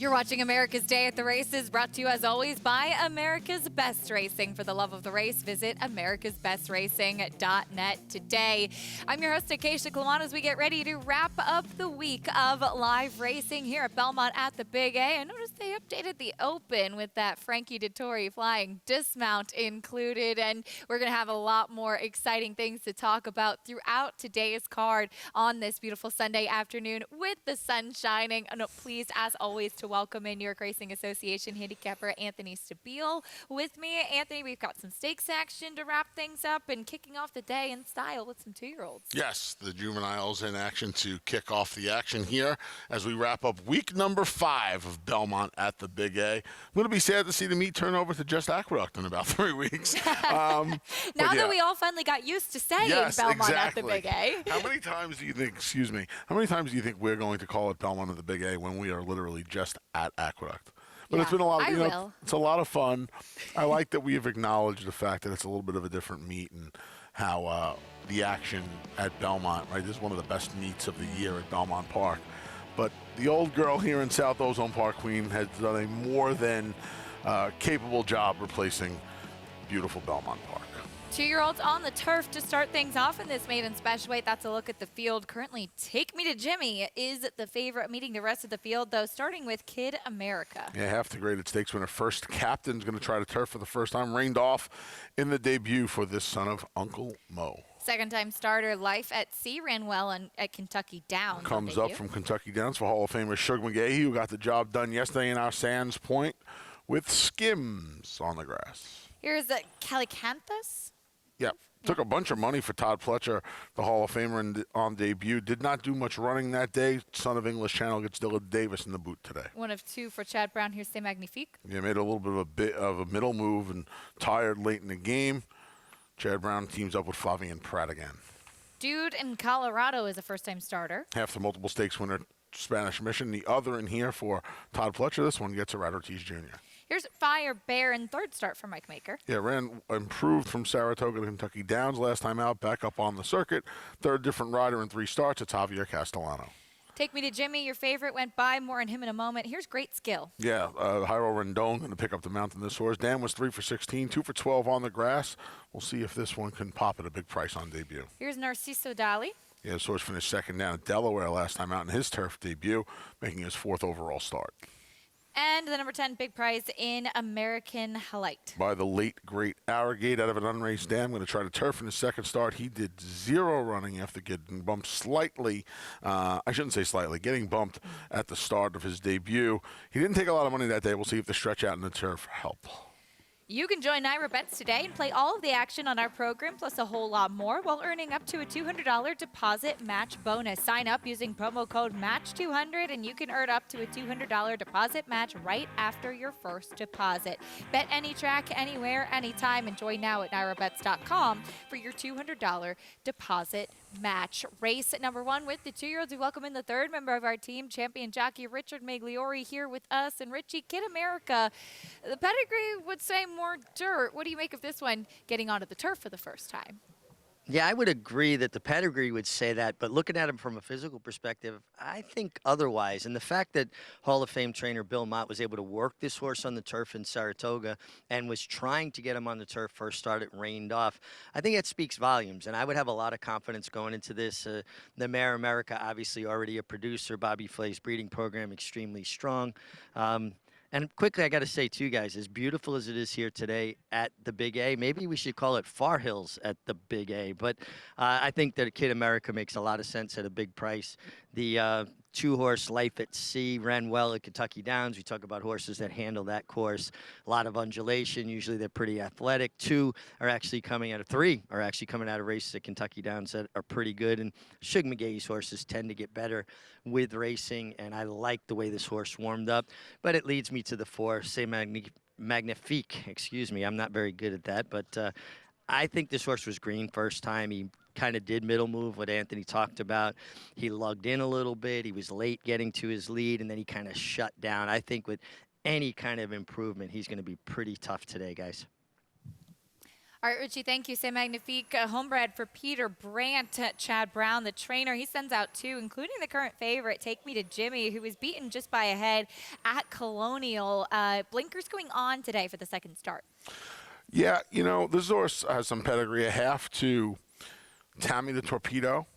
You're watching America's Day at the Races, brought to you as always by America's Best Racing. For the love of the race, visit americasbestracing.net today. I'm your host, Acacia Clement, as we get ready to wrap up the week of live racing here at Belmont at the Big A. I noticed they updated the Open with that Frankie Dettori flying dismount included, and we're going to have a lot more exciting things to talk about throughout today's card on this beautiful Sunday afternoon with the sun shining. And pleased, as always, to welcome in New York Racing Association handicapper Anthony Stabile with me. Anthony, we've got some stakes action to wrap things up and kicking off the day in style with some two-year-olds. Yes, the juveniles in action to kick off the action here as we wrap up week number 5 of Belmont at the Big A. I'm going to be sad to see the meet turn over to just Aqueduct in about 3 weeks. Now that we all finally got used to saying Belmont at the Big A. How many times do you think, how many times do you think we're going to call it Belmont at the Big A when we are literally just at Aqueduct? But it's been a lot of, it's a lot of fun. I like that we have acknowledged the fact that it's a little bit of a different meet and how the action at Belmont, right, this is one of the best meets of the year at Belmont Park. But the old girl here in South Ozone Park, Queen, has done a more than capable job replacing beautiful Belmont Park. Two-year-olds on the turf to start things off in this maiden special weight. That's a look at the field. Currently, Take Me to Jimmy is the favorite, meeting the rest of the field, though, starting with Kid America. Yeah, half the graded stakes winner. First captain's going to try to turf for the first time. Rained off in the debut for this son of Uncle Mo. Second-time starter, Life at Sea, ran well at Kentucky Downs. Comes up from Kentucky Downs for Hall of Famer Shug McGahee, who got the job done yesterday in our Sands Point with Skims on the grass. Here's Calicanthus. Yeah, took a bunch of money for Todd Pletcher, the Hall of Famer on debut. Did not do much running that day. Son of English Channel gets Dylan Davis in the boot today. One of two for Chad Brown. Here's C'est Magnifique. Yeah, made a little bit of a middle move and tired late in the game. Chad Brown teams up with Flavien Prat again. Dude in Colorado is a first-time starter. Half the multiple stakes winner, Spanish Mission. The other in here for Todd Pletcher. This one gets a Rat Ortiz Jr. Here's Fire Bear in third start for Mike Maker. Yeah, ran improved from Saratoga to Kentucky Downs last time out, back up on the circuit. Third different rider in 3 starts. It's Javier Castellano. Take Me to Jimmy, your favorite, went by. More on him in a moment. Here's Great Skill. Yeah, Jairo Rendon going to pick up the mount in this horse. Dan was 3 for 16, 2 for 12 on the grass. We'll see if this one can pop at a big price on debut. Here's Narciso Dali. Yeah, this horse finished second down at Delaware last time out in his turf debut, making his 4th overall start. And the number 10 big prize in American Halite. By the late, great Arrogate out of an unraced dam. Going to try to turf in his second start. He did 0 running after getting bumped slightly. I shouldn't say slightly. Getting bumped at the start of his debut. He didn't take a lot of money that day. We'll see if the stretch out in the turf help. You can join Naira Bets today and play all of the action on our program, plus a whole lot more, while earning up to a $200 deposit match bonus. Sign up using promo code MATCH200, and you can earn up to a $200 deposit match right after your first deposit. Bet any track, anywhere, anytime, and join now at NairaBets.com for your $200 deposit match. Race number 1 with the 2-year-olds. We welcome in the third member of our team, champion jockey Richard Magliori, here with us. And Richie, Kid America, the pedigree would say more dirt. What do you make of this one getting onto the turf for the first time? Yeah, I would agree that the pedigree would say that, but looking at him from a physical perspective, I think otherwise. And the fact that Hall of Fame trainer Bill Mott was able to work this horse on the turf in Saratoga and was trying to get him on the turf first start, it rained off. I think that speaks volumes, and I would have a lot of confidence going into this. The Mare America, obviously already a producer. Bobby Flay's breeding program, extremely strong. And quickly, I got to say, too, guys, as beautiful as it is here today at the Big A, maybe we should call it Far Hills at the Big A. But I think that Kid America makes a lot of sense at a big price. The 2-horse Life at Sea ran well at Kentucky Downs. We talk about horses that handle that course. A lot of undulation. Usually they're pretty athletic. 3 are actually coming out of races at Kentucky Downs that are pretty good. And Shug McGahee's horses tend to get better with racing, and I like the way this horse warmed up. But it leads me to the 4, C'est Magnifique. Excuse me, I'm not very good at that. But I think this horse was green first time. He kind of did middle move, what Anthony talked about. He lugged in a little bit. He was late getting to his lead, and then he kind of shut down. I think with any kind of improvement, he's going to be pretty tough today, guys. All right, Richie, thank you. C'est magnifique. Homebred for Peter Brandt, Chad Brown, the trainer. He sends out 2, including the current favorite, Take Me to Jimmy, who was beaten just by a head at Colonial. Blinkers going on today for the second start. Yeah, this horse has some pedigree. A half to Tammy the Torpedo,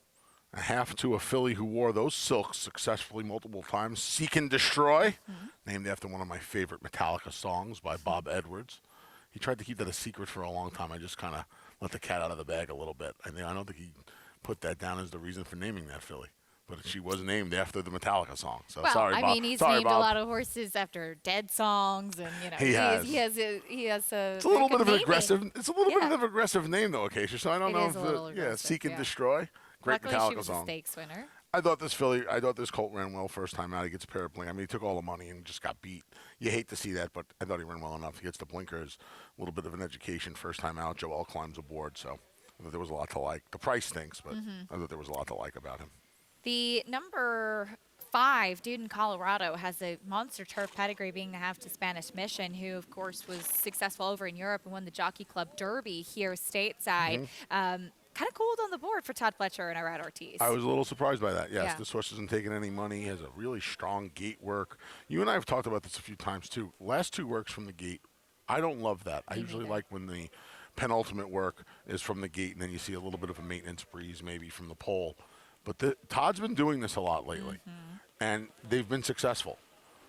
a half to a filly who wore those silks successfully multiple times, Seek and Destroy, named after one of my favorite Metallica songs by Bob Edwards. He tried to keep that a secret for a long time. I just kind of let the cat out of the bag a little bit. I don't think he put that down as the reason for naming that filly. But she was named after the Metallica song. So well, sorry, Bob. I mean, he's named a lot of horses after dead songs, and he has a. It's a little bit of an aggressive. It's a little bit of an aggressive name, though, Acacia. So I don't know if Seek and Destroy. Great Luckily, Metallica she was song. a stakes winner. I thought this colt ran well first time out. He gets a pair of blinkers. I mean, he took all the money and just got beat. You hate to see that, but I thought he ran well enough. He gets the blinkers, a little bit of an education first time out. Joel climbs aboard, so I thought there was a lot to like. The price stinks, but I thought there was a lot to like about him. The number 5, Dude in Colorado, has a monster turf pedigree, being the half to Spanish Mission, who, of course, was successful over in Europe and won the Jockey Club Derby here stateside. Kind of cooled on the board for Todd Fletcher and Irad Ortiz. I was a little surprised by that. Yes, this horse isn't taking any money. He has a really strong gate work. You and I have talked about this a few times, too. Last 2 works from the gate. I don't love that. I usually like when the penultimate work is from the gate, and then you see a little bit of a maintenance breeze maybe from the pole. But Todd's been doing this a lot lately, and they've been successful.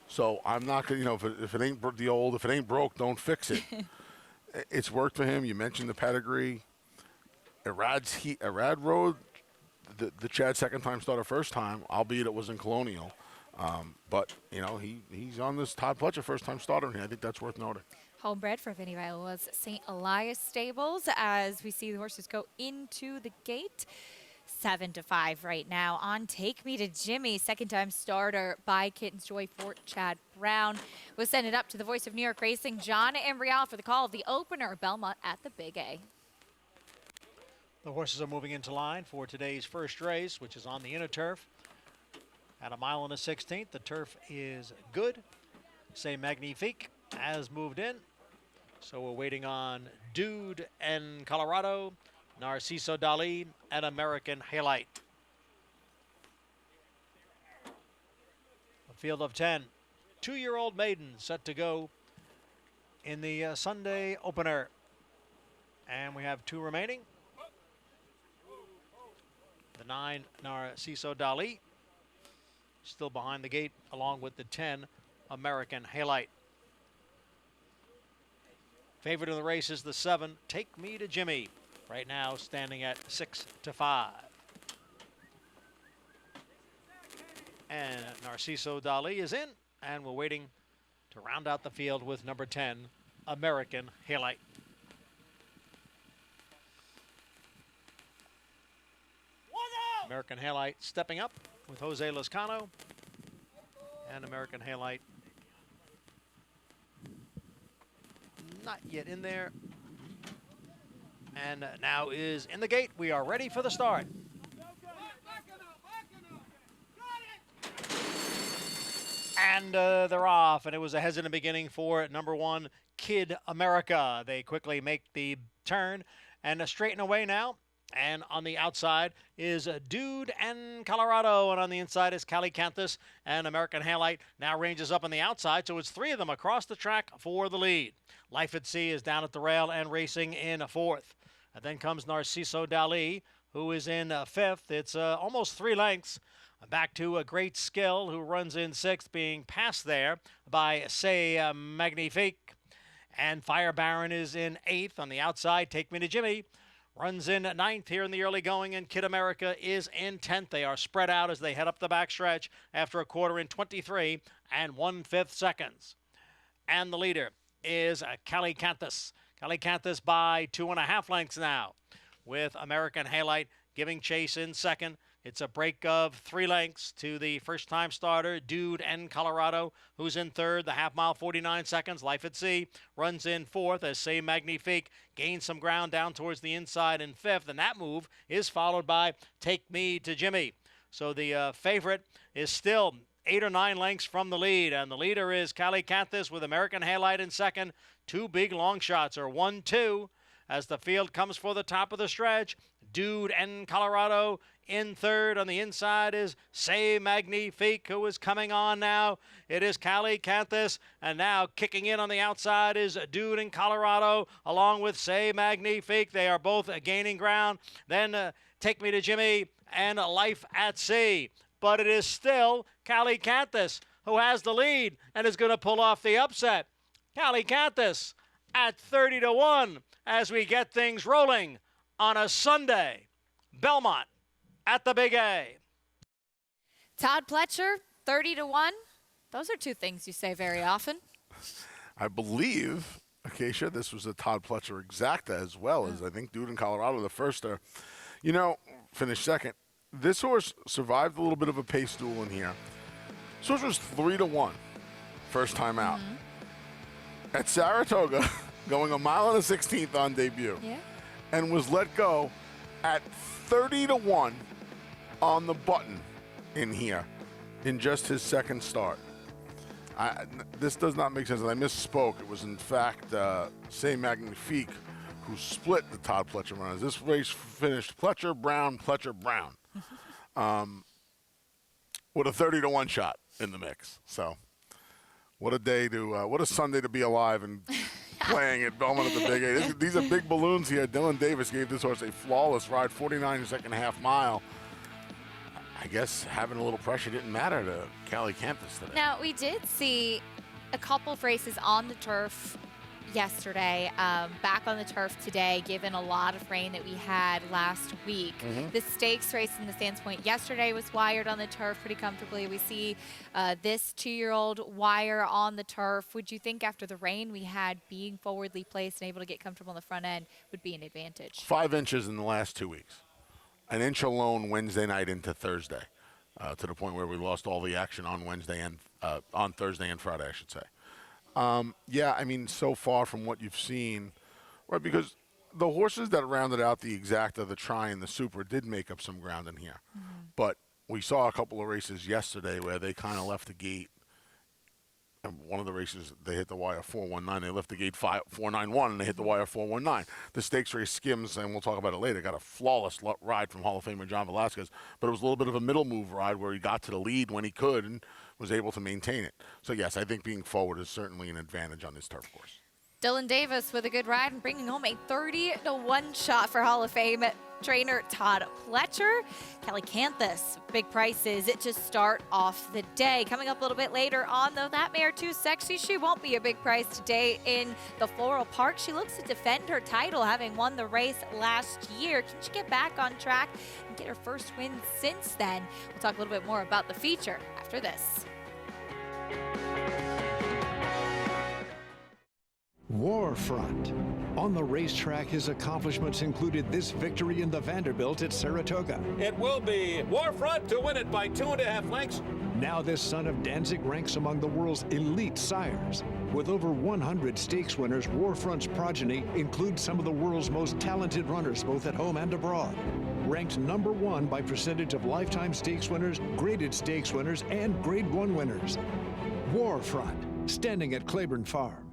So I'm not going to, if it ain't if it ain't broke, don't fix it. It's worked for him. You mentioned the pedigree. Irad rode the Chad second time starter first time, albeit it was in Colonial. But, he's on this Todd Fletcher first time starter, and I think that's worth noting. Homebred for Vinny Viola's St. Elias Stables as we see the horses go into the gate. 7-5 right now on Take Me to Jimmy, second time starter by Kitten's Joy Fort Chad Brown. We'll send it up to the voice of New York Racing, John Imbrial, for the call of the opener, Belmont at the Big A. The horses are moving into line for today's first race, which is on the inner turf. At 1 mile and 1/16, the turf is good. C'est magnifique has moved in. So we're waiting on Dude and Colorado, Narciso Dali, and American Halite. A field of 10. 2-year-old maidens set to go in the Sunday opener. And we have 2 remaining. The 9, Narciso Dali, still behind the gate, along with the 10, American Halite. Favorite in the race is the 7, Take Me to Jimmy, right now standing at 6-5. And Narciso Dali is in, and we're waiting to round out the field with number 10, American Halite. American Halite stepping up with Jose Lascano, and American Halite not yet in there, and now is in the gate. We are ready for the start. And they're off, and it was a hesitant beginning for number 1, Kid America. They quickly make the turn and straighten away now. And on the outside is Dude and Colorado. And on the inside is Cali Canthus. And American Halite now ranges up on the outside. So it's 3 of them across the track for the lead. Life at Sea is down at the rail and racing in 4th. And then comes Narciso Dali, who is in 5th. It's almost 3 lengths. Back to a Great Skill, who runs in 6th, being passed there by C'est Magnifique. And Fire Baron is in 8th. On the outside, Take Me to Jimmy runs in 9th here in the early going, and Kid America is in 10th. They are spread out as they head up the backstretch after a quarter in 23 and 1/5 seconds. And the leader is Cali Canthus. Cali Canthus by 2.5 lengths now, with American Halite giving chase in 2nd. It's a break of 3 lengths to the first-time starter, Dude and Colorado, who's in 3rd. The half mile, 49 seconds. Life at Sea runs in 4th as C'est Magnifique gains some ground down towards the inside in 5th. And that move is followed by Take Me to Jimmy. So the favorite is still 8 or 9 lengths from the lead. And the leader is Cali Canthus with American Halite in 2nd. 2 big long shots are 1-2. as the field comes for the top of the stretch. Dude and Colorado in third. On the inside is Say Magnifique, who is coming on now. It is Cali Canthus, and now kicking in on the outside is Dude and Colorado, along with Say Magnifique. They are both gaining ground. Then Take Me to Jimmy and Life at Sea. But it is still Cali Canthus who has the lead and is going to pull off the upset. Cali Canthus at 30-1 as we get things rolling on a Sunday. Belmont at the Big A. Todd Pletcher, 30-1. Those are two things you say very often. I believe, Acacia, this was a Todd Pletcher exacta as well as I think Dude in Colorado, the first to, finished second. This horse survived a little bit of a pace duel in here. This horse was 3-1 first time out. At Saratoga, going 1 mile and a 16th on debut. Yeah. And was let go at 30-1 on the button in here in just his second start. This does not make sense, and I misspoke. It was, in fact, Say Magnifique who split the Todd Pletcher runners. This race finished Pletcher, Brown, with a 30-1 shot in the mix. So what a day what a Sunday to be alive and playing at Belmont at the Big A. These are big balloons here. Dylan Davis gave this horse a flawless ride, 49-second half mile. I guess having a little pressure didn't matter to Cali Canthus today. Now, we did see a couple of races on the turf yesterday, back on the turf today, given a lot of rain that we had last week. The stakes race in the Sands Point yesterday was wired on the turf pretty comfortably. We see this 2-year-old wire on the turf. Would you think after the rain we had, being forwardly placed and able to get comfortable on the front end would be an advantage? 5 inches in the last 2 weeks. An inch alone Wednesday night into Thursday, to the point where we lost all the action on Wednesday and on Thursday and Friday, I should say. Yeah, I mean, so far from what you've seen, right, because the horses that rounded out the exacta, the Tri, and the Super did make up some ground in here. But we saw a couple of races yesterday where they kind of left the gate. And one of the races, they hit the wire 419. They left the gate 491, and they hit the wire 419. The stakes race Skims, and we'll talk about it later, got a flawless ride from Hall of Famer John Velasquez, but it was a little bit of a middle move ride where he got to the lead when he could and was able to maintain it. So, yes, I think being forward is certainly an advantage on this turf course. Dylan Davis with a good ride and bringing home a 30-1 shot for Hall of Fame trainer Todd Pletcher. Cali Canthus, big prices to start off the day. Coming up a little bit later on, though, that mare Too Sexy, she won't be a big price today in the Floral Park. She looks to defend her title, having won the race last year. Can she get back on track and get her first win since then? We'll talk a little bit more about the feature after this. Warfront. On the racetrack, his accomplishments included this victory in the Vanderbilt at Saratoga. It will be Warfront to win it by 2.5 lengths. Now this son of Danzig ranks among the world's elite sires. With over 100 stakes winners, Warfront's progeny includes some of the world's most talented runners, both at home and abroad. Ranked #1 by percentage of lifetime stakes winners, graded stakes winners, and Grade 1 winners. Warfront, standing at Claiborne Farm.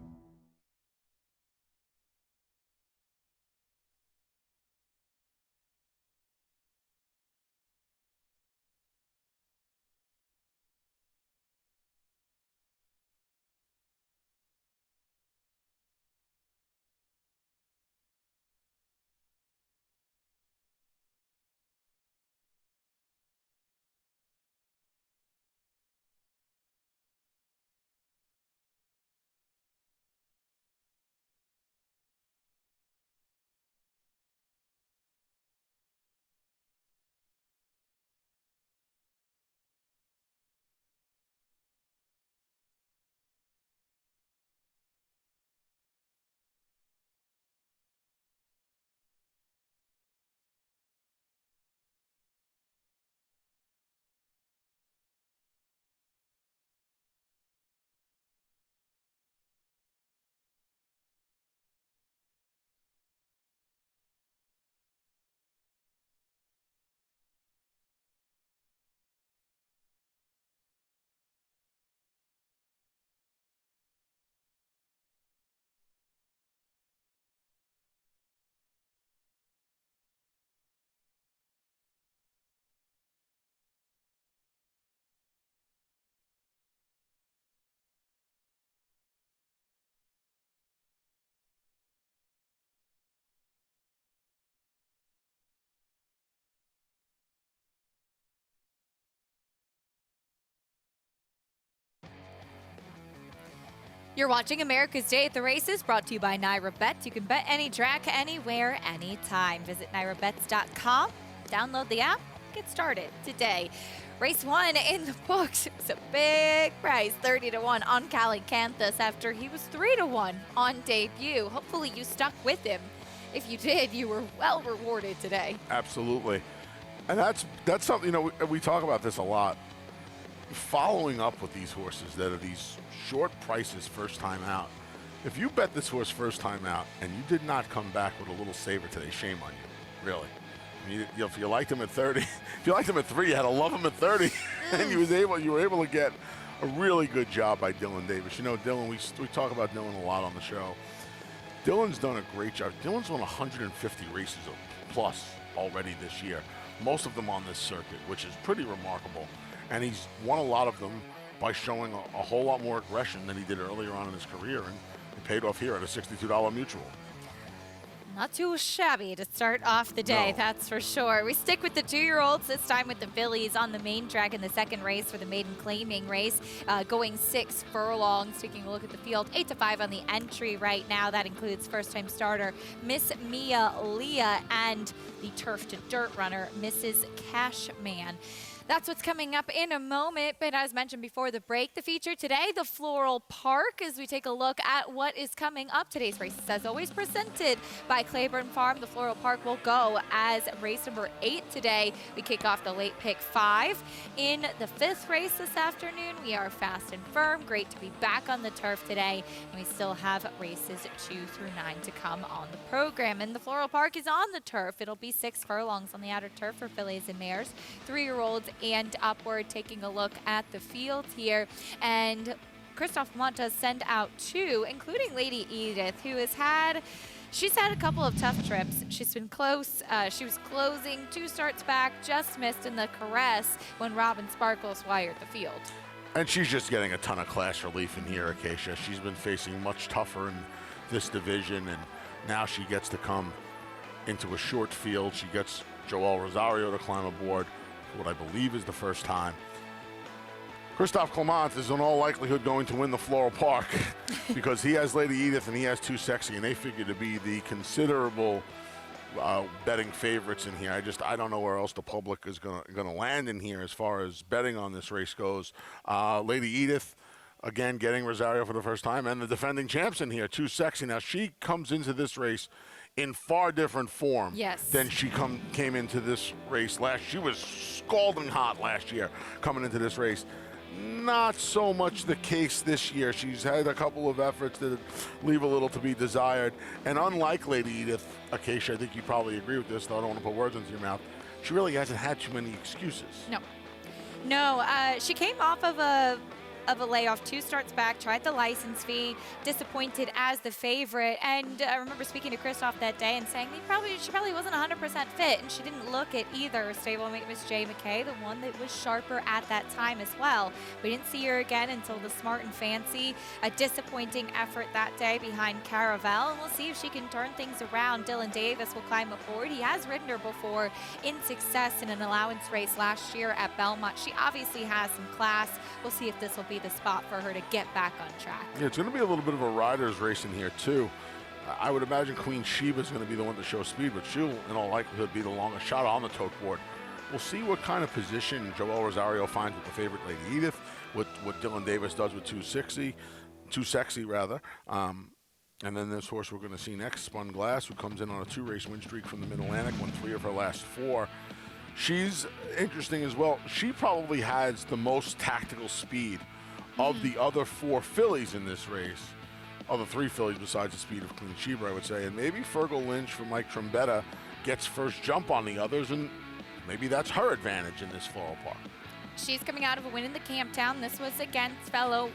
You're watching America's Day at the Races, brought to you by Naira Bets. You can bet any track, anywhere, anytime. Visit nairabets.com, download the app, get started today. Race 1 in the books. It was a big price, 30-1 on Calicanthus after he was 3-1 on debut. Hopefully you stuck with him. If you did, you were well rewarded today. Absolutely. And that's something, we talk about this a lot. Following up with these horses that are these short prices first time out. If you bet this horse first time out and you did not come back with a little saver today, shame on you, really. If you liked him at 30, if you liked him at 3, you had to love him at 30, and you were able to get a really good job by Dylan Davis. Dylan, we talk about Dylan a lot on the show. Dylan's done a great job. Dylan's won 150 races plus already this year, most of them on this circuit, which is pretty remarkable. And he's won a lot of them by showing a whole lot more aggression than he did earlier on in his career, and it paid off here at a $62 mutual. Not too shabby to start off the day, No. That's for sure. We stick with the 2-year-olds, this time with the fillies on the main track in the second race for the maiden claiming race, going 6 furlongs. Taking a look at the field, 8-5 on the entry right now. That includes first-time starter Miss Mia Leah and the turf to dirt runner Mrs. Cashman. That's what's coming up in a moment, but as mentioned before the break, the feature today, the Floral Park, as we take a look at what is coming up. Today's race is, as always, presented by Claiborne Farm. The Floral Park will go as race number 8 today. We kick off the late pick 5. In the 5th race this afternoon, we are fast and firm. Great to be back on the turf today, and we still have races 2 through 9 to come on the program. And the Floral Park is on the turf. It'll be 6 furlongs on the outer turf for fillies and mares, 3-year-olds and upward. Taking a look at the field here, and Christophe Mont does send out 2, including Lady Edith, who she's had a couple of tough trips. She's been close. She was closing 2 starts back, just missed in the Caress when Robin Sparkles wired the field. And she's just getting a ton of class relief in here, Acacia. She's been facing much tougher in this division, and now she gets to come into a short field. She gets Joel Rosario to climb aboard, what I believe is the first time. Christophe Clement is in all likelihood going to win the Floral Park because he has Lady Edith and he has Too Sexy, and they figure to be the considerable betting favorites in here. I don't know where else the public is gonna land in here as far as betting on this race goes. Lady Edith, again, getting Rosario for the first time, and the defending champs in here, Too Sexy. Now, she comes into this race in far different form than she came into this race last. She was scalding hot last year coming into this race. Not so much the case this year. She's had a couple of efforts that leave a little to be desired. And unlike Lady Edith, Acacia, I think you probably agree with this, though I don't want to put words into your mouth, she really hasn't had too many excuses. No, she came off of a layoff, 2 starts back, tried the license fee, disappointed as the favorite. And I remember speaking to Christophe that day and saying she probably wasn't 100% fit, and she didn't look at either stablemate Miss J. McKay, the one that was sharper at that time as well. We didn't see her again until the Smart and Fancy, a disappointing effort that day behind Caravel, and we'll see if she can turn things around. Dylan Davis will climb aboard. He has ridden her before in success in an allowance race last year at Belmont. She obviously has some class. We'll see if this will be the spot for her to get back on track. Yeah, it's going to be a little bit of a rider's race in here, too. I would imagine Queen Sheba is going to be the one to show speed, but she'll, in all likelihood, be the longest shot on the tote board. We'll see what kind of position Joel Rosario finds with the favorite Lady Edith, what Dylan Davis does with Too Sexy, and then this horse we're going to see next, Spun Glass, who comes in on a 2-race win streak from the Mid-Atlantic, won 3 of her last 4. She's interesting as well. She probably has the most tactical speed of the other 4 fillies in this race, other 3 fillies besides the speed of Queen Sheba, I would say. And maybe Fergal Lynch from Mike Trombetta gets first jump on the others, and maybe that's her advantage in this Floral Park. She's coming out of a win in the Camptown. This was against fellow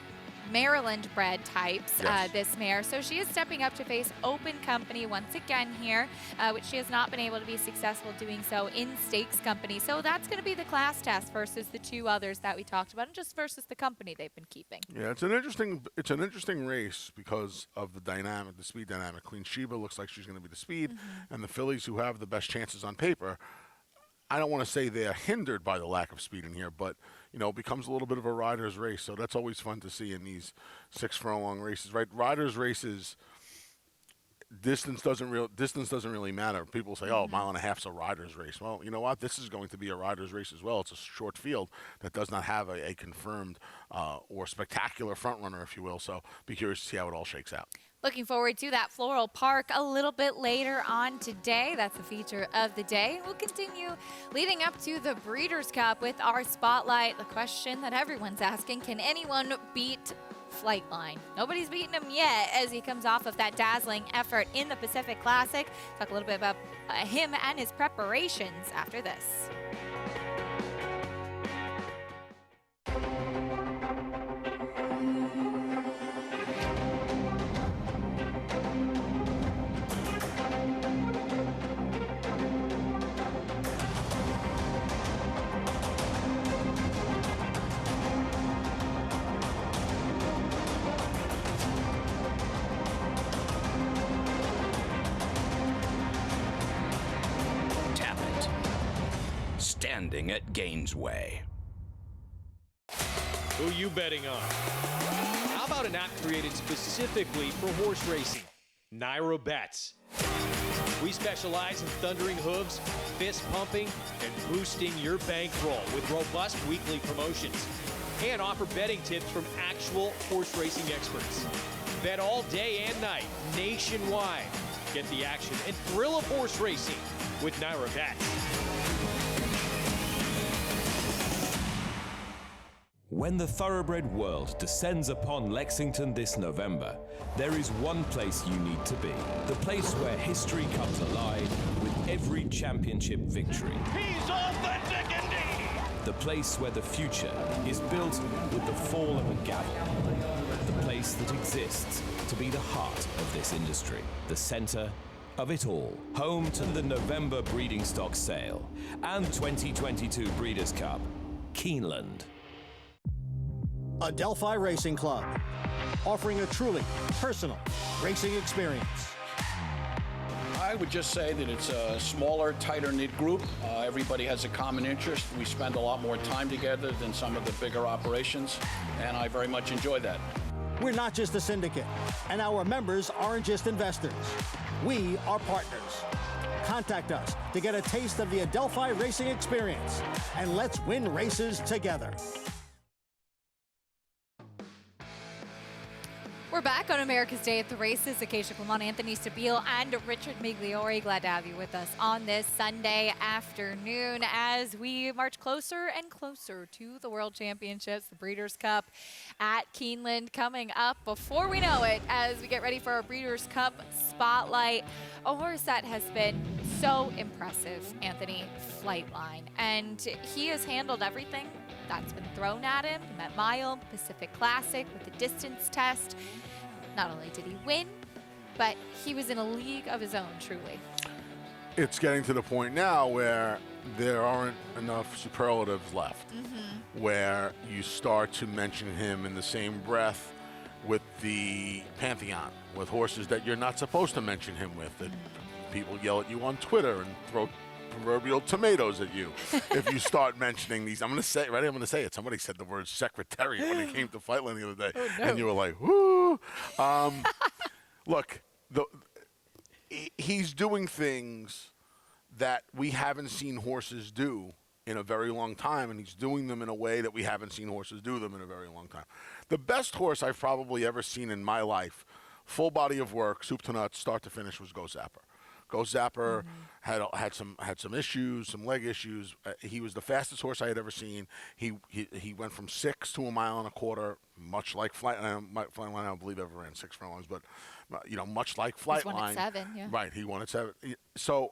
Maryland-bred types, this mare. So she is stepping up to face open company once again here, which she has not been able to be successful doing so in stakes company. So that's going to be the class test versus the 2 others that we talked about, and just versus the company they've been keeping. Yeah, it's an interesting race because of the dynamic, the speed dynamic. Queen Sheba looks like she's going to be the speed, and the fillies who have the best chances on paper I don't want to say they're hindered by the lack of speed in here, but it becomes a little bit of a rider's race. So that's always fun to see in these 6 furlong races, right? Riders' races, distance doesn't really matter. People say, "Oh, mile and a half's a rider's race." Well, you know what? This is going to be a rider's race as well. It's a short field that does not have a confirmed or spectacular front runner, if you will. So be curious to see how it all shakes out. Looking forward to that Floral Park a little bit later on today. That's the feature of the day. We'll continue leading up to the Breeders' Cup with our spotlight. The question that everyone's asking, can anyone beat Flightline? Nobody's beaten him yet as he comes off of that dazzling effort in the Pacific Classic. Talk a little bit about him and his preparations after this. Standing at Gainesway. Who you betting on? How about an app created specifically for horse racing? Naira Bets. We specialize in thundering hooves, fist pumping, and boosting your bankroll with robust weekly promotions. And offer betting tips from actual horse racing experts. Bet all day and night, nationwide. Get the action and thrill of horse racing with Naira Bets. When the thoroughbred world descends upon Lexington this November, there is one place you need to be. The place where history comes alive with every championship victory. He's authentic indeed! The place where the future is built with the fall of a gavel. The place that exists to be the heart of this industry. The center of it all. Home to the November breeding stock sale and 2022 Breeders' Cup. Keeneland. Adelphi Racing Club, offering a truly personal racing experience. I would just say that it's a smaller, tighter-knit group. Everybody has a common interest. We spend a lot more time together than some of the bigger operations, and I very much enjoy that. We're not just a syndicate, and our members aren't just investors. We are partners. Contact us to get a taste of the Adelphi Racing experience, and let's win races together. We're back on America's Day at the Races. Acacia Clement, Anthony Stabile, and Richard Migliori. Glad to have you with us on this Sunday afternoon as we march closer and closer to the World Championships, the Breeders' Cup at Keeneland coming up before we know it as we get ready for our Breeders' Cup Spotlight. A horse that has been so impressive, Anthony, Flightline. And he has handled everything that's been thrown at him. The Met Mile, Pacific Classic with the distance test. Not only did he win, but he was in a league of his own, truly. It's getting to the point now where there aren't enough superlatives left, where you start to mention him in the same breath with the Pantheon, with horses that you're not supposed to mention him with, that people yell at you on Twitter and throw proverbial tomatoes at you if you start mentioning these. I'm going to say it, right? I'm going to say it. Somebody said the word secretariat when he came to Flightline the other day, and you were like, whoo. Look, he's doing things that we haven't seen horses do in a very long time, and he's doing them in a way that we haven't seen horses do them in a very long time. The best horse I've probably ever seen in my life, full body of work, soup to nuts, start to finish, was Go Zapper. Go Zapper had some issues, some leg issues. He was the fastest horse I had ever seen. He went from 6 to 1.25 miles, much like Flightline. Flightline, I don't believe ever ran 6 furlongs, but much like Flightline. He won at 7, yeah. Right, he won at 7. So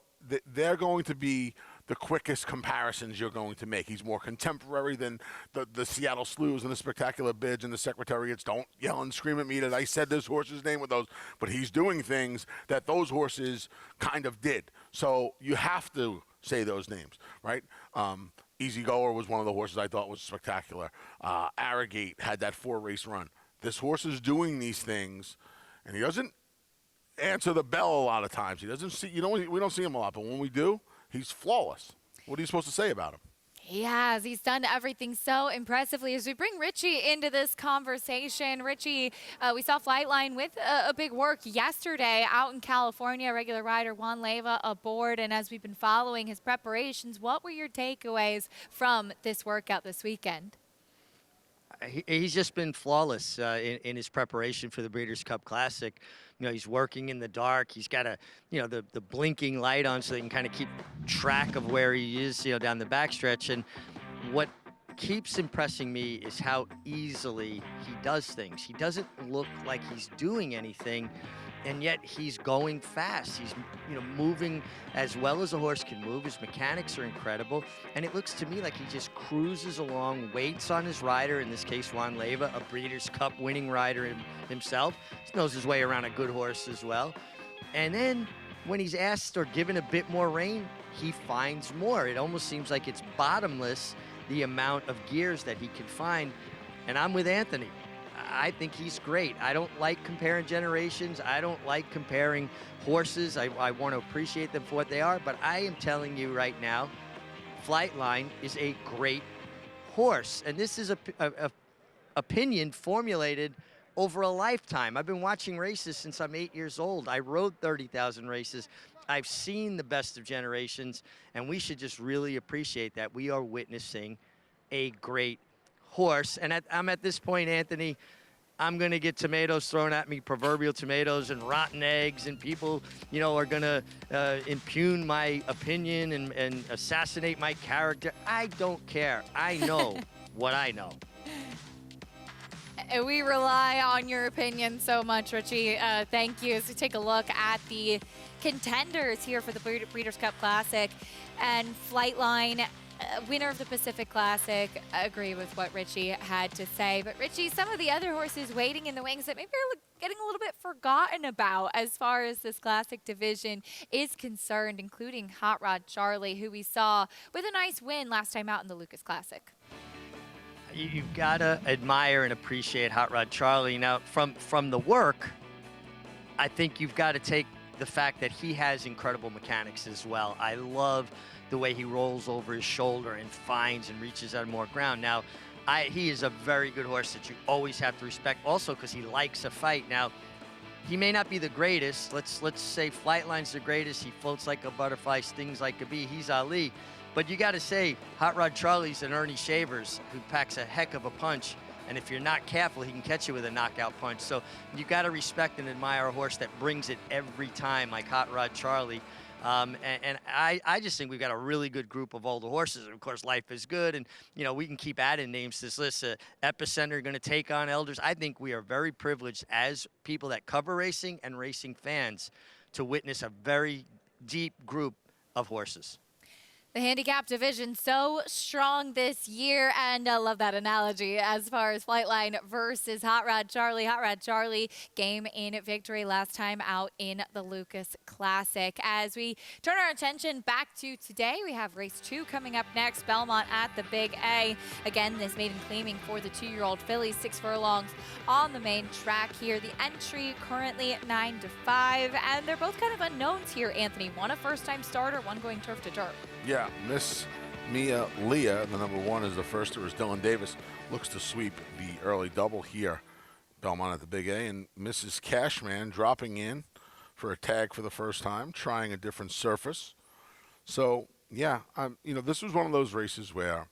they're going to be the quickest comparisons you're going to make. He's more contemporary than the Seattle Slews and the Spectacular Bids and the Secretariats. Don't yell and scream at me that I said this horse's name with those, but he's doing things that those horses kind of did. So you have to say those names, right? Easy Goer was one of the horses I thought was spectacular. Arrogate had that 4-race run. This horse is doing these things, and he doesn't answer the bell a lot of times. He doesn't see, we don't see him a lot, but when we do, he's flawless. What are you supposed to say about him? He has. He's done everything so impressively. As we bring Richie into this conversation, Richie, we saw Flightline with a big work yesterday out in California. Regular rider Juan Leyva aboard, and as we've been following his preparations, what were your takeaways from this workout this weekend? He's just been flawless in his preparation for the Breeders' Cup Classic. You know, he's working in the dark. He's got the blinking light on so they can kind of keep track of where he is, down the backstretch. And what keeps impressing me is how easily he does things. He doesn't look like he's doing anything, and yet he's going fast. He's, moving as well as a horse can move. His mechanics are incredible, and it looks to me like he just cruises along, waits on his rider, in this case Juan Leyva, a Breeders' Cup winning rider himself. He knows his way around a good horse as well. And then when he's asked or given a bit more rein, he finds more. It almost seems like it's bottomless, the amount of gears that he can find. And I'm with Anthony. I think he's great. I don't like comparing generations. I don't like comparing horses. I want to appreciate them for what they are. But I am telling you right now, Flightline is a great horse. And this is a opinion formulated over a lifetime. I've been watching races since I'm 8 years old. I rode 30,000 races. I've seen the best of generations, and we should just really appreciate that. We are witnessing a great horse. And I'm at this point, Anthony, I'm going to get tomatoes thrown at me, proverbial tomatoes and rotten eggs, and people, are going to impugn my opinion and assassinate my character. I don't care. I know what I know. We rely on your opinion so much, Richie. Thank you. As we take a look at the contenders here for the Breeders' Cup Classic, and Flightline, winner of the Pacific Classic. I agree with what Richie had to say. But Richie, some of the other horses waiting in the wings that maybe are getting a little bit forgotten about as far as this Classic division is concerned, including Hot Rod Charlie, who we saw with a nice win last time out in the Lucas Classic. You've got to admire and appreciate Hot Rod Charlie. Now, from the work, I think you've got to take the fact that he has incredible mechanics as well. I love the way he rolls over his shoulder and finds and reaches out more ground. Now, he is a very good horse that you always have to respect, also because he likes a fight. Now, he may not be the greatest. Let's say Flightline's the greatest. He floats like a butterfly, stings like a bee. He's Ali. But you got to say, Hot Rod Charlie's an Ernie Shavers who packs a heck of a punch. And if you're not careful, he can catch you with a knockout punch. So you got to respect and admire a horse that brings it every time, like Hot Rod Charlie. And I just think we've got a really good group of older horses. And of course, Life is Good. And, we can keep adding names to this list. Epicenter going to take on Elders. I think we are very privileged as people that cover racing and racing fans to witness a very deep group of horses. The handicap division so strong this year, and I love that analogy as far as Flightline versus Hot Rod Charlie. Hot Rod Charlie game in victory last time out in the Lucas Classic. As we turn our attention back to today, we have race 2 coming up next, Belmont at the Big A. Again, this maiden claiming for the 2-year-old fillies, 6 furlongs on the main track here. The entry currently 9-5, and they're both kind of unknowns here, Anthony. One a first-time starter, one going turf to turf. Yeah, Miss Mia Leah, the number 1, is the first. Is Dylan Davis looks to sweep the early double here. Belmont at the Big A, and Mrs. Cashman dropping in for a tag for the first time, trying a different surface. So yeah, this was one of those races where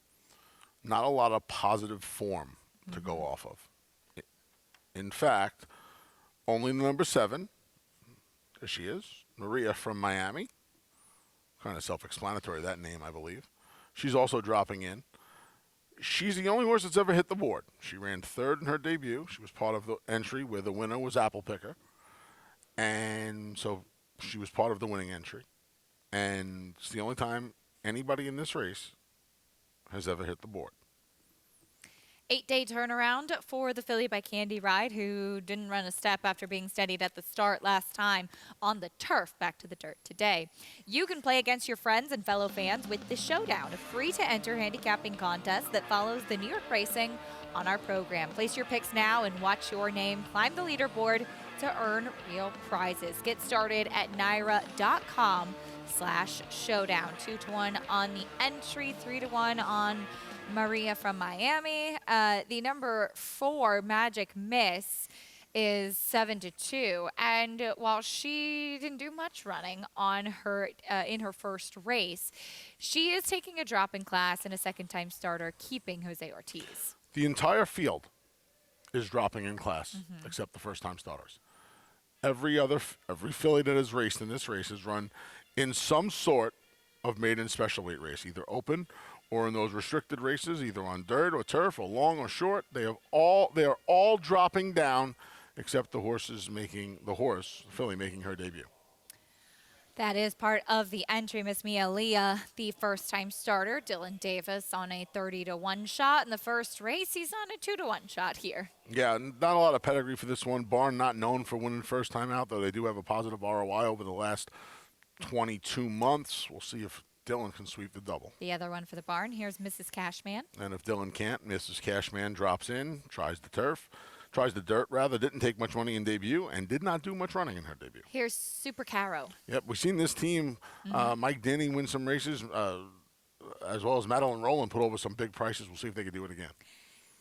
not a lot of positive form to go off of. In fact, only the number 7, there she is, Maria from Miami. Kind of self-explanatory, that name, I believe. She's also dropping in. She's the only horse that's ever hit the board. She ran 3rd in her debut. She was part of the entry where the winner was Apple Picker. And so she was part of the winning entry. And it's the only time anybody in this race has ever hit the board. 8-day turnaround for the filly by Candy Ride, who didn't run a step after being steadied at the start last time on the turf. Back to the dirt today. You can play against your friends and fellow fans with the Showdown, a free-to-enter handicapping contest that follows the New York racing on our program. Place your picks now and watch your name climb the leaderboard to earn real prizes. Get started at NYRA.com/showdown. 2-1 on the entry, 3-1 on Maria from Miami. The number 4 Magic Miss is 7-2, and while she didn't do much running on her in her first race, she is taking a drop in class and a second-time starter, keeping Jose Ortiz. The entire field is dropping in class, except the first-time starters. Every filly that has raced in this race has run in some sort of maiden special weight race, either open or in those restricted races, either on dirt or turf or long or short. They are all dropping down, except the filly making her debut. That is part of the entry. Miss Mia Leah, the first-time starter. Dylan Davis on a 30-1 shot. In the first race, he's on a 2-1 shot here. Yeah, not a lot of pedigree for this one. Barn not known for winning first time out, though they do have a positive ROI over the last 22 months. We'll see if Dylan can sweep the double. The other one for the barn, here's Mrs. Cashman. And if Dylan can't, Mrs. Cashman drops in, tries the dirt, didn't take much money in debut, and did not do much running in her debut. Here's Super Caro. Yep, we've seen this team, Mike Denny win some races, as well as Madeline Rowland put over some big prices. We'll see if they can do it again.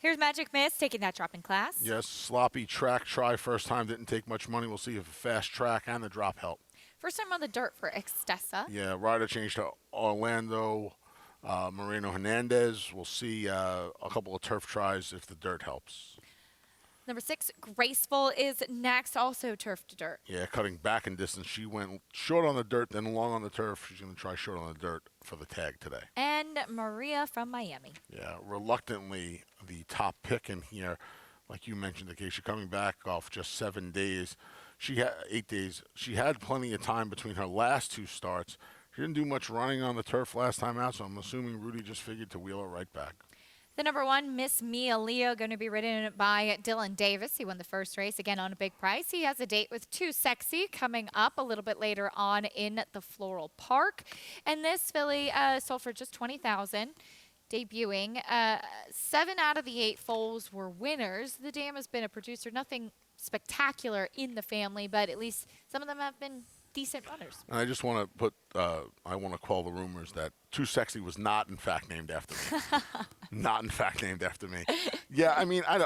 Here's Magic Miss taking that drop in class. Yes, sloppy track try first time, didn't take much money. We'll see if a fast track and the drop help. First time on the dirt for Extessa. Yeah, rider change to Orlando Moreno Hernandez. We'll see a couple of turf tries if the dirt helps. Number 6, Graceful is next, also turf to dirt. Yeah, cutting back in distance. She went short on the dirt, then long on the turf. She's going to try short on the dirt for the tag today. And Maria from Miami. Yeah, reluctantly the top pick in here. Like you mentioned, Acacia, coming back off just 7 days. She had 8 days. She had plenty of time between her last 2 starts. She didn't do much running on the turf last time out, so I'm assuming Rudy just figured to wheel her right back. The number 1, Miss Mia Leo, going to be ridden by Dylan Davis. He won the first race, again on a big price. He has a date with Too Sexy coming up a little bit later on in the Floral Park. And this filly sold for just $20,000, debuting. 7 out of the 8 foals were winners. The dam has been a producer, nothing spectacular in the family, but at least some of them have been decent runners. And I just want to I want to quell the rumors that Too Sexy was not in fact named after me. Not in fact named after me. Yeah, I mean, I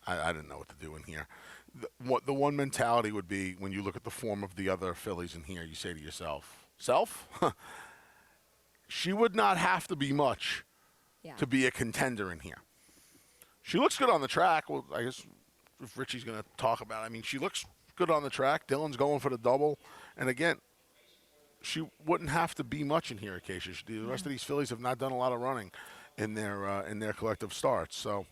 didn't know what to do in here. The one mentality would be when you look at the form of the other fillies in here, you say to yourself, she would not have to be much to be a contender in here. She looks good on the track. Well, I guess if Richie's going to talk about it, I mean, she looks good on the track. Dylan's going for the double. And again, she wouldn't have to be much in here, Acacia. The rest of these fillies have not done a lot of running in their collective starts. So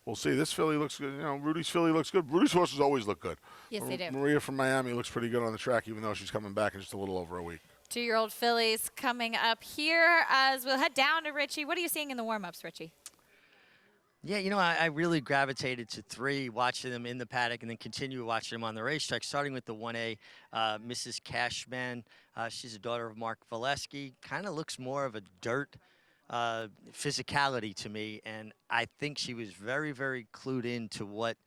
we'll see. This filly looks good. You know, Rudy's filly looks good. Rudy's horses always look good. Yes, they do. Maria from Miami looks pretty good on the track, even though she's coming back in just a little over a week. 2-year-old fillies coming up here as we'll head down to Richie. What are you seeing in the warm-ups, Richie? Yeah, you know, I really gravitated to 3, watching them in the paddock and then continue watching them on the racetrack, starting with the 1A, Mrs. Cashman. She's a daughter of Mark Valesky. Kind of looks more of a dirt physicality to me, and I think she was very, very clued in to what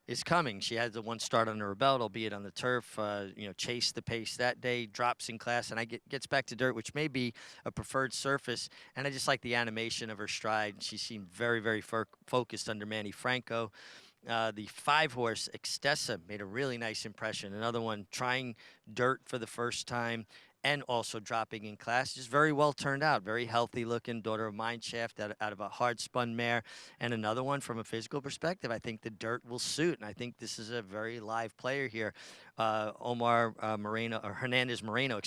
is coming. She had the 1 start under her belt, albeit on the turf, chased the pace that day, drops in class, and gets back to dirt, which may be a preferred surface. And I just like the animation of her stride. She seemed very, very focused under Manny Franco. The 5-horse, Extessa, made a really nice impression. Another one trying dirt for the first time and also dropping in class. Just very well turned out, very healthy looking, daughter of Mineshaft out of a hard spun mare. And another one from a physical perspective, I think the dirt will suit. And I think this is a very live player here. Hernandez Moreno,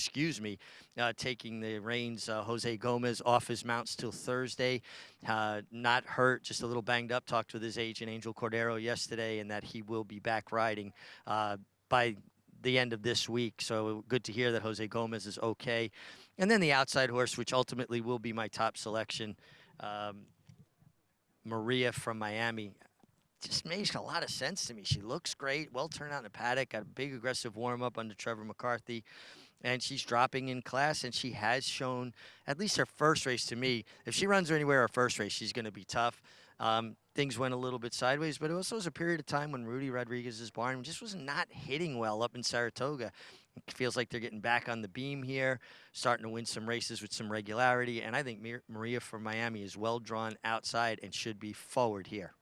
taking the reins. Jose Gomez off his mounts till Thursday. Not hurt, just a little banged up. Talked with his agent, Angel Cordero, yesterday, and that he will be back riding by the end of this week. So good to hear that Jose Gomez is okay. And then the outside horse, which ultimately will be my top selection, Maria from Miami. Just makes a lot of sense to me. She looks great, well turned out in the paddock, got a big aggressive warm-up under Trevor McCarthy, and she's dropping in class, and she has shown, at least her first race to me, if she runs her anywhere her first race, she's going to be tough. Things went a little bit sideways, but it also was a period of time when Rudy Rodriguez's barn just was not hitting well up in Saratoga. It feels like they're getting back on the beam here, starting to win some races with some regularity, and I think Maria from Miami is well drawn outside and should be forward here.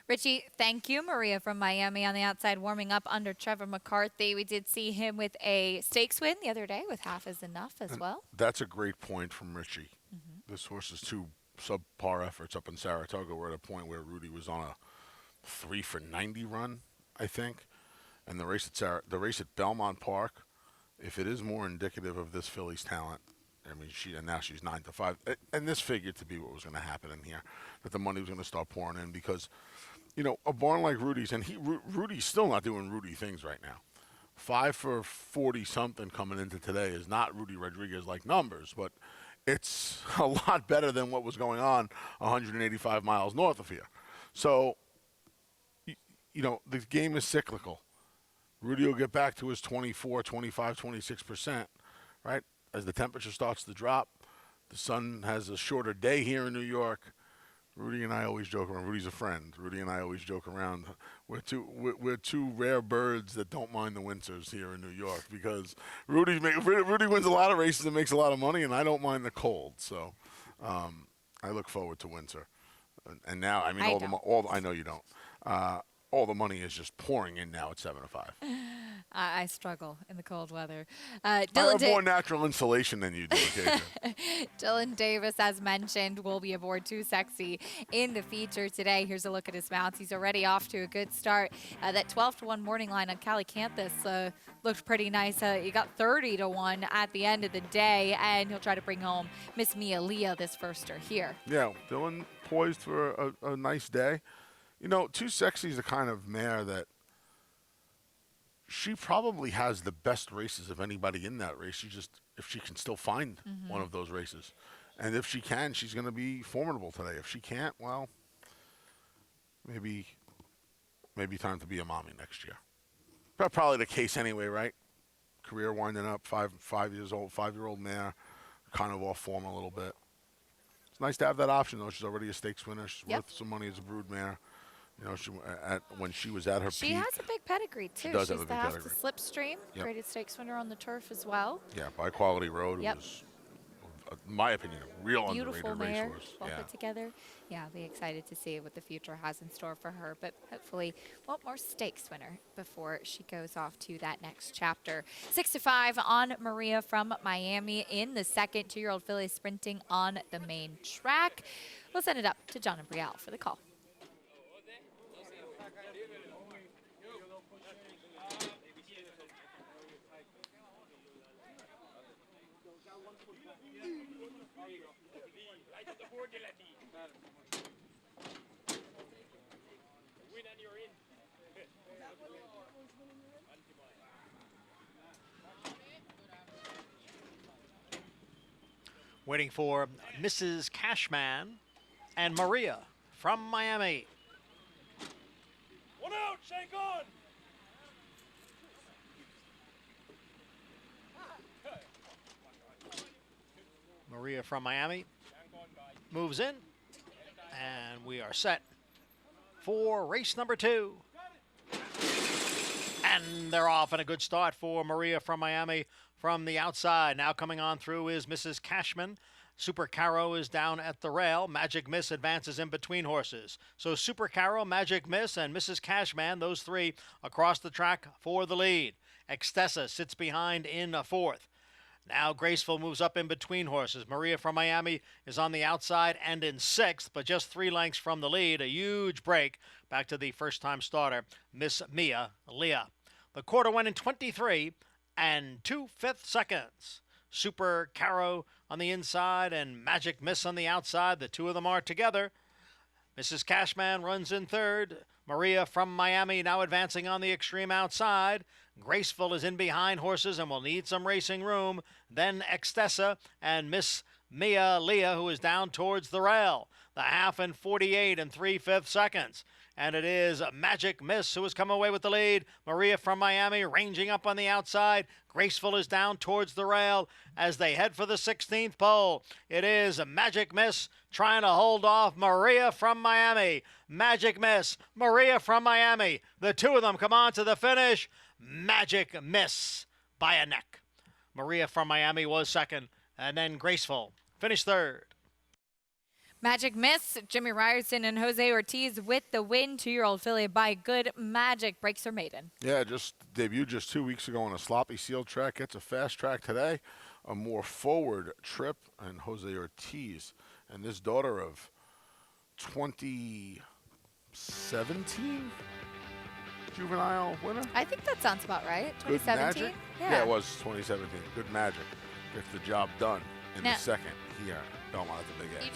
Richie, thank you. Maria from Miami on the outside warming up under Trevor McCarthy. We did see him with a stakes win the other day with Half Is Enough as well. That's a great point from Richie. This horse's 2 subpar efforts up in Saratoga were at a point where Rudy was on a 3 for 90 run, I think. And the race at Belmont Park, if it is more indicative of this filly's talent, I mean, now she's 9 to 5, and this figured to be what was going to happen in here, that the money was going to start pouring in because, you know, a barn like Rudy's, and Rudy's still not doing Rudy things right now. 5 for 40 something coming into today is not Rudy Rodriguez like numbers, but it's a lot better than what was going on 185 miles north of here. So, you know, the game is cyclical. Rudy will get back to his 24, 25, 26%, right? As the temperature starts to drop, the sun has a shorter day here in New York. Rudy and I always joke around. Rudy's a friend. Rudy and I always joke around. We're two rare birds that don't mind the winters here in New York because Rudy wins a lot of races and makes a lot of money, and I don't mind the cold. So I look forward to winter. And now, I mean, I know you don't. All the money is just pouring in now at 7 to 5. I struggle in the cold weather. I have more natural insulation than you do occasionally. Dylan Davis, as mentioned, will be aboard Too Sexy in the feature today. Here's a look at his mounts. He's already off to a good start. That 12-1 morning line on Calicanthus looked pretty nice. He got 30-1 at the end of the day, and he'll try to bring home Miss Mia Leah this firster here. Yeah, Dylan poised for a nice day. You know, Too Sexy is the kind of mare that she probably has the best races of anybody in that race. She just, if she can still find one of those races. And if she can, she's going to be formidable today. If she can't, well, maybe time to be a mommy next year. But probably the case anyway, right? Career winding up, 5 years old, 5-year-old mare, kind of off form a little bit. It's nice to have that option, though. She's already a stakes winner. She's worth some money as a brood mare. You know, when she was at her peak. She has a big pedigree, too. She does She's have a the big half pedigree. to Slipstream, graded stakes winner on the turf as well. Yeah, by Quality Road, it was, in my opinion, a real Beautiful underrated mare, racehorse. well put together. Yeah, I'll be excited to see what the future has in store for her, but hopefully one more stakes winner before she goes off to that next chapter. 6 to 5 on Maria from Miami in the second. 2-year-old filly sprinting on the main track. We'll send it up to John and Brielle for the call. Waiting for Mrs. Cashman and Maria from Miami. One out, shake on. Maria from Miami moves in, and we are set for race number 2. And they're off, and a good start for Maria from Miami from the outside. Now coming on through is Mrs. Cashman. Super Caro is down at the rail. Magic Miss advances in between horses. So Super Caro, Magic Miss, and Mrs. Cashman, those three across the track for the lead. Extessa sits behind in 4th. Now Graceful moves up in between horses. Maria from Miami is on the outside and in 6th, but just 3 lengths from the lead. A huge break back to the first-time starter, Miss Mia Leah. The quarter went in 23 and 2/5 seconds. Super Caro on the inside and Magic Miss on the outside. The two of them are together. Mrs. Cashman runs in 3rd. Maria from Miami now advancing on the extreme outside. Graceful is in behind horses and will need some racing room. Then Extessa and Miss Mia Leah, who is down towards the rail. The half in 48 and 3/5 seconds. And it is Magic Miss who has come away with the lead. Maria from Miami ranging up on the outside. Graceful is down towards the rail as they head for the 16th pole. It is Magic Miss trying to hold off Maria from Miami. Magic Miss, Maria from Miami. The two of them come on to the finish. Magic Miss by a neck. Maria from Miami was second, and then Graceful finished third. Magic Miss, Jimmy Ryerson and Jose Ortiz with the win. 2-year-old filly by Good Magic breaks her maiden. Yeah, just debuted just 2 weeks ago on a sloppy seal track. Gets a fast track today, a more forward trip, and Jose Ortiz. And this daughter of 2017 juvenile winner? I think that sounds about right. Good 2017? Magic? Yeah, it was 2017. Good Magic gets the job done in the second here. Belmont at the Big A. You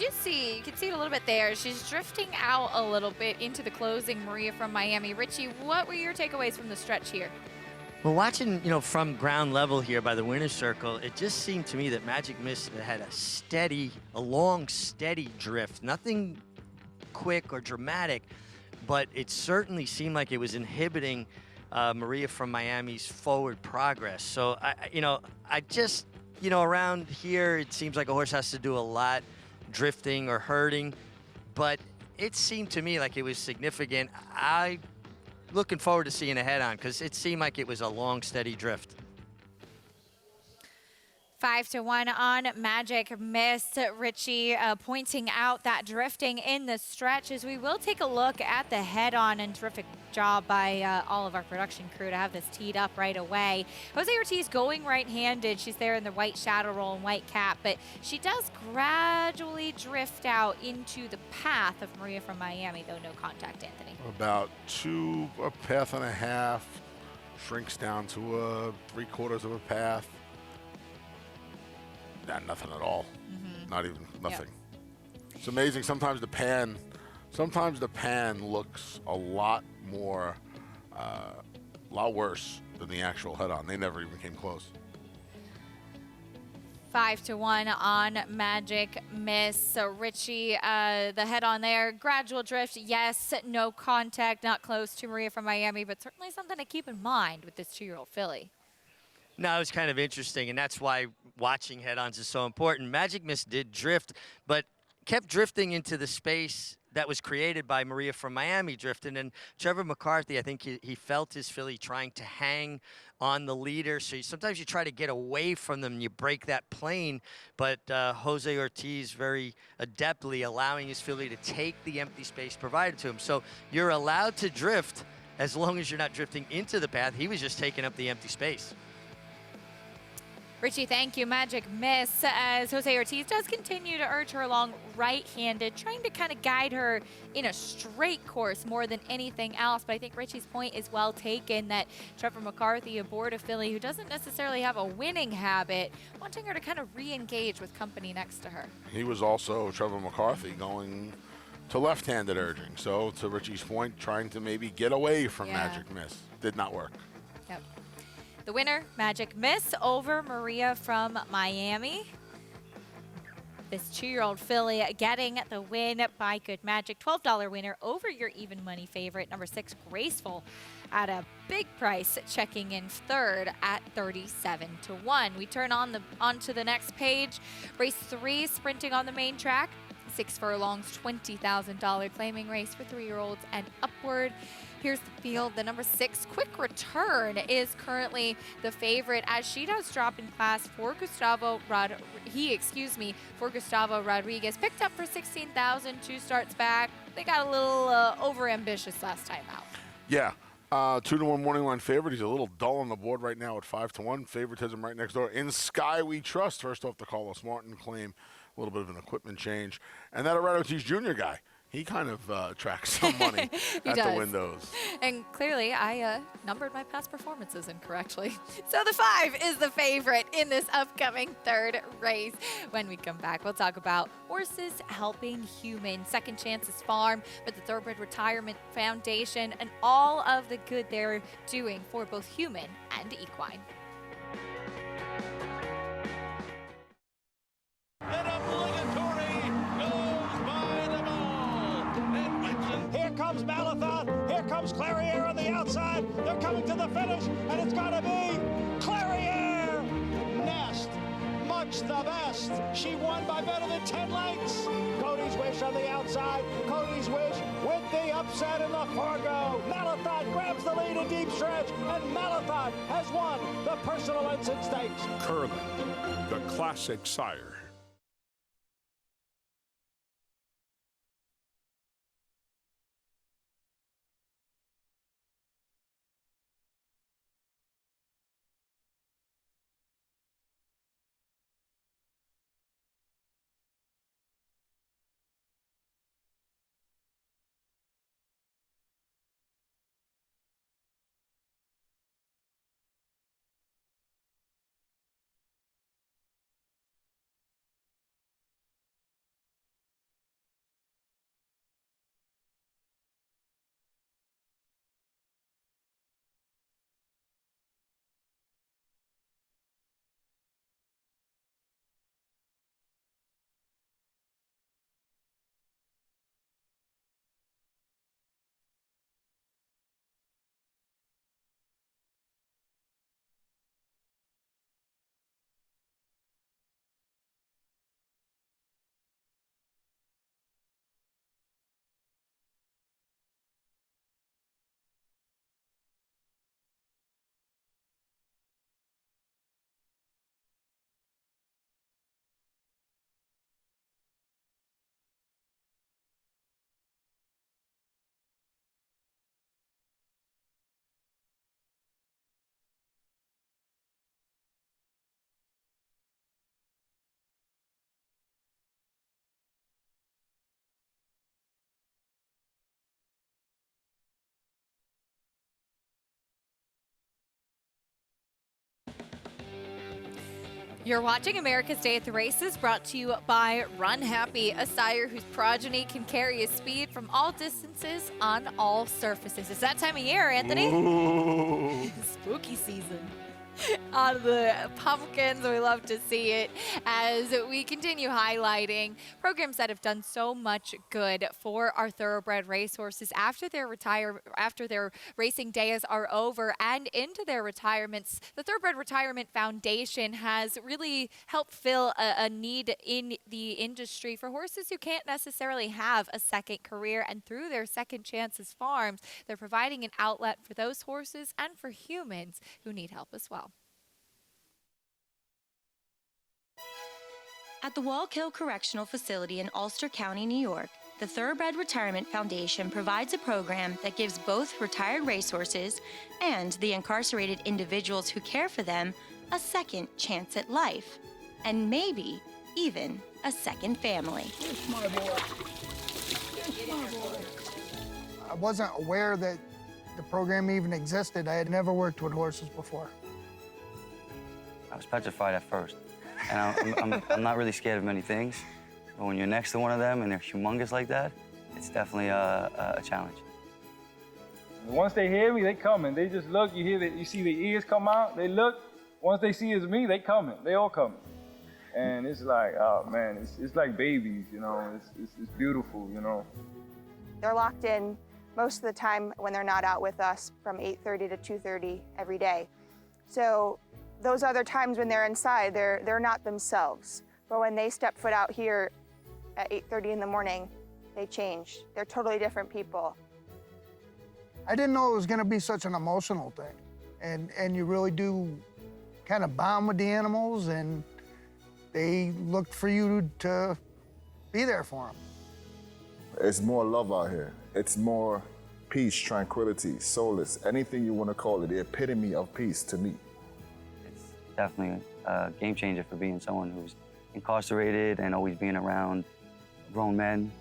can see it a little bit there. She's drifting out a little bit into the closing, Maria from Miami. Richie, what were your takeaways from the stretch here? Well, watching, from ground level here by the winner's circle, it just seemed to me that Magic Miss had a long, steady drift. Nothing quick or dramatic, but it certainly seemed like it was inhibiting Maria from Miami's forward progress. So, around here, it seems like a horse has to do a lot drifting or herding, but it seemed to me like it was significant. I looking forward to seeing a head-on because it seemed like it was a long, steady drift. 5-1 on Magic Miss. Richie pointing out that drifting in the stretch as we will take a look at the head-on, and terrific job by all of our production crew to have this teed up right away. Jose Ortiz going right-handed. She's there in the white shadow roll and white cap, but she does gradually drift out into the path of Maria from Miami, though no contact, Anthony. About a path and a half, shrinks down to 3/4 of a path. Nah, nothing at all. Not even nothing. Yep. It's amazing. Sometimes the pan looks a lot more, lot worse than the actual head-on. They never even came close. 5-1 on Magic Miss. So Richie, the head-on there, gradual drift. Yes, no contact, not close to Maria from Miami, but certainly something to keep in mind with this 2-year-old filly. No, it was kind of interesting, and that's why watching head-ons is so important. Magic Miss did drift, but kept drifting into the space that was created by Maria from Miami drifting. And Trevor McCarthy, I think he felt his filly trying to hang on the leader. So sometimes you try to get away from them and you break that plane. But Jose Ortiz very adeptly allowing his filly to take the empty space provided to him. So you're allowed to drift as long as you're not drifting into the path. He was just taking up the empty space. Richie, thank you. Magic Miss, as Jose Ortiz does continue to urge her along right-handed, trying to kind of guide her in a straight course more than anything else. But I think Richie's point is well taken that Trevor McCarthy aboard a filly who doesn't necessarily have a winning habit, wanting her to kind of re-engage with company next to her. He was also, Trevor McCarthy, going to left-handed urging. So to Richie's point, trying to maybe get away from Magic Miss. Did not work. Yep. The winner, Magic Miss over Maria from Miami. This 2-year-old filly getting the win by Good Magic. $12 winner over your even money favorite, number 6, Graceful, at a big price, checking in third at 37-1. We turn on to the next page. Race 3, sprinting on the main track. 6 furlongs, $20,000 claiming race for 3-year-olds and upward. Here's the field. The number 6, Quick Return, is currently the favorite as she does drop in class for Gustavo Rodriguez. Picked up for 16,000, 2 starts back. They got a little over-ambitious last time out. Yeah. 2-1 morning line favorite. He's a little dull on the board right now at 5-1. Favoritism right next door. In Sky We Trust. First off, the Carlos Martin claim. A little bit of an equipment change. And that Arado Ortiz Jr. guy. He kind of tracks some money at the windows. And clearly, I numbered my past performances incorrectly. So the 5 is the favorite in this upcoming third race. When we come back, we'll talk about horses helping humans, Second Chances Farm, but the Thoroughbred Retirement Foundation, and all of the good they're doing for both human and equine. An obligatory goes by the ball. And Winston. Here comes Malathaat. Here comes Clariere on the outside. They're coming to the finish, and it's going to be Clariere. Nest, much best, the best. She won by better than 10 lengths. Cody's Wish on the outside. Cody's Wish with the upset in the Fargo. Malathon grabs the lead in deep stretch, and Malathon has won the Personal Ensign Stakes. Curling, the classic sire. You're watching America's Day at the Races, brought to you by Run Happy, a sire whose progeny can carry his speed from all distances on all surfaces. It's that time of year, Anthony. Ooh. Spooky season. On the pumpkins, we love to see it as we continue highlighting programs that have done so much good for our thoroughbred racehorses after their racing days are over and into their retirements. The Thoroughbred Retirement Foundation has really helped fill a need in the industry for horses who can't necessarily have a second career, and through their Second Chances Farms, they're providing an outlet for those horses and for humans who need help as well. At the Wallkill Correctional Facility in Ulster County, New York, the Thoroughbred Retirement Foundation provides a program that gives both retired racehorses and the incarcerated individuals who care for them a second chance at life, and maybe even a second family. It's my boy. It's my boy. I wasn't aware that the program even existed. I had never worked with horses before. I was petrified at first. And I'm not really scared of many things, but when you're next to one of them and they're humongous like that, it's definitely a challenge. Once they hear me, they coming. They just look, you see the ears come out, they look. Once they see it's me, they coming. They all coming. And it's like, oh man, it's like babies, you know. It's beautiful, you know. They're locked in most of the time when they're not out with us from 8:30 to 2:30 every day. So those other times when they're inside, they're not themselves. But when they step foot out here at 8:30 in the morning, they change. They're totally different people. I didn't know it was gonna be such an emotional thing. And you really do kind of bond with the animals, and they look for you to be there for them. It's more love out here. It's more peace, tranquility, solace, anything you want to call it, the epitome of peace to me. Definitely a game changer for being someone who's incarcerated and always being around grown men,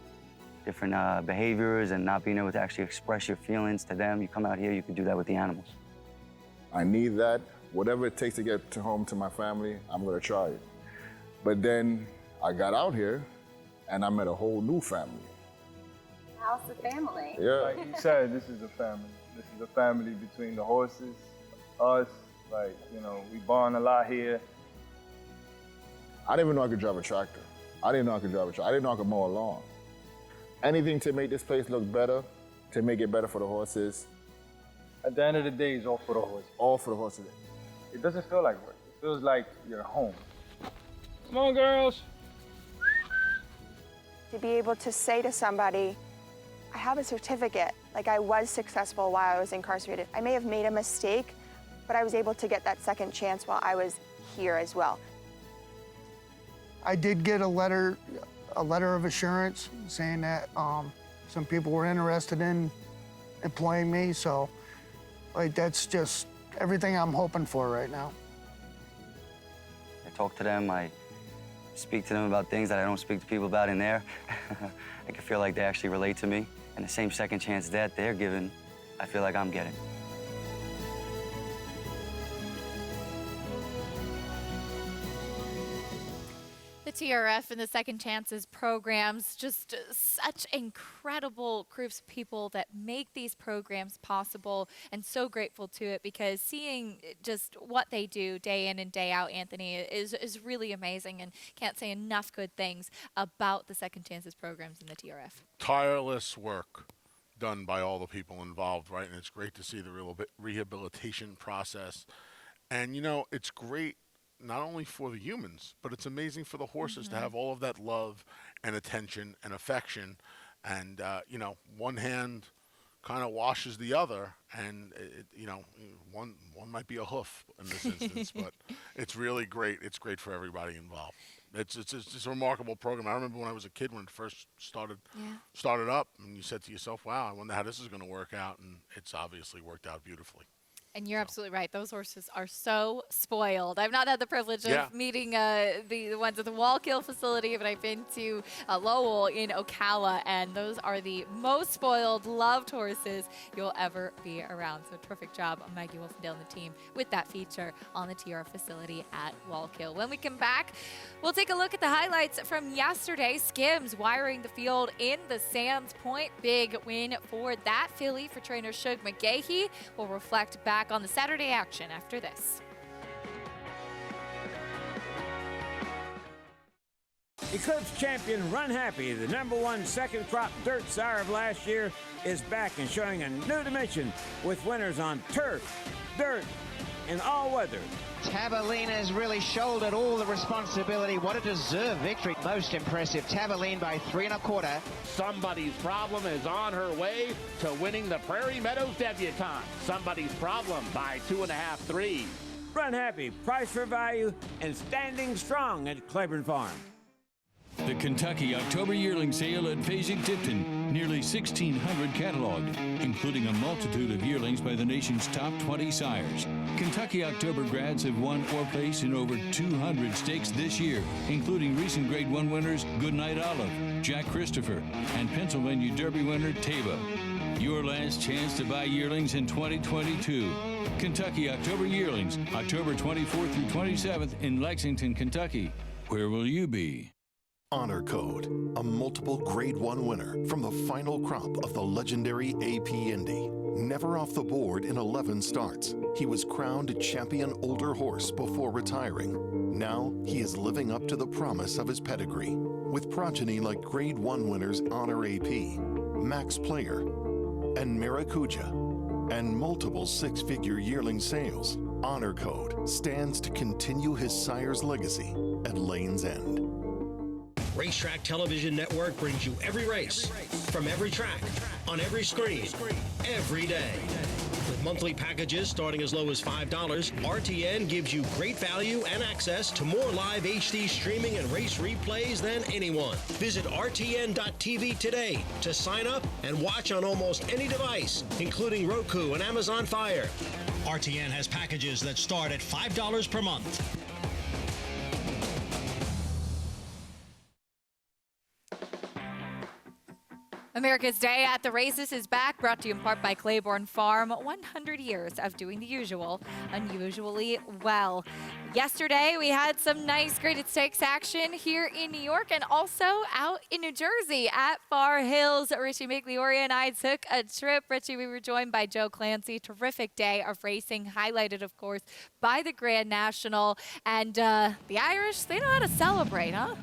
different behaviors, and not being able to actually express your feelings to them. You come out here, you can do that with the animals. I need that. Whatever it takes to get home to my family, I'm going to try it. But then I got out here and I met a whole new family. How's the family? Yeah. Like you said, this is a family. This is a family between the horses, us. Like, you know, we bond a lot here. I didn't even know I could drive a tractor. I didn't know I could mow a lawn. Anything to make this place look better, to make it better for the horses. At the end of the day, it's all for the horses. All for the horses. It doesn't feel like work. It feels like you're home. Come on, girls. To be able to say to somebody, I have a certificate, like I was successful while I was incarcerated. I may have made a mistake, but I was able to get that second chance while I was here as well. I did get a letter of assurance saying that some people were interested in employing me, so like that's just everything I'm hoping for right now. I talk to them, I speak to them about things that I don't speak to people about in there. I can feel like they actually relate to me, and the same second chance that they're given, I feel like I'm getting. The TRF and the Second Chances programs, just such incredible groups of people that make these programs possible, and so grateful to it, because seeing just what they do day in and day out, Anthony, is really amazing, and can't say enough good things about the Second Chances programs in the TRF. Tireless work done by all the people involved, right? And it's great to see the rehabilitation process. And, you know, it's great not only for the humans, but it's amazing for the horses to have all of that love and attention and affection. And, you know, one hand kind of washes the other, and, you know, one might be a hoof in this instance, but it's really great. It's great for everybody involved. It's a remarkable program. I remember when I was a kid when it first started up, and you said to yourself, wow, I wonder how this is going to work out, and it's obviously worked out beautifully. And you're absolutely right. Those horses are so spoiled. I've not had the privilege of meeting the ones at the Wallkill facility, but I've been to Lowell in Ocala, and those are the most spoiled, loved horses you'll ever be around. So terrific job on Maggie Wolfendale and the team with that feature on the TR facility at Wallkill. When we come back, we'll take a look at the highlights from yesterday. Skims wiring the field in the Sands Point. Big win for that filly for trainer Shug McGahee. We'll reflect back on the Saturday action after this. Eclipse champion Run Happy, the #1 second crop dirt sire of last year, is back and showing a new dimension with winners on turf, dirt, and all weather. Tabaline has really shouldered all the responsibility. What a deserved victory. Most impressive. Tabaline by 3 1/4. Somebody's Problem is on her way to winning the Prairie Meadows Debutante. Somebody's Problem by 2.5 3. Run Happy, price for value, and standing strong at Claiborne Farm. The Kentucky October Yearling Sale at Fasig-Tipton. Nearly 1,600 cataloged, including a multitude of yearlings by the nation's top 20 sires. Kentucky October grads have won or placed in over 200 stakes this year, including recent Grade 1 winners Goodnight Olive, Jack Christopher, and Pennsylvania Derby winner Taba. Your last chance to buy yearlings in 2022. Kentucky October Yearlings, October 24th through 27th in Lexington, Kentucky. Where will you be? Honor Code, a multiple Grade 1 winner from the final crop of the legendary AP Indy. Never off the board in 11 starts, he was crowned champion older horse before retiring. Now he is living up to the promise of his pedigree, with progeny like Grade 1 winners Honor AP, Max Player, and Maracuja, and multiple six-figure yearling sales. Honor Code stands to continue his sire's legacy at Lane's End. Racetrack Television Network brings you every race, from every track, on every screen, every day. With monthly packages starting as low as $5, RTN gives you great value and access to more live HD streaming and race replays than anyone. Visit RTN.tv today to sign up and watch on almost any device, including Roku and Amazon Fire. RTN has packages that start at $5 per month. America's Day at the Races is back, brought to you in part by Claiborne Farm. 100 years of doing the usual, unusually well. Yesterday, we had some nice graded stakes action here in New York and also out in New Jersey at Far Hills. Richie Migliore and I took a trip. Richie, we were joined by Joe Clancy. Terrific day of racing, highlighted, of course, by the Grand National. And the Irish, they know how to celebrate, huh?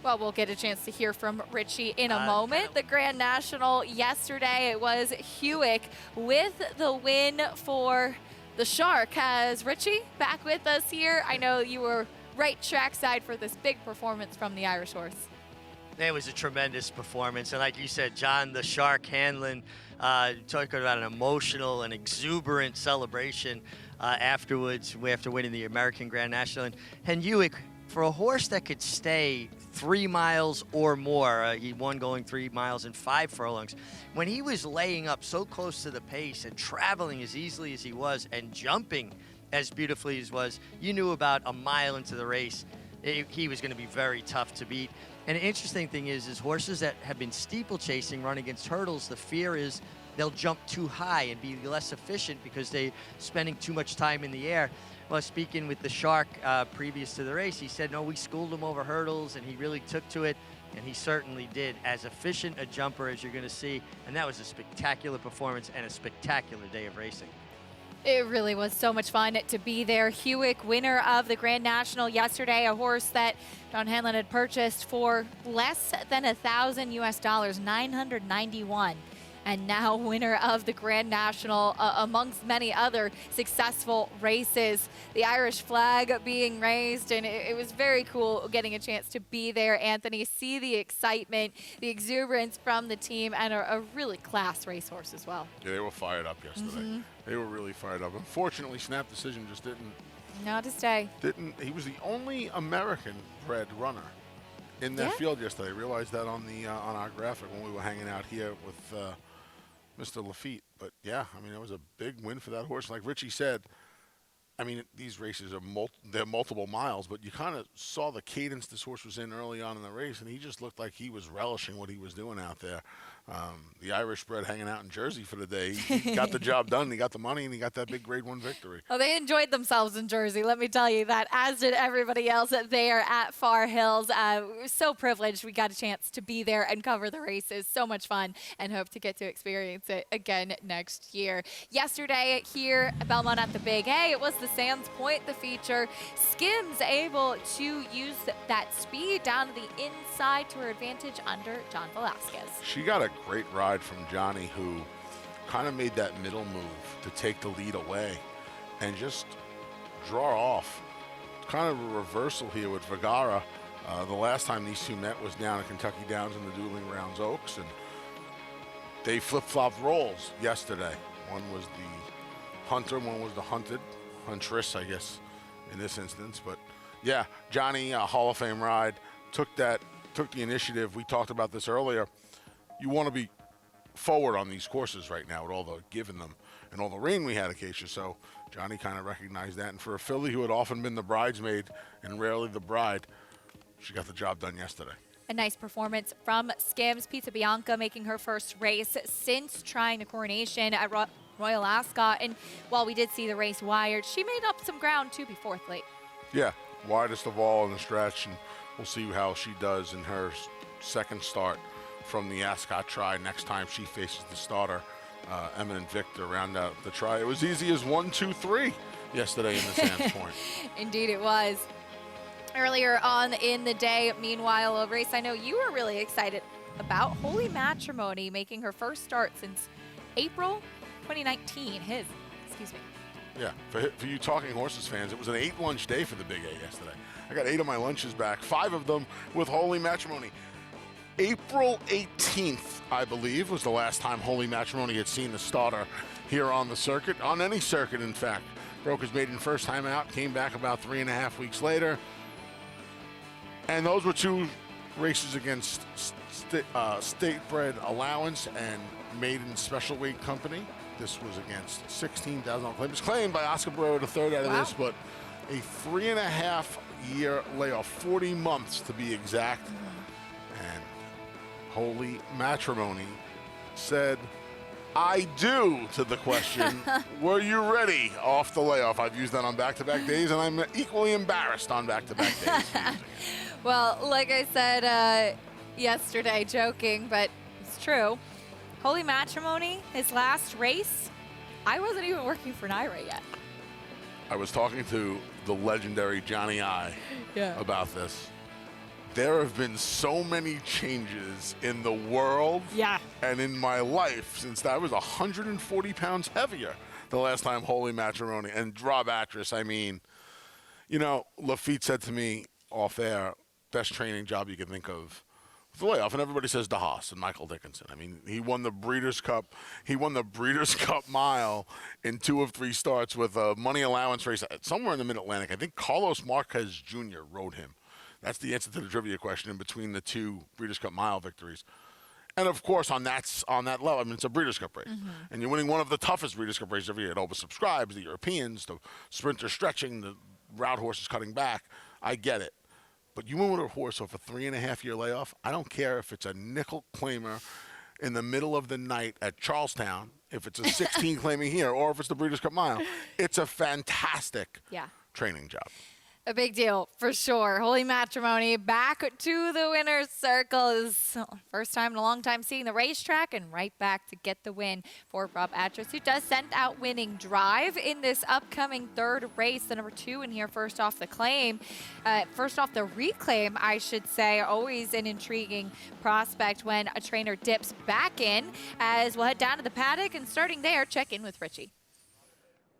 Well, we'll get a chance to hear from Richie in a moment. The Grand National yesterday, it was Hewick with the win for The Shark has Richie back with us here. I know you were right trackside for this big performance from the Irish horse. It was a tremendous performance. And like you said, John, the Shark Hanlon, talking about an emotional and exuberant celebration afterwards after winning the American Grand National. And Hewick, for a horse that could stay 3 miles or more, he won going 3 miles and 5 furlongs. When he was laying up so close to the pace and traveling as easily as he was and jumping as beautifully as was, you knew about a mile into the race, he was going to be very tough to beat. And the interesting thing is horses that have been steeplechasing run against hurdles, the fear is they'll jump too high and be less efficient because they're spending too much time in the air. Well, speaking with the Shark previous to the race, he said, no, we schooled him over hurdles, and he really took to it, and he certainly did. As efficient a jumper as you're going to see, and that was a spectacular performance and a spectacular day of racing. It really was so much fun to be there. Hewick, winner of the Grand National yesterday, a horse that John Hanlon had purchased for less than $1,000 US, $991. And now winner of the Grand National, amongst many other successful races. The Irish flag being raised, and it was very cool getting a chance to be there, Anthony, see the excitement, the exuberance from the team, and a really class racehorse as well. Yeah, they were fired up yesterday. They were really fired up. Unfortunately, Snap Decision just didn't. Not to stay. He was the only American-bred runner in that field yesterday. I realized that on our graphic when we were hanging out here with Mr. Lafitte. But yeah, I mean, it was a big win for that horse. Like Richie said, I mean, these races are they're multiple miles, but you kind of saw the cadence this horse was in early on in the race, and he just looked like he was relishing what he was doing out there. The Irish bred hanging out in Jersey for the day. He got the job done. He got the money, and he got that big Grade 1 victory. Oh, they enjoyed themselves in Jersey, let me tell you that, as did everybody else there at Far Hills. We were so privileged we got a chance to be there and cover the races. So much fun, and hope to get to experience it again next year. Yesterday here at Belmont at the Big A, it was the Sands Point, the feature. Skims able to use that speed down to the inside to her advantage under John Velasquez. She got a great ride from Johnny, who kind of made that middle move to take the lead away and just draw off. Kind of a reversal here with Vergara. The last time these two met was down at Kentucky Downs in the Dueling Grounds Oaks, and they flip-flopped roles yesterday. One was the hunter, one was the hunted. Huntress, I guess, in this instance. But yeah, Johnny, Hall of Fame ride, took the initiative. We talked about this earlier. You want to be forward on these courses right now with all the giving them and all the rain we had occasionally. So Johnny kind of recognized that. And for a filly who had often been the bridesmaid and rarely the bride, she got the job done yesterday. A nice performance from Skims. Pizza Bianca making her first race since trying the coronation at Royal Ascot. And while we did see the race wired, she made up some ground to be fourth late. Yeah, widest of all in the stretch, and we'll see how she does in her second start from the Ascot try next time she faces the starter, Eminent Victor, round out the try. It was easy as 1, 2, 3 yesterday in the Sands Point. Indeed it was. Earlier on in the day, meanwhile, a race I know you were really excited about, Holy Matrimony making her first start since April 2019. Excuse me. Yeah, for you Talking Horses fans, it was an 8-lunch day for the Big A yesterday. I got 8 of my lunches back, 5 of them with Holy Matrimony. April 18th, I believe, was the last time Holy Matrimony had seen the starter here on the circuit, on any circuit, in fact. Broke his maiden first time out, came back about 3.5 weeks later. And those were 2 races against State-Bred Allowance and Maiden Special Weight Company. This was against $16,000 claim. It was claimed by Oscar Barrera III out of this, but a 3.5-year layoff, 40 months to be exact. And Holy Matrimony said, I do, to the question, were you ready off the layoff? I've used that on back-to-back days, and I'm equally embarrassed on back-to-back days. Well, like I said yesterday, joking, but it's true. Holy Matrimony, his last race, I wasn't even working for NYRA yet. I was talking to the legendary Johnny I about this. there have been so many changes in the world and in my life since I was 140 pounds heavier the last time Holy Matrimony. And Rob Actress, I mean, you know, Lafitte said to me off air, best training job you can think of. The layoff, and everybody says DeHaas and Michael Dickinson. I mean, he won the Breeders' Cup. He won the Breeders' Cup Mile in 2 of 3 starts with a money allowance race somewhere in the Mid-Atlantic. I think Carlos Marquez Jr. rode him. That's the answer to the trivia question in between the 2 Breeders' Cup Mile victories. And of course, on that level, I mean, it's a Breeders' Cup race, and you're winning one of the toughest Breeders' Cup races every year. It oversubscribes, the Europeans, the sprinter stretching, the route horses cutting back. I get it. But you win with a horse off a 3.5-year layoff. I don't care if it's a nickel claimer in the middle of the night at Charlestown, if it's a 16 claiming here, or if it's the Breeders' Cup Mile. It's a fantastic training job. A big deal, for sure. Holy Matrimony back to the winner's circle. Is first time in a long time seeing the racetrack, and right back to get the win for Rob Actress, who does send out Winning Drive in this upcoming 3rd race. The number 2 in here, first off the reclaim, I should say. Always an intriguing prospect when a trainer dips back in, as we'll head down to the paddock, and starting there, check in with Richie.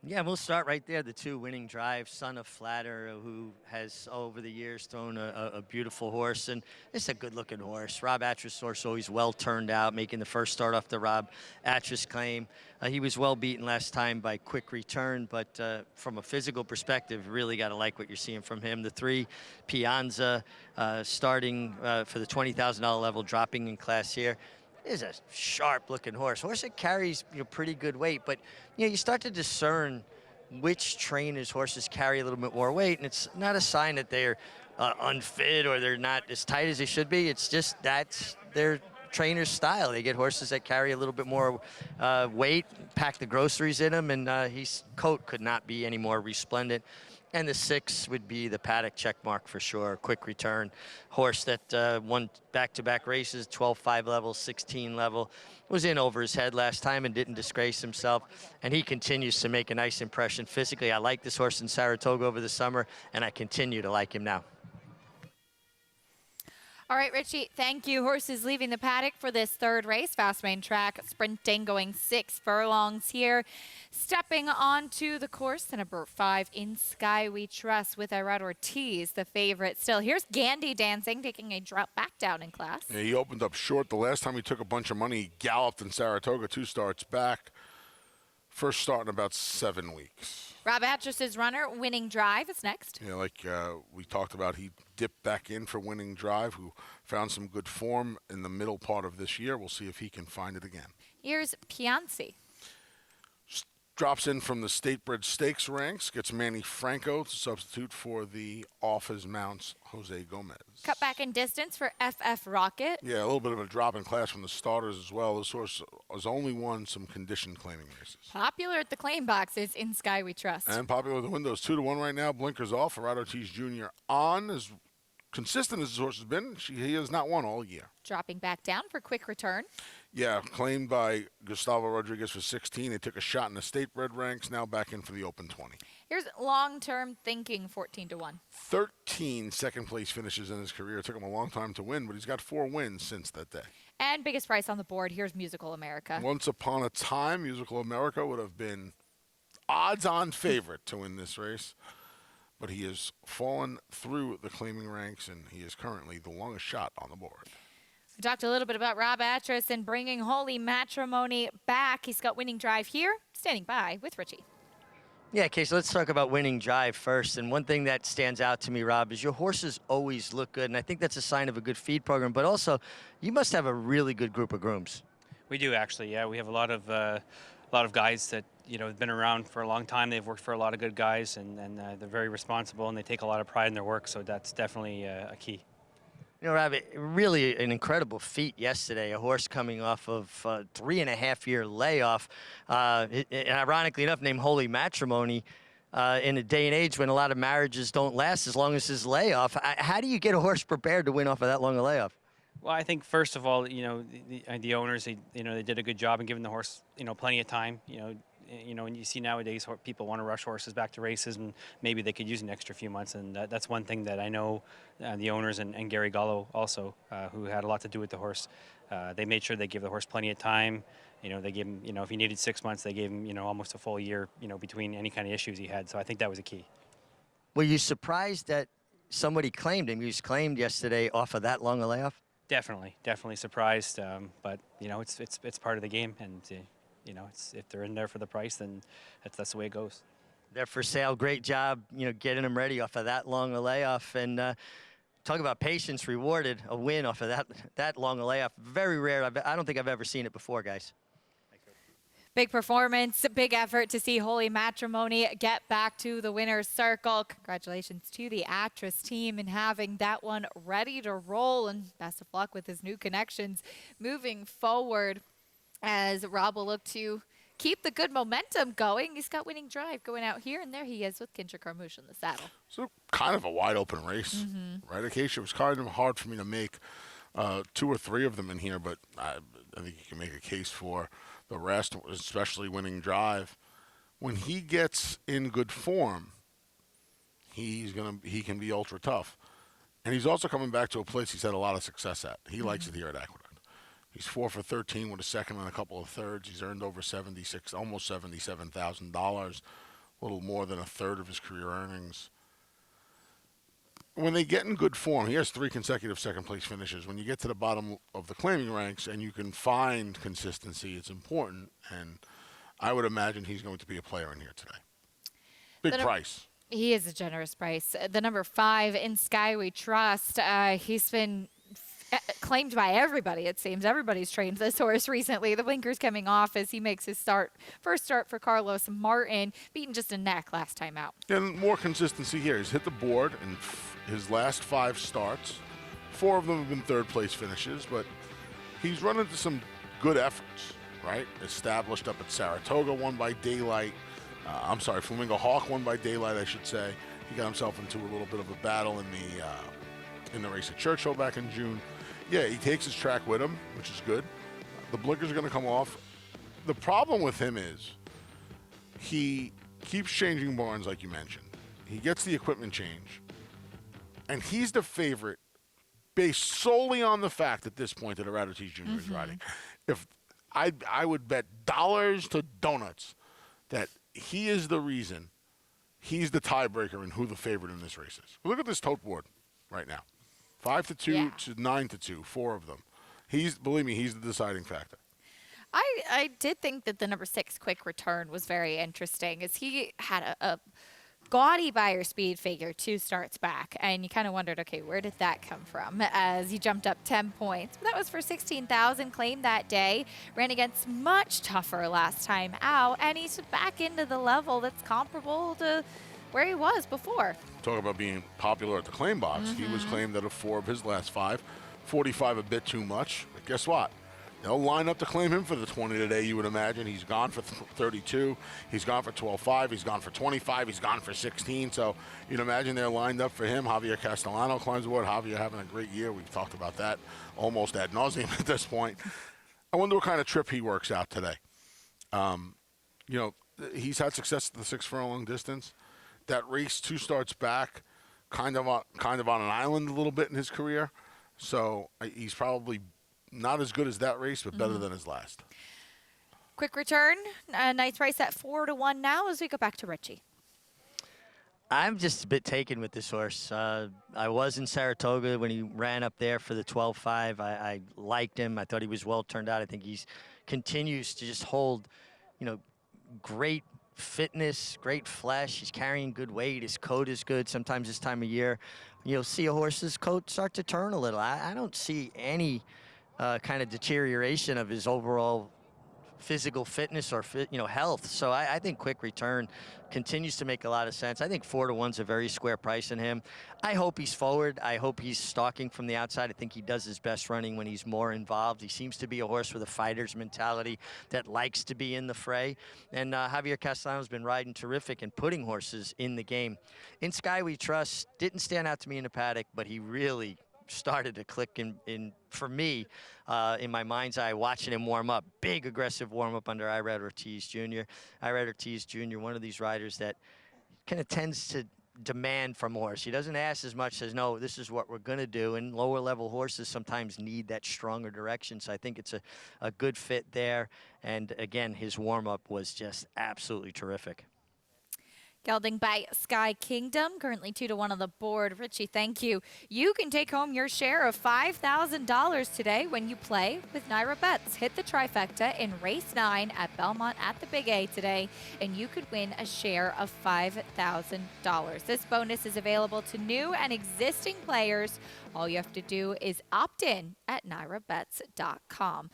Yeah, we'll start right there. The 2 Winning Drive, son of Flatter, who has over the years thrown a beautiful horse, and it's a good-looking horse. Rob Actress horse always well turned out, making the first start off the Rob Actress claim. He was well beaten last time by Quick Return, but from a physical perspective, really got to like what you're seeing from him. The 3 Pianza starting for the $20,000 level, dropping in class here. Is a sharp-looking horse. Horse that carries pretty good weight, but you start to discern which trainers' horses carry a little bit more weight, and it's not a sign that they're unfit or they're not as tight as they should be. It's just that's their trainer's style. They get horses that carry a little bit more weight, pack the groceries in them, and his coat could not be any more resplendent. And the 6 would be the Paddock check mark for sure. Quick Return horse that won back-to-back races, 12-5 level, 16 level. Was in over his head last time and didn't disgrace himself. And he continues to make a nice impression physically. I liked this horse in Saratoga over the summer, and I continue to like him now. All right, Richie, thank you. Horses leaving the paddock for this 3rd race. Fast main track, sprinting, going 6 furlongs here. Stepping onto the course, the number 5, In Sky We Trust, with Irad Ortiz, the favorite still. Here's Gandy dancing, taking a drop back down in class. Yeah, he opened up short. The last time he took a bunch of money, he galloped in Saratoga, 2 starts back. First start in about 7 weeks. Rob Actress's runner, Winning Drive, is next. Yeah, like we talked about, he dipped back in for Winning Drive, who found some good form in the middle part of this year. We'll see if he can find it again. Here's Pianzi. Drops in from the State Bred Stakes ranks, gets Manny Franco to substitute for the off his mounts Jose Gomez. Cut back in distance for FF Rocket. Yeah, a little bit of a drop in class from the starters as well. This horse has only won some condition claiming races. Popular at the claim boxes, In Sky We Trust. And popular with the windows, 2-1 right now. Blinkers off. Irad Ortiz Jr. on. As consistent as his horse has been, he has not won all year. Dropping back down for Quick Return. Yeah, claimed by Gustavo Rodriguez for 16. They took a shot in the state bred ranks, now back in for the open 20. Here's long-term thinking, 14-1. 13 second-place finishes in his career. It took him a long time to win, but he's got 4 wins since that day. And biggest price on the board, here's Musical America. Once upon a time, Musical America would have been odds-on favorite to win this race, but he has fallen through the claiming ranks, and he is currently the longest shot on the board. We talked a little bit about Rob Actress and bringing Holy Matrimony back. He's got Winning Drive here, standing by with Richie. Yeah, okay, so let's talk about Winning Drive first. And one thing that stands out to me, Rob, is your horses always look good. And I think that's a sign of a good feed program. But also, you must have a really good group of grooms. We do, actually, yeah. We have a lot of guys that, have been around for a long time. They've worked for a lot of good guys, and they're very responsible, and they take a lot of pride in their work. So that's definitely a key. Rob, really an incredible feat yesterday. A horse coming off of a 3.5-year layoff, and ironically enough, named Holy Matrimony, in a day and age when a lot of marriages don't last as long as his layoff. How do you get a horse prepared to win off of that long a layoff? Well, I think first of all, the owners, they did a good job in giving the horse, plenty of time, you know, and you see nowadays people want to rush horses back to races, and maybe they could use an extra few months. And that's one thing that I know the owners and Gary Gallo also, who had a lot to do with the horse, they made sure they give the horse plenty of time. You know, they gave him, you know, if he needed 6 months, they gave him, you know, almost a full year, you know, between any kind of issues he had. So I think that was a key. Were you surprised that somebody claimed him? He was claimed yesterday off of that long a layoff? Definitely surprised. But you know, it's part of the game, and you know, if they're in there for the price, then that's the way it goes. They're for sale. Great job, you know, getting them ready off of that long a layoff. And talk about patience rewarded. A win off of that long a layoff. Very rare. I don't think I've ever seen it before, guys. Big performance, big effort to see Holy Matrimony get back to the winner's circle. Congratulations to the Actress team in having that one ready to roll, and best of luck with his new connections moving forward as Rob will look to keep the good momentum going. He's got winning drive going out here, and there he is with Kendrick Carmouche in the saddle. So kind of a wide open race, right? Acacia, it was kind of hard for me to make 2 or 3 of them in here, but I think you can make a case for the rest, especially winning drive. When he gets in good form, he can be ultra tough. And he's also coming back to a place he's had a lot of success at. He likes it here at Aqueduct. He's 4 for 13 with a second and a couple of thirds. He's earned over almost $77,000, a little more than a third of his career earnings. When they get in good form, he has 3 consecutive second-place finishes. When you get to the bottom of the claiming ranks and you can find consistency, it's important. And I would imagine he's going to be a player in here today. Big price. He is a generous price. The number 5 in Sky We Trust. He's been claimed by everybody, it seems. Everybody's trained this horse recently. The blinkers coming off as he makes his first start for Carlos Martin, beating just a neck last time out. And more consistency here. He's hit the board in his last 5 starts. 4 of them have been third-place finishes, but he's run into some good efforts, right? Established up at Saratoga, won by Daylight. Flamingo Hawk won by Daylight, I should say. He got himself into a little bit of a battle in the race at Churchill back in June. Yeah, he takes his track with him, which is good. The blinkers are going to come off. The problem with him is he keeps changing barns, like you mentioned. He gets the equipment change, and he's the favorite based solely on the fact at this point that Aradotis Jr. is riding. If I would bet dollars to donuts that he is the reason, he's the tiebreaker in who the favorite in this race is. Look at this tote board right now. 5-2 to 9-2, 4 of them. Believe me, he's the deciding factor. I did think that the number 6 Quick Return was very interesting, as he had a gaudy buyer speed figure 2 starts back, and you kind of wondered, okay, where did that come from? As he jumped up 10 points. But that was for 16,000, claimed that day, ran against much tougher last time out, and he's back into the level that's comparable to where he was before. Talk about being popular at the claim box. He was claimed out of 4 of his last 5. 45 a bit too much, but guess what? They'll line up to claim him for the 20 today, you would imagine. He's gone for 32. He's gone for 12.5. He's gone for 25. He's gone for 16. So you'd imagine they're lined up for him. Javier Castellano climbs aboard. Javier having a great year. We've talked about that almost ad nauseum at this point. I wonder what kind of trip he works out today. You know, he's had success at the 6 furlong distance. That race 2 starts back, kind of on an island a little bit in his career. So he's probably not as good as that race, but better than his last. Quick Return, a nice price at 4-1 now as we go back to Richie. I'm just a bit taken with this horse. I was in Saratoga when he ran up there for the 12.5. I liked him. I thought he was well turned out. I think he continues to just hold, you know, great fitness, great flesh. He's carrying good weight. His coat is good. Sometimes this time of year, you'll see a horse's coat start to turn a little. I don't see any kind of deterioration of his overall physical fitness or health. So I think Quick Return continues to make a lot of sense. I think 4-1's a very square price in him. I hope he's forward. I hope he's stalking from the outside. I think he does his best running when he's more involved. He seems to be a horse with a fighter's mentality that likes to be in the fray. And Javier Castellano's been riding terrific and putting horses in the game. In Sky We Trust, didn't stand out to me in the paddock, but he really started to click for me in my mind's eye watching him warm up. Big aggressive warm up under Irad Ortiz Jr. Irad Ortiz Jr., one of these riders that kind of tends to demand from a horse. He doesn't ask as much as, no, this is what we're going to do. And lower level horses sometimes need that stronger direction. So I think it's a good fit there. And again, his warm up was just absolutely terrific. Gelding by Sky Kingdom, currently 2-1 on the board. Richie, thank you. You can take home your share of $5,000 today when you play with Naira Bets. Hit the trifecta in race 9 at Belmont at the Big A today, and you could win a share of $5,000. This bonus is available to new and existing players. All you have to do is opt in at nairabets.com.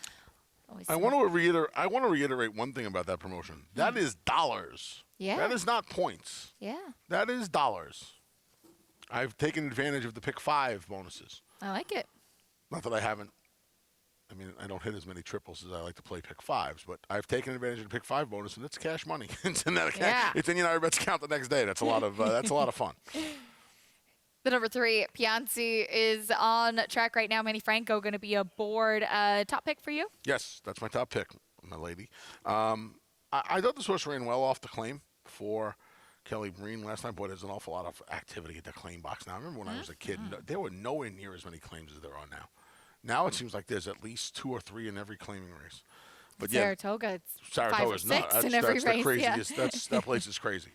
I want to reiterate one thing about that promotion. That is dollars. Yeah. That is not points. Yeah. That is dollars. I've taken advantage of the pick 5 bonuses. I like it. Not that I haven't. I mean, I don't hit as many triples as I like to play pick 5s, but I've taken advantage of the pick 5 bonus, and it's cash money. It's in that account. Yeah. It's in your Naira Bets account the next day. That's a lot of fun. The number 3, Pianzi, is on track right now. Manny Franco going to be aboard. Top pick for you? Yes, that's my top pick, my lady. I thought this horse ran well off the claim for Kelly Breen last time. Boy, there's an awful lot of activity at the claim box now. I remember when I was a kid, there were nowhere near as many claims as there are now. Now it seems like there's at least 2 or 3 in every claiming race. But Saratoga, it's Saratoga's 5 or 6 not. in every that's race. The craziest. Yeah. That place is crazy.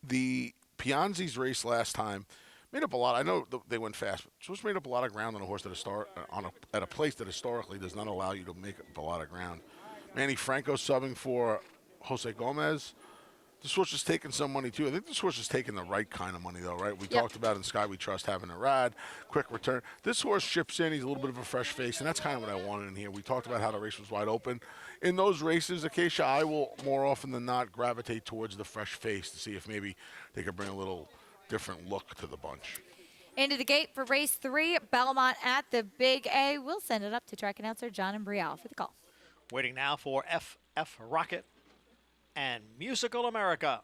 The Pianzi's race last time made up a lot. I know they went fast, but just made up a lot of ground on a horse that at a place that historically does not allow you to make up a lot of ground. Manny Franco subbing for Jose Gomez. This horse is taking some money too. I think this horse is taking the right kind of money though, right? We talked about in Sky We Trust having a rad, quick return. This horse ships in. He's a little bit of a fresh face, and that's kind of what I wanted in here. We talked about how the race was wide open. In those races, Acacia, I will more often than not gravitate towards the fresh face to see if maybe they could bring a little different look to the bunch. Into the gate for race 3, Belmont at the Big A. We'll send it up to track announcer John and Brielle for the call. Waiting now for FF Rocket and Musical America.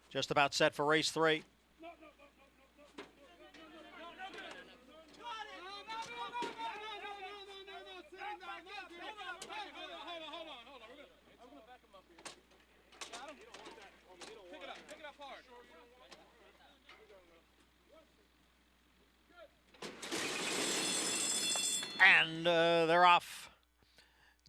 Just about set for race 3. And they're off.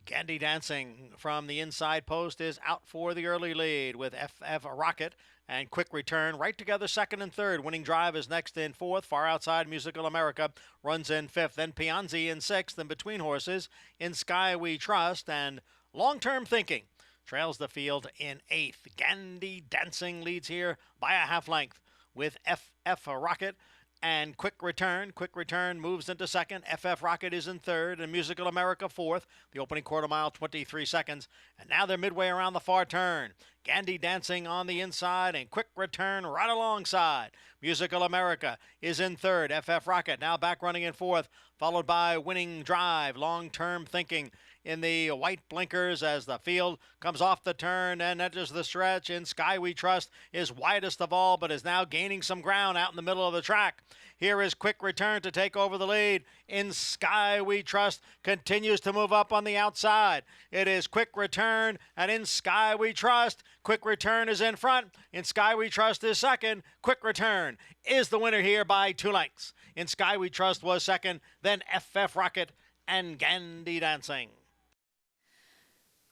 Gandhi Dancing from the inside post is out for the early lead with FF Rocket and Quick Return right together, second and third. Winning Drive is next in fourth. Far outside, Musical America runs in fifth. Then Pianzi in sixth. And between horses, In Sky We Trust and Long Term Thinking trails the field in eighth. Gandhi Dancing leads here by a half length with FF Rocket and Quick Return. Quick Return moves into second. FF Rocket is in third, and Musical America fourth. The opening quarter mile, 23 seconds. And now they're midway around the far turn. Gandhi Dancing on the inside, and Quick Return right alongside. Musical America is in third. FF Rocket now back running in fourth, followed by Winning Drive. Long-term Thinking in the white blinkers as the field comes off the turn and enters the stretch. In Sky We Trust is widest of all, but is now gaining some ground out in the middle of the track. Here is Quick Return to take over the lead. In Sky We Trust continues to move up on the outside. It is Quick Return and In Sky We Trust. Quick Return is in front. In Sky We Trust is second. Quick Return is the winner here by 2 lengths. In Sky We Trust was second, then FF Rocket and Gandhi Dancing.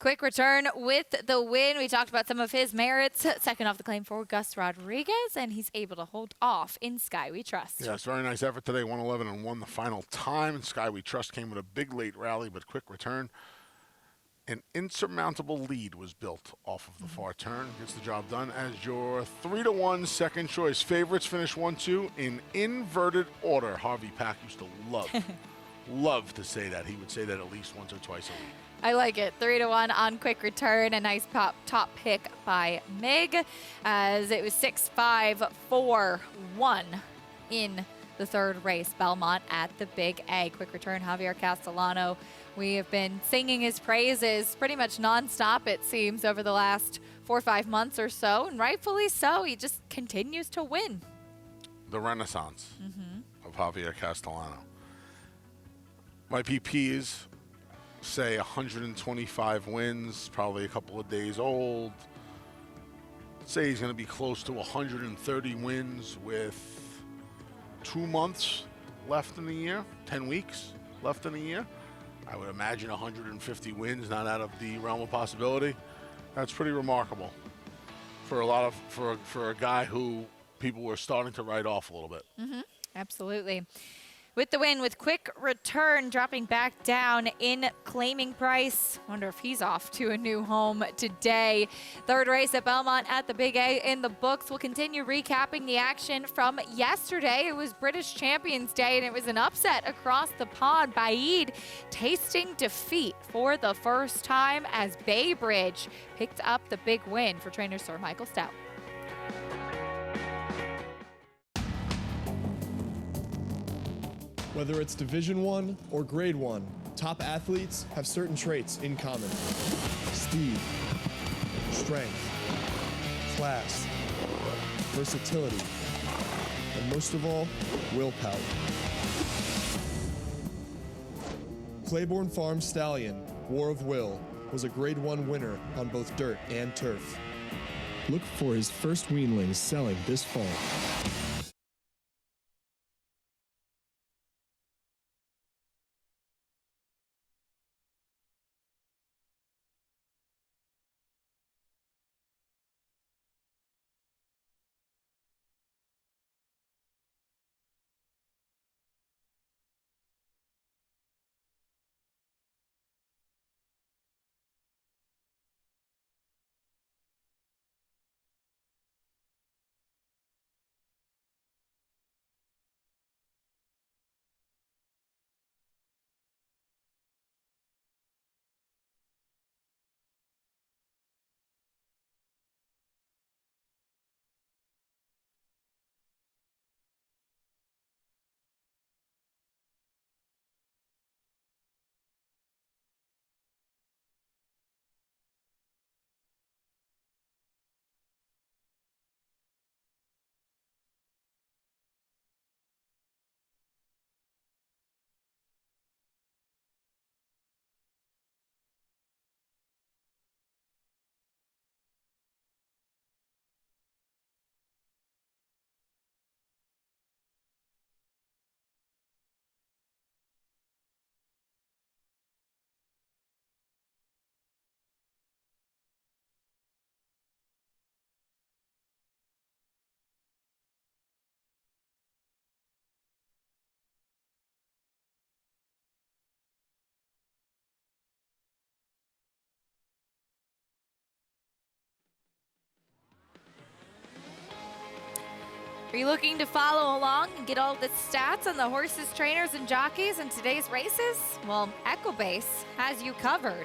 Quick Return with the win. We talked about some of his merits. Second off the claim for Gus Rodriguez, and he's able to hold off In Sky We Trust. Yes, very nice effort today. 111 and 1 the final time. In Sky We Trust came with a big late rally, but Quick Return. An insurmountable lead was built off of the far turn. Gets the job done as your 3-1 second choice. Favorites finish 1-2 in inverted order. Harvey Pack used to love love to say that. He would say that at least once or twice a week. I like it. 3-1 on quick return. A nice top pick by Mig, as it was 6-5, 4-1 in the third race. Belmont at the Big A. Quick return, Javier Castellano. We have been singing his praises pretty much nonstop, it seems, over the last 4 or 5 months or so, and rightfully so. He just continues to win. The renaissance of Javier Castellano. My PPs say 125 wins, probably a couple of days old. Say he's going to be close to 130 wins with 2 months left in the year, 10 weeks left in the year. I would imagine 150 wins, not out of the realm of possibility. That's pretty remarkable for for a guy who people were starting to write off a little bit. Absolutely. With the win, with quick return dropping back down in claiming price. Wonder if he's off to a new home today. Third race at Belmont at the Big A in the books. We'll continue recapping the action from yesterday. It was British Champions Day, and it was an upset across the pond. Baid tasting defeat for the first time as Baybridge picked up the big win for trainer Sir Michael Stout. Whether it's Division I or Grade I, top athletes have certain traits in common. Speed, strength, class, versatility, and most of all, willpower. Claiborne Farm Stallion, War of Will, was a Grade I winner on both dirt and turf. Look for his first weanlings selling this fall. Are you looking to follow along and get all the stats on the horses, trainers, and jockeys in today's races? Well, Equibase has you covered.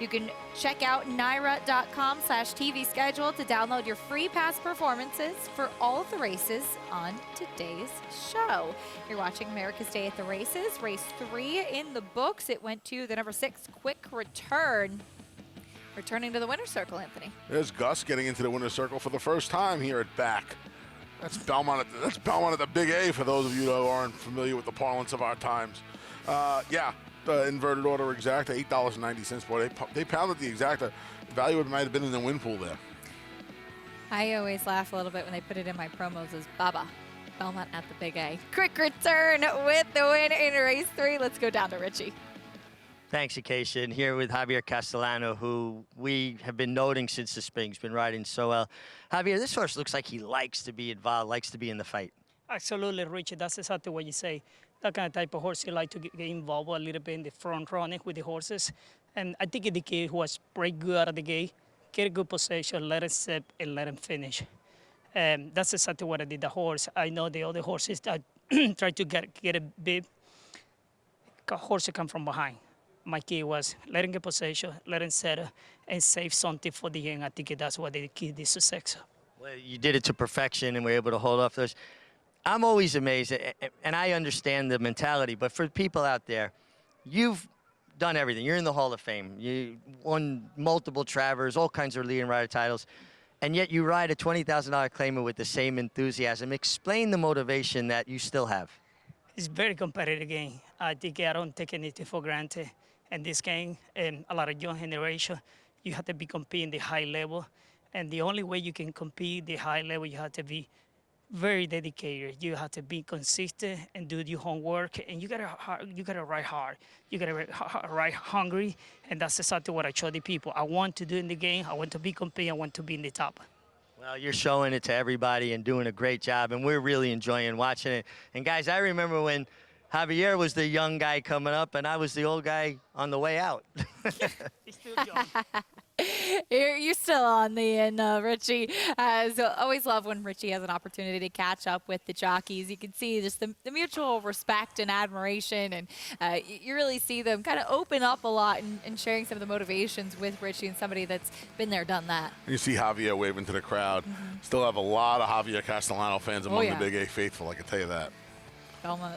You can check out NYRA.com/TV schedule to download your free past performances for all of the races on today's show. You're watching America's Day at the Races. Race 3 in the books. It went to the number 6 quick return. Returning to the winner's circle, Anthony. There's Gus getting into the winner's circle for the first time here at back. That's Belmont at the Big A for those of you who aren't familiar with the parlance of our times. The inverted order exacta, $8.90. Boy, they pounded the exacta. The value might have been in the win pool there. I always laugh a little bit when they put it in my promos as Baba. Belmont at the Big A. Quick return with the win in race 3. Let's go down to Richie. Thanks, Acacia. And here with Javier Castellano, who we have been noting since the spring. He's been riding so well. Javier, this horse looks like he likes to be involved, likes to be in the fight. Absolutely, Richie. That's exactly what you say. That kind of type of horse, you like to get involved a little bit in the front running with the horses. And I think the kid was pretty good out of the gate. Get a good position, let him step, and let him finish. That's exactly what I did. The horse, I know the other horses that try to get a bit horse come from behind. My key was letting get possession, letting settle, and save something for the end. I think that's what the key is success. Well, you did it to perfection and were able to hold off those. I'm always amazed, and I understand the mentality, but for people out there, you've done everything. You're in the Hall of Fame. You won multiple Travers, all kinds of leading rider titles, and yet you ride a $20,000 claimer with the same enthusiasm. Explain the motivation that you still have. It's a very competitive game. I think I don't take anything for granted. In this game, and a lot of young generation, you have to be competing the high level. And the only way you can compete the high level, you have to be very dedicated. You have to be consistent and do your homework. And you gotta ride hard. You gotta ride hungry. And that's exactly what I show the people. I want to do in the game. I want to be competing. I want to be in the top. Well, you're showing it to everybody and doing a great job, and we're really enjoying watching it. And guys, I remember when Javier was the young guy coming up, and I was the old guy on the way out. He's still young. You're still on the end, Richie. So always love when Richie has an opportunity to catch up with the jockeys. You can see just the mutual respect and admiration, and you really see them kind of open up a lot and sharing some of the motivations with Richie and somebody that's been there, done that. You see Javier waving to the crowd. Still have a lot of Javier Castellano fans among the Big A faithful, I can tell you that. Belmont,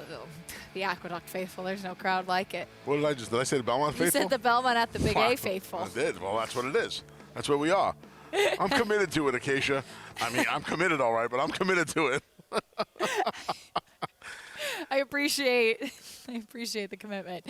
the Aqueduct faithful. There's no crowd like it. What did I just? Did I say the Belmont faithful? You said the Belmont at the Big A faithful. I did. Well, that's what it is. That's where we are. I'm committed to it, Acacia. I mean, I'm committed, all right, but I'm committed to it. I appreciate the commitment.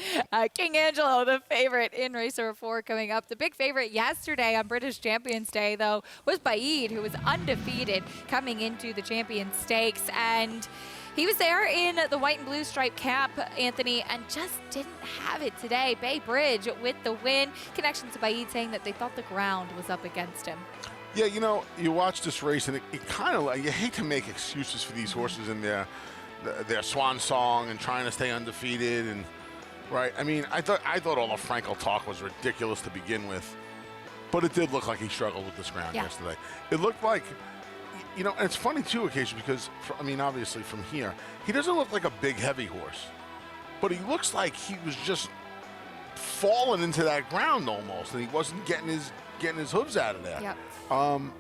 King Angelo, the favorite in race number 4 coming up. The big favorite yesterday on British Champions Day, though, was Baid, who was undefeated coming into the Champions Stakes. And he was there in the white and blue striped cap, Anthony, and just didn't have it today. Bay Bridge with the win. Connection to Baid saying that they thought the ground was up against him. Yeah, you know, you watch this race, and it kind of like, you hate to make excuses for these horses in their swan song and trying to stay undefeated, and right. I mean, I thought all the Frankel talk was ridiculous to begin with, but it did look like he struggled with this ground yesterday. It looked like, you know, and it's funny too, occasionally, because I mean, obviously from here, he doesn't look like a big heavy horse, but he looks like he was just falling into that ground almost, and he wasn't getting his hooves out of there. Yep.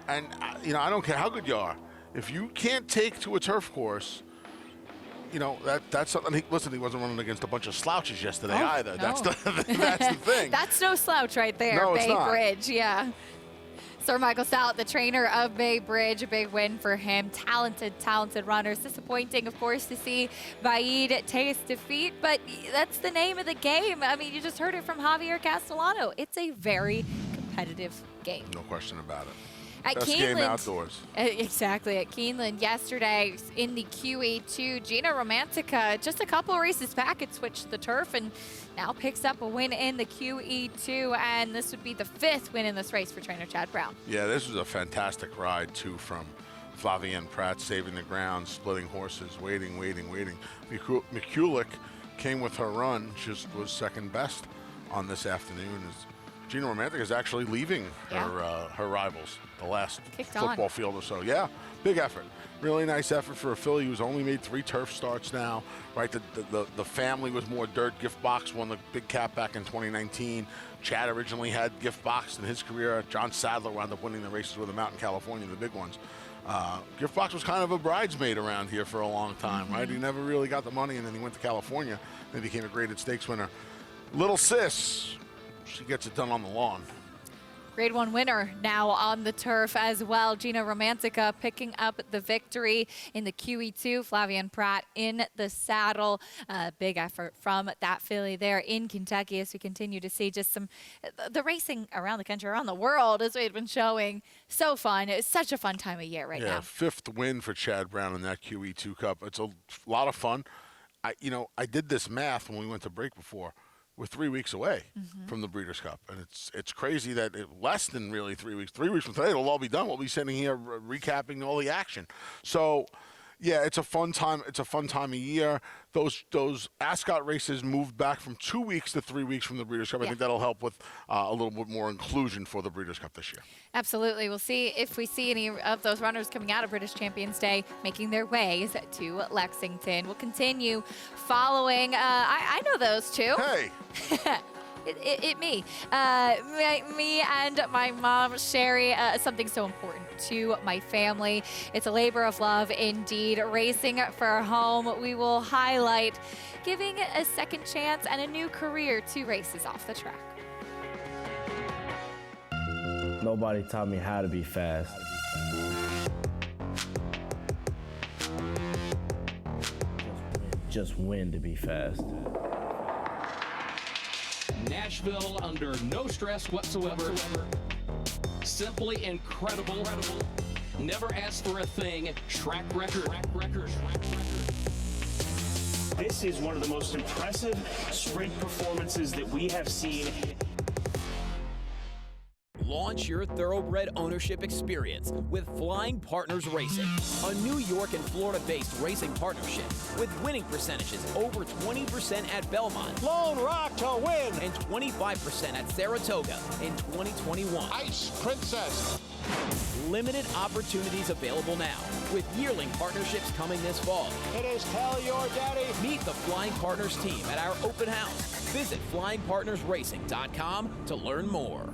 And you know, I don't care how good you are, if you can't take to a turf course, you know, that's something. Listen, he wasn't running against a bunch of slouches yesterday either. No. That's the thing. That's no slouch right there. No, it's Bay not. Bridge, yeah. Sir Michael Stout, the trainer of Bay Bridge, a big win for him. Talented runners. Disappointing, of course, to see Baid taste defeat, but that's the name of the game. I mean, you just heard it from Javier Castellano. It's a very competitive game. No question about it. At Best Keeneland, game outdoors. Exactly. At Keeneland yesterday in the QE2, Gina Romantica, just a couple of races back, had switched the turf and now picks up a win in the QE2. And this would be the 5th win in this race for trainer Chad Brown. Yeah, this was a fantastic ride, too, from Flavien Prat, saving the ground, splitting horses, waiting. McCulloch came with her run, just was second best on this afternoon. Gina Romantic is actually leaving her rivals, the last football field or so. Yeah, big effort. Really nice effort for a filly who's only made 3 turf starts now, right? The family was more dirt. Gift Box won the big cap back in 2019. Chad originally had Gift Box in his career. John Sadler wound up winning the races with him out in California, the big ones. Gift Box was kind of a bridesmaid around here for a long time, right? He never really got the money, and then he went to California and became a graded stakes winner. Little Sis, she gets it done on the lawn. Grade 1 winner now on the turf as well. Gina Romantica picking up the victory in the QE2. Flavien Prat in the saddle. Big effort from that filly there in Kentucky as we continue to see just the racing around the country, around the world, as we've been showing. So fun. It's such a fun time of year right now. 5th win for Chad Brown in that QE2 Cup. It's a lot of fun. I did this math when we went to break before. We're 3 weeks away from the Breeders' Cup, and it's crazy that less than really 3 weeks. 3 weeks from today, it'll all be done. We'll be sitting here recapping all the action. So, Yeah, it's a fun time. It's a fun time of year. Those Ascot races moved back from 2 weeks to 3 weeks from the Breeders' Cup. I think that'll help with a little bit more inclusion for the Breeders' Cup this year. Absolutely. We'll see if we see any of those runners coming out of British Champions Day making their ways to Lexington. We'll continue following. I know those two. Hey. Me and my mom, Sherry, something so important to my family. It's a labor of love indeed. Racing for home. We will highlight giving a second chance and a new career to races off the track. Nobody taught me how to be fast. Just win to be fast. Nashville under no stress whatsoever. Simply incredible. Never asked for a thing. Track record. This is one of the most impressive sprint performances that we have seen. Launch your thoroughbred ownership experience with Flying Partners Racing, a New York and Florida-based racing partnership with winning percentages over 20% at Belmont, Lone Rock to win, and 25% at Saratoga in 2021. Ice Princess. Limited opportunities available now, with yearling partnerships coming this fall. It is Tell Your Daddy. Meet the Flying Partners team at our open house. Visit flyingpartnersracing.com to learn more.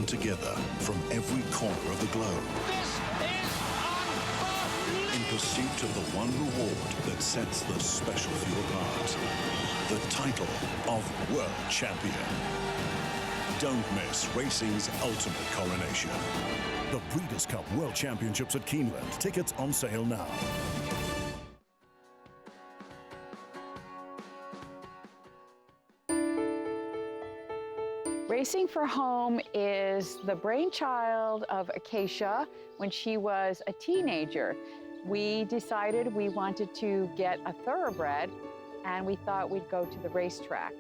Together from every corner of the globe. In pursuit of the one reward that sets the special few apart. The title of World Champion. Don't miss racing's ultimate coronation. The Breeders' Cup World Championships at Keeneland. Tickets on sale now. Racing for Home is the brainchild of Acacia when she was a teenager. We decided we wanted to get a thoroughbred, and we thought we'd go to the racetrack.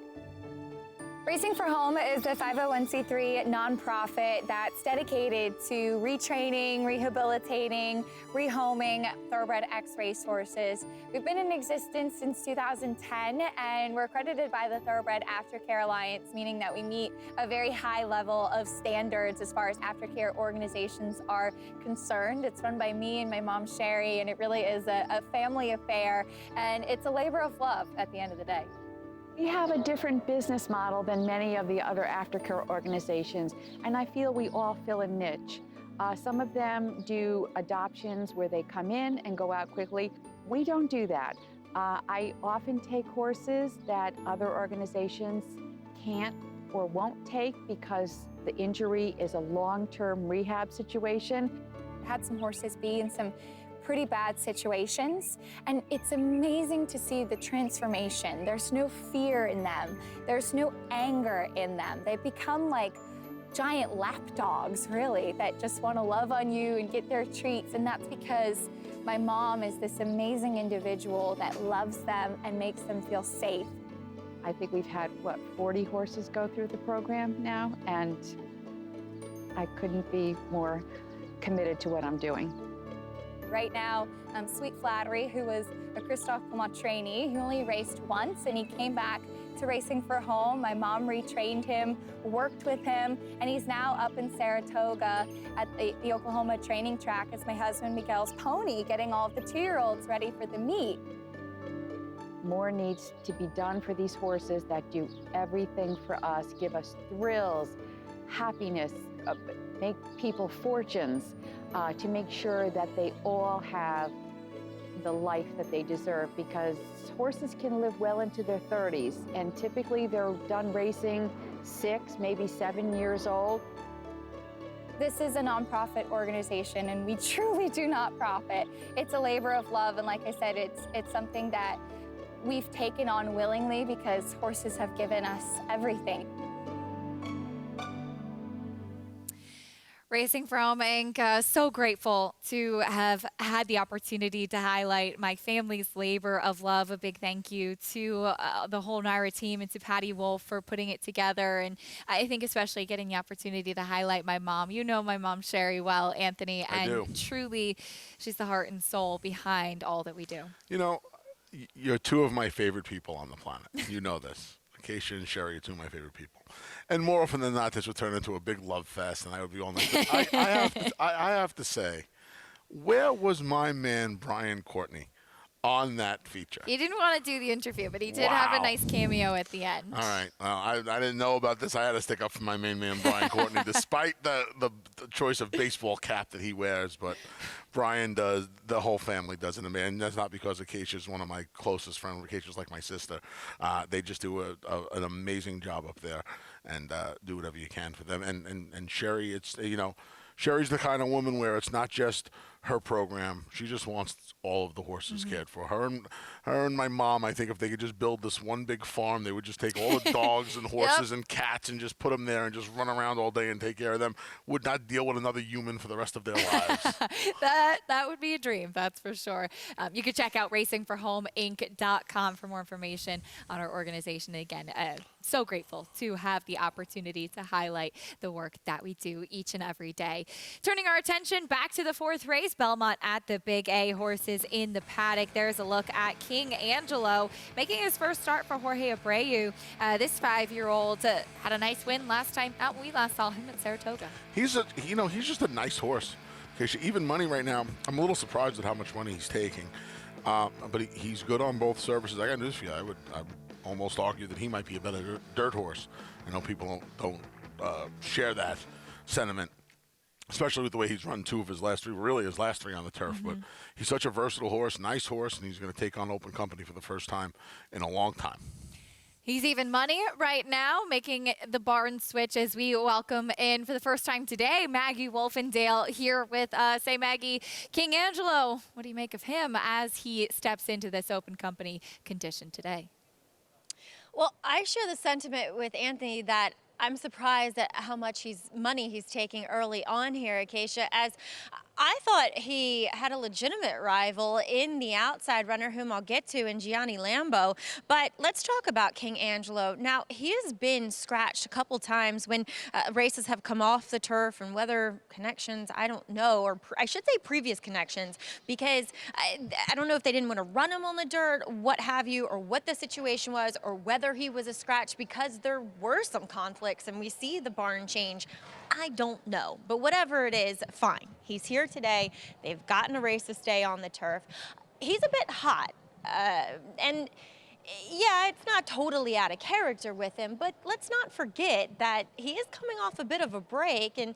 Racing for Home is a 501c3 nonprofit that's dedicated to retraining, rehabilitating, rehoming Thoroughbred X racehorses. We've been in existence since 2010, and we're accredited by the Thoroughbred Aftercare Alliance, meaning that we meet a very high level of standards as far as aftercare organizations are concerned. It's run by me and my mom, Sherry, and it really is a family affair, and it's a labor of love at the end of the day. We have a different business model than many of the other aftercare organizations, and I feel we all fill a niche. Some of them do adoptions where they come in and go out quickly. We don't do that. I often take horses that other organizations can't or won't take because the injury is a long-term rehab situation. I had some horses be in some pretty bad situations, and it's amazing to see the transformation. There's no fear in them. There's no anger in them. They become like giant lap dogs, really, that just want to love on you and get their treats, and that's because my mom is this amazing individual that loves them and makes them feel safe. I think we've had, 40 horses go through the program now, and I couldn't be more committed to what I'm doing. Right now, Sweet Flattery, who was a Christophe Clement trainee, he only raced once, and he came back to Racing for Home. My mom retrained him, worked with him, and he's now up in Saratoga at the Oklahoma training track as my husband Miguel's pony, getting all of the 2-year-olds ready for the meet. More needs to be done for these horses that do everything for us, give us thrills, happiness, make people fortunes, to make sure that they all have the life that they deserve, because horses can live well into their 30s, and typically they're done racing 6, maybe 7 years old. This is a nonprofit organization, and we truly do not profit. It's a labor of love, and like I said, it's something that we've taken on willingly because horses have given us everything. Racing for Home Inc. So grateful to have had the opportunity to highlight my family's labor of love. A big thank you to the whole NYRA team and to Patty Wolf for putting it together. And I think especially getting the opportunity to highlight my mom. You know my mom, Sherry, well, Anthony. I do. Truly, she's the heart and soul behind all that we do. You know, you're two of my favorite people on the planet. You know this. Acacia and Sherry are two of my favorite people. And more often than not, this would turn into a big love fest, and I would be all night. I have to say, where was my man Brian Courtney on that feature? He didn't want to do the interview, but he did have a nice cameo at the end. All right. Well, I didn't know about this. I had to stick up for my main man, Brian Courtney, despite the choice of baseball cap that he wears. But Brian does, the whole family does it. And that's not because Acacia's one of my closest friends. Acacia's like my sister. They just do an amazing job up there and do whatever you can for them. And Sherry, it's, Sherry's the kind of woman where it's not just her program. She just wants all of the horses cared for. Her and my mom, I think if they could just build this one big farm, they would just take all the dogs and horses and cats and just put them there and just run around all day and take care of them. Would not deal with another human for the rest of their lives. That would be a dream, that's for sure. You can check out racingforhomeinc.com for more information on our organization. Again, so grateful to have the opportunity to highlight the work that we do each and every day. Turning our attention back to the 4th race, Belmont at the Big A, horses in the paddock. There's a look at King Angelo making his first start for Jorge Abreu. This 5-year-old had a nice win last time out. We last saw him at Saratoga. He's just a nice horse. Okay, even money right now, I'm a little surprised at how much money he's taking. But he's good on both surfaces. I got news for you. I would almost argue that he might be a better dirt horse. I know people don't share that sentiment, especially with the way he's run 2 of his last 3, really his last 3 on the turf. But he's such a versatile horse, nice horse, and he's going to take on open company for the first time in a long time. He's even money right now, making the barn switch as we welcome in for the first time today, Maggie Wolfendale here with us. Hey, Maggie, King Angelo, what do you make of him as he steps into this open company condition today? Well, I share the sentiment with Anthony that I'm surprised at how much money he's taking early on here, Acacia, as I thought he had a legitimate rival in the outside runner, whom I'll get to, in Gianni Lambo. But let's talk about King Angelo. Now, he has been scratched a couple times when races have come off the turf, and whether connections, I don't know, or I should say previous connections, because I don't know if they didn't want to run him on the dirt, what have you, or what the situation was, or whether he was a scratch because there were some conflicts and we see the barn change. I don't know, but whatever it is, fine. He's here today. They've gotten a race to stay on the turf. He's a bit hot, and yeah, it's not totally out of character with him, but let's not forget that he is coming off a bit of a break, and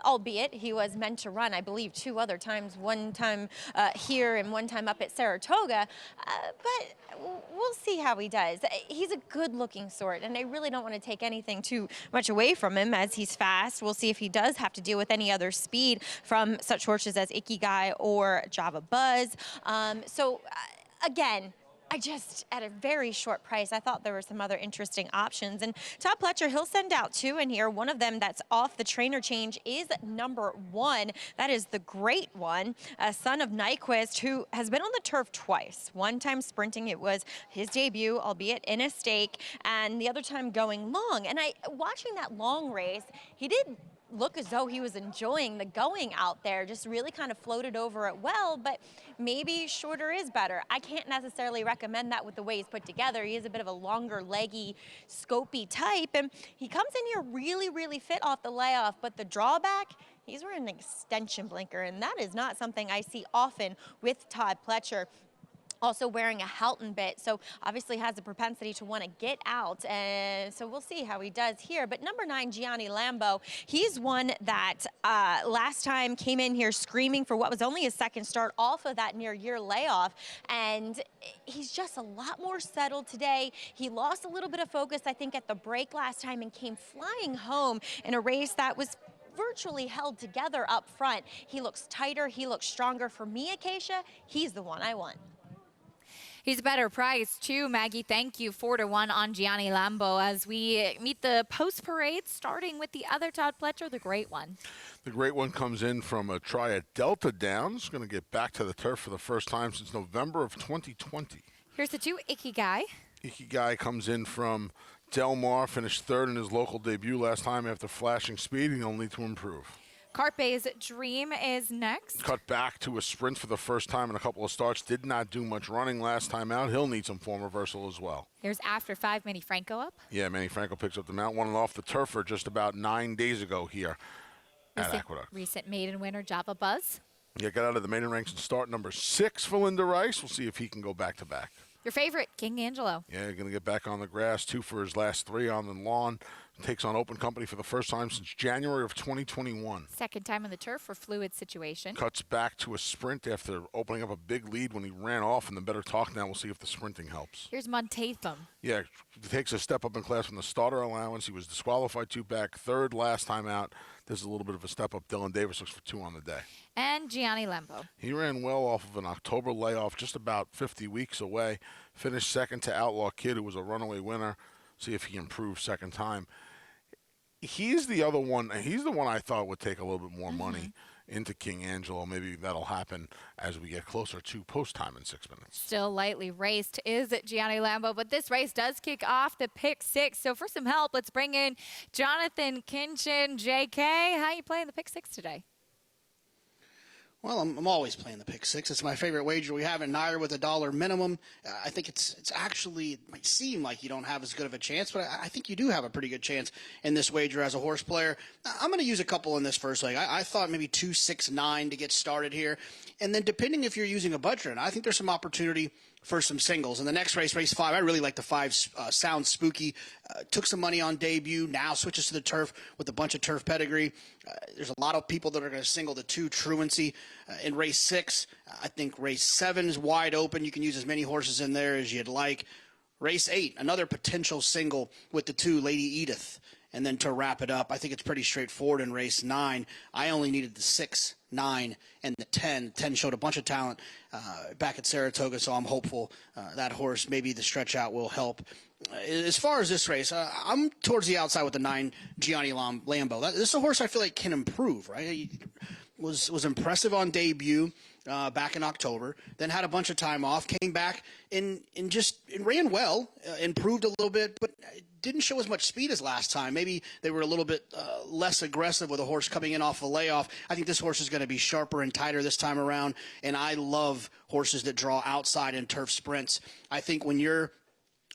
albeit he was meant to run, I believe, 2 other times, one time here and one time up at Saratoga, but we'll see how he does. He's a good-looking sort, and I really don't want to take anything too much away from him as he's fast. We'll see if he does have to deal with any other speed from such horses as Ikigai or Java Buzz. Again, at a very short price, I thought there were some other interesting options. And Todd Pletcher, he'll send out 2 in here. One of them that's off the trainer change is number 1. That is the Great One, a son of Nyquist, who has been on the turf twice. One time sprinting, it was his debut, albeit in a stake, and the other time going long. And watching that long race, he did look as though he was enjoying the going out there, just really kind of floated over it well, but maybe shorter is better. I can't necessarily recommend that with the way he's put together. He is a bit of a longer, leggy, scopy type, and he comes in here really, really fit off the layoff, but the drawback, he's wearing an extension blinker, and that is not something I see often with Todd Pletcher. Also wearing a Houghton bit, so obviously has a propensity to want to get out, and so we'll see how he does here. But number 9, Gianni Lambo, he's one that last time came in here screaming for what was only his second start off of that near-year layoff, and he's just a lot more settled today. He lost a little bit of focus, I think, at the break last time and came flying home in a race that was virtually held together up front. He looks tighter, he looks stronger. For me, Acacia, he's the one I want. He's a better price, too, Maggie. Thank you. 4-1 on Gianni Lambo as we meet the post-parade, starting with the other Todd Pletcher, the great one. The great one comes in from a try at Delta Downs. Going to get back to the turf for the first time since November of 2020. Here's the 2, Ikigai. Ikigai comes in from Del Mar, finished 3rd in his local debut last time after flashing speed, and he'll need to improve. Carpe's Dream is next. Cut back to a sprint for the first time in a couple of starts. Did not do much running last time out. He'll need some form reversal as well. Here's After 5, Manny Franco up. Yeah, Manny Franco picks up the mount. Won it off the turfer just about 9 days ago here at Aqueduct. Recent maiden winner, Java Buzz. Yeah, got out of the maiden ranks and start number 6 for Linda Rice. We'll see if he can go back-to-back. Your favorite, King Angelo. Yeah, going to get back on the grass. 2 for his last 3 on the lawn. Takes on open company for the first time since January of 2021. Second time on the turf for fluid situation. Cuts back to a sprint after opening up a big lead when he ran off, and the better talk now. We'll see if the sprinting helps. Here's Montatham. Yeah, takes a step up in class from the starter allowance. He was disqualified 2 back, 3rd last time out. This is a little bit of a step up. Dylan Davis looks for 2 on the day. And Gianni Lambo. He ran well off of an October layoff, just about 50 weeks away. Finished 2nd to Outlaw Kid, who was a runaway winner. See if he improves second time. He's the other one. He's the one I thought would take a little bit more money into King Angelo. Maybe that'll happen as we get closer to post time in 6 minutes. Still lightly raced is Gianni Lambo, but this race does kick off the pick 6. So for some help, let's bring in Jonathan Kinchin. JK, how you playing the pick 6 today? Well, I'm always playing the pick 6. It's my favorite wager we have in Nair with $1 minimum. I think it's actually, it might seem like you don't have as good of a chance, but I think you do have a pretty good chance in this wager as a horse player. I'm going to use a couple in this first leg. I thought maybe 2, 6, 9 to get started here. And then depending if you're using a budget, I think there's some opportunity for some singles. In the next race, race 5, I really like the 5 Sound Spooky. Took some money on debut, now switches to the turf with a bunch of turf pedigree. There's a lot of people that are going to single the 2 Truancy in race 6. I think race 7 is wide open. You can use as many horses in there as you'd like. Race 8, another potential single with the 2 Lady Edith. And then to wrap it up, I think it's pretty straightforward in race 9. I only needed the 6, 9, and the 10. 10 showed a bunch of talent back at Saratoga, so I'm hopeful that horse, maybe the stretch out will help. As far as this race, I'm towards the outside with the 9 Gianni Lambo. This is a horse I feel like can improve, right? He was impressive on debut back in October, then had a bunch of time off, came back and ran well, improved a little bit, but didn't show as much speed as last time. Maybe they were a little bit less aggressive with a horse coming in off a layoff. I think this horse is going to be sharper and tighter this time around, and I love horses that draw outside in turf sprints. I think when you're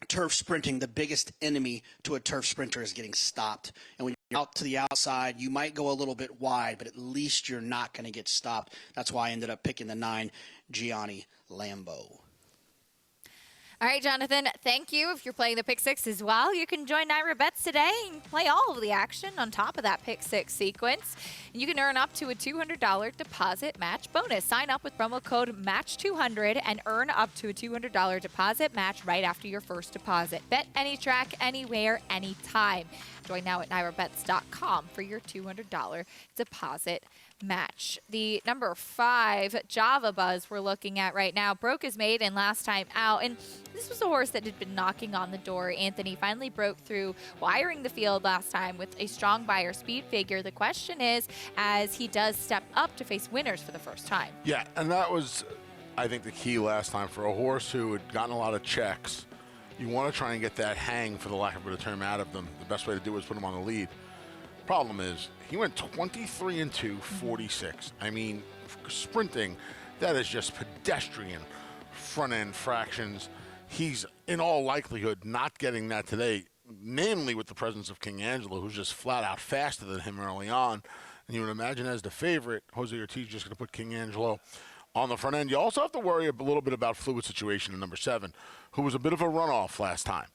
turf sprinting, the biggest enemy to a turf sprinter is getting stopped. And when you're out to the outside, you might go a little bit wide, but at least you're not going to get stopped. That's why I ended up picking the 9 Gianni Lambo. All right, Jonathan, thank you. If you're playing the pick 6 as well, you can join Naira Bets today and play all of the action on top of that pick 6 sequence. And you can earn up to a $200 deposit match bonus. Sign up with promo code MATCH200 and earn up to a $200 deposit match right after your first deposit. Bet any track, anywhere, anytime. Join now at nairabets.com for your $200 deposit match. The number 5 Java Buzz we're looking at right now broke his maiden last time out, and this was a horse that had been knocking on the door. Anthony finally broke through wiring the field last time with a strong buyer speed figure. The question is, as he does step up to face winners for the first time. Yeah, and that was, I think, the key last time for a horse who had gotten a lot of checks. You want to try and get that hang, for the lack of a better term, out of them. The best way to do it is put them on the lead. Problem is, he went 23-2, 46. I mean, sprinting, that is just pedestrian front-end fractions. He's, in all likelihood, not getting that today, namely with the presence of King Angelo, who's just flat-out faster than him early on. And you would imagine as the favorite, Jose Ortiz just going to put King Angelo on the front end. You also have to worry a little bit about fluid situation in number 7, who was a bit of a runoff last time.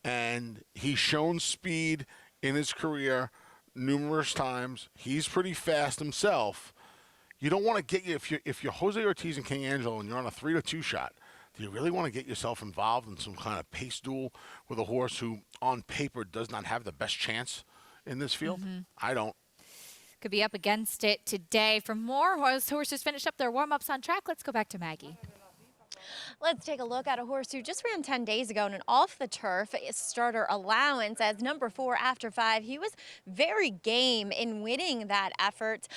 And he's shown speed in his career numerous times. He's pretty fast himself. You don't want to get you if you're Jose Ortiz and King Angelo and you're on a 3-2 shot. Do you really want to get yourself involved in some kind of pace duel with a horse who, on paper, does not have the best chance in this field? I don't. Could be up against it today. For more horses finish up their warm-ups on track, let's go back to Maggie. Let's take a look at a horse who just ran 10 days ago in an off-the-turf starter allowance as number 4 after 5. He was very game in winning that effort,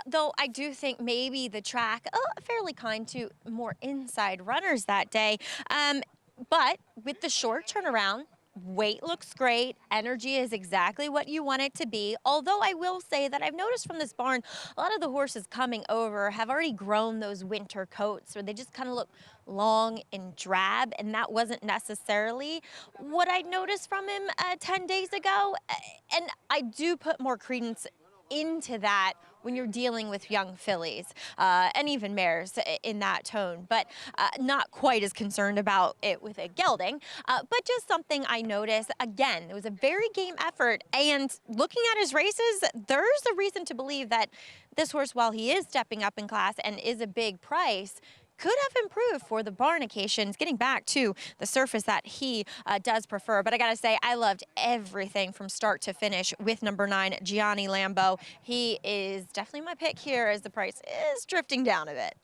though I do think maybe the track fairly kind to more inside runners that day. But with the short turnaround, weight looks great. Energy is exactly what you want it to be. Although I will say that I've noticed from this barn, a lot of the horses coming over have already grown those winter coats where they just kind of look long and drab, and that wasn't necessarily what I noticed from him 10 days ago. And I do put more credence into that when you're dealing with young fillies and even mares in that tone, but not quite as concerned about it with a gelding. But just something I noticed, again, it was a very game effort, and looking at his races, there's a reason to believe that this horse, while he is stepping up in class and is a big price, could have improved for the barn occasions, getting back to the surface that he does prefer. But I got to say, I loved everything from start to finish with number 9, Gianni Lambo. He is definitely my pick here as the price is drifting down a bit.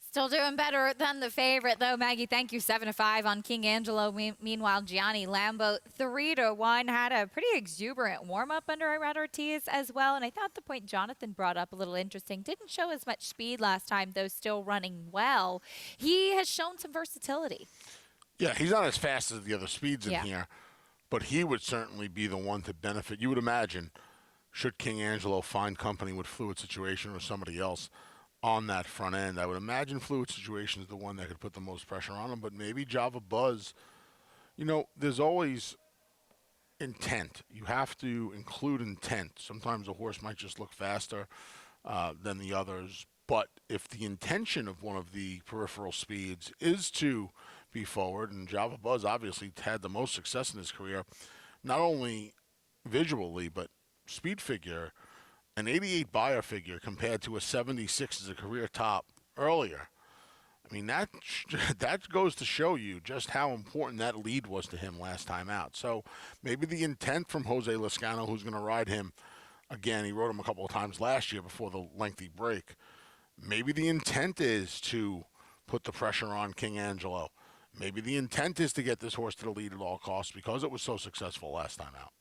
Still doing better than the favorite, though, Maggie. Thank you. 7-5 on King Angelo. Meanwhile, Gianni Lambo, 3-1, had a pretty exuberant warm-up under Irad Ortiz as well. And I thought the point Jonathan brought up a little interesting. Didn't show as much speed last time, though still running well. He has shown some versatility. Yeah, he's not as fast as the other speeds in here, but he would certainly be the one to benefit. You would imagine, should King Angelo find company with fluid situation or somebody else on that front end, I would imagine fluid situation is the one that could put the most pressure on him, but maybe Java Buzz. You know, there's always intent. You have to include intent. Sometimes a horse might just look faster than the others, but if the intention of one of the peripheral speeds is to be forward, and Java Buzz obviously had the most success in his career, not only visually, but speed figure, an 88 buyer figure compared to a 76 as a career top earlier. I mean, that goes to show you just how important that lead was to him last time out. So maybe the intent from Jose Lezcano, who's going to ride him, again, he rode him a couple of times last year before the lengthy break. Maybe the intent is to put the pressure on King Angelo. Maybe the intent is to get this horse to the lead at all costs because it was so successful last time out.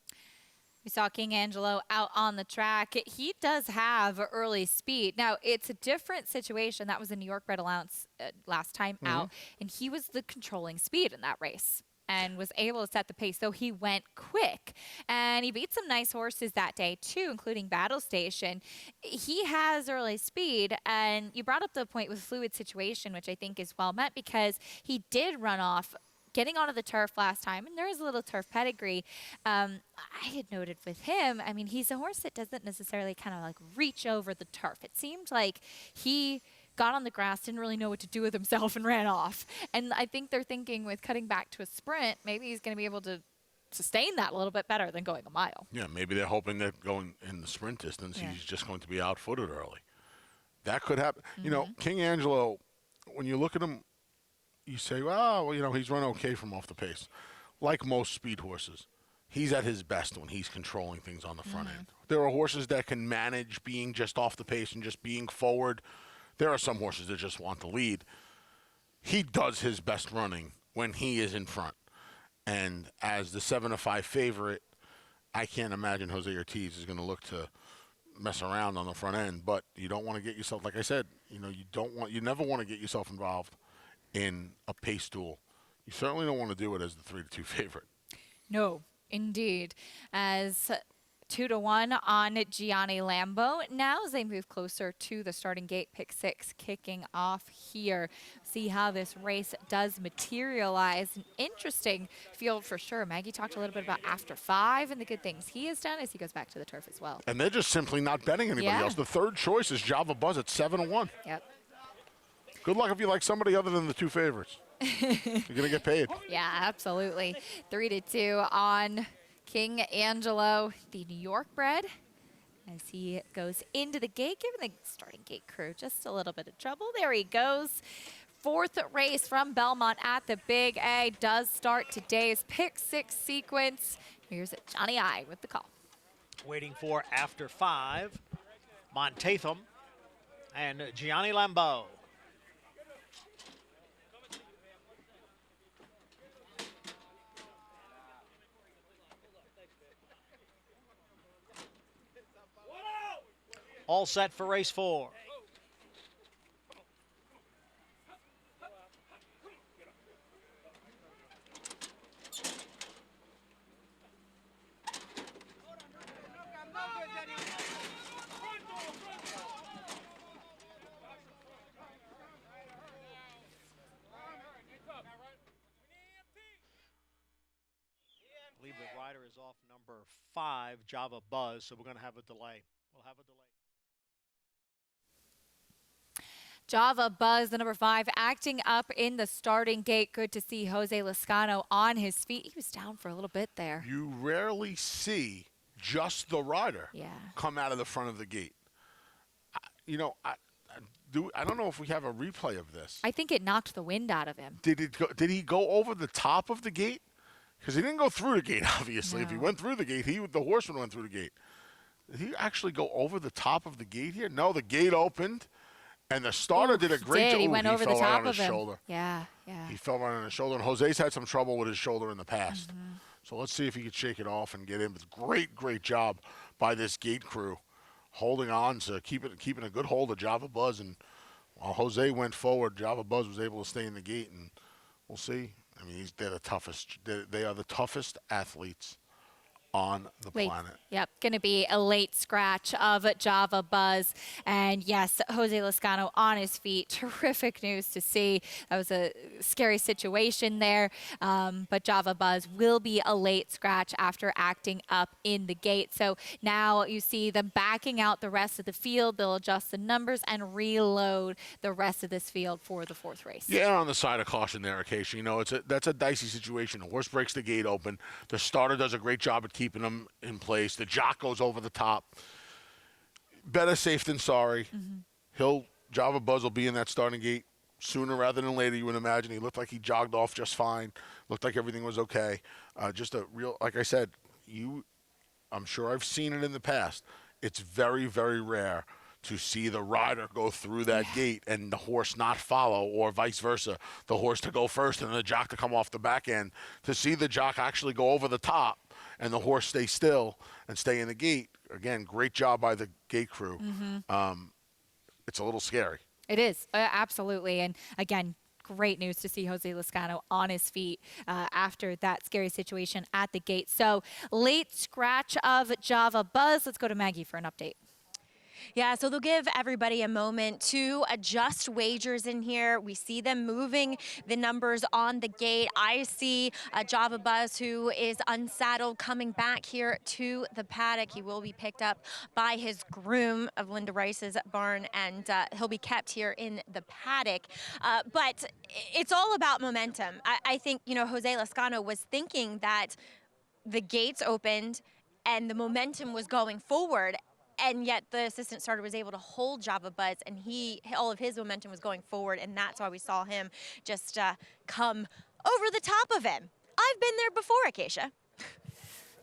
We saw King Angelo out on the track. He does have early speed. Now, it's a different situation. That was a New York bred allowance last time out, and he was the controlling speed in that race and was able to set the pace. So he went quick, and he beat some nice horses that day too, including Battle Station. He has early speed, and you brought up the point with fluid situation, which I think is well met because he did run off getting onto the turf last time, and there is a little turf pedigree. I had noted with him, I mean, he's a horse that doesn't necessarily kind of like reach over the turf. It seemed like he got on the grass, didn't really know what to do with himself, and ran off. And I think they're thinking with cutting back to a sprint, maybe he's going to be able to sustain that a little bit better than going a mile. Yeah, maybe they're hoping that going in the sprint distance, he's just going to be outfooted early. That could happen. You know, King Angelo, when you look at him, you say, well, you know, he's run okay from off the pace. Like most speed horses, he's at his best when he's controlling things on the front end. There are horses that can manage being just off the pace and just being forward. There are some horses that just want the lead. He does his best running when he is in front. And as the 7-5 favorite, I can't imagine Jose Ortiz is going to look to mess around on the front end. But you don't want to get yourself, like I said, you know, you never want to get yourself involved in a pace duel. You certainly don't want to do it as the 3-2 favorite. No, indeed. As 2-1 on Gianni Lambo. Now as they move closer to the starting gate, pick 6 kicking off here. See how this race does materialize. An interesting field for sure. Maggie talked a little bit about after 5 and the good things he has done as he goes back to the turf as well. And they're just simply not betting anybody else. The third choice is Java Buzz at 7-1. Yep. Good luck if you like somebody other than the two favorites. You're going to get paid. Yeah, absolutely. 3-2 on King Angelo, the New York bred, as he goes into the gate, giving the starting gate crew just a little bit of trouble. There he goes. Fourth race from Belmont at the Big A does start today's pick six sequence. Here's Johnny I with the call. Waiting for after 5, Montatham and Gianni Lambeau. All set for race 4. I believe the rider is off number 5, Java Buzz, so we're going to have a delay. We'll have a delay. Java Buzz, the number 5, acting up in the starting gate. Good to see Jose Lascano on his feet. He was down for a little bit there. You rarely see just the rider come out of the front of the gate. You know, I don't know if we have a replay of this. I think it knocked the wind out of him. Did he go over the top of the gate? Because he didn't go through the gate, obviously. No. If he went through the gate, the horseman went through the gate. Did he actually go over the top of the gate here? No, the gate opened, and the starter did a great job. He went over the top of him. Shoulder. Yeah. He fell right on his shoulder, and Jose's had some trouble with his shoulder in the past. So let's see if he could shake it off and get in. But great job by this gate crew, holding on to keeping a good hold of Java Buzz. And while Jose went forward, Java Buzz was able to stay in the gate, and we'll see. I mean, they're the toughest. They are the toughest athletes on the planet. Yep, going to be a late scratch of Java Buzz. And yes, Jose Lascano on his feet. Terrific news to see. That was a scary situation there. But Java Buzz will be a late scratch after acting up in the gate. So now you see them backing out the rest of the field. They'll adjust the numbers and reload the rest of this field for the 4th race. Yeah, on the side of caution there, Acacia. You know, that's a dicey situation. The horse breaks the gate open. The starter does a great job at keeping them in place. The jock goes over the top. Better safe than sorry. Java Buzz will be in that starting gate sooner rather than later, you would imagine. He looked like he jogged off just fine. Looked like everything was okay. Just a real, like I said, I'm sure I've seen it in the past. It's very, very rare to see the rider go through that gate and the horse not follow, or vice versa, the horse to go first and the jock to come off the back end. To see the jock actually go over the top and the horse stay still and stay in the gate, again, great job by the gate crew. It's a little scary. It is, absolutely. And again, great news to see Jose Lascano on his feet after that scary situation at the gate. So late scratch of Java Buzz. Let's go to Maggie for an update. Yeah, so they'll give everybody a moment to adjust wagers in here. We see them moving the numbers on the gate. I see Java Buzz, who is unsaddled, coming back here to the paddock. He will be picked up by his groom of Linda Rice's barn, and he'll be kept here in the paddock. But it's all about momentum. I think, you know, Jose Lascano was thinking that the gates opened and the momentum was going forward, and yet the assistant starter was able to hold Java Buzz, and all of his momentum was going forward, and that's why we saw him just come over the top of him. I've been there before, Acacia.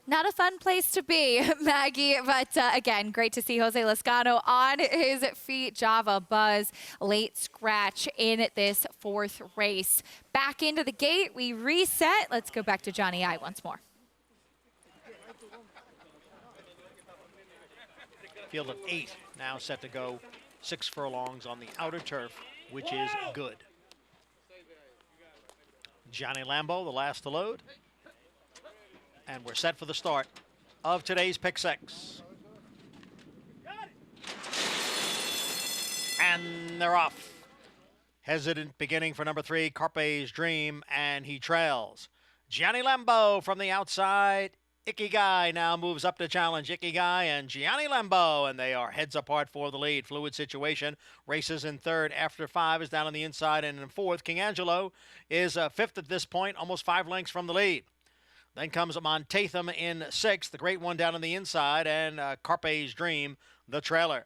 Not a fun place to be, Maggie, but again, great to see Jose Lascano on his feet. Java Buzz, late scratch in this 4th race. Back into the gate, we reset. Let's go back to Johnny I once more. Field of 8 now set to go 6 furlongs on the outer turf, which is good. Gianni Lambeau, the last to load. And we're set for the start of today's pick 6. And they're off. Hesitant beginning for number 3, Carpe's Dream, and he trails. Gianni Lambeau from the outside Ikigai now moves up to challenge Ikigai and Gianni Lambo, and they are heads apart for the lead. Fluid Situation races in third. After 5 is down on the inside, and in fourth, King Angelo is fifth at this point, almost 5 lengths from the lead. Then comes Montatham in sixth, the great one down on the inside, and Carpe's Dream, the trailer.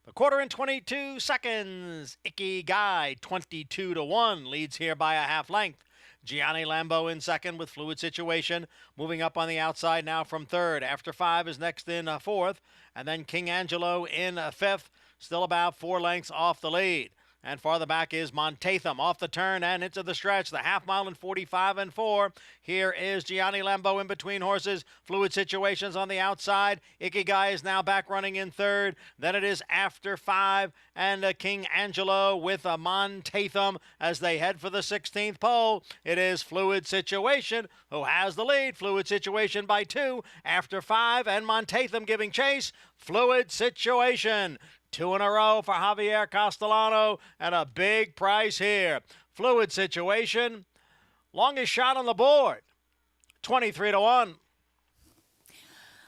The quarter in 22 seconds. Ikigai 22-1 leads here by a half length. Gianni Lambo in second with Fluid Situation moving up on the outside now from third. After 5 is next in fourth, and then King Angelo in fifth, still about 4 lengths off the lead. And farther back is Montatham off the turn and into the stretch. The half mile in 45 and 4. Here is Gianni Lambo in between horses. Fluid Situations on the outside. Ikigai is now back running in third. Then it is After 5 and King Angelo with Montatham as they head for the 16th pole. It is Fluid Situation who has the lead. Fluid Situation by 2. After 5 and Montatham giving chase. Fluid Situation. 2 in a row for Javier Castellano, and a big price here. Fluid Situation, longest shot on the board, 23-1.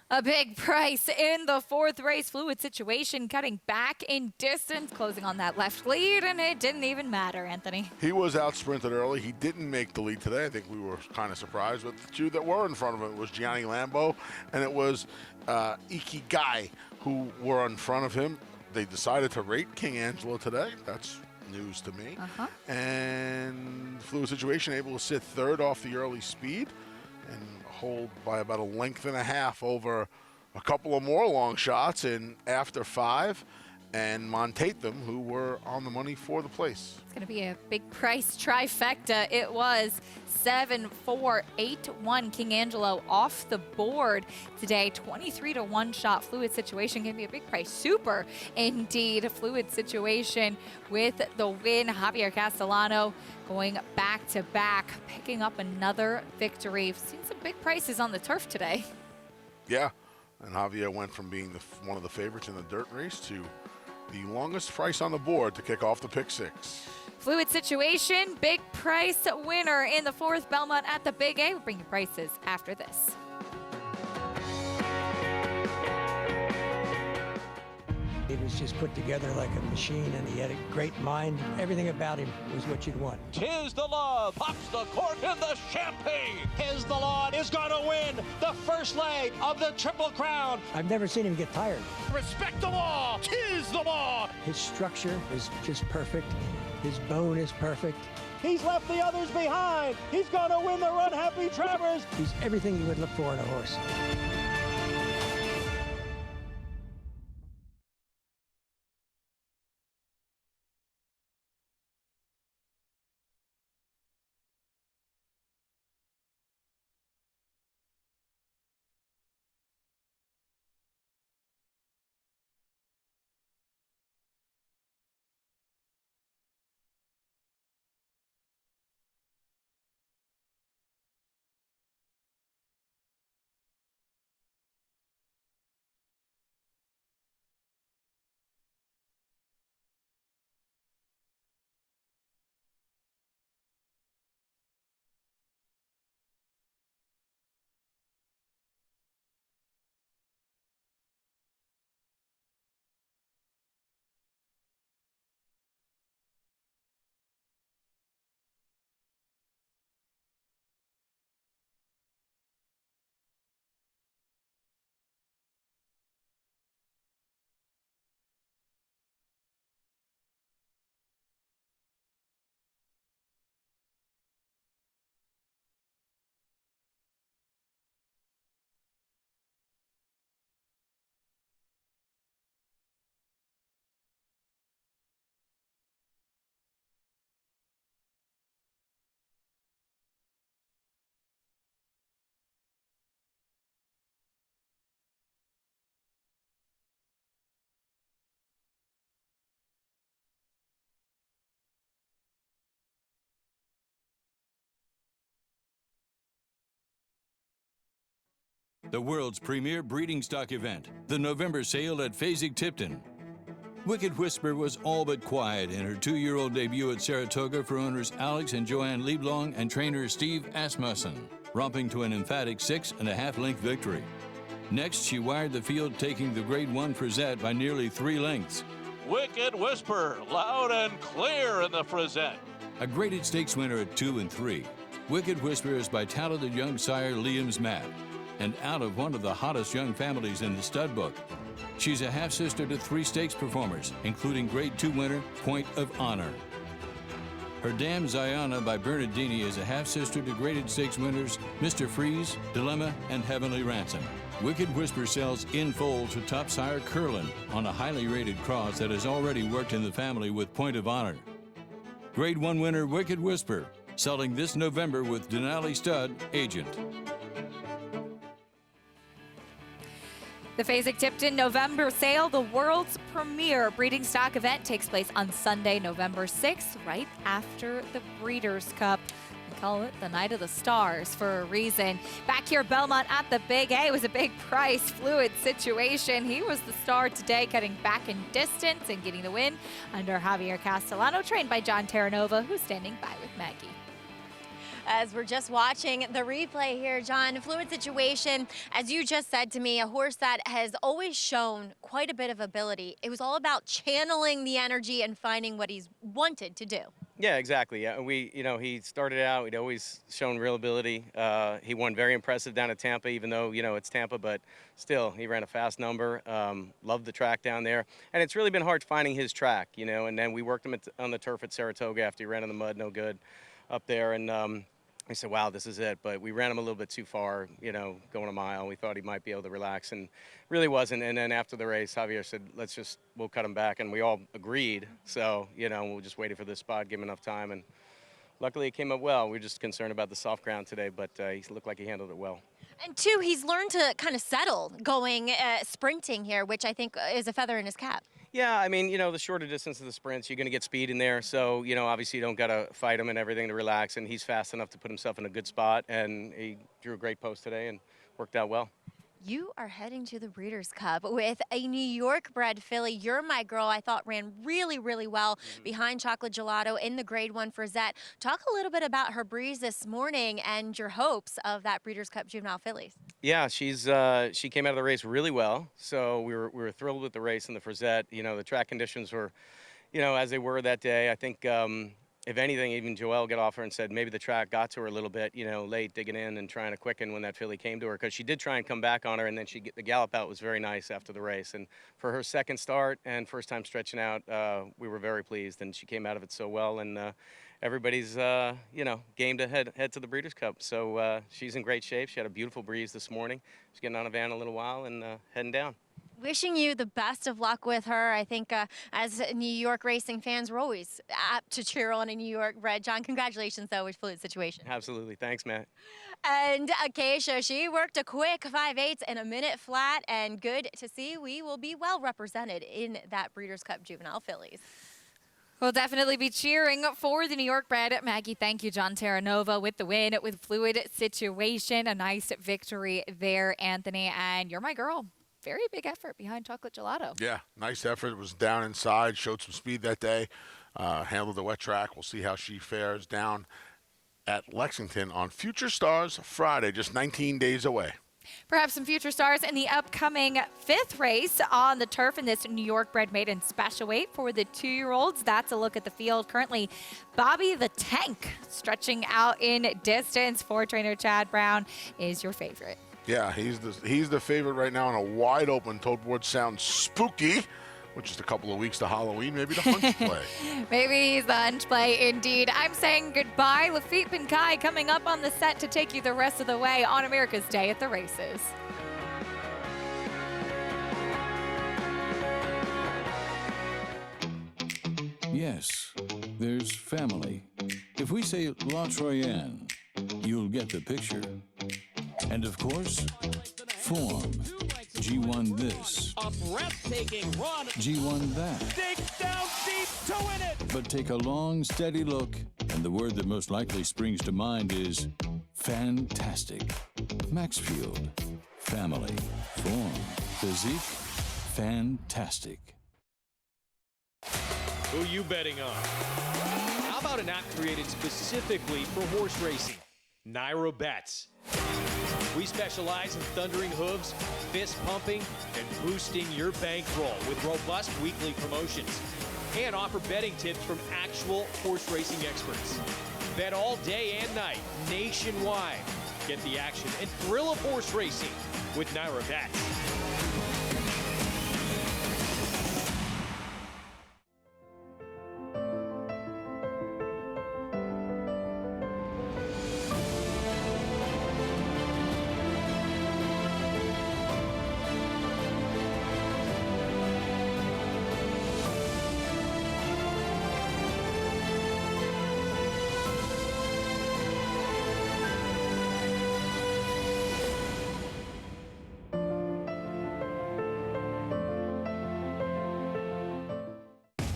A big price in the fourth race. Fluid Situation cutting back in distance, closing on that left lead, and it didn't even matter, Anthony. He was out sprinted early. He didn't make the lead today. I think we were kind of surprised, but the two that were in front of him, it was Gianni Lambo and it was Ikigai who were in front of him. They decided to rate King Angelo today. That's news to me. And Fluid Situation able to sit third off the early speed and hold by about a length and a half over a couple of more long shots in After 5 and Montatham, who were on the money for the place. It's going to be a big price trifecta. It was 7, 4, 8, 1. King Angelo off the board today. 23-1 shot. Fluid Situation can be a big price. Super indeed. Fluid Situation with the win. Javier Castellano going back to back, picking up another victory. We've seen some big prices on the turf today. Yeah, and Javier went from being one of the favorites in the dirt race to the longest price on the board to kick off the pick 6. Fluid Situation, big price winner in the fourth Belmont at the Big A. We'll bring you prices after this. He was just put together like a machine, and he had a great mind. Everything about him was what you'd want. Tis the Law pops the cork in the champagne. Tis the Law is going to win the first leg of the Triple Crown. I've never seen him get tired. Respect the law. Tis the Law. His structure is just perfect. His bone is perfect. He's left the others behind. He's going to win the Run Happy Travers. He's everything you would look for in a horse. The world's premier breeding stock event, the November sale at Fasig-Tipton. Wicked Whisper was all but quiet in her 2-year-old debut at Saratoga for owners Alex and Joanne Lieblong and trainer Steve Asmussen, romping to an emphatic 6.5-length victory. Next, she wired the field, taking the Grade 1 Frisette by nearly 3 lengths. Wicked Whisper, loud and clear in the Frisette. A graded stakes winner at 2 and 3. Wicked Whisper is by talented young sire Liam's Matt, and out of one of the hottest young families in the stud book. She's a half-sister to 3 stakes performers, including Grade 2 winner Point of Honor. Her Dam Ziana by Bernardini is a half-sister to graded stakes winners Mr. Freeze, Dilemma, and Heavenly Ransom. Wicked Whisper sells in foal to top sire Curlin on a highly rated cross that has already worked in the family with Point of Honor. Grade 1 winner Wicked Whisper, selling this November with Denali Stud Agent. The Fasig-Tipton November sale, the world's premier breeding stock event, takes place on Sunday, November 6th, right after the Breeders' Cup. We call it the Night of the Stars for a reason. Back here, Belmont at the Big A was a big price, fluid situation. He was the star today, cutting back in distance and getting the win under Javier Castellano, trained by John Terranova, who's standing by with Maggie. As we're just watching the replay here, John, fluid situation, as you just said to me, a horse that has always shown quite a bit of ability. It was all about channeling the energy and finding what he's wanted to do. Yeah, exactly. Yeah, he started out, he'd always shown real ability. He won very impressive down at Tampa, even though, it's Tampa, but still, he ran a fast number. Loved the track down there. And it's really been hard finding his track, and then we worked him on the turf at Saratoga after he ran in the mud, no good up there. And, we said, wow, this is it. But we ran him a little bit too far, going a mile. We thought he might be able to relax, and really wasn't. And then after the race, Javier said, we'll cut him back. And we all agreed. So, we'll just wait for this spot, give him enough time. And luckily it came up well. We were just concerned about the soft ground today, but he looked like he handled it well. And two, he's learned to kind of settle going sprinting here, which I think is a feather in his cap. Yeah, I mean, the shorter distance of the sprints, you're going to get speed in there. So, obviously you don't got to fight him and everything to relax. And he's fast enough to put himself in a good spot. And he drew a great post today and worked out well. You are heading to the Breeders' Cup with a New York-bred filly. You're My Girl, I thought ran really, really well behind Chocolate Gelato in the Grade 1 Frisette. Talk a little bit about her breeze this morning and your hopes of that Breeders' Cup juvenile fillies. Yeah, she came out of the race really well. So we were thrilled with the race in the Frisette. The track conditions were, as they were that day. I think, if anything, even Joelle got off her and said maybe the track got to her a little bit, late, digging in and trying to quicken when that filly came to her, because she did try and come back on her, and then the gallop out was very nice after the race. And for her second start and first time stretching out, we were very pleased, and she came out of it so well. And everybody's, game to head to the Breeders' Cup. So she's in great shape. She had a beautiful breeze this morning. She's getting on a van a little while and heading down. Wishing you the best of luck with her. I think as New York racing fans, we're always apt to cheer on a New York bred. John, congratulations, though, with fluid situation. Absolutely. Thanks, Matt. And Acacia, she worked a quick 5/8 in a minute flat, and good to see we will be well represented in that Breeders' Cup juvenile fillies. We'll definitely be cheering for the New York bred. Maggie, thank you, John Terranova, with the win with fluid situation. A nice victory there, Anthony. And You're My Girl. Very big effort behind Chocolate Gelato. Yeah, nice effort. It was down inside, showed some speed that day, handled the wet track. We'll see how she fares down at Lexington on Future Stars Friday, just 19 days away. Perhaps some future stars in the upcoming 5th race on the turf in this New York bred maiden special weight for the 2-year-olds. That's a look at the field. Currently, Bobby the Tank stretching out in distance for trainer Chad Brown is your favorite. Yeah, he's the favorite right now in a wide open. Tote board sounds spooky, which is a couple of weeks to Halloween. Maybe the hunch play. Maybe he's the hunch play indeed. I'm saying goodbye. Lafitte Pinkai coming up on the set to take you the rest of the way on America's Day at the Races. Yes, there's family. If we say La Troyenne, you'll get the picture. And of course, form. G1 this. A breathtaking run. G1 that. Dig down deep to win it. But take a long, steady look, and the word that most likely springs to mind is fantastic. Maxfield. Family. Form. Physique. Fantastic. Who you betting on? How about an app created specifically for horse racing? Naira Bets. We specialize in thundering hooves, fist pumping, and boosting your bankroll with robust weekly promotions. And offer betting tips from actual horse racing experts. Bet all day and night, nationwide. Get the action and thrill of horse racing with Naira Bets.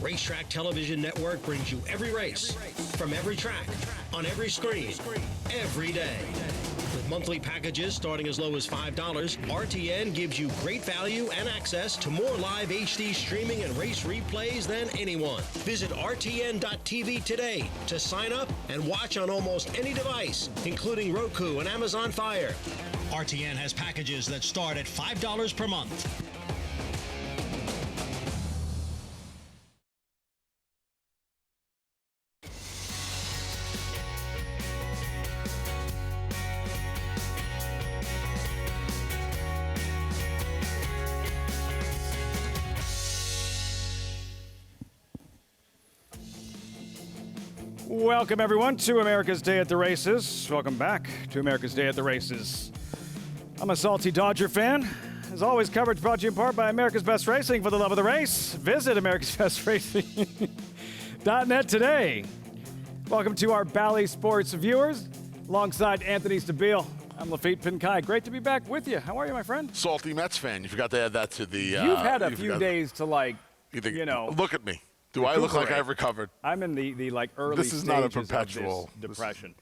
Racetrack Television Network brings you every race, from every track, on every screen, every day. With monthly packages starting as low as $5, RTN gives you great value and access to more live HD streaming and race replays than anyone. Visit RTN.tv today to sign up and watch on almost any device, including Roku and Amazon Fire. RTN has packages that start at $5 per month. Welcome, everyone, to America's Day at the Races. Welcome back to America's Day at the Races. I'm a salty Dodger fan. As always, coverage brought to you in part by America's Best Racing. For the love of the race, visit americasbestracing.net today. Welcome to our Bally Sports viewers. Alongside Anthony Stabile, I'm Lafitte Pinkai. Great to be back with you. How are you, my friend? Salty Mets fan. You forgot to add that to the... You've had a few days to, like, you know... Look at me. Do I look like I've recovered? I'm in the like early This is not a stages perpetual of this depression.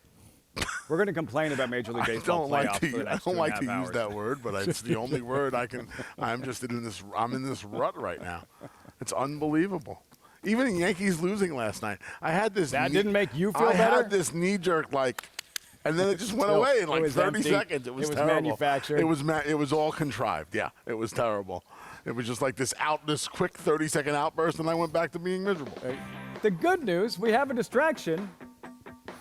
We're going to complain about Major League Baseball playoffs for the next I don't like 2.5 to hours. use that word, but it's the only word I can. I'm just in this. I'm in this rut right now. It's unbelievable. Even the Yankees losing last night, I had this. That didn't make you feel better? I had this knee jerk and then it just went away in like 30 seconds. It was terrible. Manufactured. It was all contrived. Yeah, it was terrible. It was just like this quick 30-second outburst, and I went back to being miserable. The good news, we have a distraction,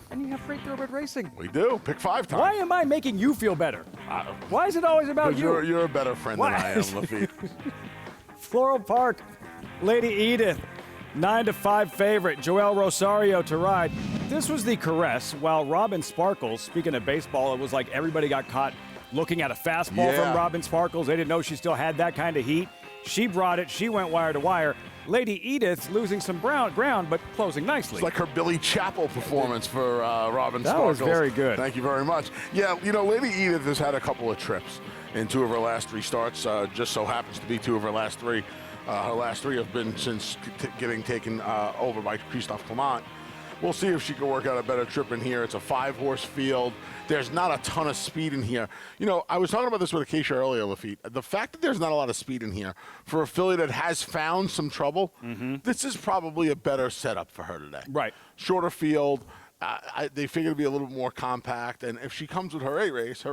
and you have great thoroughbred racing. We do. Pick 5 times. Why am I making you feel better? Why is it always about you? You're a better friend than I am, Lafitte. Floral Park, Lady Edith, 9-5 favorite, Joel Rosario to ride. This was the caress, while Robin Sparkles, speaking of baseball, it was like everybody got caught looking at a fastball from Robin Sparkles. They didn't know she still had that kind of heat. She brought it. She went wire to wire. Lady Edith losing some ground, but closing nicely. It's like her Billy Chappell performance for Robin Sparkles. That was very good. Thank you very much. Yeah, Lady Edith has had a couple of trips in 2 of her last 3 starts. Just so happens to be 2 of her last 3. Her last 3 have been since getting taken over by Christophe Clement. We'll see if she can work out a better trip in here. It's a 5-horse field. There's not a ton of speed in here. I was talking about this with Acacia earlier, Lafitte. The fact that there's not a lot of speed in here for a filly that has found some trouble, this is probably a better setup for her today. Right. Shorter field. They figure to be a little more compact. And if she comes with her A race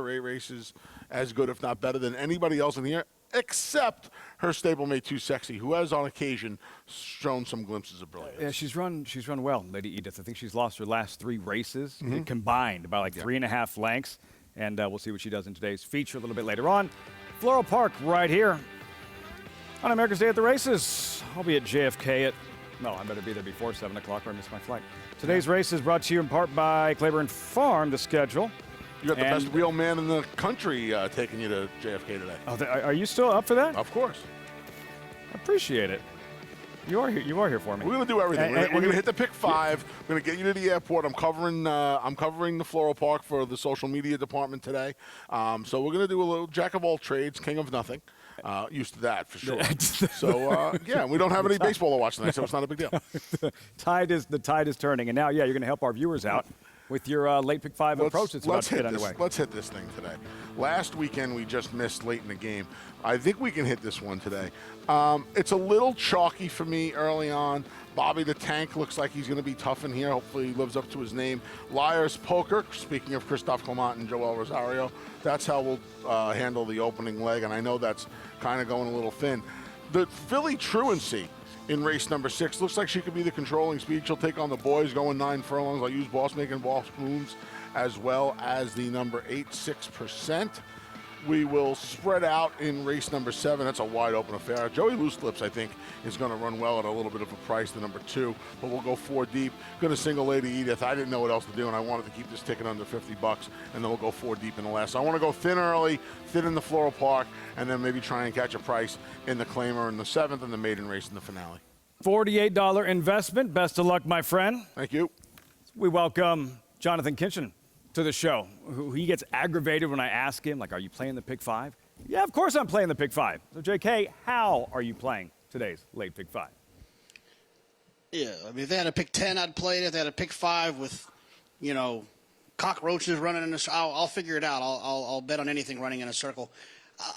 is as good, if not better, than anybody else in here, except her stablemate Too Sexy, who has on occasion shown some glimpses of brilliance. Yeah, she's run well, Lady Edith. I think she's lost her last 3 races combined, about 3.5 lengths. And we'll see what she does in today's feature a little bit later on. Floral Park right here on America's Day at the Races. I'll be at JFK I better be there before 7 o'clock or I miss my flight. Today's race is brought to you in part by Claiborne Farm, the schedule. You got the best wheel man in the country taking you to JFK today. Oh, are you still up for that? Of course. I appreciate it. You are here for me. We're going to do everything. We're going to hit the pick 5. We're going to get you to the airport. I'm covering the Floral Park for the social media department today. So we're going to do a little jack of all trades, king of nothing. Used to that for sure. So we don't have any baseball to watch tonight, so it's not a big deal. The tide is turning, and now you're going to help our viewers out. with your late pick 5 approach that's about to get underway. Let's hit this thing today. Last weekend, we just missed late in the game. I think we can hit this one today. It's a little chalky for me early on. Bobby the Tank looks like he's going to be tough in here. Hopefully he lives up to his name. Liar's Poker, speaking of Christophe Clement and Joel Rosario, that's how we'll handle the opening leg, and I know that's kind of going a little thin. The Philly Truancy in race number 6 looks like she could be the controlling speed. She'll take on the boys going 9 furlongs. I'll use Boss Making Boss Moves as well as the number 8, 6%. We will spread out in race number 7. That's a wide open affair. Joey Loose Lips, I think, is going to run well at a little bit of a price, the number 2, but we'll go 4 deep. Going to single Lady Edith. I didn't know what else to do, and I wanted to keep this ticket under $50, and then we'll go 4 deep in the last. So I want to go thin early, thin in the Floral Park, and then maybe try and catch a price in the Claimer in the 7th and the maiden race in the finale. $48 investment. Best of luck, my friend. Thank you. We welcome Jonathan Kinchin to the show. He gets aggravated when I ask him, like, are you playing the pick 5? Yeah, of course I'm playing the pick 5. So, JK, how are you playing today's late pick 5? Yeah, I mean, if they had a pick 10, I'd play it. If they had a pick 5 with, cockroaches running in a circle, I'll figure it out. I'll bet on anything running in a circle.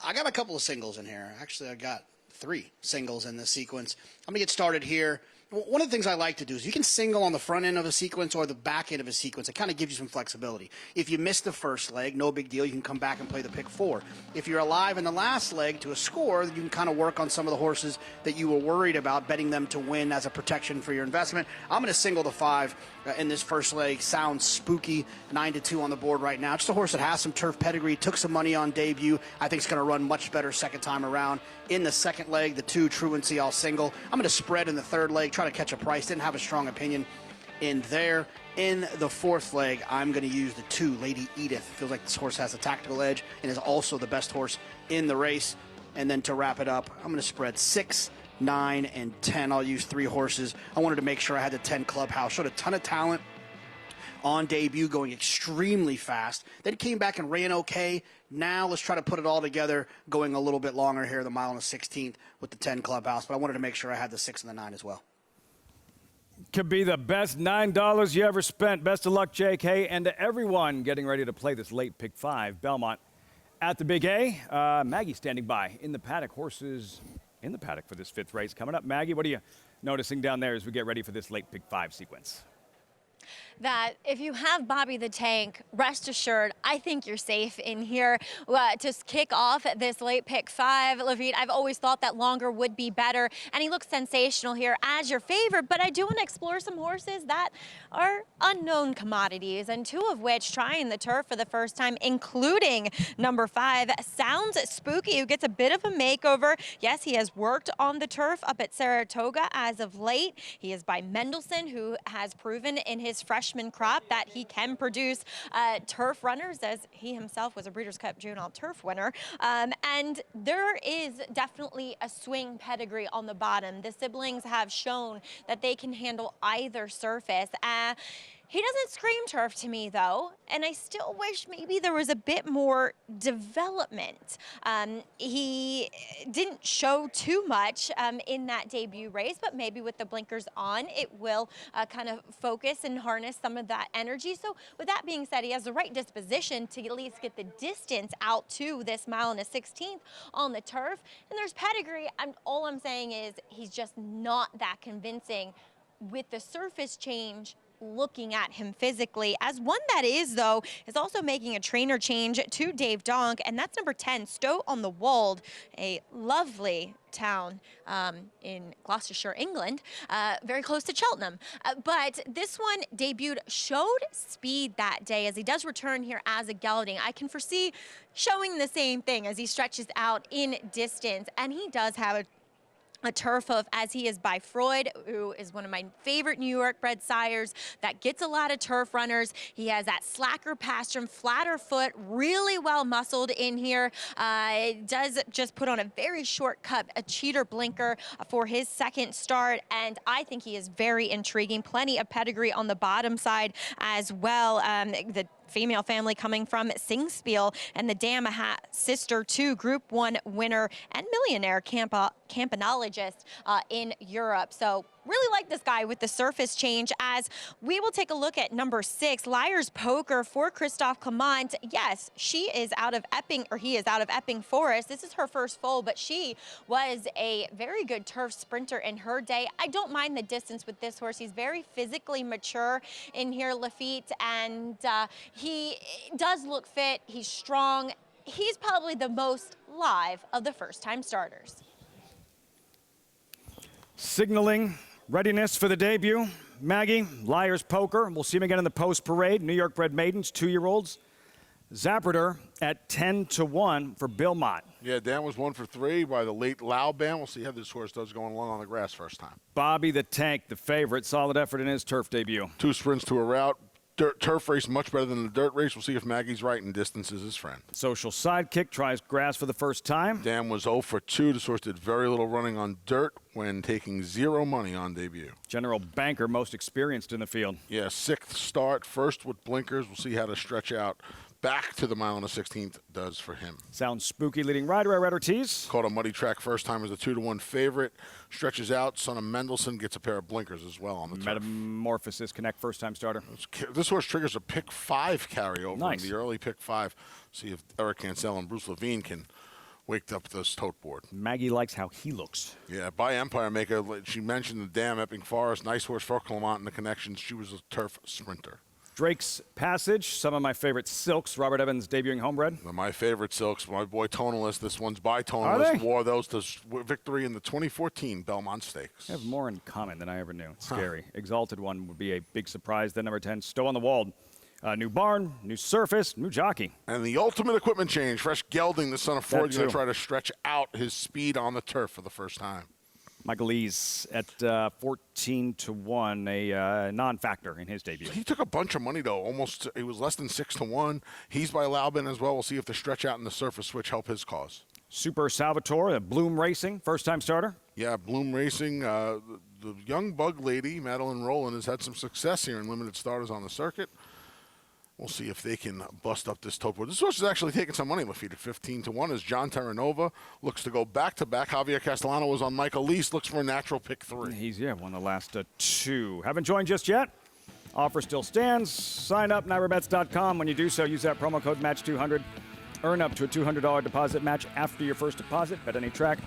I got a couple of singles in here. Actually, I got 3 singles in this sequence. I'm going to get started here. One of the things I like to do is you can single on the front end of a sequence or the back end of a sequence. It kind of gives you some flexibility. If you miss the first leg, no big deal. You can come back and play the pick 4. If you're alive in the last leg to a score, you can kind of work on some of the horses that you were worried about, betting them to win as a protection for your investment. I'm going to single the 5 in this first leg. Sounds spooky. 9-2 on the board right now. Just a horse that has some turf pedigree, took some money on debut. I think it's going to run much better second time around. In the second leg, the 2, Truancy, I'll single. I'm going to spread in the third leg, try to catch a price. Didn't have a strong opinion in there. In the fourth leg, I'm going to use the 2, Lady Edith. Feels like this horse has a tactical edge and is also the best horse in the race. And then to wrap it up, I'm going to spread 6, 9, and 10. I'll use 3 horses. I wanted to make sure I had the 10 Clubhouse. Showed a ton of talent on debut, going extremely fast. Then came back and ran okay. Now let's try to put it all together, going a little bit longer here, the mile and the 16th with the 10 Clubhouse. But I wanted to make sure I had the 6 and the 9 as well. Could be the best $9 you ever spent. Best of luck, JK, and to everyone getting ready to play this late pick 5. Belmont at the Big A. Maggie standing by in the paddock. Horses in the paddock for this 5th race coming up. Maggie, what are you noticing down there as we get ready for this late pick 5 sequence? That if you have Bobby the Tank, rest assured, I think you're safe in here to kick off this late pick 5. Levine, I've always thought that longer would be better, and he looks sensational here as your favorite, but I do want to explore some horses that are unknown commodities, and 2 of which trying the turf for the first time, including number 5, Sounds Spooky, who gets a bit of a makeover. Yes, he has worked on the turf up at Saratoga as of late. He is by Mendelssohn, who has proven in his freshman crop that he can produce turf runners, as he himself was a Breeders' Cup Juvenile Turf winner. And there is definitely a swing pedigree on the bottom. The siblings have shown that they can handle either surface. He doesn't scream turf to me, though, and I still wish maybe there was a bit more development. He didn't show too much in that debut race, but maybe with the blinkers on, it will kind of focus and harness some of that energy. So with that being said, he has the right disposition to at least get the distance out to this mile and a 16th on the turf. And there's pedigree. All I'm saying is he's just not that convincing with the surface change. Looking at him physically as one that is, though, is also making a trainer change to Dave Donk, and that's number 10, Stowe on the Wold, a lovely town in Gloucestershire, England, very close to Cheltenham. But this one debuted, showed speed that day as he does return here as a gelding. I can foresee showing the same thing as he stretches out in distance, and he does have a turf hoof, as he is by Freud, who is one of my favorite New York bred sires that gets a lot of turf runners. He has that slacker pastern, flatter foot, really well muscled in here. Does just put on a very short cut, a cheater blinker for his second start, and I think he is very intriguing. Plenty of pedigree on the bottom side as well. The female family coming from Singspiel, and the Damaha sister to Group 1 winner and millionaire campanologist in Europe. So really like this guy with the surface change, as we will take a look at number 6, Liar's Poker for Christophe Clement. Yes, she is out of Epping, or he is out of Epping Forest. This is her first foal, but she was a very good turf sprinter in her day. I don't mind the distance with this horse. He's very physically mature in here, Lafitte, and he does look fit. He's strong. He's probably the most live of the first-time starters. Signaling readiness for the debut. Maggie, Liar's Poker. We'll see him again in the post parade. New York bred maidens, 2-year-olds. Zapperter at 10-1 for Bilmont. Yeah, Dan was 1 for 3 by the late Lauban. We'll see how this horse does going along on the grass first time. Bobby the Tank, the favorite. Solid effort in his turf debut. 2 sprints to a route. Turf race much better than the dirt race. We'll see if Maggie's right and distance is his friend. Social Sidekick tries grass for the first time. Dan was 0 for 2. This horse did very little running on dirt when taking 0 money on debut. General Banker, most experienced in the field. Yeah, 6th start, first with blinkers. We'll see how to stretch out back to the mile and a 16th does for him. Sounds spooky leading rider. I read Ortiz. Caught a muddy track first time as a 2-1 favorite. Stretches out. Son of Mendelssohn gets a pair of blinkers as well on the turf. Metamorphosis Connect first time starter. This horse triggers a pick 5 carryover. Nice. In the early pick 5. See if Eric Cancel and Bruce Levine can wake up this tote board. Maggie likes how he looks. Yeah, by Empire Maker, she mentioned the dam Epping Forest. Nice horse for Clement in the connections. She was a turf sprinter. Drake's Passage, some of my favorite silks. Robert Evans debuting homebred. My favorite silks, my boy Tonalist. This one's by Tonalist. Wore those to victory in the 2014 Belmont Stakes. They have more in common than I ever knew. It's scary. Exalted One would be a big surprise. Then number 10, Stow on the Wall. New barn, new surface, new jockey. And the ultimate equipment change. Fresh gelding, the son of Ford, going to try to stretch out his speed on the turf for the first time. Michael Lees at 14-1, a non-factor in his debut. He took a bunch of money, though. Almost, it was less than 6-1. He's by Laubin as well. We'll see if the stretch out and the surface switch help his cause. Super Salvatore, Bloom Racing, first-time starter. Yeah, Bloom Racing. The young bug lady, Madeline Rowland, has had some success here in limited starters on the circuit. We'll see if they can bust up this tote board. This horse is actually taking some money, Lafitte, at 15-1 as John Terranova looks to go back-to-back. Javier Castellano was on Michael Lease, looks for a natural pick 3. He's, won the last 2. Haven't joined just yet? Offer still stands. Sign up, NYRaBets.com. When you do so, use that promo code MATCH200. Earn up to a $200 deposit match after your first deposit. Bet any track,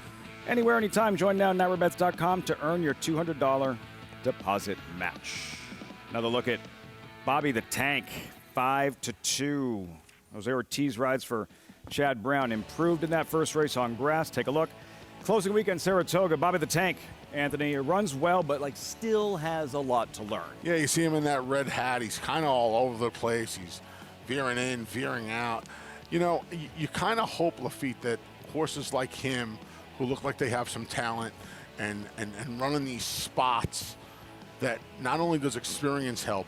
anywhere, anytime. Join now, NYRaBets.com, to earn your $200 deposit match. Another look at Bobby the Tank. 5-2. Jose Ortiz rides for Chad Brown. Improved in that first race on grass. Take a look. Closing weekend, Saratoga. Bobby the Tank, Anthony, runs well, but still has a lot to learn. Yeah, you see him in that red hat. He's kind of all over the place. He's veering in, veering out. You know, you kind of hope, Lafitte, that horses like him, who look like they have some talent and running these spots, that not only does experience help,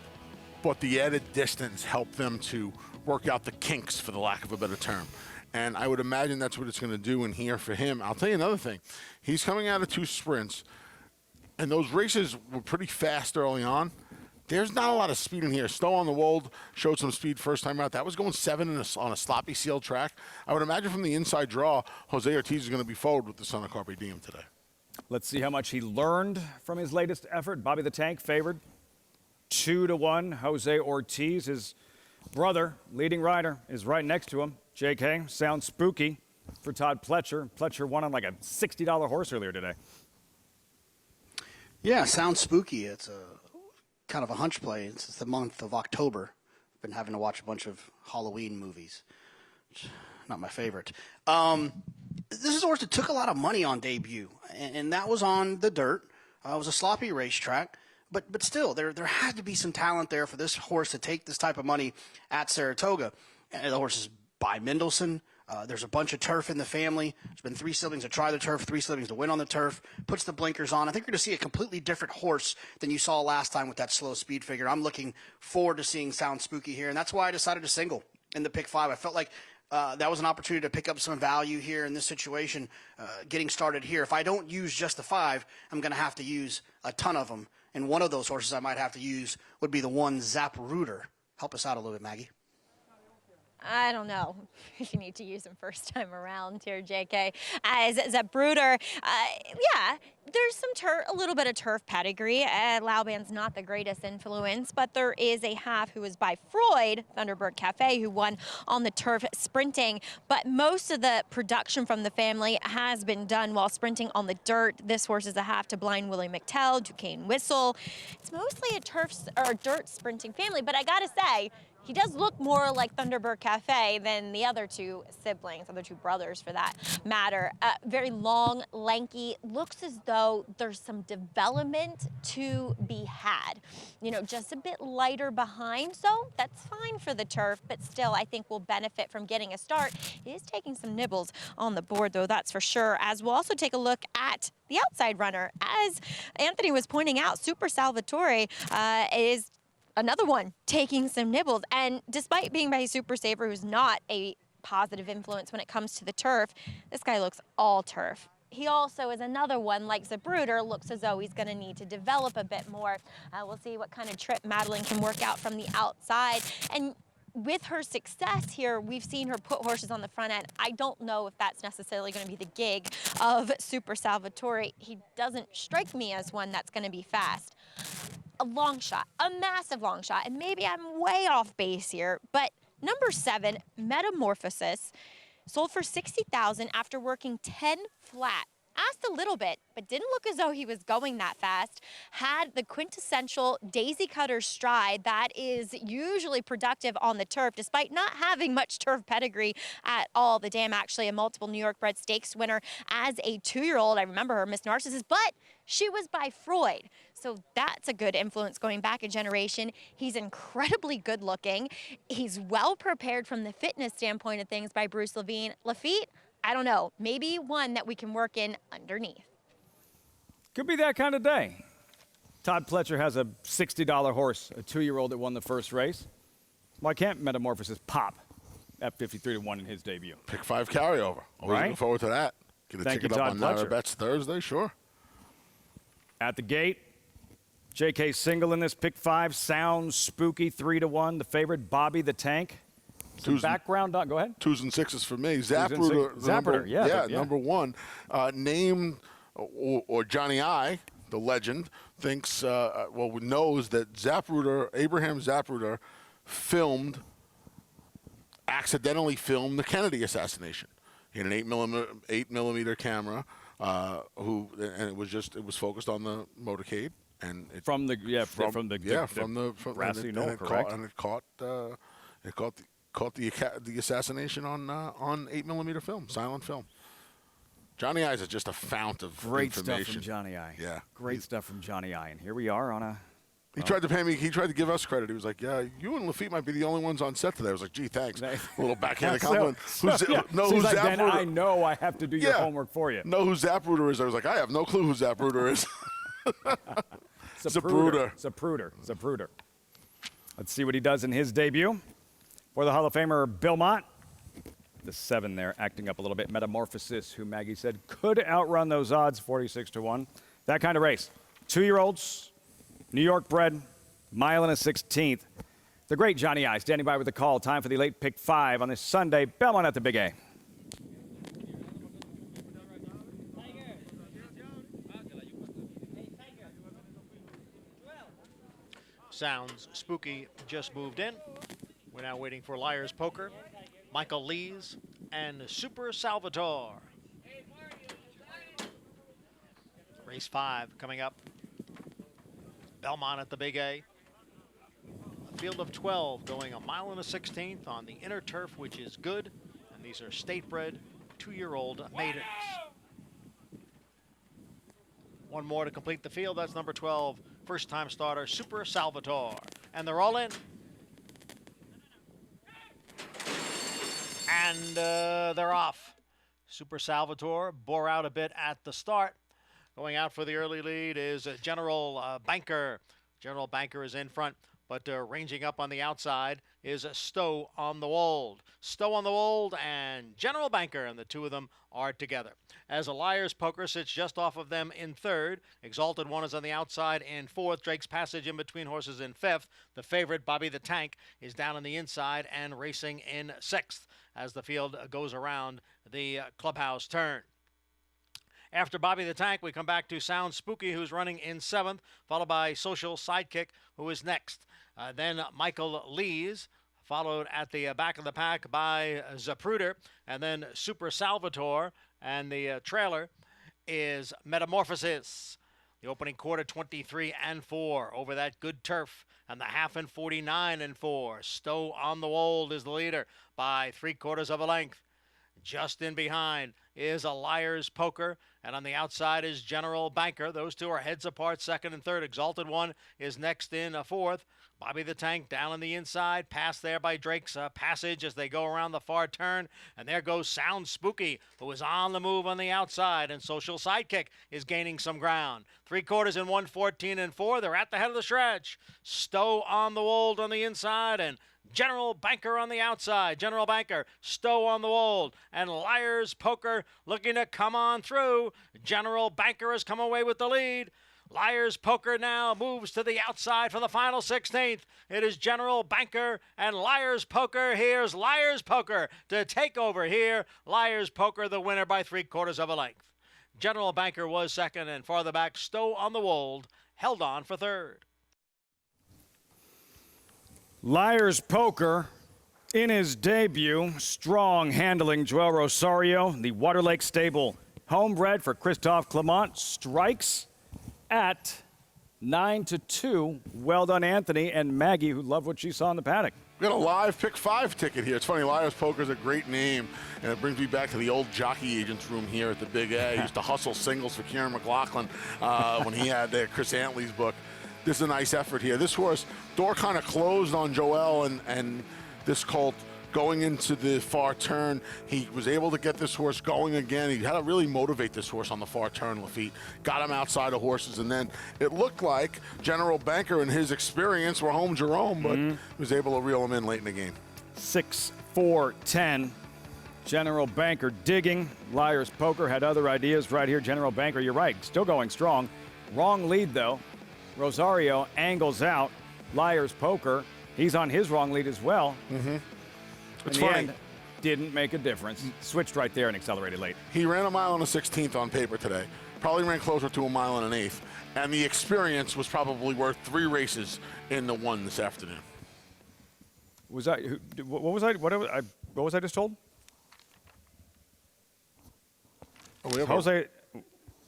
but the added distance helped them to work out the kinks, for the lack of a better term. And I would imagine that's what it's going to do in here for him. I'll tell you another thing. He's coming out of 2 sprints, and those races were pretty fast early on. There's not a lot of speed in here. Stow on the Wold showed some speed first time out. That was going 7 on a sloppy sealed track. I would imagine from the inside draw, Jose Ortiz is going to be forward with the son of Carpe Diem today. Let's see how much he learned from his latest effort. Bobby the Tank favored 2-1. Jose Ortiz, his brother, leading rider, is right next to him. JK, sounds spooky for Todd Pletcher. Pletcher won on like a $60 horse earlier today. Yeah, sounds spooky. It's a kind of a hunch play. It's the month of October. I've been having to watch a bunch of Halloween movies. Not my favorite. This is a horse that took a lot of money on debut, and that was on the dirt. It was a sloppy racetrack. But still, there had to be some talent there for this horse to take this type of money at Saratoga. And the horse is by Mendelssohn. There's a bunch of turf in the family. There's been 3 siblings to try the turf, 3 siblings to win on the turf, puts the blinkers on. I think we're going to see a completely different horse than you saw last time with that slow speed figure. I'm looking forward to seeing Sound Spooky here, and that's why I decided to single in the pick 5. I felt like that was an opportunity to pick up some value here in this situation, getting started here. If I don't use just the 5, I'm going to have to use a ton of them. And one of those horses I might have to use would be the one Zapruder. Help us out a little bit, Maggie. I don't know if you need to use him first time around here, JK. As Zapruder, yeah, there's a little bit of turf pedigree. Lauband's not the greatest influence, but there is a half who is by Freud, Thunderbird Cafe, who won on the turf sprinting. But most of the production from the family has been done while sprinting on the dirt. This horse is a half to Blind Willie McTell, Duquesne Whistle. It's mostly a dirt sprinting family, but I gotta say, he does look more like Thunderbird Cafe than the other two siblings, other two brothers for that matter. Very long, lanky, looks as though there's some development to be had. You know, just a bit lighter behind, so that's fine for the turf, but still I think will benefit from getting a start. He is taking some nibbles on the board though, that's for sure. As we'll also take a look at the outside runner. As Anthony was pointing out, Super Salvatore is another one taking some nibbles. And despite being by Super Saver, who's not a positive influence when it comes to the turf, this guy looks all turf. He also is another one, like Zapruder, looks as though he's going to need to develop a bit more. We'll see what kind of trip Madeline can work out from the outside. And with her success here, we've seen her put horses on the front end. I don't know if that's necessarily going to be the gig of Super Salvatore. He doesn't strike me as one that's going to be fast. A long shot, a massive long shot, and maybe I'm way off base here, but number 7, Metamorphosis, sold for $60,000 after working 10 flat. Asked a little bit, but didn't look as though he was going that fast. Had the quintessential daisy cutter stride that is usually productive on the turf, despite not having much turf pedigree at all. The dam actually a multiple New York bred stakes winner as a 2-year-old. I remember her, Miss Narcissus, but she was by Freud. So that's a good influence going back a generation. He's incredibly good looking. He's well prepared from the fitness standpoint of things by Bruce Levine. Lafitte, I don't know, maybe one that we can work in underneath. Could be that kind of day. Todd Pletcher has a $60 horse, a 2-year-old that won the first race. Why can't Metamorphosis pop at 53-1 in his debut? Pick 5 carryover. Always looking forward to that. Get a ticket up on Naira Bets Thursday, sure. At the gate, JK single in this pick 5. Sounds spooky, 3-1. The favorite, Bobby the Tank. Some background, go ahead. 2s and 6s for me. Zapruder, yeah. Number 1. Named, or Johnny I, the legend, thinks, knows that Abraham Zapruder accidentally filmed the Kennedy assassination. He had an 8mm camera, and it was focused on the motorcade, and from the grassy knoll, correct? It caught the assassination on 8mm film, silent film. Johnny I is just a fount of great information. Stuff from Johnny I. Yeah, great stuff from Johnny I. And here we are on a. He tried to pay me. He tried to give us credit. He was like, "Yeah, you and Lafitte might be the only ones on set today." I was like, "Gee, thanks." A little backhanded compliment. Who Zapruder? I know I have to do your homework for you. Know who Zapruder is? I was like, I have no clue who Zapruder is. Zapruder. Let's see what he does in his debut. For the Hall of Famer Belmont, the 7 there acting up a little bit. Metamorphosis, who Maggie said could outrun those odds, 46-1. That kind of race. 2-year-olds, New York bred, mile and a 16th. The great Johnny I standing by with the call. Time for the late pick 5 on this Sunday. Belmont at the Big A. Sounds spooky just moved in. We're now waiting for Liar's Poker, Michael Lees, and Super Salvatore. Race 5 coming up. Belmont at the Big A. A field of 12 going a mile and a 16th on the inner turf, which is good. And these are state-bred 2-year-old maidens. One more to complete the field. That's number 12, first-time starter, Super Salvatore. And they're all in. And they're off. Super Salvatore bore out a bit at the start. Going out for the early lead is General Banker. General Banker is in front, but ranging up on the outside is Stowe on the Wold. Stowe on the Wold and General Banker, and the two of them are together. As a Liar's Poker sits just off of them in third, Exalted One is on the outside in fourth, Drake's Passage in between horses in fifth. The favorite, Bobby the Tank, is down on the inside and racing in sixth as the field goes around the clubhouse turn. After Bobby the Tank, we come back to Sound Spooky, who's running in seventh, followed by Social Sidekick, who is next. Then Michael Lees, followed at the back of the pack by Zapruder, and then Super Salvatore, and the trailer is Metamorphosis. The opening quarter, 23-4 over that good turf, and the half in 49-4. Stowe on the Wold is the leader by 3/4 of a length. Just in behind is a Liar's Poker, and on the outside is General Banker. Those two are heads apart, second and third. Exalted One is next in fourth. Bobby the Tank down on the inside, passed there by Drake's Passage as they go around the far turn. And there goes Sound Spooky, who is on the move on the outside, and Social Sidekick is gaining some ground. 3/4 in 1:14-4. They're at the head of the stretch. Stowe on the Wold on the inside, and General Banker on the outside. General Banker, Stowe on the Wold, and Liar's Poker looking to come on through. General Banker has come away with the lead. Liar's Poker now moves to the outside for the final 16th. It is General Banker and Liar's Poker. Here's Liar's Poker to take over here. Liar's Poker the winner by 3/4 of a length. General Banker was second, and farther back, Stowe on the Wold held on for third. Liar's Poker in his debut, strong handling Joel Rosario, the Water Lake Stable homebred for Christophe Clement, strikes at 9-2. Well done, Anthony and Maggie, who loved what she saw in the paddock. We got a live pick 5 ticket here. It's funny, Liar's Poker is a great name, and it brings me back to the old jockey agent's room here at the Big A. He used to hustle singles for Kieran McLaughlin when he had Chris Antley's book. This is a nice effort here. This horse, door kind of closed on Joel, and this colt going into the far turn, he was able to get this horse going again. He had to really motivate this horse on the far turn, Lafitte. Got him outside of horses, and then it looked like General Banker and his experience were home Jerome, but was able to reel him in late in the game. 6-4-10. General Banker digging. Liar's Poker had other ideas right here. General Banker, you're right, still going strong. Wrong lead, though. Rosario angles out. Liar's Poker, he's on his wrong lead as well. It's in the funny. end, didn't make a difference. Switched right there and accelerated late. He ran a mile and a 16th on paper today. Probably ran closer to a mile and an 1/8. And the experience was probably worth 3 races in the one this afternoon. Was I? What was I just told? Jose.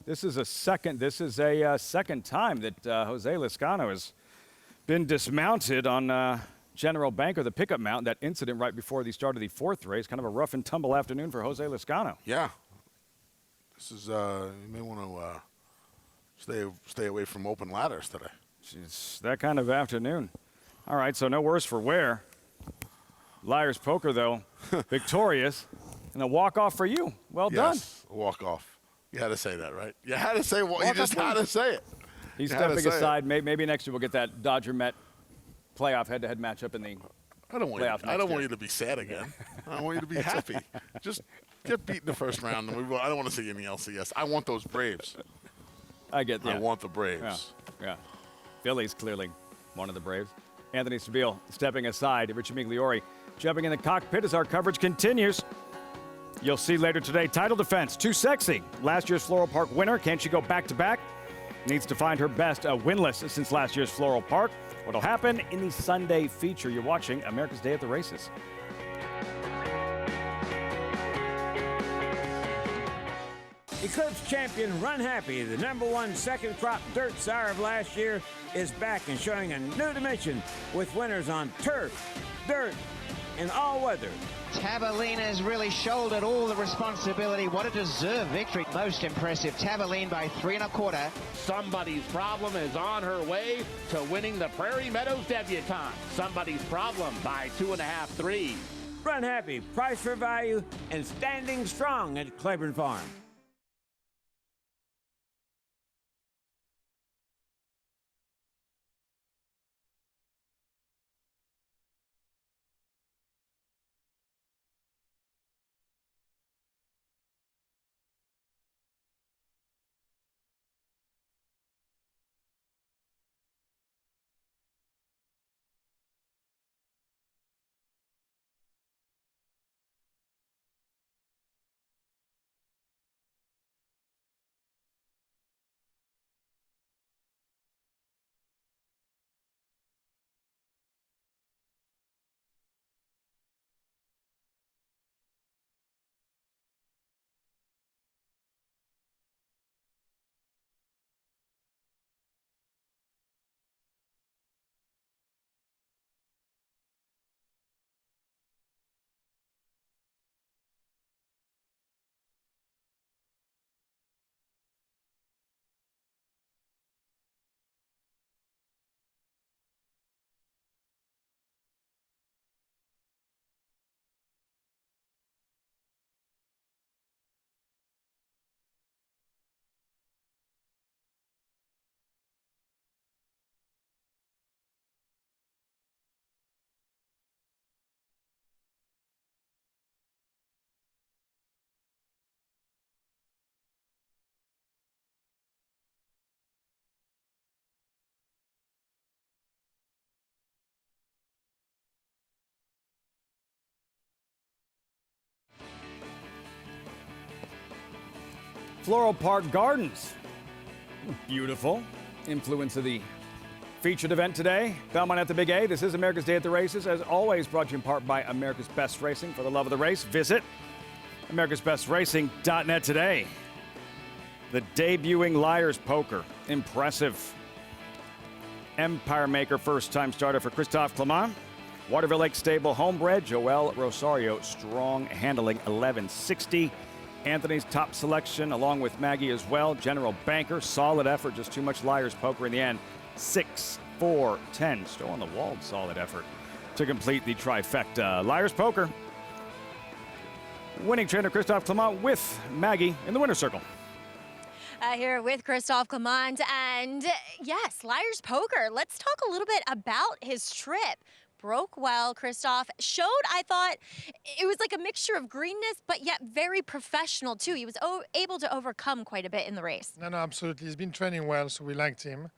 This is a second time that Jose Lezcano has been dismounted on General Banker, the pickup mount. That incident right before the start of the 4th race, kind of a rough and tumble afternoon for Jose Lezcano. Yeah, this is you may want to stay away from open ladders today. It's that kind of afternoon. All right, so no worse for wear. Liar's Poker, though, victorious, and a walk-off for you. Well done. A walk-off. You had to say that, right? You had to say you just had to say it. He's stepping aside. Maybe next year we'll get that Dodger-Met playoff head-to-head matchup in the playoff. I don't want you to be sad again. I want you to be happy. Just get beat in the first round. And I don't want to see any LCS. I want those Braves. I get that. I want the Braves. Yeah. Philly's clearly one of the Braves. Anthony Stabile stepping aside. Richard Migliori jumping in the cockpit as our coverage continues. You'll see later today, title defense, Too Sexy. Last year's Floral Park winner. Can she go back-to-back? Needs to find her best winless since last year's Floral Park. What'll happen in the Sunday feature? You're watching America's Day at the Races. Eclipse champion Run Happy, the #1 second crop dirt sire of last year, is back and showing a new dimension with winners on turf, dirt, and all weather. Tabalina's really shouldered all the responsibility. What a deserved victory. Most impressive. Tabalina by 3 1/4. Somebody's problem is on her way to winning the Prairie Meadows debutante. Somebody's problem by 2.5, 3. Run Happy, price for value, and standing strong at Claiborne Farm. Floral Park Gardens. Beautiful. Influence of the featured event today. Belmont at the Big A. This is America's Day at the Races. As always, brought to you in part by America's Best Racing. For the love of the race, visit americasbestracing.net today. The debuting Liar's Poker. Impressive. Empire Maker, first-time starter for Christophe Clement. Waterville Lake Stable homebred, Joel Rosario, strong handling, 1160. Anthony's top selection, along with Maggie as well. General Banker, solid effort, just too much Liar's Poker in the end. 6, 4, 10. Still on the wall, solid effort to complete the trifecta. Liar's Poker. Winning trainer Christophe Clement with Maggie in the winner's circle. Here with Christophe Clement, and yes, Liar's Poker. Let's talk a little bit about his trip. Broke well, Christophe. Showed, I thought, it was like a mixture of greenness, but yet very professional, too. He was able to overcome quite a bit in the race. No, absolutely. He's been training well, so we liked him.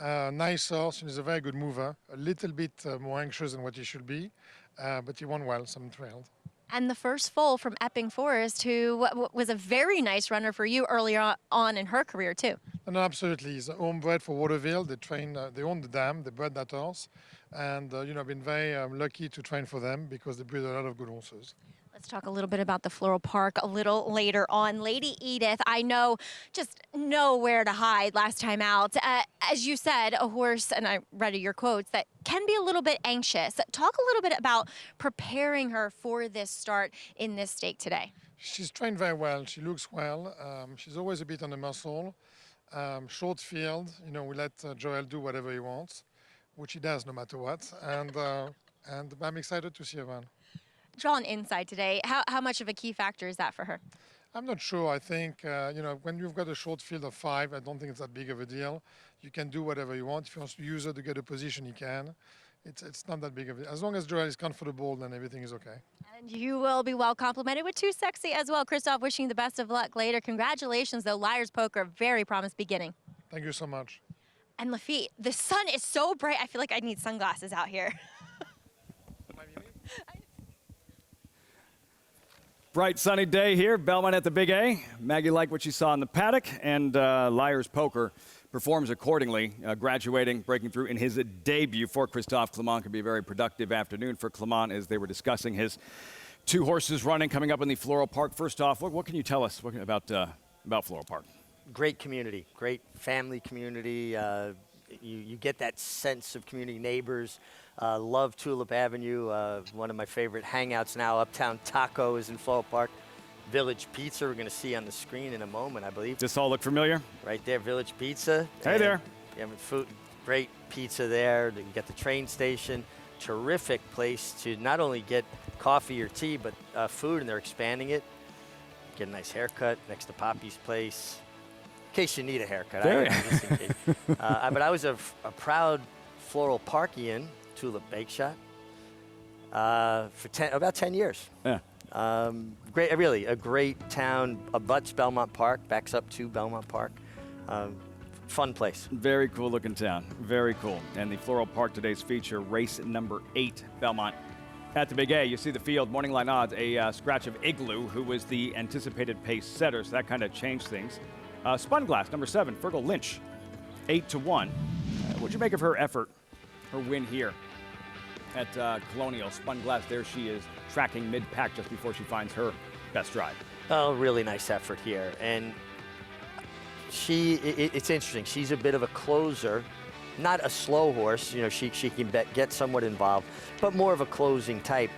Nice horse, and he's a very good mover. A little bit more anxious than what he should be, but he won well, so I'm thrilled. And the first foal from Epping Forest, who was a very nice runner for you earlier on in her career, too. No, absolutely. He's a homebred for Waterville. They train, they own the dam, they bred that horse. And, I've been very lucky to train for them because they breed a lot of good horses. Let's talk a little bit about the Floral Park a little later on. Lady Edith, I know, just nowhere to hide last time out. As you said, a horse, and I read your quotes, that can be a little bit anxious. Talk a little bit about preparing her for this start in this stake today. She's trained very well. She looks well. She's always a bit on the muscle. Short field, we let Joel do whatever he wants, which he does no matter what. And I'm excited to see her run. Draw an insight today. How much of a key factor is that for her? I'm not sure. I think, when you've got a short field of 5, I don't think it's that big of a deal. You can do whatever you want. If he wants to use her to get a position, he can. It's not that big of a deal. As long as Joel is comfortable, then everything is okay. And you will be well complimented with 2 Sexy as well. Christophe, wishing you the best of luck later. Congratulations, though. Liar's Poker, very promised beginning. Thank you so much. And Lafitte, the sun is so bright, I feel like I need sunglasses out here. Bright sunny day here, Belmont at the Big A. Maggie liked what she saw in the paddock, and Liar's Poker performs accordingly, graduating, breaking through in his debut for Christophe Clement. Could be a very productive afternoon for Clement as they were discussing his 2 horses running coming up in the Floral Park. First off, what can you tell us about Floral Park? Great community, great family community. You get that sense of community, neighbors. Love Tulip Avenue, one of my favorite hangouts now. Uptown Taco is in Floral Park. Village Pizza, we're going to see on the screen in a moment, I believe. This all look familiar? Right there, Village Pizza. Hey there. Yeah, food, great pizza there. You got the train station. Terrific place to not only get coffee or tea, but food, and they're expanding it. Get a nice haircut next to Poppy's place. In case you need a haircut. Just in case. But I was a proud Floral Parkian, Tulip Bake Shop, for about 10 years. Yeah. Great, really a great town. Abuts Belmont Park, backs up to Belmont Park. Fun place. Very cool looking town. Very cool. And the Floral Park today's feature, race number 8, Belmont at the Big A. You see the field, morning line odds, a scratch of Igloo, who was the anticipated pace setter, so that kind of changed things. Spun Glass, number 7, Fergal Lynch, 8-1. What'd you make of her effort, her win here at Colonial? Spun Glass, there she is, tracking mid-pack just before she finds her best drive. Oh, really nice effort here. And it's interesting. She's a bit of a closer, not a slow horse. She can get somewhat involved, but more of a closing type.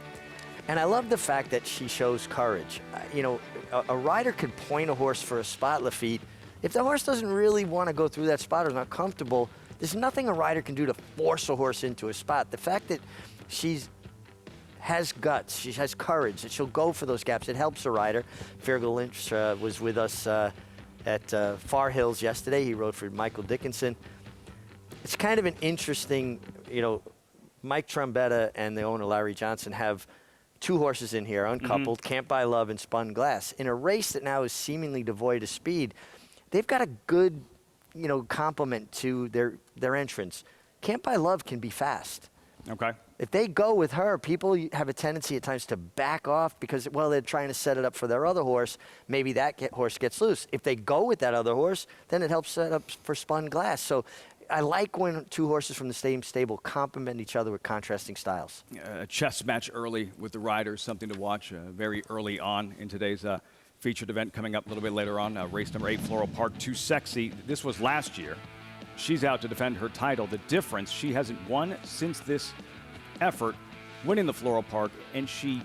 And I love the fact that she shows courage. A rider could point a horse for a spot, Lafitte. If the horse doesn't really want to go through that spot or is not comfortable, there's nothing a rider can do to force a horse into a spot. The fact that she has guts, she has courage, that she'll go for those gaps, it helps a rider. Fergal Lynch was with us at Far Hills yesterday. He rode for Michael Dickinson. It's kind of an interesting, Mike Trombetta and the owner Larry Johnson have 2 horses in here, uncoupled, Can't Buy Love and Spun Glass. In a race that now is seemingly devoid of speed, they've got a good, complement to their entrance. Can't Buy Love can be fast. Okay. If they go with her, people have a tendency at times to back off because, well, they're trying to set it up for their other horse. Maybe that horse gets loose. If they go with that other horse, then it helps set up for spun glass. So I like when two horses from the same stable complement each other with contrasting styles. A chess match early with the riders, something to watch very early on in today's featured event coming up a little bit later on. Race number 8, Floral Park, Too Sexy. This was last year. She's out to defend her title. The difference, she hasn't won since this effort, winning the Floral Park, and she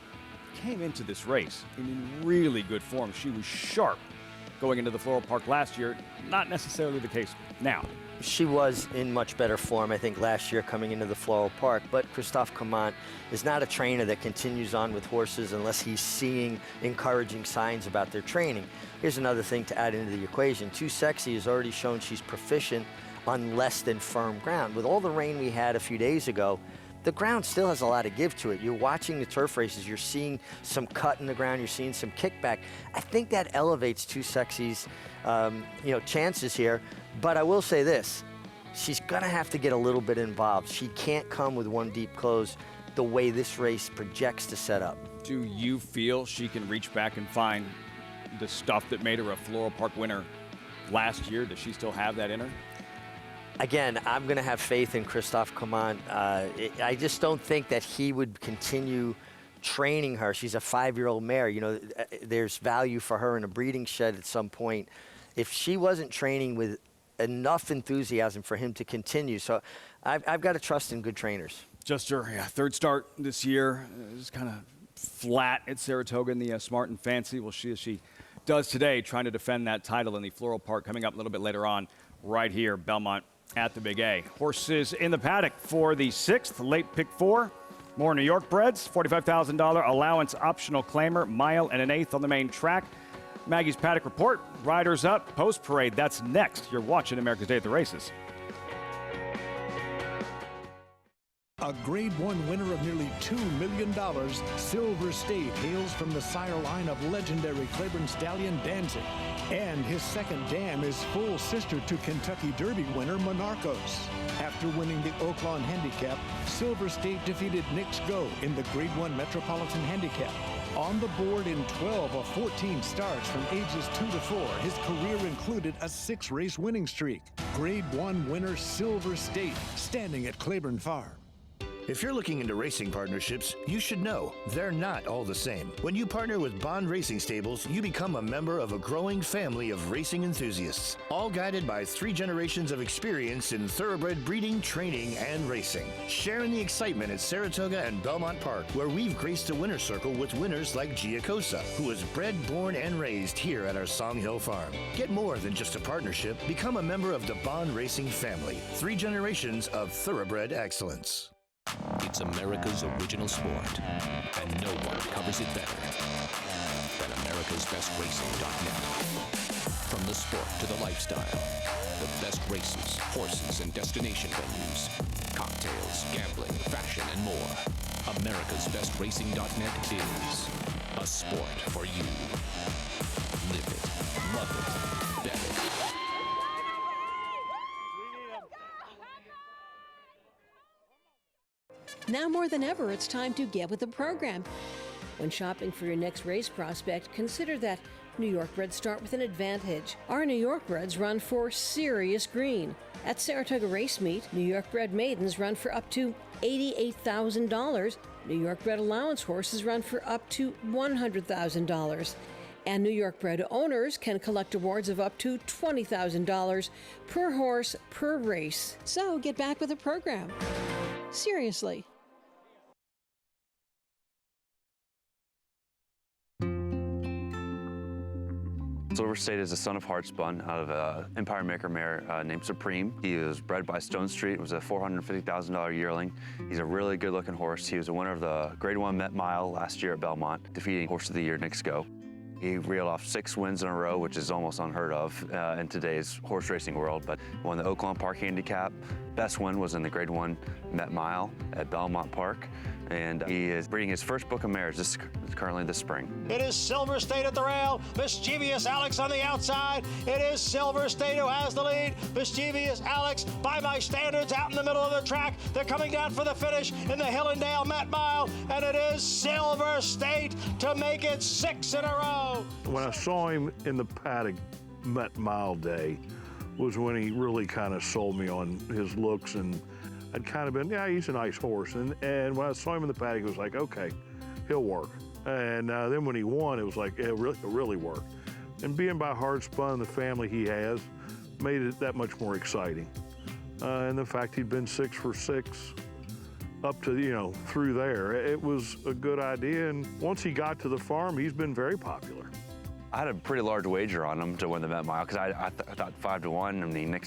came into this race in really good form. She was sharp going into the Floral Park last year. Not necessarily the case now. She was in much better form, I think, last year coming into the Floral Park, but Christophe Comant is not a trainer that continues on with horses unless he's seeing encouraging signs about their training. Here's another thing to add into the equation. Too Sexy has already shown she's proficient on less than firm ground. With all the rain we had a few days ago, the ground still has a lot of give to it. You're watching the turf races, you're seeing some cut in the ground, you're seeing some kickback. I think that elevates Too Sexy's chances here. But I will say this, she's gonna have to get a little bit involved. She can't come with one deep close the way this race projects to set up. Do you feel she can reach back and find the stuff that made her a Floral Park winner last year? Does she still have that in her? Again, I'm going to have faith in Christophe Comant. I just don't think that he would continue training her. She's a 5-year-old mare. You know, there's value for her in a breeding shed at some point. If she wasn't training with enough enthusiasm for him to continue, so I've got to trust in good trainers. Just her third start this year. Just kind of flat at Saratoga in the Smart and Fancy. We'll see as she does today, trying to defend that title in the Floral Park coming up a little bit later on right here, Belmont at the Big A. Horses in the paddock for the 6th, late pick 4. More New York breds, $45,000 allowance optional claimer, mile and an eighth on the main track. Maggie's Paddock Report, riders up, post parade. That's next. You're watching America's Day at the Races. A Grade 1 winner of nearly $2 million, Silver State hails from the sire line of legendary Claiborne stallion Danzig. And his second dam is full sister to Kentucky Derby winner Monarchos. After winning the Oaklawn Handicap, Silver State defeated Knicks Go in the Grade 1 Metropolitan Handicap. On the board in 12 of 14 starts from ages 2 to 4, his career included a 6-race winning streak. Grade 1 winner Silver State, standing at Claiborne Farm. If you're looking into racing partnerships, you should know they're not all the same. When you partner with Bond Racing Stables, you become a member of a growing family of racing enthusiasts, all guided by 3 generations of experience in thoroughbred breeding, training, and racing. Sharing the excitement at Saratoga and Belmont Park, where we've graced a winner's circle with winners like Giacosa, who was bred, born, and raised here at our Song Hill Farm. Get more than just a partnership. Become a member of the Bond Racing family. 3 generations of thoroughbred excellence. It's America's original sport, and no one covers it better than America'sBestRacing.net. From the sport to the lifestyle, the best races, horses, and destination venues, cocktails, gambling, fashion, and more. America'sBestRacing.net is a sport for you. Live it, love it, bet it. Now more than ever, it's time to get with the program. When shopping for your next race prospect, consider that New York breds start with an advantage. Our New York breds run for serious green. At Saratoga Race Meet, New York bred maidens run for up to $88,000. New York bred allowance horses run for up to $100,000. And New York bred owners can collect awards of up to $20,000 per horse per race. So get back with the program. Seriously. Silver State is a son of Heartspun out of an Empire Maker mare named Supreme. He was bred by Stone Street. It was a $450,000 yearling. He's a really good-looking horse. He was a winner of the Grade 1 Met Mile last year at Belmont, defeating Horse of the Year Knicks Go. He reeled off 6 wins in a row, which is almost unheard of in today's horse racing world, but won the Oaklawn Park Handicap, best win was in the Grade 1 Met Mile at Belmont Park, and he is breeding his first book of mares currently this spring. It is Silver State at the rail. Mischievous Alex on the outside. It is Silver State who has the lead. Mischievous Alex, by my standards, out in the middle of the track. They're coming down for the finish in the Hillendale Met Mile, and it is Silver State to make it 6 in a row. When I saw him in the paddock Met Mile day was when he really kind of sold me on his looks, and I'd kind of been, yeah, he's a nice horse. And when I saw him in the paddock, it was like, okay, he'll work. And then when he won, it was like, it really worked. And being by Hardspun, the family he has, made it that much more exciting. And the fact he'd been 6 for 6 up to, you know, through there, it was a good idea. And once he got to the farm, he's been very popular. I had a pretty large wager on him to win the Met Mile because I thought 5 to 1. I mean,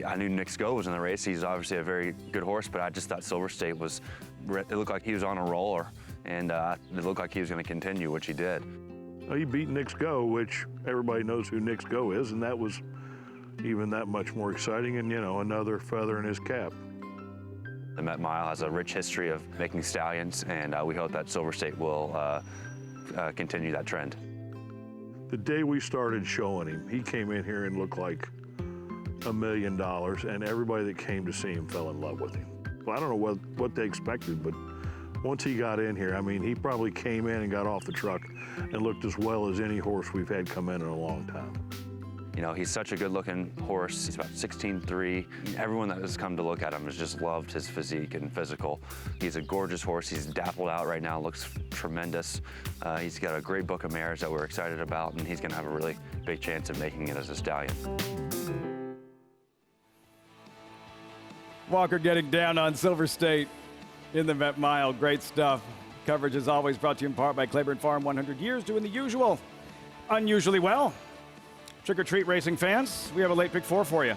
I knew Nick's Go was in the race. He's obviously a very good horse, but I just thought Silver State was, it looked like he was on a roller, and it looked like he was going to continue, which he did. He beat Nick's Go, which everybody knows who Nick's Go is, and that was even that much more exciting, and, you know, another feather in his cap. The Met Mile has a rich history of making stallions, and we hope that Silver State will continue that trend. The day we started showing him, he came in here and looked like $1 million, and everybody that came to see him fell in love with him. Well, I don't know what they expected, but once he got in here, I mean, he probably came in and got off the truck and looked as well as any horse we've had come in a long time. You know, he's such a good-looking horse. He's about 16'3". Everyone that has come to look at him has just loved his physique and physical. He's a gorgeous horse. He's dappled out right now, looks tremendous. He's got a great book of mares that we're excited about, and he's gonna have a really big chance of making it as a stallion. Walker getting down on Silver State in the Met Mile. Great stuff. Coverage is always brought to you in part by Claiborne Farm, 100 years doing the usual, unusually well. Trick or treat racing fans, we have a late pick 4 for you.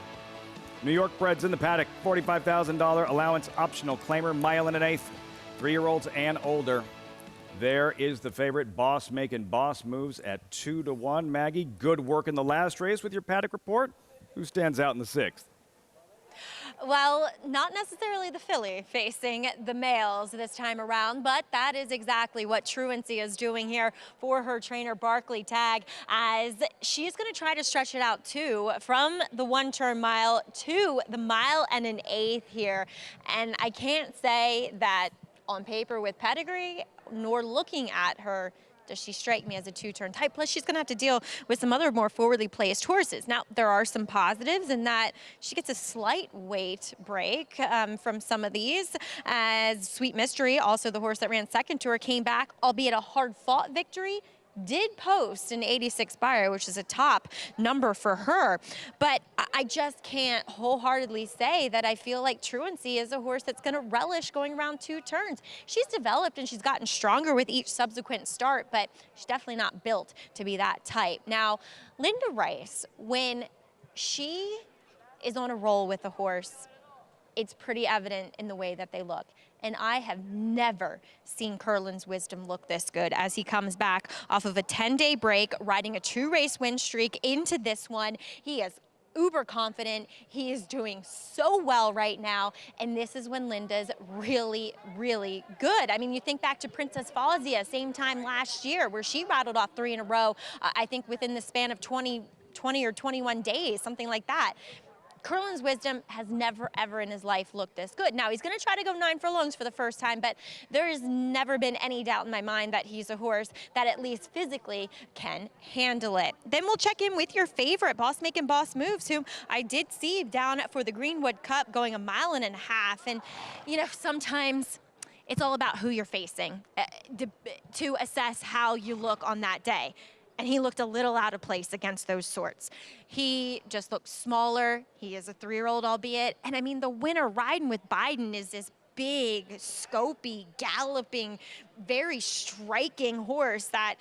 New York breds in the paddock, $45,000 allowance optional claimer, mile and an eighth, 3-year-olds and older. There is the favorite, Boss making boss moves at 2 to 1. Maggie, good work in the last race with your paddock report. Who stands out in the 6th? Well, not necessarily the filly facing the males this time around, but that is exactly what Truancy is doing here for her trainer Barkley Tagg, as she's going to try to stretch it out too from the 1-turn mile to the mile and an eighth here. And I can't say that on paper with pedigree, nor looking at her, does she strike me as a 2-turn type. Plus, she's going to have to deal with some other more forwardly placed horses. Now, there are some positives in that she gets a slight weight break from some of these, as Sweet Mystery, also the horse that ran second to her, came back, albeit a hard-fought victory, did post an 86 Beyer, which is a top number for her. But I just can't wholeheartedly say that I feel like Truancy is a horse that's going to relish going around 2 turns. She's developed and she's gotten stronger with each subsequent start, but she's definitely not built to be that type. Now, Linda Rice, when she is on a roll with a horse, it's pretty evident in the way that they look. And I have never seen Curlin's Wisdom look this good as he comes back off of a 10-day break, riding a 2-race win streak into this one. He is uber confident. He is doing so well right now. And this is when Linda's really, really good. I mean, you think back to Princess Fawzia, same time last year, where she rattled off 3 in a row, I think within the span of 20 or 21 days, something like that. Curlin's Wisdom has never, ever in his life looked this good. Now, he's going to try to go 9 furlongs for the first time, but there has never been any doubt in my mind that he's a horse that at least physically can handle it. Then we'll check in with your favorite, Boss Making Boss Moves, whom I did see down for the Greenwood Cup going 1.5 miles. And, you know, sometimes it's all about who you're facing to assess how you look on that day. And he looked a little out of place against those sorts. He just looked smaller. He is a 3-year-old, albeit. And I mean, the winner riding with Biden is this big, scopy, galloping, very striking horse that,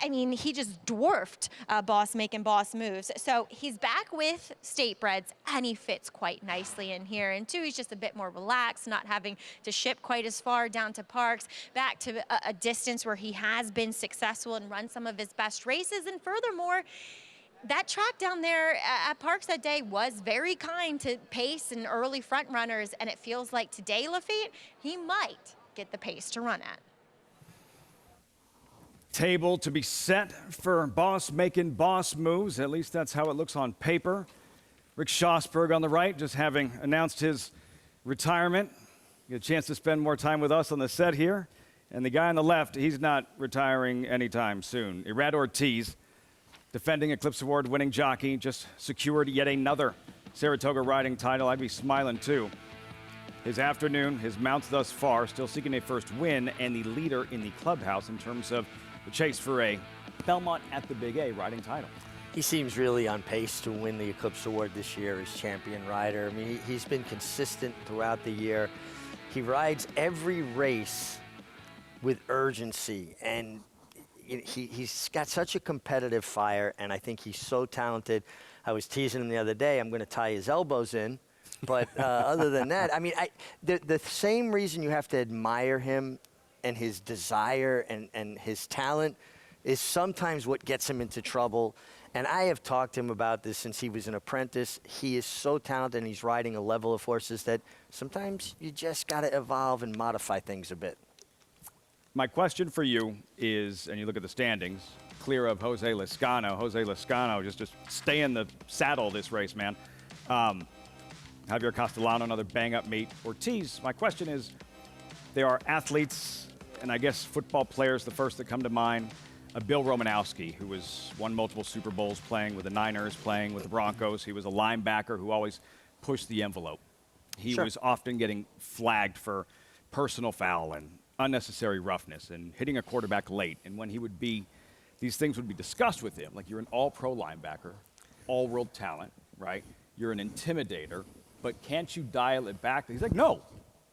I mean, he just dwarfed Boss Making Boss Moves. So he's back with state breds, and he fits quite nicely in here. And two, he's just a bit more relaxed, not having to ship quite as far down to Parks, back to a distance where he has been successful and run some of his best races. And furthermore, that track down there at Parks that day was very kind to pace and early front runners, and it feels like today, Lafitte, he might get the pace to run at. Table to be set for Boss making boss moves. At least that's how it looks on paper. Rick Schosberg on the right, just having announced his retirement. Get a chance to spend more time with us on the set here. And the guy on the left, he's not retiring anytime soon. Irad Ortiz, defending Eclipse Award winning jockey, just secured yet another Saratoga riding title. I'd be smiling too. His afternoon, his mounts thus far, still seeking a first win and the leader in the clubhouse in terms of the chase for a Belmont at the Big A riding title. He seems really on pace to win the Eclipse Award this year as champion rider. I mean, he's been consistent throughout the year. He rides every race with urgency, and he's got such a competitive fire, and I think he's so talented. I was teasing him the other day, I'm going to tie his elbows in. But other than that, I mean, the same reason you have to admire him and his desire and his talent is sometimes what gets him into trouble. And I have talked to him about this since he was an apprentice. He is so talented, and he's riding a level of horses that sometimes you just got to evolve and modify things a bit. My question for you is, and you look at the standings, clear of Jose Lezcano. Jose Lezcano just stay in the saddle this race, man. Javier Castellano, another bang-up meet. Ortiz, my question is, there are athletes, and I guess football players, the first that come to mind, Bill Romanowski, who won multiple Super Bowls playing with the Niners, playing with the Broncos. He was a linebacker who always pushed the envelope. He was often getting flagged for personal foul and unnecessary roughness and hitting a quarterback late. And when he would be, these things would be discussed with him, like you're an all-pro linebacker, all-world talent, right? You're an intimidator, but can't you dial it back? He's like, no,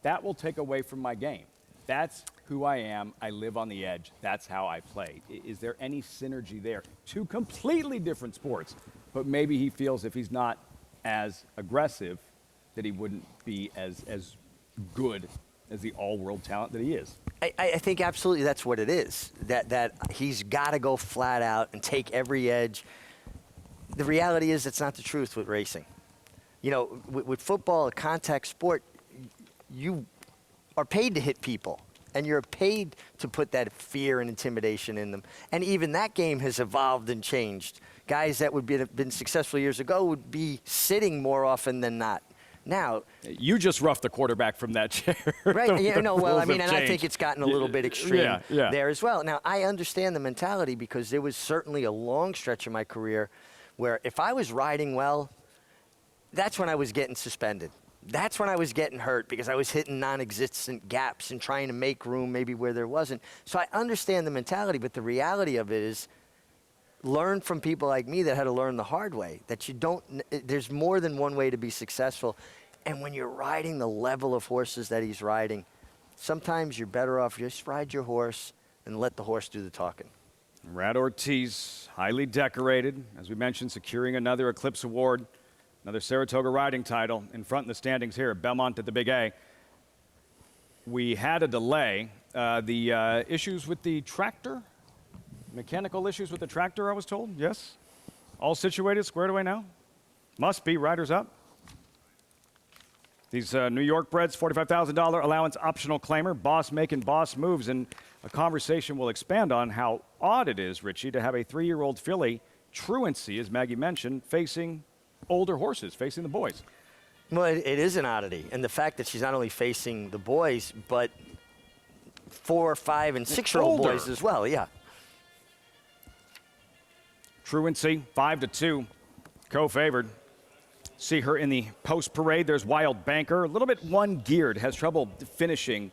that will take away from my game. That's who I am. I live on the edge. That's how I play. Is there any synergy there? Two completely different sports, but maybe he feels if he's not as aggressive that he wouldn't be as good as the all-world talent that he is. I think absolutely that's what it is, that he's got to go flat out and take every edge. The reality is it's not the truth with racing. You know, with football, a contact sport, you are paid to hit people, and you're paid to put that fear and intimidation in them. And even that game has evolved and changed. Guys that would have been successful years ago would be sitting more often than not. Now, you just roughed the quarterback from that chair. Right. Yeah, no, well, I mean, and I think it's gotten a little bit extreme yeah. there as well. Now, I understand the mentality because there was certainly a long stretch of my career where if I was riding well, that's when I was getting suspended. That's when I was getting hurt because I was hitting non-existent gaps and trying to make room maybe where there wasn't. So I understand the mentality, but the reality of it is learn from people like me that had to learn the hard way, that there's more than one way to be successful. And when you're riding the level of horses that he's riding, sometimes you're better off just ride your horse and let the horse do the talking. Irad Ortiz, highly decorated, as we mentioned, securing another Eclipse Award. Another Saratoga riding title in front in the standings here at Belmont at the Big A. We had a delay. The issues with the tractor, mechanical issues with the tractor, I was told. Yes? All situated, squared away now? Must be. Riders up. These New York breds, $45,000 allowance optional claimer, boss making boss moves. And a conversation will expand on how odd it is, Richie, to have a 3-year-old filly, Truancy, as Maggie mentioned, facing older horses, facing the boys. Well, it is an oddity. And the fact that she's not only facing the boys, but 4-, 5-, and 6-year-old boys as well, yeah. Truancy, 5-2, co-favored. See her in the post parade. There's Wild Banker, a little bit one-geared, has trouble finishing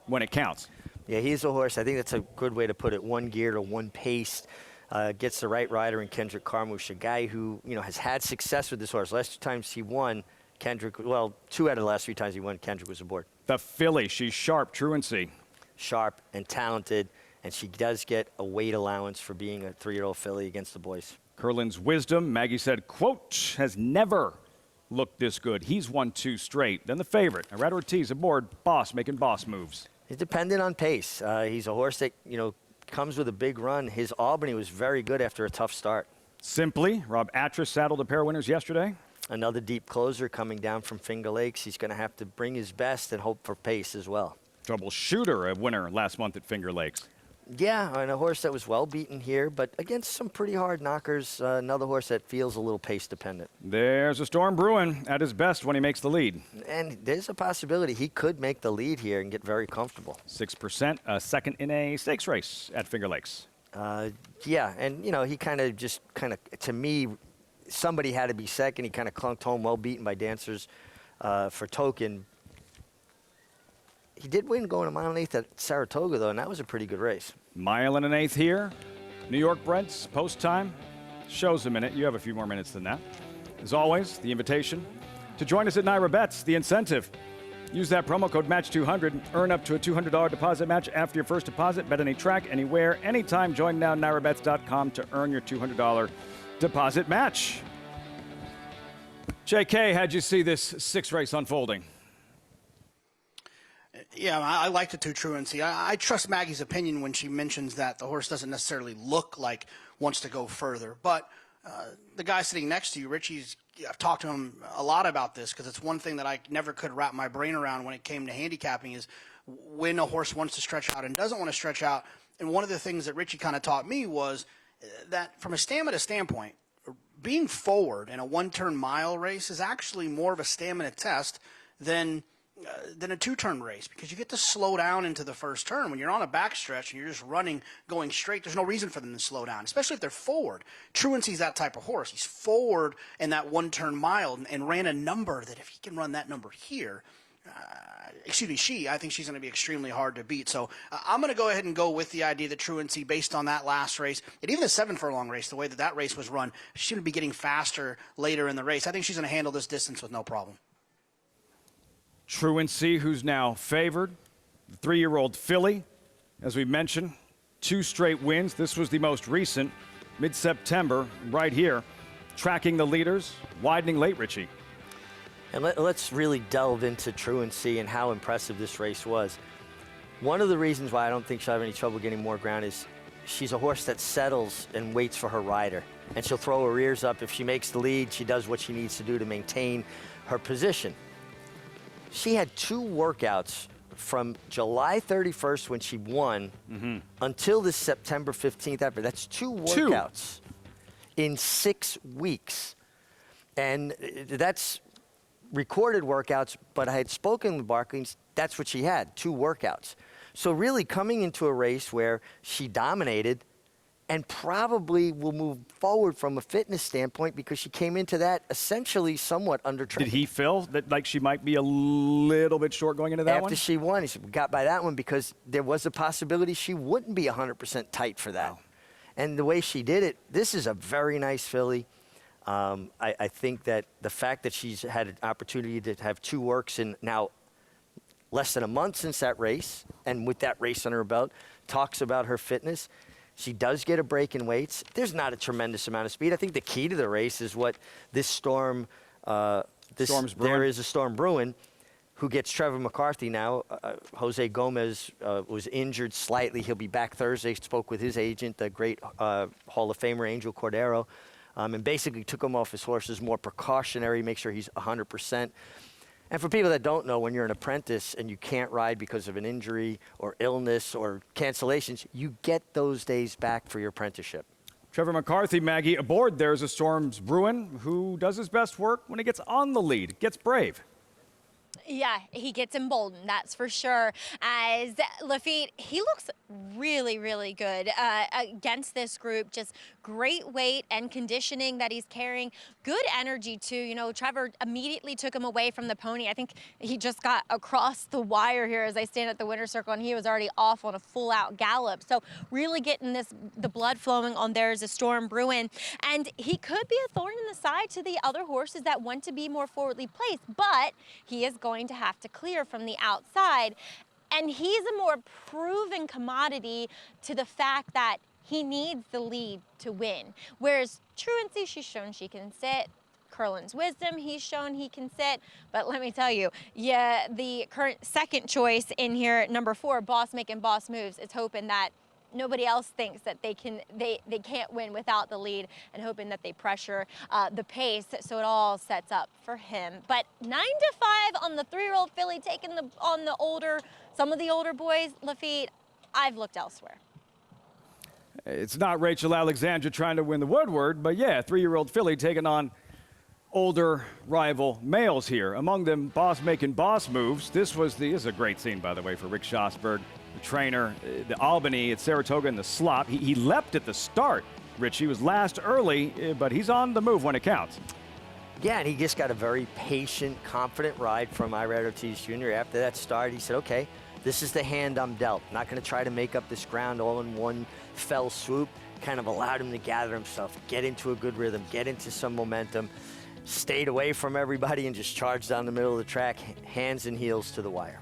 when it counts. Yeah, he's a horse. I think that's a good way to put it. One-geared or one-paced. Gets the right rider in Kendrick Carmouche, a guy who, you know, has had success with this horse. Last 2 times he won, Kendrick, well, 2 out of the last 3 times he won, Kendrick was aboard. The filly, she's sharp, Truancy. Sharp and talented, and she does get a weight allowance for being a 3-year-old filly against the boys. Curlin's Wisdom, Maggie said, quote, has never looked this good. He's won 2 straight. Then the favorite, Irad Ortiz aboard, boss, making boss moves. He's dependent on pace. He's a horse that, you know, comes with a big run. His Albany was very good after a tough start. Simply, Rob Atras saddled a pair of winners yesterday. Another deep closer coming down from Finger Lakes. He's going to have to bring his best and hope for pace as well. Troubleshooter, a winner last month at Finger Lakes. Yeah, and a horse that was well beaten here, but against some pretty hard knockers. Another horse that feels a little pace dependent. There's a storm brewing at his best when he makes the lead. And there's a possibility he could make the lead here and get very comfortable. 6%, second in a stakes race at Finger Lakes. Yeah, and you know, he kind of, to me, somebody had to be second. He kind of clunked home, well beaten by Dancers for Token. He did win going a mile and 1/8 at Saratoga, though, and that was a pretty good race. Mile and 1/8 here. New York Breds, post time. Show's a minute. You have a few more minutes than that. As always, the invitation to join us at Naira Bets, the incentive. Use that promo code MATCH200. Earn up to a $200 deposit match after your first deposit. Bet any track, anywhere, anytime. Join now, NairaBets.com to earn your $200 deposit match. JK, how'd you see this 6 race unfolding? Yeah, I like the two truancy. I trust Maggie's opinion when she mentions that the horse doesn't necessarily look like wants to go further. But the guy sitting next to you, Richie's, I've talked to him a lot about this because it's one thing that I never could wrap my brain around when it came to handicapping is when a horse wants to stretch out and doesn't want to stretch out. And one of the things that Richie kind of taught me was that from a stamina standpoint, being forward in a one-turn mile race is actually more of a stamina test than a two-turn race because you get to slow down into the first turn. When you're on a backstretch and you're just running, going straight, there's no reason for them to slow down, especially if they're forward. Truancy's that type of horse. He's forward in that one-turn mile and ran a number that if he can run that number here, I think she's going to be extremely hard to beat. So I'm going to go ahead and go with the idea that truancy based on that last race, and even the 7 furlong race, the way that race was run, she's going to be getting faster later in the race. I think she's going to handle this distance with no problem. Truancy, who's now favored. The 3-year-old filly, as we mentioned, 2 straight wins. This was the most recent, mid-September, right here. Tracking the leaders, widening late, Richie. And let's really delve into truancy and how impressive this race was. One of the reasons why I don't think she'll have any trouble getting more ground is she's a horse that settles and waits for her rider. And she'll throw her ears up. If she makes the lead, she does what she needs to do to maintain her position. She had 2 workouts from July 31st when she won until this September 15th effort. That's 2 workouts in 6 weeks. And that's recorded workouts, but I had spoken with Barclays, that's what she had, 2 workouts. So really coming into a race where she dominated and probably will move forward from a fitness standpoint because she came into that essentially somewhat under-trained. Did he feel that like she might be a little bit short going into that one? After she won, he got by that one because there was a possibility she wouldn't be 100% tight for that. Wow. And the way she did it, this is a very nice filly. I think that the fact that she's had an opportunity to have 2 works in now less than a month since that race, and with that race on her belt, talks about her fitness. She does get a break in weights. There's not a tremendous amount of speed. I think the key to the race is what this storm, there is a storm brewing, who gets Trevor McCarthy now. Jose Gomez was injured slightly. He'll be back Thursday. Spoke with his agent, the great Hall of Famer Angel Cordero, and basically took him off his horses more precautionary, make sure he's 100%. And for people that don't know, when you're an apprentice and you can't ride because of an injury or illness or cancellations, you get those days back for your apprenticeship. Trevor McCarthy, Maggie, aboard there's a Storms Bruin who does his best work when he gets on the lead, gets brave. Yeah, he gets emboldened, that's for sure. As Lafitte, he looks really, really good against this group. Just great weight and conditioning that he's carrying. Good energy, too. You know, Trevor immediately took him away from the pony. I think he just got across the wire here as I stand at the winner's circle, and he was already off on a full-out gallop. So really getting the blood flowing on There's a Storm Bruin. And he could be a thorn in the side to the other horses that want to be more forwardly placed, but he is going to have to clear from the outside. And he's a more proven commodity to the fact that he needs the lead to win. Whereas Truancy, she's shown she can sit. Curlin's Wisdom, he's shown he can sit. But let me tell you, yeah, the current second choice in here, number 4, Boss Making Boss Moves, is hoping that nobody else thinks that they can't win without the lead, and hoping that they pressure the pace so it all sets up for him. But 9-5 on the 3-year-old filly, taking some of the older boys. Lafitte, I've looked elsewhere. It's not Rachel Alexandra trying to win the Woodward, but yeah, 3-year-old filly taking on older rival males here. Among them, Boss making boss moves. This is a great scene, by the way, for Rick Schosberg, the trainer, the Albany at Saratoga in the slop. He leapt at the start, Rich. He was last early, but he's on the move when it counts. Yeah, and he just got a very patient, confident ride from Irad Ortiz Jr. After that start, he said, okay, this is the hand I'm dealt. Not going to try to make up this ground all in one fell swoop. Kind of allowed him to gather himself, get into a good rhythm, get into some momentum. Stayed away from everybody and just charged down the middle of the track, hands and heels to the wire.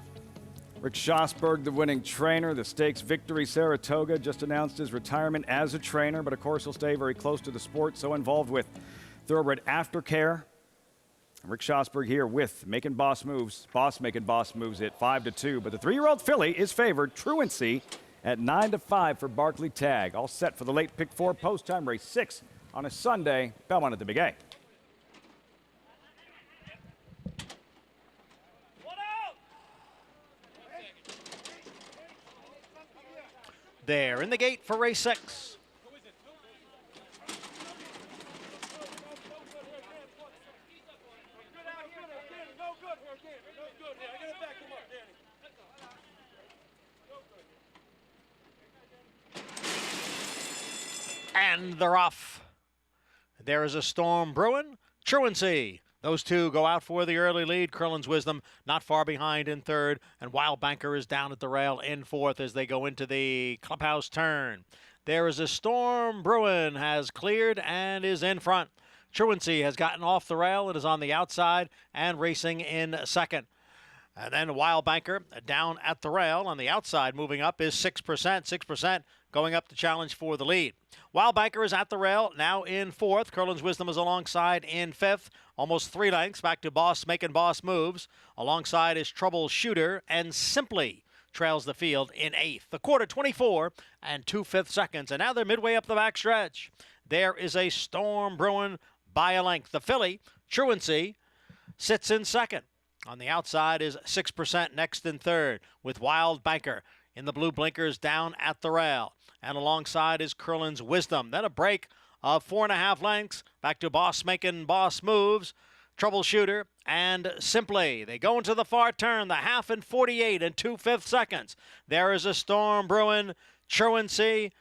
Rick Schosberg, the winning trainer, the stakes victory. Saratoga just announced his retirement as a trainer, but of course he'll stay very close to the sport, so involved with thoroughbred aftercare. Rick Schosberg here with making boss moves. Boss making boss moves at 5-2, but the 3-year-old filly is favored. Truancy at 9-5 for Barkley Tag. All set for the late pick 4 post time race 6 on a Sunday. Belmont at the Big A. There in the gate for race 6. And they're off. There is a storm brewing. Truancy. Those two go out for the early lead. Curlin's Wisdom not far behind in third, and Wild Banker is down at the rail in fourth as they go into the clubhouse turn. There is a storm brewing, has cleared and is in front. Truancy has gotten off the rail. It is on the outside and racing in second. And then Wild Banker down at the rail on the outside, moving up is 6%. 6% going up to challenge for the lead. Wild Banker is at the rail, now in fourth. Curlin's Wisdom is alongside in fifth. Almost 3 lengths back to Boss making boss moves. Alongside is Troubleshooter, and Simply trails the field in eighth. The quarter 24 and 2/5 seconds. And now they're midway up the backstretch. There is a storm brewing by a length. The filly, Truancy, sits in second. On the outside is 6% next in third, with Wild Banker in the blue blinkers down at the rail. And alongside is Curlin's Wisdom. Then a break of 4.5 lengths. Back to Boss making boss moves. Troubleshooter and Simply. They go into the far turn, the half in 48 and 2/5 seconds. There is a storm brewing. Truancy.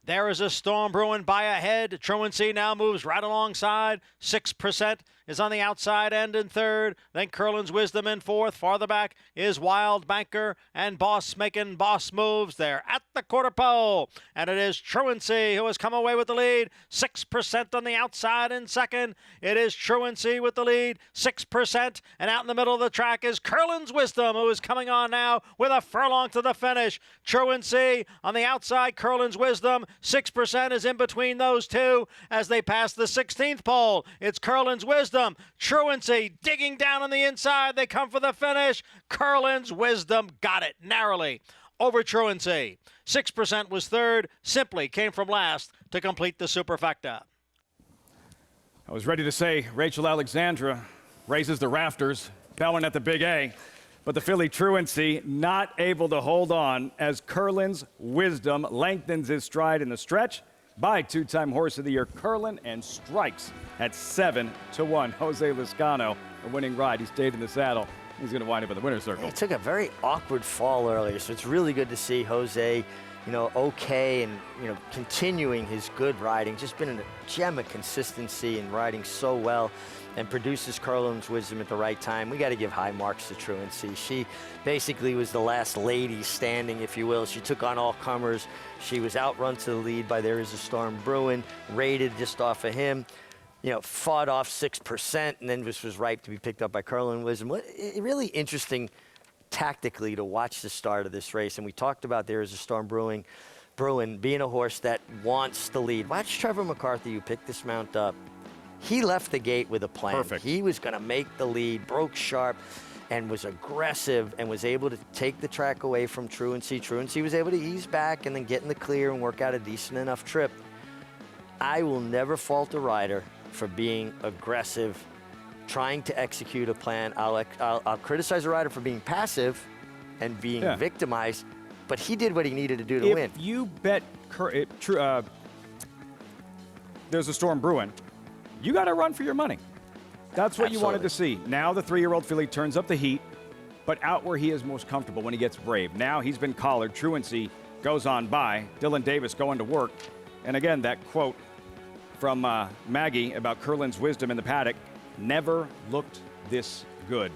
There is a storm brewing by ahead. Truancy now moves right alongside. 6% is on the outside end in third. Then Curlin's Wisdom in fourth. Farther back is Wild Banker and Boss making boss moves. They're at the quarter pole. And it is Truancy who has come away with the lead. 6% on the outside in second. It is Truancy with the lead. 6%. And out in the middle of the track is Curlin's Wisdom, who is coming on now with a furlong to the finish. Truancy on the outside. Curlin's Wisdom. 6% is in between those two as they pass the 16th pole. It's Curlin's Wisdom. Truancy digging down on the inside. They come for the finish. Curlin's Wisdom got it narrowly over Truancy. 6% was third. Simply came from last to complete the superfecta. I was ready to say Rachel Alexandra raises the rafters, Belmont at the Big A. But the filly Truancy not able to hold on as Curlin's Wisdom lengthens his stride in the stretch by 2-time Horse of the Year Curlin and strikes at 7-1. Jose Lascano, a winning ride. He stayed in the saddle. He's going to wind up in the winner's circle. He took a very awkward fall earlier, so it's really good to see Jose, okay, and, continuing his good riding. Just been a gem of consistency and riding so well, and produces Curlin's Wisdom at the right time. We got to give high marks to Truancy. She basically was the last lady standing, if you will. She took on all comers. She was outrun to the lead by There Is a Storm Brewing, rated just off of him. Fought off 6%, and then just was ripe to be picked up by Curlin's Wisdom. Really interesting tactically to watch the start of this race. And we talked about There Is a Storm Brewing being a horse that wants the lead. Watch Trevor McCarthy, who picked this mount up. He left the gate with a plan. Perfect. He was going to make the lead, broke sharp, and was aggressive and was able to take the track away from Truancy. Truancy was able to ease back and then get in the clear and work out a decent enough trip. I will never fault a rider for being aggressive, trying to execute a plan. I'll criticize a rider for being passive and being victimized, but he did what he needed to do to win. If you bet there's a storm brewing, you got to run for your money. That's what you wanted to see. Now the 3-year-old filly turns up the heat, but out where he is most comfortable when he gets brave. Now he's been collared. Truancy goes on by. Dylan Davis going to work. And again, that quote from Maggie about Curlin's wisdom in the paddock, never looked this good.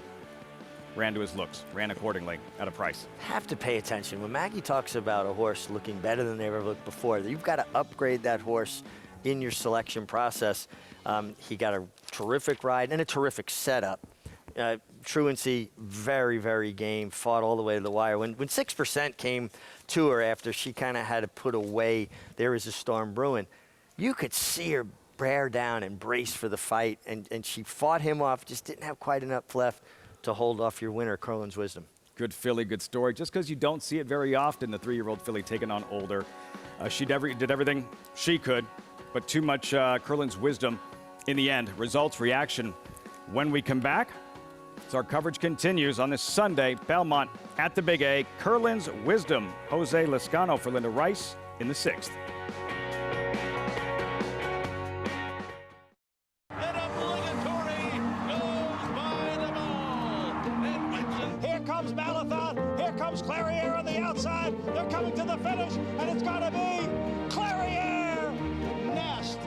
Ran to his looks, ran accordingly at a price. Have to pay attention. When Maggie talks about a horse looking better than they ever looked before, you've got to upgrade that horse in your selection process. He got a terrific ride and a terrific setup. Truancy, very, very game, fought all the way to the wire. When 6% came to her after she kind of had to put away, there is a storm brewing, you could see her bear down and brace for the fight, and she fought him off, just didn't have quite enough left to hold off your winner, Curlin's Wisdom. Good filly, good story. Just because you don't see it very often, the 3-year-old filly taking on older. She did everything she could, but too much Curlin's Wisdom in the end. Results, reaction. When we come back, as our coverage continues on this Sunday, Belmont at the Big A, Curlin's Wisdom. Jose Lascano for Linda Rice in the 6th. Here comes Malathon. Here comes Clariere on the outside. They're coming to the finish, and it's going to be Clariere. Nest,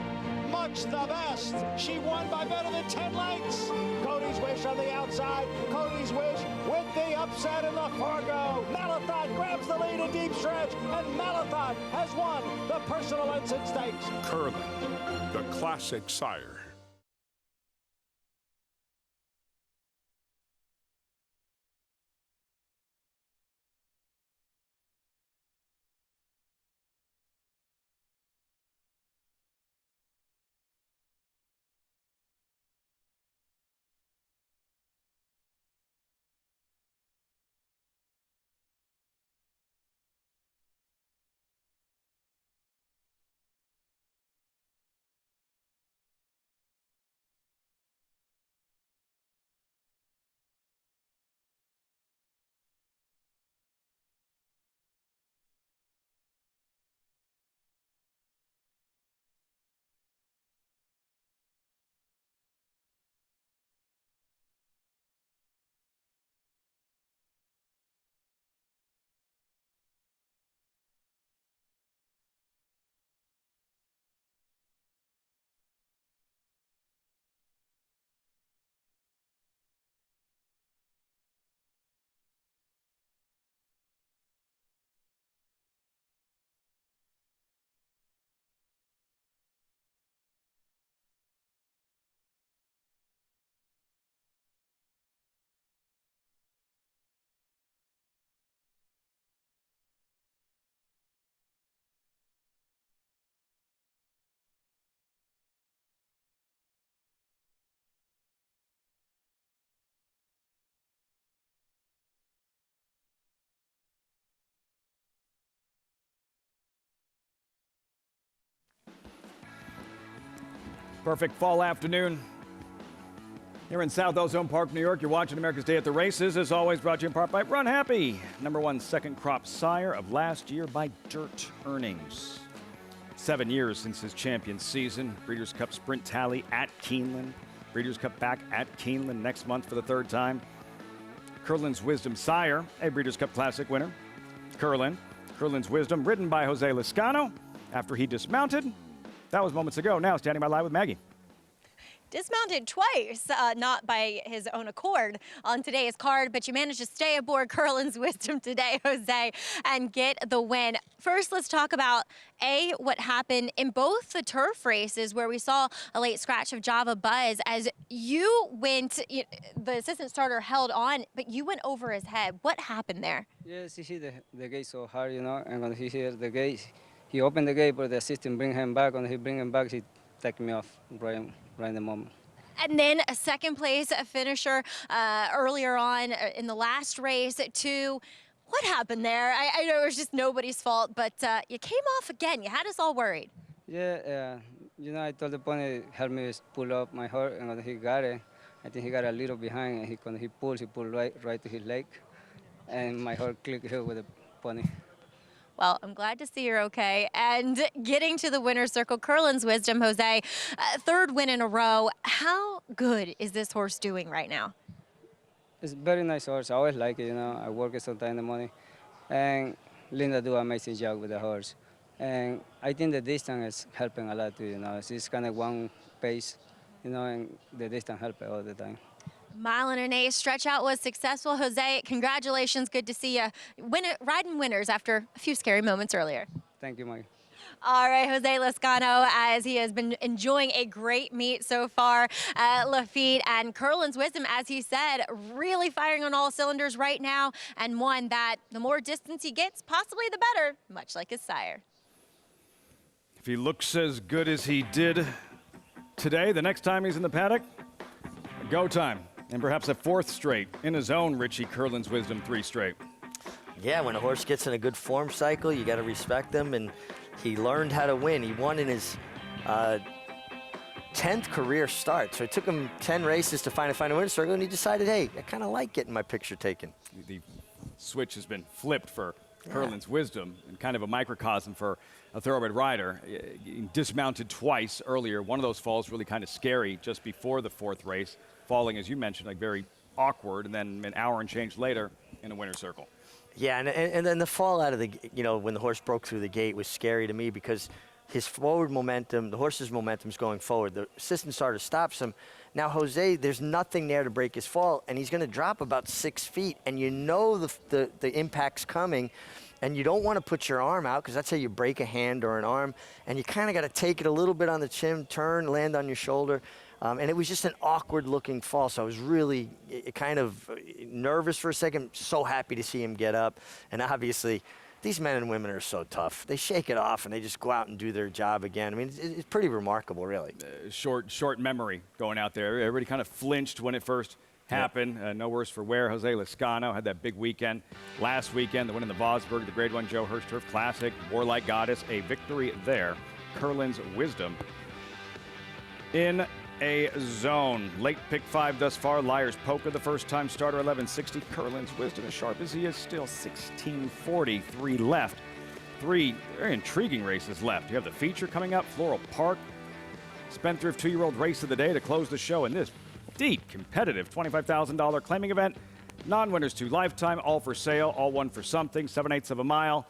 much the best. She won by better than 10 lengths. Cody's Wish on the outside. Cody's Wish with the upset in the Fargo. Malathon grabs the lead in deep stretch, and Malathon has won the Personal Ensign Stakes. Curlin, the classic sire. Perfect fall afternoon here in South Ozone Park, New York. You're watching America's Day at the Races. As always, brought to you in part by Run Happy, #1 second crop sire of last year by Dirt Earnings. 7 years since his champion season. Breeders' Cup Sprint Tally at Keeneland. Breeders' Cup back at Keeneland next month for the 3rd time. Curlin's Wisdom sire, a Breeders' Cup Classic winner. Curlin's Wisdom, ridden by Jose Lascano after he dismounted. That was moments ago. Now standing by live with Maggie. Dismounted twice, not by his own accord on today's card, but you managed to stay aboard Curlin's Wisdom today, Jose, and get the win. First, let's talk about, what happened in both the turf races where we saw a late scratch of Java Buzz as you went, the assistant starter held on, but you went over his head. What happened there? Yes, he hit the gate so hard, and when he hit the gate, he opened the gate, but the assistant bring him back. When he bring him back, he took me off right in the moment. And then a second place finisher earlier on in the last race too. What happened there? I know it was just nobody's fault, but you came off again. You had us all worried. Yeah, you know, I told the pony help me pull up my horse, and when he got it, I think he got a little behind, and when he pulled right to his leg, and my horse clicked here with the pony. Well, I'm glad to see you're okay. And getting to the winner's circle, Curlin's Wisdom, Jose, third win in a row. How good is this horse doing right now? It's a very nice horse. I always like it, you know. I work it sometime in the morning. And Linda do an amazing job with the horse. And I think the distance is helping a lot too, you know. It's kind of one pace, you know, and the distance helps all the time. Mile and an eighth stretch out was successful. Jose, congratulations. Good to see you riding winners after a few scary moments earlier. Thank you, Mike. All right, Jose Lezcano, as he has been enjoying a great meet so far at Lafitte, and Curlin's Wisdom, as he said, really firing on all cylinders right now, and one that the more distance he gets, possibly the better, much like his sire. If he looks as good as he did today, the next time he's in the paddock, go time. And perhaps a fourth straight in his own Richie Curlin's Wisdom 3 straight. Yeah, when a horse gets in a good form cycle, you got to respect them, and he learned how to win. He won in his 10th career start, so it took him 10 races to find a winner's circle, and he decided, hey, I kind of like getting my picture taken. The switch has been flipped for Curlin's Wisdom, and kind of a microcosm for a thoroughbred rider. He dismounted twice earlier. One of those falls really kind of scary just before the fourth race, falling, as you mentioned, like very awkward, and then an hour and change later in a winner's circle. Yeah, and then the fall out of the, you know, when the horse broke through the gate was scary to me because his forward momentum, the horse's momentum's going forward. The assistant starter stops him. Now, Jose, there's nothing there to break his fall, and he's going to drop about 6 feet, and you know the impact's coming, and you don't want to put your arm out because that's how you break a hand or an arm, and you kind of got to take it a little bit on the chin, turn, land on your shoulder. And it was just an awkward-looking fall, so I was really kind of nervous for a second, so happy to see him get up. And obviously, these men and women are so tough. They shake it off, and they just go out and do their job again. I mean, it's pretty remarkable, really. Short memory going out there. Everybody kind of flinched when it first happened. No worse for wear. Jose Lezcano had that big weekend last weekend, the win in the Vosburg, the Grade 1 Joe Hirsch Turf Classic, Warlike Goddess, a victory there. Curlin's Wisdom in a zone. Late pick 5 thus far. Liar's Poker, the first-time starter, 1160. Curlin's Wisdom, as sharp as he is, still 1640. 3 left. 3 very intriguing races left. You have the feature coming up, Floral Park. Spendthrift 2-year-old race of the day to close the show in this deep, competitive $25,000 claiming event. Non-winners to lifetime, all for sale, all one for something, 7/8 of a mile.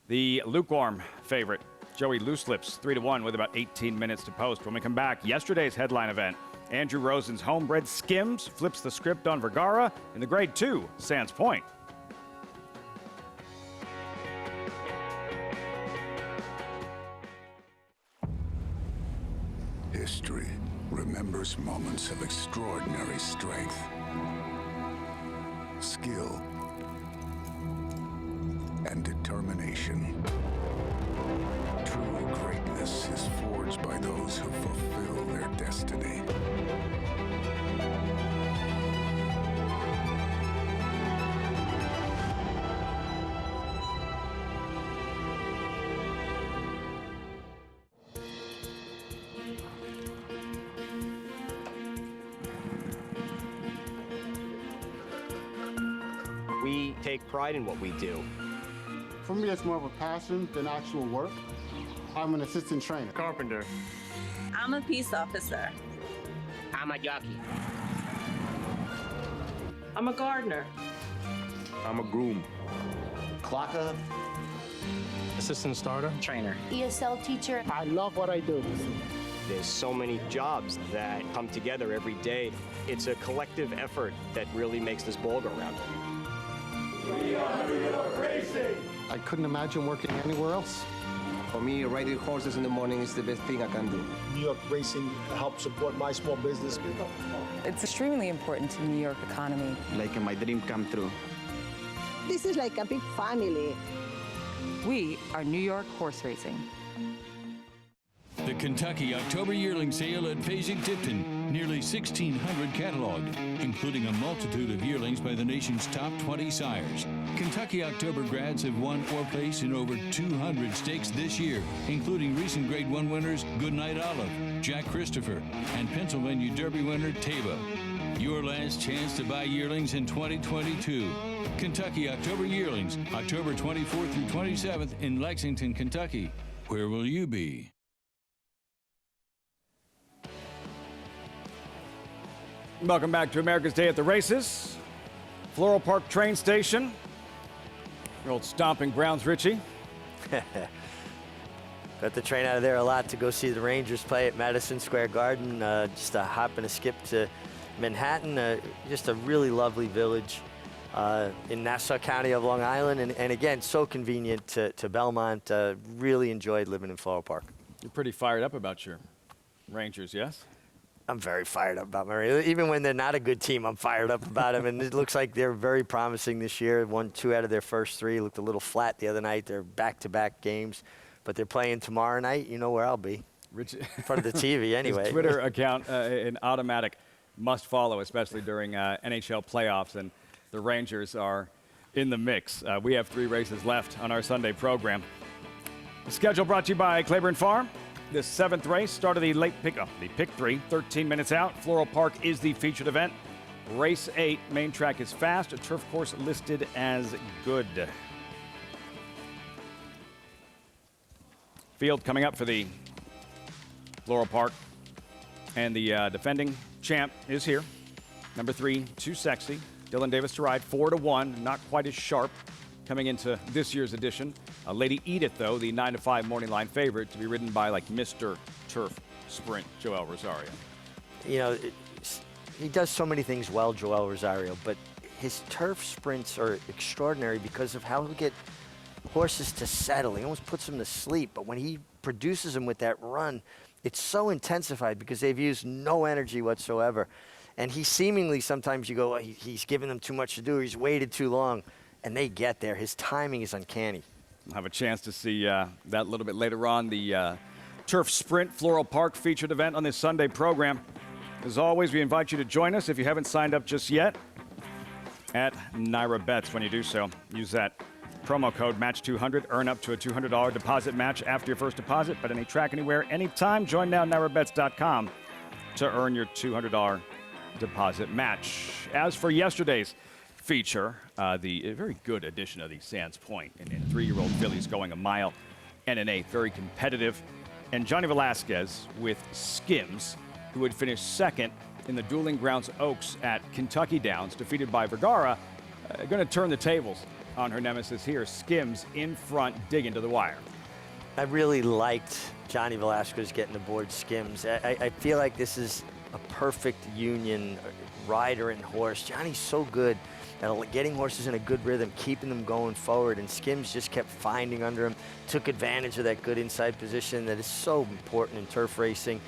The lukewarm favorite, Joey Looselips, 3-1 with about 18 minutes to post. When we come back, yesterday's headline event, Andrew Rosen's homebred Skims flips the script on Vergara in the Grade 2 Sands Point. History remembers moments of extraordinary strength, skill, and determination. True greatness is forged by those who fulfill their destiny. We take pride in what we do. For me, it's more of a passion than actual work. I'm an assistant trainer. Carpenter. I'm a peace officer. I'm a jockey. I'm a gardener. I'm a groom. Clocker. Assistant starter. Trainer. ESL teacher. I love what I do. There's so many jobs that come together every day. It's a collective effort that really makes this ball go round. We are New York Racing! I couldn't imagine working anywhere else. For me, riding horses in the morning is the best thing I can do. New York Racing helps support my small business. It's extremely important to the New York economy. Like my dream come true. This is like a big family. We are New York Horse Racing. The Kentucky October Yearling Sale at Fasig-Tipton. Nearly 1,600 cataloged, including a multitude of yearlings by the nation's top 20 sires. Kentucky October grads have won or placed in over 200 stakes this year, including recent Grade 1 winners Goodnight Olive, Jack Christopher, and Pennsylvania Derby winner Taba. Your last chance to buy yearlings in 2022. Kentucky October Yearlings, October 24th through 27th in Lexington, Kentucky. Where will you be? Welcome back to America's Day at the Races. Floral Park train station. Your old stomping grounds, Richie. Got the train out of there a lot to go see the Rangers play at Madison Square Garden. Just a hop and a skip to Manhattan. Just a really lovely village in Nassau County of Long Island. And again, so convenient to Belmont. Really enjoyed living in Floral Park. You're pretty fired up about your Rangers, yes? I'm very fired up about my Rangers. Even when they're not a good team, I'm fired up about them. And it looks like they're very promising this year. Won 2 out of their first 3. Looked a little flat the other night. They're back-to-back games. But they're playing tomorrow night. You know where I'll be. In front of the TV anyway. His Twitter account, an automatic must follow, especially during NHL playoffs. And the Rangers are in the mix. We have 3 races left on our Sunday program. The schedule brought to you by Claiborne Farm. This 7th race started the late pick up, the pick 3, 13 minutes out. Floral Park is the featured event. Race 8, main track is fast, a turf course listed as good. Field coming up for the Floral Park. And the defending champ is here. Number 3, Too Sexy. Dylan Davis to ride, 4-1, not quite as sharp coming into this year's edition. Lady Edith, though, the 9-5 morning line favorite to be ridden by like Mr. Turf Sprint, Joel Rosario. You know, he does so many things well, Joel Rosario, but his turf sprints are extraordinary because of how he'll get horses to settle. He almost puts them to sleep, but when he produces them with that run, it's so intensified because they've used no energy whatsoever. And he seemingly, sometimes you go, oh, he's giving them too much to do, he's waited too long, and they get there. His timing is uncanny. We'll have a chance to see that a little bit later on. The Turf Sprint Floral Park featured event on this Sunday program. As always, we invite you to join us if you haven't signed up just yet at Naira Bets. When you do so, use that promo code MATCH200. Earn up to a $200 deposit match after your first deposit. But any track, anywhere, anytime. Join now, NairaBets.com to earn your $200 deposit match. As for yesterday's feature, a very good edition of the Sands Point and 3-year-old fillies going 1 mile and an 1/8, very competitive. And Johnny Velasquez with Skims, who had finished second in the Dueling Grounds Oaks at Kentucky Downs, defeated by Vergara, going to turn the tables on her nemesis here. Skims in front, digging to the wire. I really liked Johnny Velasquez getting aboard Skims. I feel like this is a perfect union, rider and horse. Johnny's so good at getting horses in a good rhythm, keeping them going forward, and Skims just kept finding under him, took advantage of that good inside position that is so important in turf racing,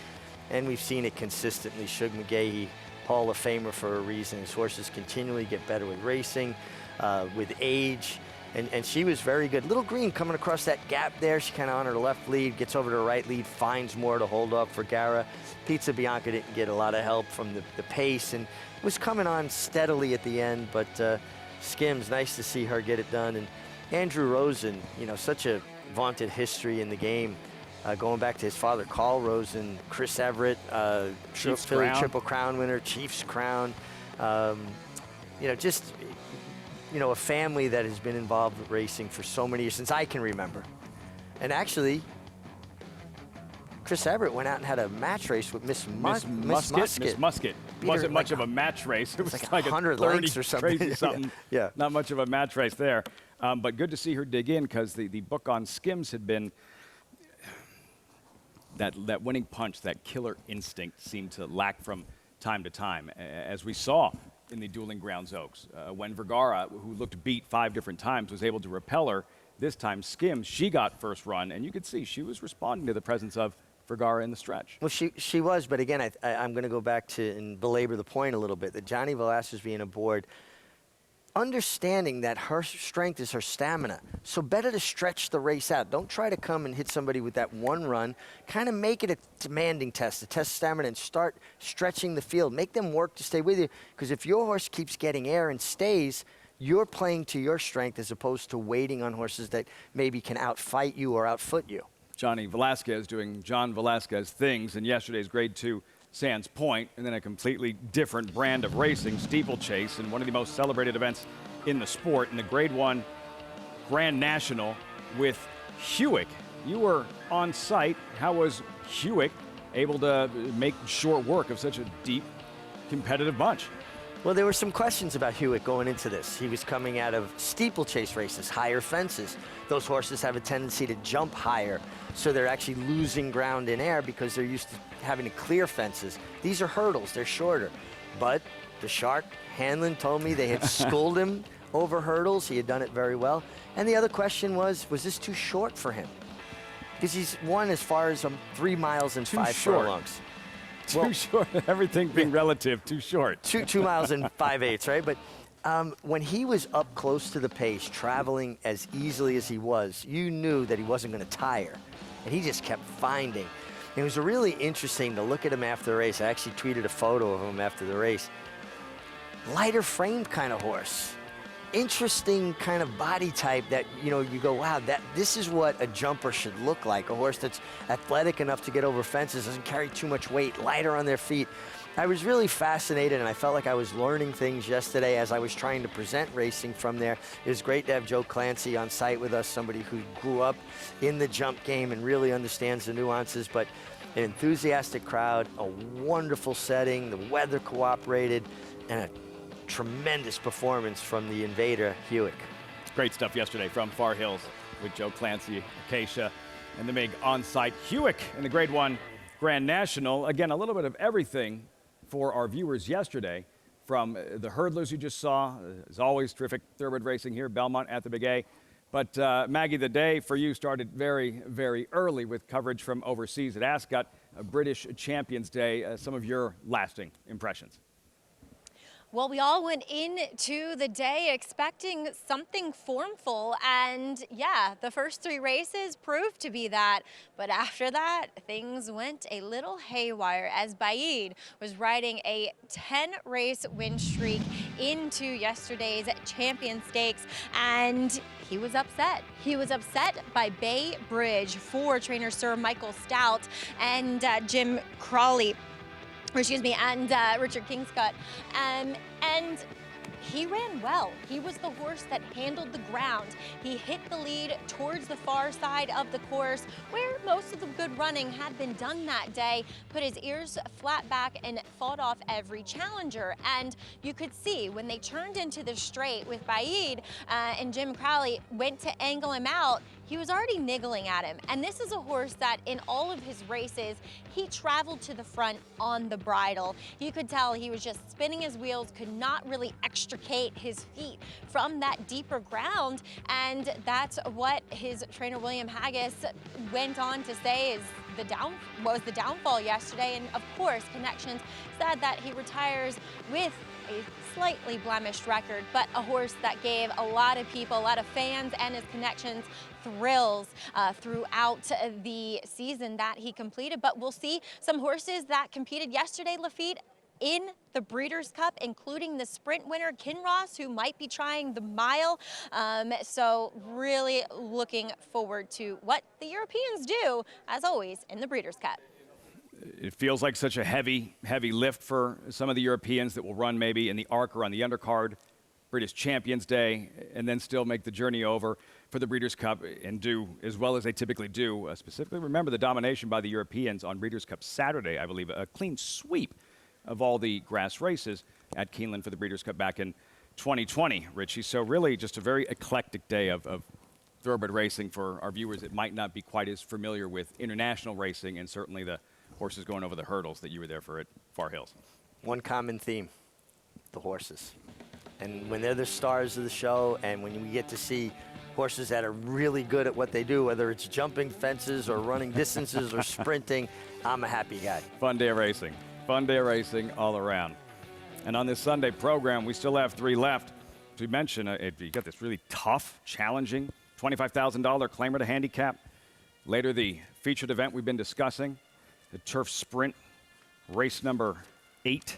and we've seen it consistently. Shug McGahee, Hall of Famer for a reason. His horses continually get better with racing, with age, and she was very good. Little Green coming across that gap there. She kind of on her left lead, gets over to her right lead, finds more to hold off for Gara. Pizza Bianca didn't get a lot of help from the pace, and was coming on steadily at the end, but Skims, nice to see her get it done. And Andrew Rosen, you know, such a vaunted history in the game, going back to his father, Carl Rosen, Chris Everett, Philly Triple Crown winner, Chiefs Crown. You know, just, you know, a family that has been involved with racing for so many years, since I can remember. And actually, Chris Everett went out and had a match race with Miss Musket. Wasn't much of a match race. It was like 100 lengths or something. Crazy something. Yeah. Not much of a match race there. But good to see her dig in, because the book on Skims had been that winning punch, that killer instinct seemed to lack from time to time, as we saw in the Dueling Grounds Oaks. When Vergara, who looked beat 5 different times, was able to repel her, this time Skims, she got first run, and you could see she was responding to the presence of Vergara in the stretch. Well, she was, but again, I'm going to go back to and belabor the point a little bit, that Johnny Velasquez being aboard, understanding that her strength is her stamina. So better to stretch the race out. Don't try to come and hit somebody with that one run. Kind of make it a demanding test, a test of stamina, and start stretching the field. Make them work to stay with you, because if your horse keeps getting air and stays, you're playing to your strength as opposed to waiting on horses that maybe can outfight you or outfoot you. Johnny Velasquez doing John Velasquez things in yesterday's Grade 2 Sands Point, and then a completely different brand of racing, steeplechase, and one of the most celebrated events in the sport, in the Grade 1 Grand National with Hewick. You were on site. How was Hewick able to make short work of such a deep, competitive bunch? Well, there were some questions about Hewick going into this. He was coming out of steeplechase races, higher fences. Those horses have a tendency to jump higher, so they're actually losing ground in air because they're used to having to clear fences. These are hurdles, they're shorter. But the shark, Hanlon, told me they had schooled him over hurdles. He had done it very well. And the other question was this too short for him? Because he's won as far as 3 miles and 5 furlongs. Too short, everything being relative, too short. 2 miles and 5/8, right? But when he was up close to the pace, traveling as easily as he was, you knew that he wasn't going to tire. And he just kept finding. It was really interesting to look at him after the race. I actually tweeted a photo of him after the race. Lighter framed kind of horse. Interesting kind of body type that, you know, you go, wow, this is what a jumper should look like. A horse that's athletic enough to get over fences, doesn't carry too much weight, lighter on their feet. I was really fascinated, and I felt like I was learning things yesterday as I was trying to present racing from there. It was great to have Joe Clancy on site with us, somebody who grew up in the jump game and really understands the nuances, but an enthusiastic crowd, a wonderful setting, the weather cooperated, and a tremendous performance from the invader, Hewick. Great stuff yesterday from Far Hills with Joe Clancy, Acacia, and the big on-site Hewick in the Grade 1 Grand National. Again, a little bit of everything for our viewers yesterday, from the hurdlers you just saw. As always, terrific thoroughbred racing here, Belmont at the Big A. But Maggie, the day for you started very, very early with coverage from overseas at Ascot, a British Champions Day. Some of your lasting impressions. Well, we all went into the day expecting something formful, and yeah, the first 3 races proved to be that. But after that, things went a little haywire as Baid was riding a 10-race win streak into yesterday's Champion Stakes, and he was upset. He was upset by Bay Bridge for trainer Sir Michael Stout and Jim Crawley. And Richard Kingscott. And he ran well. He was the horse that handled the ground. He hit the lead towards the far side of the course, where most of the good running had been done that day, put his ears flat back and fought off every challenger. And you could see when they turned into the straight with Baid and Jim Crowley went to angle him out, he was already niggling at him. And this is a horse that in all of his races, he traveled to the front on the bridle. You could tell he was just spinning his wheels, could not really extricate his feet from that deeper ground. And that's what his trainer William Haggis went on to say is was the downfall yesterday. And of course, Connections said that he retires with a slightly blemished record, but a horse that gave a lot of people, a lot of fans and his connections thrills throughout the season that he completed. But we'll see some horses that competed yesterday, Lafitte, in the Breeders' Cup, including the sprint winner, Kinross, who might be trying the mile. So really looking forward to what the Europeans do, as always, in the Breeders' Cup. It feels like such a heavy lift for some of the Europeans that will run maybe in the ARC or on the undercard, British Champions Day, and then still make the journey over for the Breeders' Cup and do as well as they typically do. Specifically, remember the domination by the Europeans on Breeders' Cup Saturday, I believe, a clean sweep of all the grass races at Keeneland for the Breeders' Cup back in 2020, Richie. So really just a very eclectic day of thoroughbred racing for our viewers that might not be quite as familiar with international racing, and certainly the horses going over the hurdles that you were there for at Far Hills. One common theme, the horses. And when they're the stars of the show, and when we get to see horses that are really good at what they do, whether it's jumping fences or running distances or sprinting, I'm a happy guy. Fun day of racing. Fun day of racing all around. And on this Sunday program, we still have 3 left. we mentioned, you got this really tough, challenging $25,000 claimer to handicap. Later, the featured event we've been discussing, the Turf Sprint, race number 8,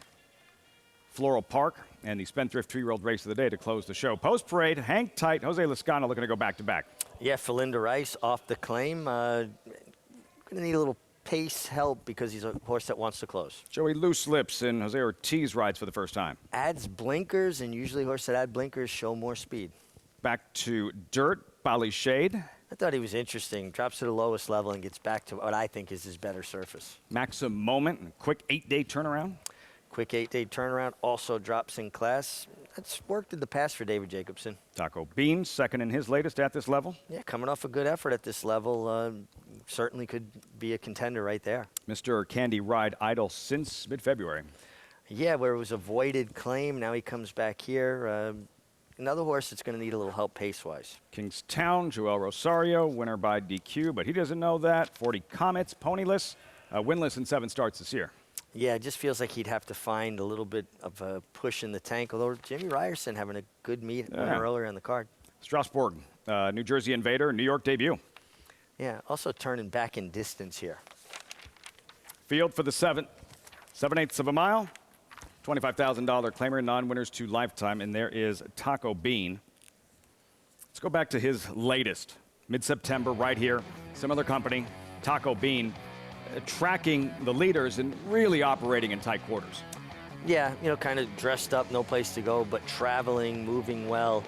Floral Park, and the Spendthrift 3-year-old race of the day to close the show. Post parade, hang tight. Jose Lascano looking to go back-to-back. Yeah, for Linda Rice off the claim. Going to need a little pace help because he's a horse that wants to close. Joey Loose Lips and Jose Ortiz rides for the first time. Adds blinkers, and usually horses that add blinkers show more speed. Back to dirt, Bali Shade. I thought he was interesting. Drops to the lowest level and gets back to what I think is his better surface. Maxim Moment, quick 8-day turnaround. Quick 8-day turnaround, also drops in class. That's worked in the past for David Jacobson. Taco Bean, second in his latest at this level. Yeah, coming off a good effort at this level, certainly could be a contender right there. Mr. Candy Ride idle since mid-February. Yeah, where it was a voided claim, now he comes back here. Another horse that's going to need a little help pace-wise. Kingstown, Joel Rosario, winner by DQ, but he doesn't know that. 40 Comets, ponyless, winless in 7 starts this year. Yeah, it just feels like he'd have to find a little bit of a push in the tank, although Jimmy Ryerson having a good meet earlier on the card. Strasbourg, New Jersey Invader, New York debut. Yeah, also turning back in distance here. Field for the 7th, 7/8 of a mile. $25,000 claimer, non-winners to lifetime, and there is Taco Bean. Let's go back to his latest, mid-September, right here. Similar company, Taco Bean, tracking the leaders and really operating in tight quarters. Yeah, you know, kind of dressed up, no place to go, but traveling, moving well.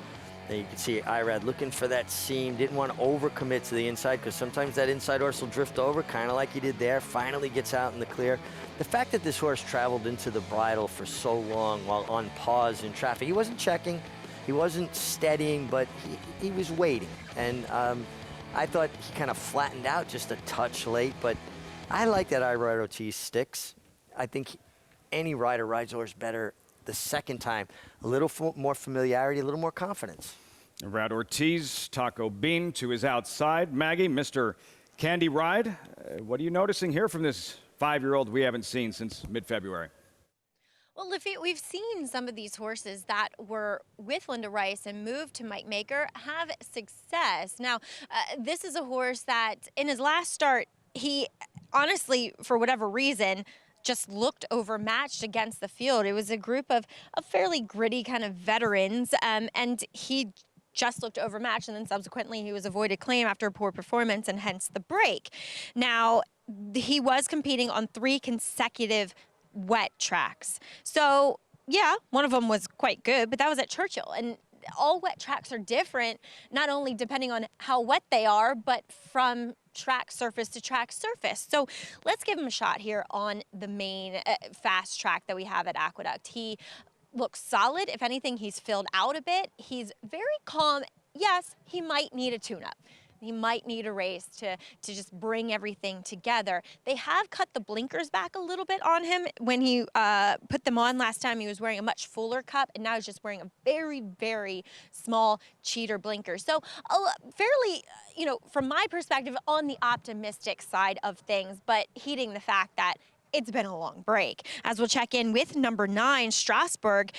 And you can see Irad looking for that seam, didn't want to overcommit to the inside because sometimes that inside horse will drift over, kind of like he did there, finally gets out in the clear. The fact that this horse traveled into the bridle for so long while on pause in traffic, he wasn't checking, he wasn't steadying, but he was waiting. And I thought he kind of flattened out just a touch late, but I like that Irad Ortiz sticks. I think any rider rides a horse better the second time. A little more familiarity, a little more confidence. Irad Ortiz, Taco Bean to his outside. Maggie, Mr. Candy Ride, what are you noticing here from this 5-year-old we haven't seen since mid-February? Well, Lafitte, we've seen some of these horses that were with Linda Rice and moved to Mike Maker have success. Now, this is a horse that in his last start, he honestly, for whatever reason, just looked overmatched against the field. It was a group of fairly gritty kind of veterans, and he just looked overmatched, and then subsequently he was avoided claim after a poor performance, and hence the break. Now, he was competing on 3 consecutive wet tracks. So, yeah, one of them was quite good, but that was at Churchill. And all wet tracks are different, not only depending on how wet they are, but from track surface to track surface. So let's give him a shot here on the main fast track that we have at Aqueduct. He looks solid. If anything, he's filled out a bit. He's very calm. Yes, he might need a tune-up. He might need a race to just bring everything together. They have cut the blinkers back a little bit on him. When he put them on last time, he was wearing a much fuller cup, and now he's just wearing a very, very small cheater blinker. So fairly, you know, from my perspective, on the optimistic side of things, but heeding the fact that it's been a long break. As we'll check in with number 9, Strasbourg,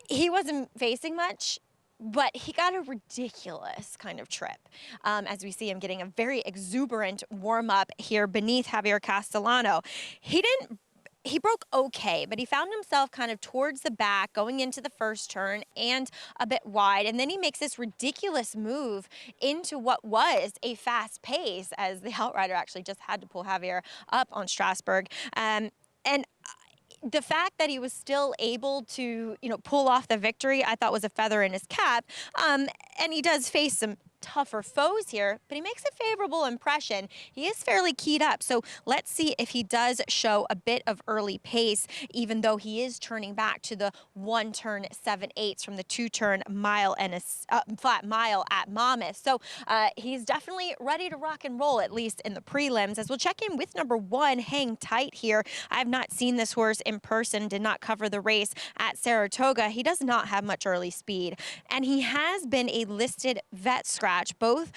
he wasn't facing much, but he got a ridiculous kind of trip. As we see him getting a very exuberant warm-up here beneath Javier Castellano. He broke okay, but he found himself kind of towards the back, going into the first turn and a bit wide. And then he makes this ridiculous move into what was a fast pace, as the outrider actually just had to pull Javier up on Strasbourg. And the fact that he was still able to, you know, pull off the victory, I thought was a feather in his cap. And he does face some tougher foes here, but he makes a favorable impression. He is fairly keyed up, so let's see if he does show a bit of early pace, even though he is turning back to the 1-turn 7/8 from the 2-turn mile and a flat mile at Monmouth. So he's definitely ready to rock and roll, at least in the prelims. As we'll check in with number 1, Hang Tight here. I have not seen this horse in person, did not cover the race at Saratoga. He does not have much early speed, and he has been a listed vet scratch scratch, both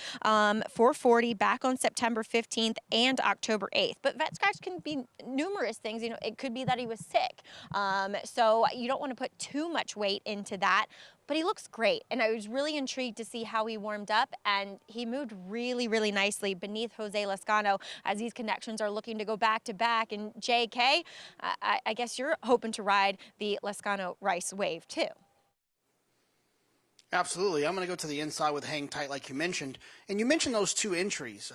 for 40 back on September 15th and October 8th. But vet scratch can be numerous things. You know, it could be that he was sick. So you don't want to put too much weight into that. But he looks great, and I was really intrigued to see how he warmed up, and he moved really, really nicely beneath Jose Lezcano as these connections are looking to go back-to-back. And JK, I guess you're hoping to ride the Lezcano-Rice wave, too. Absolutely. I'm going to go to the inside with Hang Tight, like you mentioned. And you mentioned those two entries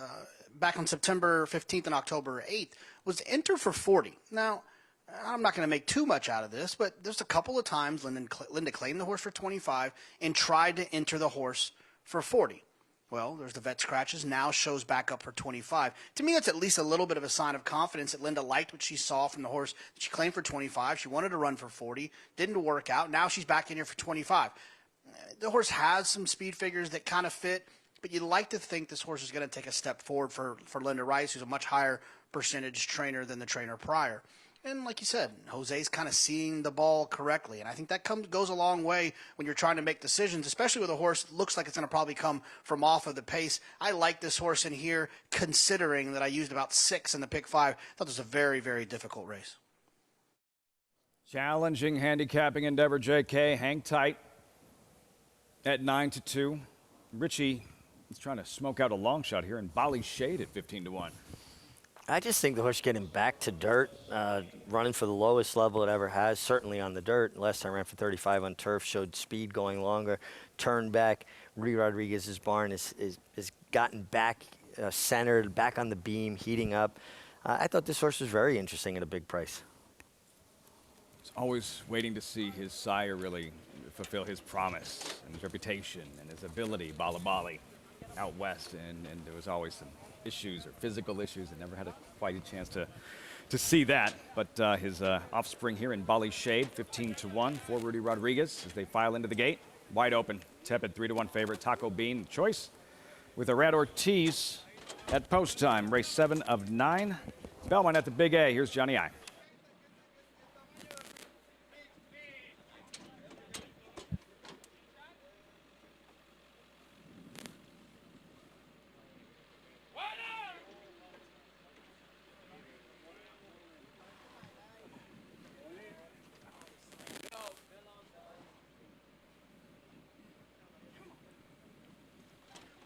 back on September 15th and October 8th was enter for 40. Now, I'm not going to make too much out of this, but there's a couple of times Linda claimed the horse for 25 and tried to enter the horse for 40. Well, there's the vet scratches, now shows back up for 25. To me, that's at least a little bit of a sign of confidence that Linda liked what she saw from the horse that she claimed for 25. She wanted to run for 40, didn't work out. Now she's back in here for 25. The horse has some speed figures that kind of fit, but you'd like to think this horse is going to take a step forward for Linda Rice, who's a much higher percentage trainer than the trainer prior. And like you said, Jose's kind of seeing the ball correctly. And I think that goes a long way when you're trying to make decisions, especially with a horse that looks like it's going to probably come from off of the pace. I like this horse in here, considering that I used about 6 in the pick 5. I thought this was a very, very difficult race. Challenging handicapping endeavor, JK. Hang tight at 9-2. Richie is trying to smoke out a long shot here, and Bali Shade at 15-1. I just think the horse getting back to dirt, running for the lowest level it ever has, certainly on the dirt. Last time ran for 35 on turf, showed speed going longer, turned back. Rudy Rodriguez's barn is gotten back centered, back on the beam, heating up. I thought this horse was very interesting at a big price. He's always waiting to see his sire really fulfill his promise and his reputation and his ability, Bala Bali, out west, and there was always some issues or physical issues, and never had quite a chance to see that. But his offspring here in Bali Shade, 15-1 for Rudy Rodriguez as they file into the gate. Wide open, tepid 3-1 favorite, Taco Bean choice with Arad Ortiz at post time. Race 7 of 9. Belmont at the Big A. Here's Johnny I.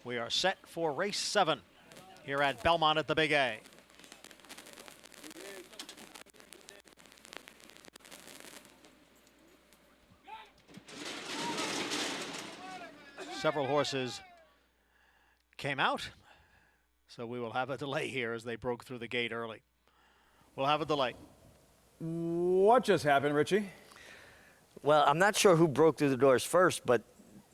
We are set for race 7 here at Belmont at the Big A. Several horses came out, so we will have a delay here as they broke through the gate early. We'll have a delay. What just happened, Richie? Well, I'm not sure who broke through the doors first, but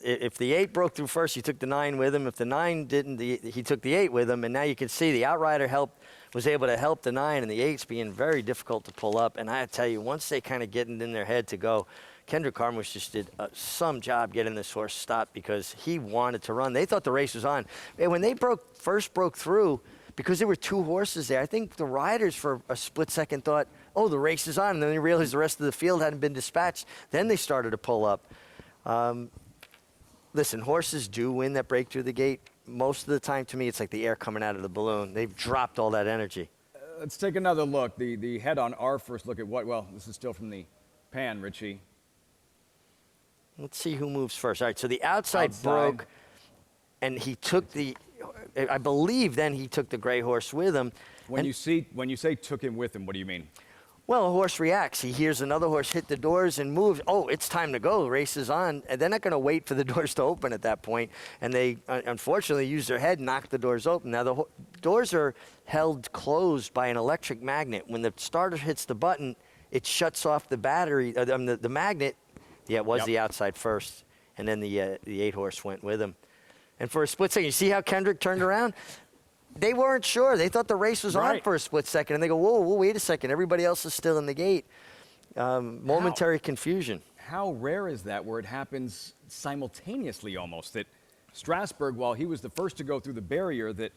if the 8 broke through first, he took the 9 with him. If the 9 didn't, he took the 8 with him. And now you can see the outrider was able to help the 9, and the 8's being very difficult to pull up. And I tell you, once they kind of get it in their head to go, Kendrick Carmouche just did some job getting this horse stopped because he wanted to run. They thought the race was on. And when they first broke through, because there were 2 horses there, I think the riders for a split second thought, oh, the race is on. And then they realized the rest of the field hadn't been dispatched. Then they started to pull up. Listen, horses do win that break through the gate. Most of the time, to me, it's like the air coming out of the balloon. They've dropped all that energy. Let's take another look. The head on our first look at what? Well, this is still from the pan, Richie. Let's see who moves first. All right, so the outside broke, and he took I believe then he took the gray horse with him. When you say took him with him, what do you mean? Well, a horse reacts. He hears another horse hit the doors and moves. Oh, it's time to go. The race is on. And they're not going to wait for the doors to open at that point. And they, unfortunately, use their head and knock the doors open. Now, the doors are held closed by an electric magnet. When the starter hits the button, it shuts off the battery, the magnet. Yeah, it was the outside first. And then the 8 horse went with him. And for a split second, you see how Kendrick turned around? They weren't sure. They thought the race was on for a split second. And they go, whoa, wait a second. Everybody else is still in the gate. Momentary confusion. How rare is that where it happens simultaneously almost? That Strasburg, while he was the first to go through the barrier, that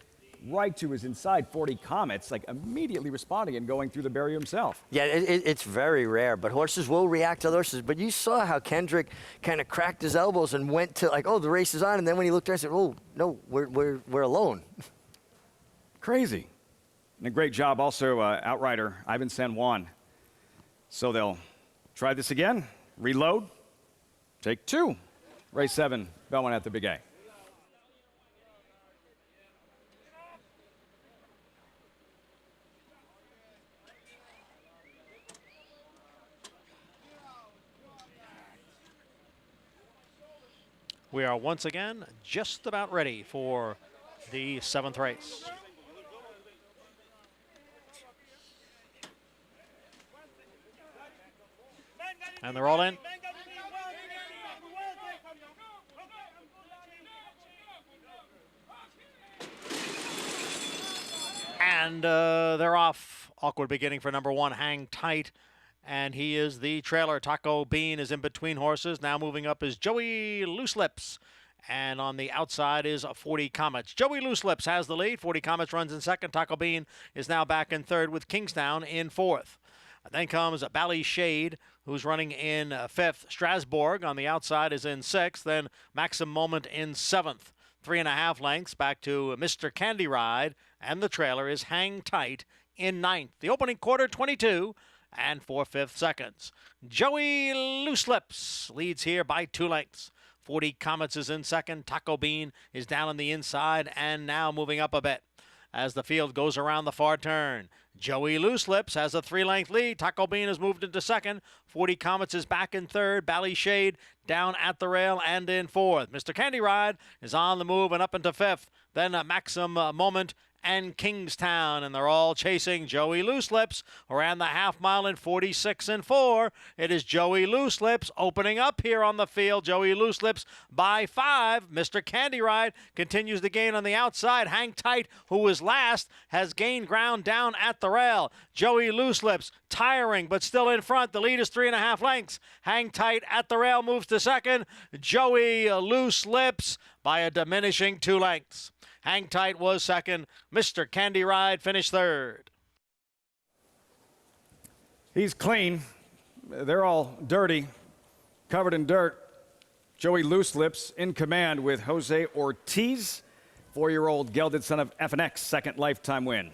right to his inside 40 Comets, like immediately responding and going through the barrier himself. Yeah, it's very rare, but horses will react to other horses. But you saw how Kendrick kind of cracked his elbows and went to like, oh, the race is on. And then when he looked around, he said, oh, no, we're alone. Crazy. And a great job also, outrider Ivan San Juan. So they'll try this again, reload, take 2. Race 7, Belmont at the Big A. We are once again just about ready for the 7th race. And they're all in. And they're off. Awkward beginning for number 1, Hang Tight. And he is the trailer. Taco Bean is in between horses. Now moving up is Joey Loose Lips. And on the outside is 40 Comets. Joey Loose Lips has the lead. 40 Comets runs in second. Taco Bean is now back in third with Kingstown in fourth. Then comes Bally Shade, who's running in fifth. Strasbourg on the outside is in sixth. Then Maxim Moment in seventh. 3.5 lengths back to Mr. Candy Ride. And the trailer is Hang Tight in ninth. The opening quarter, 22 and 4/5 seconds. Joey Loose Lips leads here by 2 lengths. 40 Comets is in second. Taco Bean is down on the inside and now moving up a bit as the field goes around the far turn. Joey Loose Lips has a 3-length lead. Taco Bean has moved into second. 40 Comets is back in third. Bally Shade down at the rail and in fourth. Mr. Candy Ride is on the move and up into fifth. Then Maxim Moment and Kingstown, and they're all chasing Joey Loose Lips around the half mile in 46 and 4. It is Joey Loose Lips opening up here on the field. Joey Loose Lips by 5. Mr. Candy Ride continues to gain on the outside. Hang Tight, who was last, has gained ground down at the rail. Joey Loose Lips tiring but still in front. The lead is 3.5 lengths. Hang Tight at the rail moves to second. Joey Loose Lips by a diminishing 2 lengths. Hang Tight was second. Mr. Candy Ride finished third. He's clean. They're all dirty, covered in dirt. Joey Loose Lips in command with Jose Ortiz, 4-year-old gelded son of FNX, second lifetime win.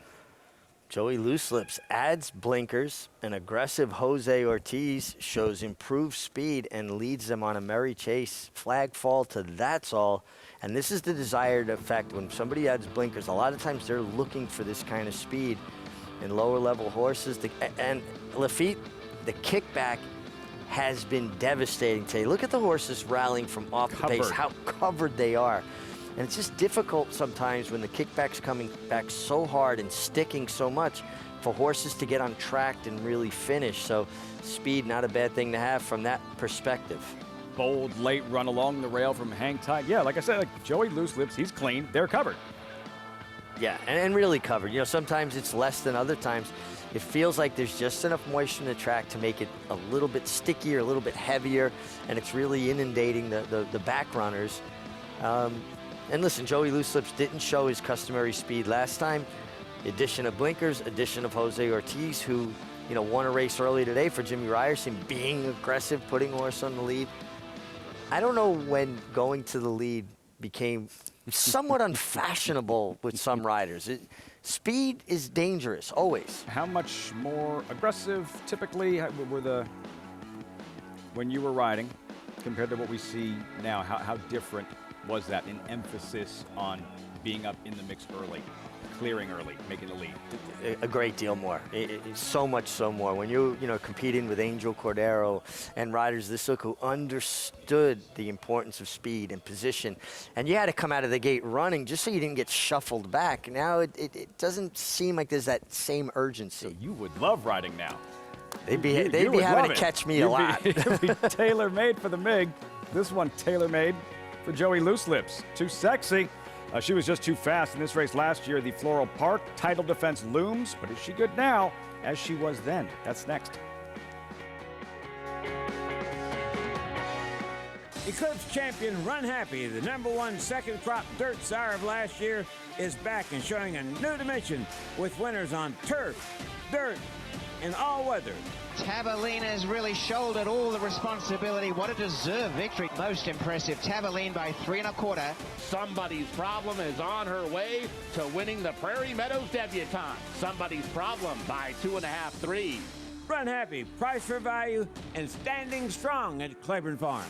Joey Loose Lips adds blinkers. An aggressive Jose Ortiz shows improved speed and leads them on a merry chase. Flag fall to That's All. And this is the desired effect. When somebody adds blinkers, a lot of times they're looking for this kind of speed in lower level horses. And Lafitte, the kickback has been devastating today. Look at the horses rallying from off the pace, how covered they are. And it's just difficult sometimes when the kickback's coming back so hard and sticking so much for horses to get on track and really finish. So speed, not a bad thing to have from that perspective. Bold late run along the rail from Hang Tight. Yeah, like I said, like Joey Loose Lips, he's clean. They're covered. Yeah, and really covered. You know, sometimes it's less than other times. It feels like there's just enough moisture in the track to make it a little bit stickier, a little bit heavier, and it's really inundating the back runners. And listen, Joey Loose Lips didn't show his customary speed last time. The addition of blinkers, addition of Jose Ortiz, who, you know, won a race early today for Jimmy Ryerson, being aggressive, putting horse on the lead. I don't know when going to the lead became somewhat unfashionable with some riders. Speed is dangerous, always. How much more aggressive typically when you were riding compared to what we see now? How different was that in emphasis on being up in the mix early, clearing early, making the lead? A great deal more. So much so more. When you're competing with Angel Cordero and riders this look who understood the importance of speed and position, and you had to come out of the gate running just so you didn't get shuffled back. Now it doesn't seem like there's that same urgency. So you would love riding now. They'd be having to catch me a lot. It'd be tailor-made for the MIG. This one tailor-made for Joey Loose Lips. Too sexy. She was just too fast in this race last year. The Floral Park title defense looms, but is she good now as she was then? That's next. Eclipse champion Run Happy, the #1 second crop dirt sire of last year, is back and showing a new dimension with winners on turf, dirt, and all weather. Taberlin has really shouldered all the responsibility. What a deserved victory. Most impressive. Taberlin by 3 1/4. Somebody's Problem is on her way to winning the Prairie Meadows debutante. Somebody's Problem by 2.5 3. Run Happy, price for value, and standing strong at Claiborne Farm.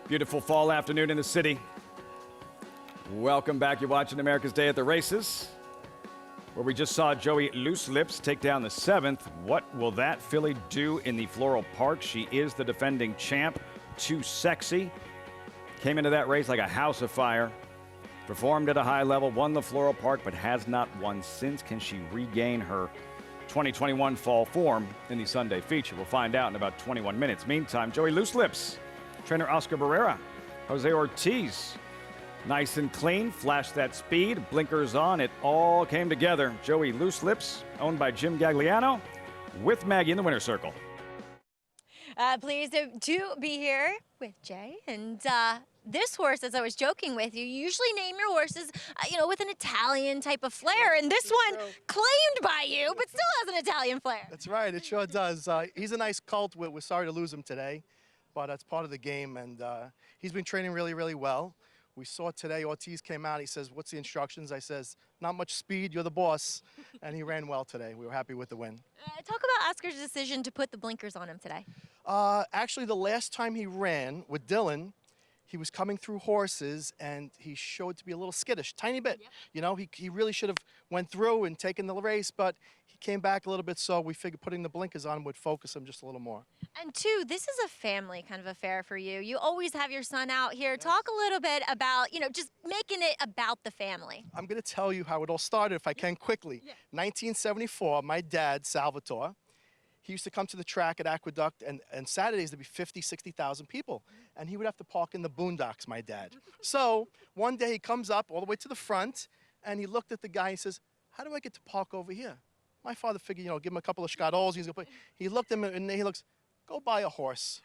Beautiful fall afternoon in the city. Welcome back. You're watching America's Day at the Races, where we just saw Joey Loose Lips take down the 7th. What will that filly do in the Floral Park? She is the defending champ. Too sexy. Came into that race like a house of fire. Performed at a high level, won the Floral Park, but has not won since. Can she regain her 2021 fall form in the Sunday feature? We'll find out in about 21 minutes. Meantime, Joey Loose Lips, trainer Oscar Barrera, Jose Ortiz, nice and clean, flashed that speed, blinkers on, it all came together. Joey Loose Lips, owned by Jim Gagliano, with Maggie in the winner's circle. Pleased to be here with Jay. And this horse, as I was joking with you usually name your horses, with an Italian type of flair. And this one claimed by you, but still has an Italian flair. That's right, it sure does. He's a nice colt. We're sorry to lose him today, but that's part of the game. And he's been training really, really well. We saw today, Ortiz came out, he says, what's the instructions? I says, not much speed, you're the boss. And he ran well today. We were happy with the win. Talk about Oscar's decision to put the blinkers on him today. Actually, the last time he ran with Dylan, he was coming through horses and he showed to be a little skittish, tiny bit. Yeah. He really should have went through and taken the race, but he came back a little bit, so we figured putting the blinkers on him would focus him just a little more. And two, this is a family kind of affair for you. You always have your son out here. Yes. Talk a little bit about, just making it about the family. I'm going to tell you how it all started, if I can, quickly. Yeah. 1974, my dad, Salvatore, he used to come to the track at Aqueduct, and Saturdays there'd be 50, 60,000 people. And he would have to park in the boondocks, my dad. So one day he comes up all the way to the front, and he looked at the guy and says, how do I get to park over here? My father figured, give him a couple of scadols. He looked at him, and he looks, go buy a horse.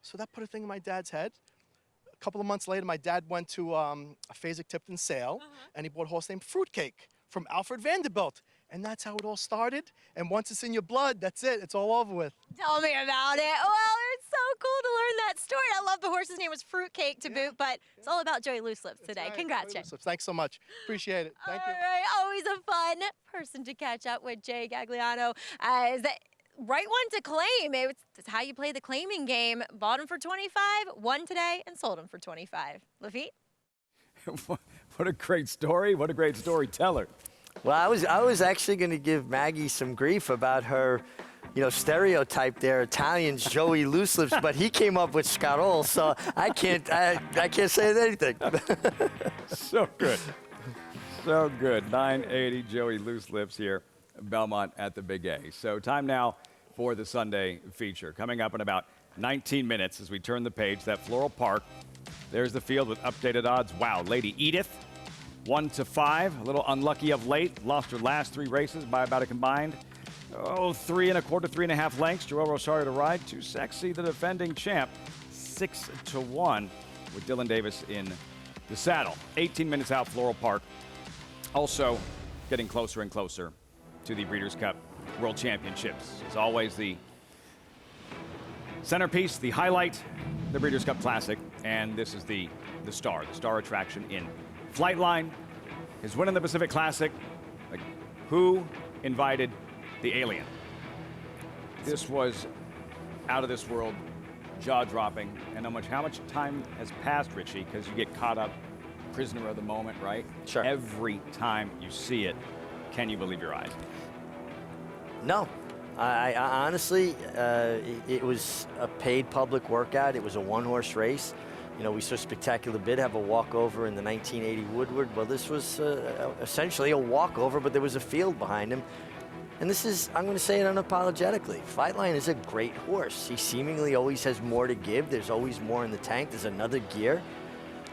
So that put a thing in my dad's head. A couple of months later, my dad went to a Fasig-Tipton sale, and he bought a horse named Fruitcake from Alfred Vanderbilt. And that's how it all started. And once it's in your blood, that's it. It's all over with. Tell me about it. Well, it's so cool to learn that story. I love the horse's name was Fruitcake to boot, but it's all about Joey Loose Lips today. Right. Congrats, Jay. Thanks so much. Appreciate it. Thank you. All right. Always a fun person to catch up with, Jay Gagliano. Is that right one to claim? It's how you play the claiming game. Bought him for 25, won today, and sold him for 25. Lafitte? What a great story. What a great storyteller. Well, I was actually going to give Maggie some grief about her, stereotype there, Italians, Joey Loose Lips, but he came up with Scarol, so I can't say anything. So good. So good. 980 Joey Loose Lips here, Belmont at the Big A. So time now for the Sunday feature. Coming up in about 19 minutes as we turn the page, that Floral Park. There's the field with updated odds. Wow, Lady Edith, 1-5. A little unlucky of late. Lost her last 3 races by about a combined 3 1/4, 3.5 lengths. Joel Rosario to ride. Too Sexy, the defending champ, 6-1 with Dylan Davis in the saddle. 18 minutes out, Floral Park. Also getting closer and closer to the Breeders' Cup World Championships. As always, the centerpiece, the highlight, the Breeders' Cup Classic, and this is the star attraction in Flightline. His win in the Pacific Classic. Like, who invited the alien? This was out of this world, jaw-dropping, and how much time has passed, Richie, because you get caught up, prisoner of the moment, right? Sure. Every time you see it, can you believe your eyes? No. I honestly, it was a paid public workout. It was a 1-horse race. We saw Spectacular Bid have a walkover in the 1980 Woodward. Well, this was essentially a walkover, but there was a field behind him. And this is, I'm going to say it unapologetically, Flightline is a great horse. He seemingly always has more to give. There's always more in the tank. There's another gear.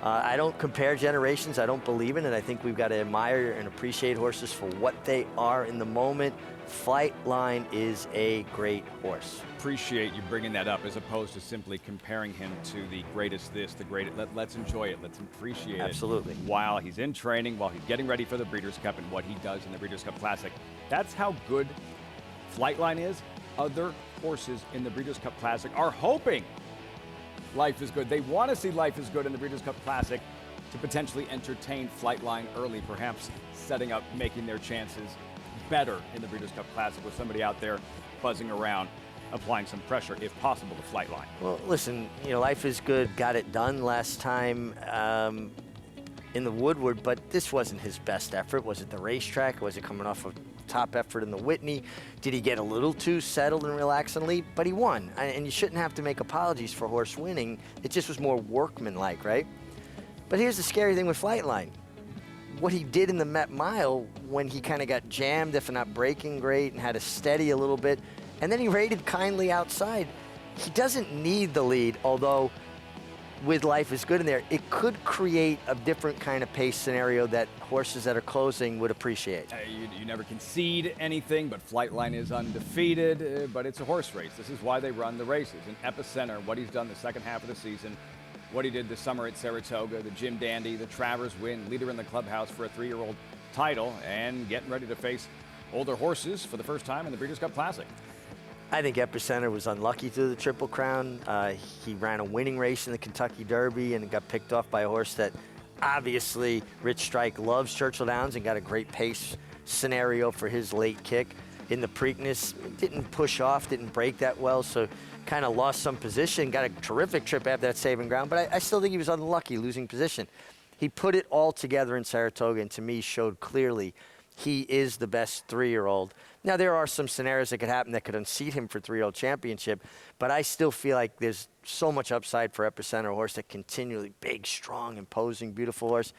I don't compare generations. I don't believe in it. I think we've got to admire and appreciate horses for what they are in the moment. Flightline is a great horse. Appreciate you bringing that up as opposed to simply comparing him to the greatest this, the greatest. Let's enjoy it. Let's appreciate Absolutely. it. While he's in training, while he's getting ready for the Breeders' Cup and what he does in the Breeders' Cup Classic. That's how good Flightline is. Other horses in the Breeders' Cup Classic are hoping Life is Good. They want to see Life is Good in the Breeders' Cup Classic to potentially entertain Flightline early, perhaps setting up, making their chances better in the Breeders' Cup Classic with somebody out there buzzing around, applying some pressure, if possible, to Flightline. Well, listen, Life is Good got it done last time in the Woodward, but this wasn't his best effort. Was it the racetrack? Was it coming off of top effort in the Whitney? Did he get a little too settled and relaxed and lead? But he won, and you shouldn't have to make apologies for a horse winning. It just was more workmanlike, right? But here's the scary thing with Flightline. What he did in the Met Mile when he kind of got jammed, if not braking great, and had to steady a little bit, and then he rated kindly outside. He doesn't need the lead, although with Life is Good in there, it could create a different kind of pace scenario that horses that are closing would appreciate. You never concede anything, but Flightline is undefeated, but it's a horse race. This is why they run the races. And Epicenter, what he's done the second half of the season, what he did this summer at Saratoga, the Jim Dandy, the Travers win, leader in the clubhouse for a 3-year-old title, and getting ready to face older horses for the first time in the Breeders' Cup Classic. I think Epicenter was unlucky to the Triple Crown. He ran a winning race in the Kentucky Derby and got picked off by a horse that obviously Rich Strike loves, Churchill Downs, and got a great pace scenario for his late kick. In the Preakness, didn't push off, didn't break that well, so kind of lost some position, got a terrific trip after that saving ground, but I still think he was unlucky losing position. He put it all together in Saratoga and to me showed clearly he is the best 3-year-old. Now, there are some scenarios that could happen that could unseat him for 3-year-old championship, but I still feel like there's so much upside for Epicenter, a horse that continually big, strong, imposing, beautiful horse.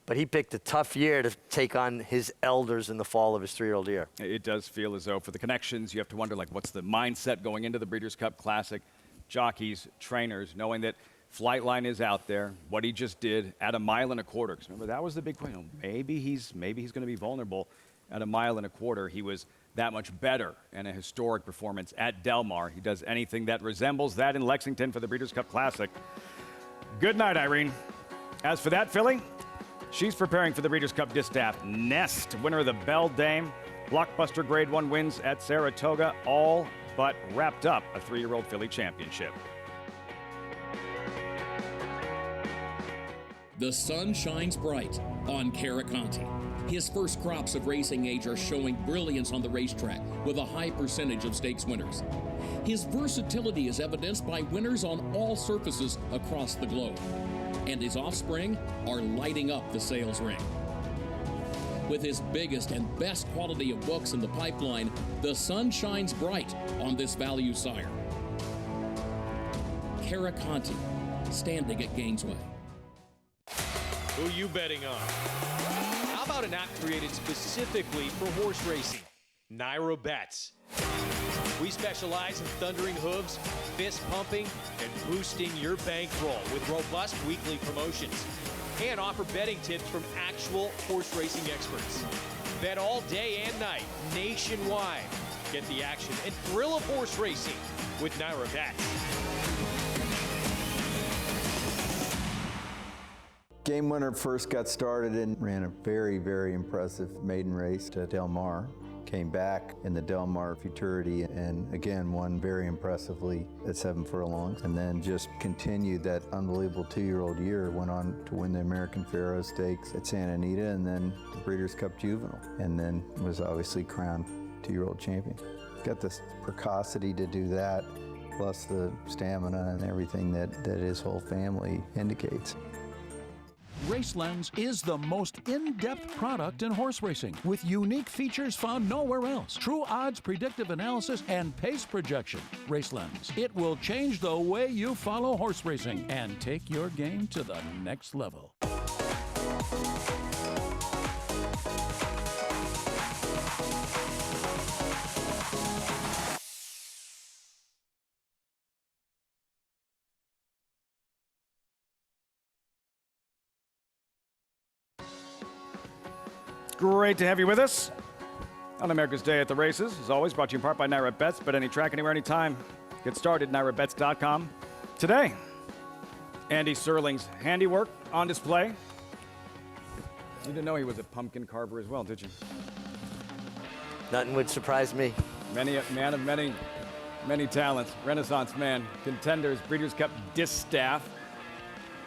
But he picked a tough year to take on his elders in the fall of his 3-year-old year. It does feel as though for the connections, you have to wonder, what's the mindset going into the Breeders' Cup Classic? Jockeys, trainers, knowing that Flightline is out there, what he just did at 1.25 miles. Because remember, that was the big question. Maybe he's going to be vulnerable at 1.25 miles. He was that much better in a historic performance at Del Mar. He does anything that resembles that in Lexington for the Breeders' Cup Classic. Good night, Irene. As for that filly, she's preparing for the Breeders' Cup Distaff. Nest, winner of the Belle Dame. Blockbuster Grade 1 wins at Saratoga, all but wrapped up a 3-year-old filly championship. The sun shines bright on Caraconte. His first crops of racing age are showing brilliance on the racetrack with a high percentage of stakes winners. His versatility is evidenced by winners on all surfaces across the globe. And his offspring are lighting up the sales ring. With his biggest and best quality of books in the pipeline, the sun shines bright on this value sire. Caraconte, standing at Gainesway. Who you betting on? How about an app created specifically for horse racing? Naira Bets. We specialize in thundering hooves, fist pumping, and boosting your bankroll with robust weekly promotions. And offer betting tips from actual horse racing experts. Bet all day and night, nationwide. Get the action and thrill of horse racing with Naira Bets. Game Winner first got started and ran a very, very impressive maiden race to Del Mar. Came back in the Del Mar Futurity and again won very impressively at 7 furlongs, and then just continued that unbelievable 2-year-old year. Went on to win the American Pharoah Stakes at Santa Anita and then the Breeders' Cup Juvenile, and then was obviously crowned 2-year-old champion. Got the precocity to do that, plus the stamina and everything that his whole family indicates. RaceLens is the most in-depth product in horse racing, with unique features found nowhere else. True odds, predictive analysis, and pace projection. RaceLens. It will change the way you follow horse racing and take your game to the next level. Great to have you with us on America's Day at the Races. As always, brought to you in part by Naira Bets. Bet any track, anywhere, anytime. Get started, nairabets.com. Today, Andy Serling's handiwork on display. You didn't know he was a pumpkin carver as well, did you? Nothing would surprise me. A man of many talents. Renaissance man. Contenders, Breeders' Cup distaff.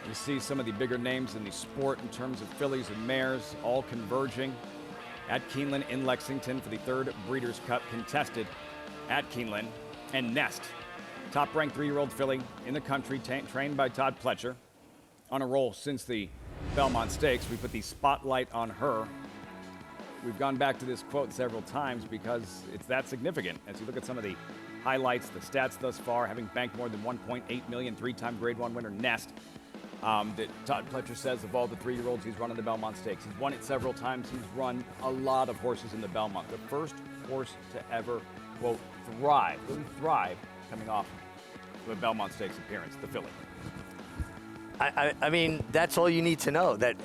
You see some of the bigger names in the sport in terms of fillies and mares all converging at Keeneland in Lexington for the 3rd Breeders' Cup contested at Keeneland. And Nest, top-ranked 3-year-old filly in the country, trained by Todd Pletcher, on a roll since the Belmont Stakes. We put the spotlight on her. We've gone back to this quote several times because it's that significant. As you look at some of the highlights, the stats thus far, having banked more than $1.8 million, 3-time Grade 1 winner Nest. That Todd Pletcher says of all the 3-year-olds he's run in the Belmont Stakes. He's won it several times. He's run a lot of horses in the Belmont. The first horse to ever, quote, really thrive, coming off of a Belmont Stakes appearance, the filly. I mean, that's all you need to know. That,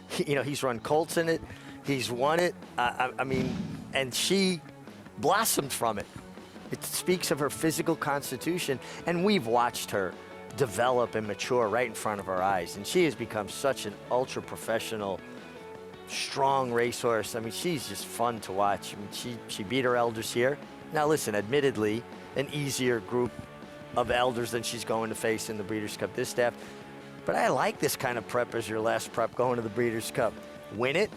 he's run colts in it. He's won it. I mean, and she blossomed from it. It speaks of her physical constitution, and we've watched her develop and mature right in front of our eyes. And she has become such an ultra-professional, strong racehorse. I mean, she's just fun to watch. I mean, she beat her elders here. Now, listen, admittedly, an easier group of elders than she's going to face in the Breeders' Cup distaff. But I like this kind of prep as your last prep going to the Breeders' Cup. Win it,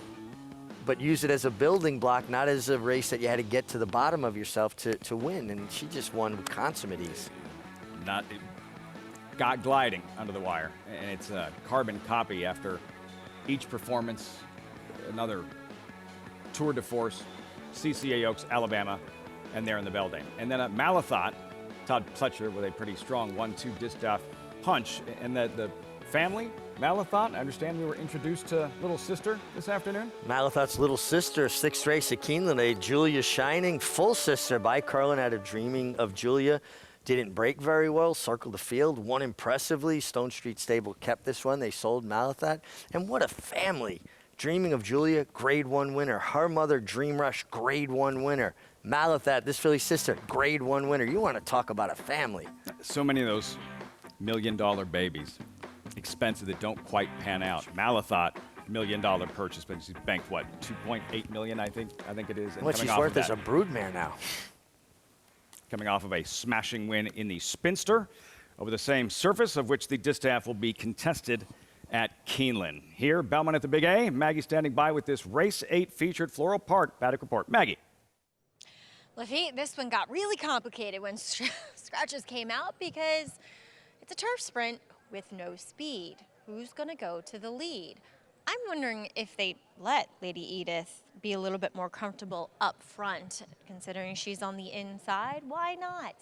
but use it as a building block, not as a race that you had to get to the bottom of yourself to win. And she just won with consummate ease. Got gliding under the wire, and it's a carbon copy after each performance. Another tour de force, CCA Oaks, Alabama, and there in the Beldame. And then at Malathot, Todd Pletcher with a pretty strong 1-2 distaff punch. And the family, Malathot, I understand we were introduced to little sister this afternoon. Malathot's little sister, 6th race at Keeneland, a Julia Shining, full sister by Carlin out of Dreaming of Julia. Didn't break very well, circled the field, won impressively. Stone Street Stable kept this one. They sold Malathot. And what a family. Dreaming of Julia, Grade 1 winner. Her mother, Dream Rush, Grade 1 winner. Malathot, this filly's sister, Grade 1 winner. You want to talk about a family. So many of those $1 million babies, expensive, that don't quite pan out. Malathot, $1 million purchase, but she's banked, what, $2.8 million, I think it is. And what she's worth as a broodmare now. Coming off of a smashing win in the Spinster over the same surface of which the distaff will be contested at Keeneland. Here, Belmont at the Big A. Maggie standing by with this Race 8 featured Floral Park paddock report. Maggie. Lafitte, this one got really complicated when scratches came out because it's a turf sprint with no speed. Who's going to go to the lead? I'm wondering if they let Lady Edith be a little bit more comfortable up front, considering she's on the inside. Why not?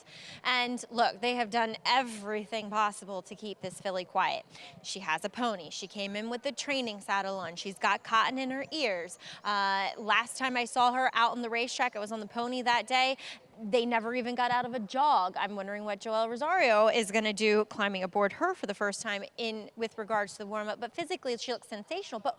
And look, they have done everything possible to keep this filly quiet. She has a pony. She came in with the training saddle on. She's got cotton in her ears. Last time I saw her out on the racetrack, I was on the pony that day. They never even got out of a jog. I'm wondering what Joel Rosario is going to do climbing aboard her for the first time in with regards to the warm-up. But physically, she looks sensational. But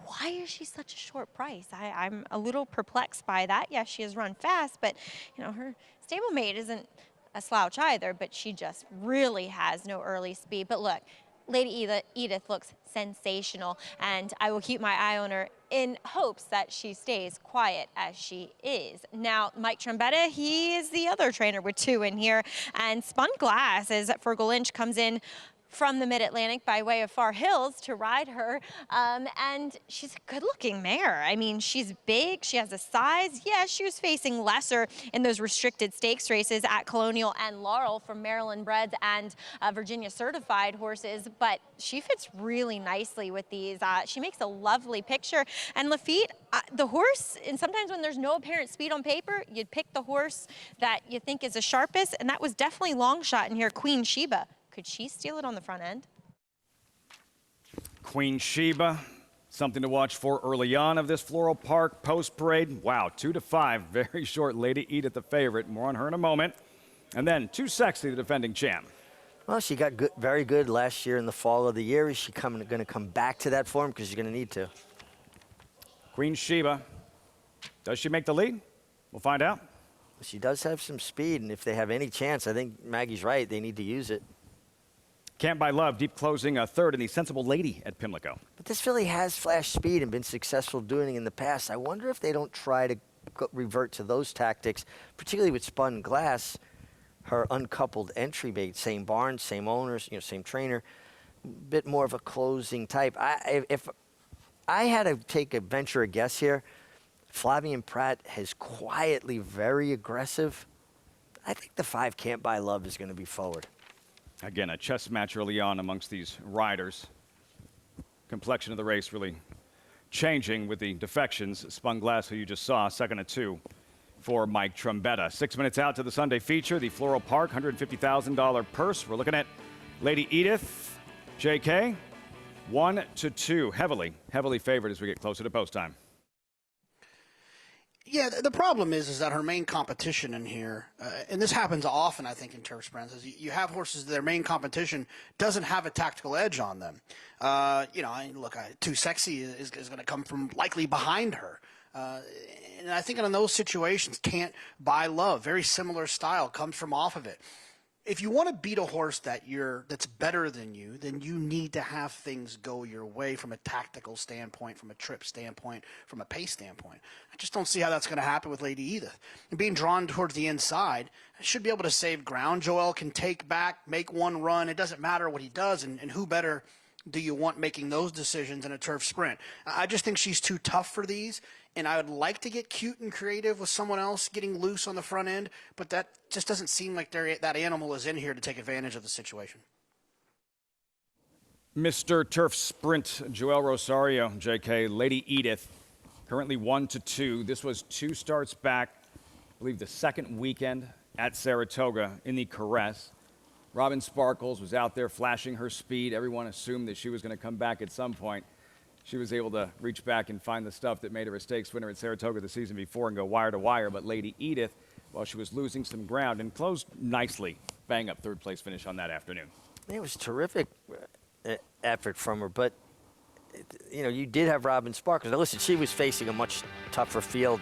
why is she such a short price? I'm a little perplexed by that. Yes, she has run fast, but you know, her stablemate isn't a slouch either, but she just really has no early speed. But look, Lady Edith looks sensational, and I will keep my eye on her in hopes that she stays quiet as she is. Now, Mike Trombetta, he is the other trainer with 2 in here, and Spun Glass as Fergal Lynch comes in from the Mid-Atlantic by way of Far Hills to ride her, and she's a good-looking mare. I mean, she's big, she has a size. Yeah, she was facing lesser in those restricted stakes races at Colonial and Laurel from Maryland breds and Virginia certified horses, but she fits really nicely with these. She makes a lovely picture. And Lafitte, the horse, and sometimes when there's no apparent speed on paper, you'd pick the horse that you think is the sharpest, and that was definitely long shot in here, Queen Sheba. Could she steal it on the front end? Queen Sheba, something to watch for early on of this Floral Park post parade. Wow, 2-5, very short. Lady Edith, the favorite. More on her in a moment. And then Too Sexy, the defending champ. Well, she got good, very good last year in the fall of the year. Is she going to come back to that form? Because she's going to need to. Queen Sheba, does she make the lead? We'll find out. She does have some speed, and if they have any chance, I think Maggie's right. They need to use it. Can't Buy Love, deep closing a third in the Sensible Lady at Pimlico. But this filly has flashed speed and been successful doing it in the past. I wonder if they don't try to revert to those tactics, particularly with Spun Glass, her uncoupled entry bait, same barn, same owners, same trainer, bit more of a closing type. If I had to venture a guess here, Flavien Prat has quietly very aggressive. I think the 5 Can't Buy Love is going to be forward. Again, a chess match early on amongst these riders. Complexion of the race really changing with the defections. Spun Glass, who you just saw, second at 2 for Mike Trombetta. 6 minutes out to the Sunday feature, the Floral Park $150,000 purse. We're looking at Lady Edith, JK, 1-2, heavily favored as we get closer to post time. Yeah, the problem is that her main competition in here, and this happens often, I think, in turf sprints, is you have horses, their main competition doesn't have a tactical edge on them. Look, Too Sexy is going to come from likely behind her. And I think in those situations, Can't Buy Love, very similar style, comes from off of it. If you want to beat a horse that's better than you, then you need to have things go your way from a tactical standpoint, from a trip standpoint, from a pace standpoint. I just don't see how that's going to happen with Lady Edith. And being drawn towards the inside, should be able to save ground. Joel can take back, make one run. It doesn't matter what he does, and who better do you want making those decisions in a turf sprint? I just think she's too tough for these, and I would like to get cute and creative with someone else getting loose on the front end, but that just doesn't seem like that animal is in here to take advantage of the situation. Mr. Turf Sprint, Joel Rosario, JK, Lady Edith, currently 1-2. This was 2 starts back, I believe the second weekend at Saratoga in the Caress. Robin Sparkles was out there flashing her speed. Everyone assumed that she was going to come back at some point. She was able to reach back and find the stuff that made her a stakes winner at Saratoga the season before and go wire to wire. But Lady Edith, while she was losing some ground, and closed nicely, bang up third place finish on that afternoon. It was terrific effort from her, but you did have Robin Sparkles. Now listen, she was facing a much tougher field,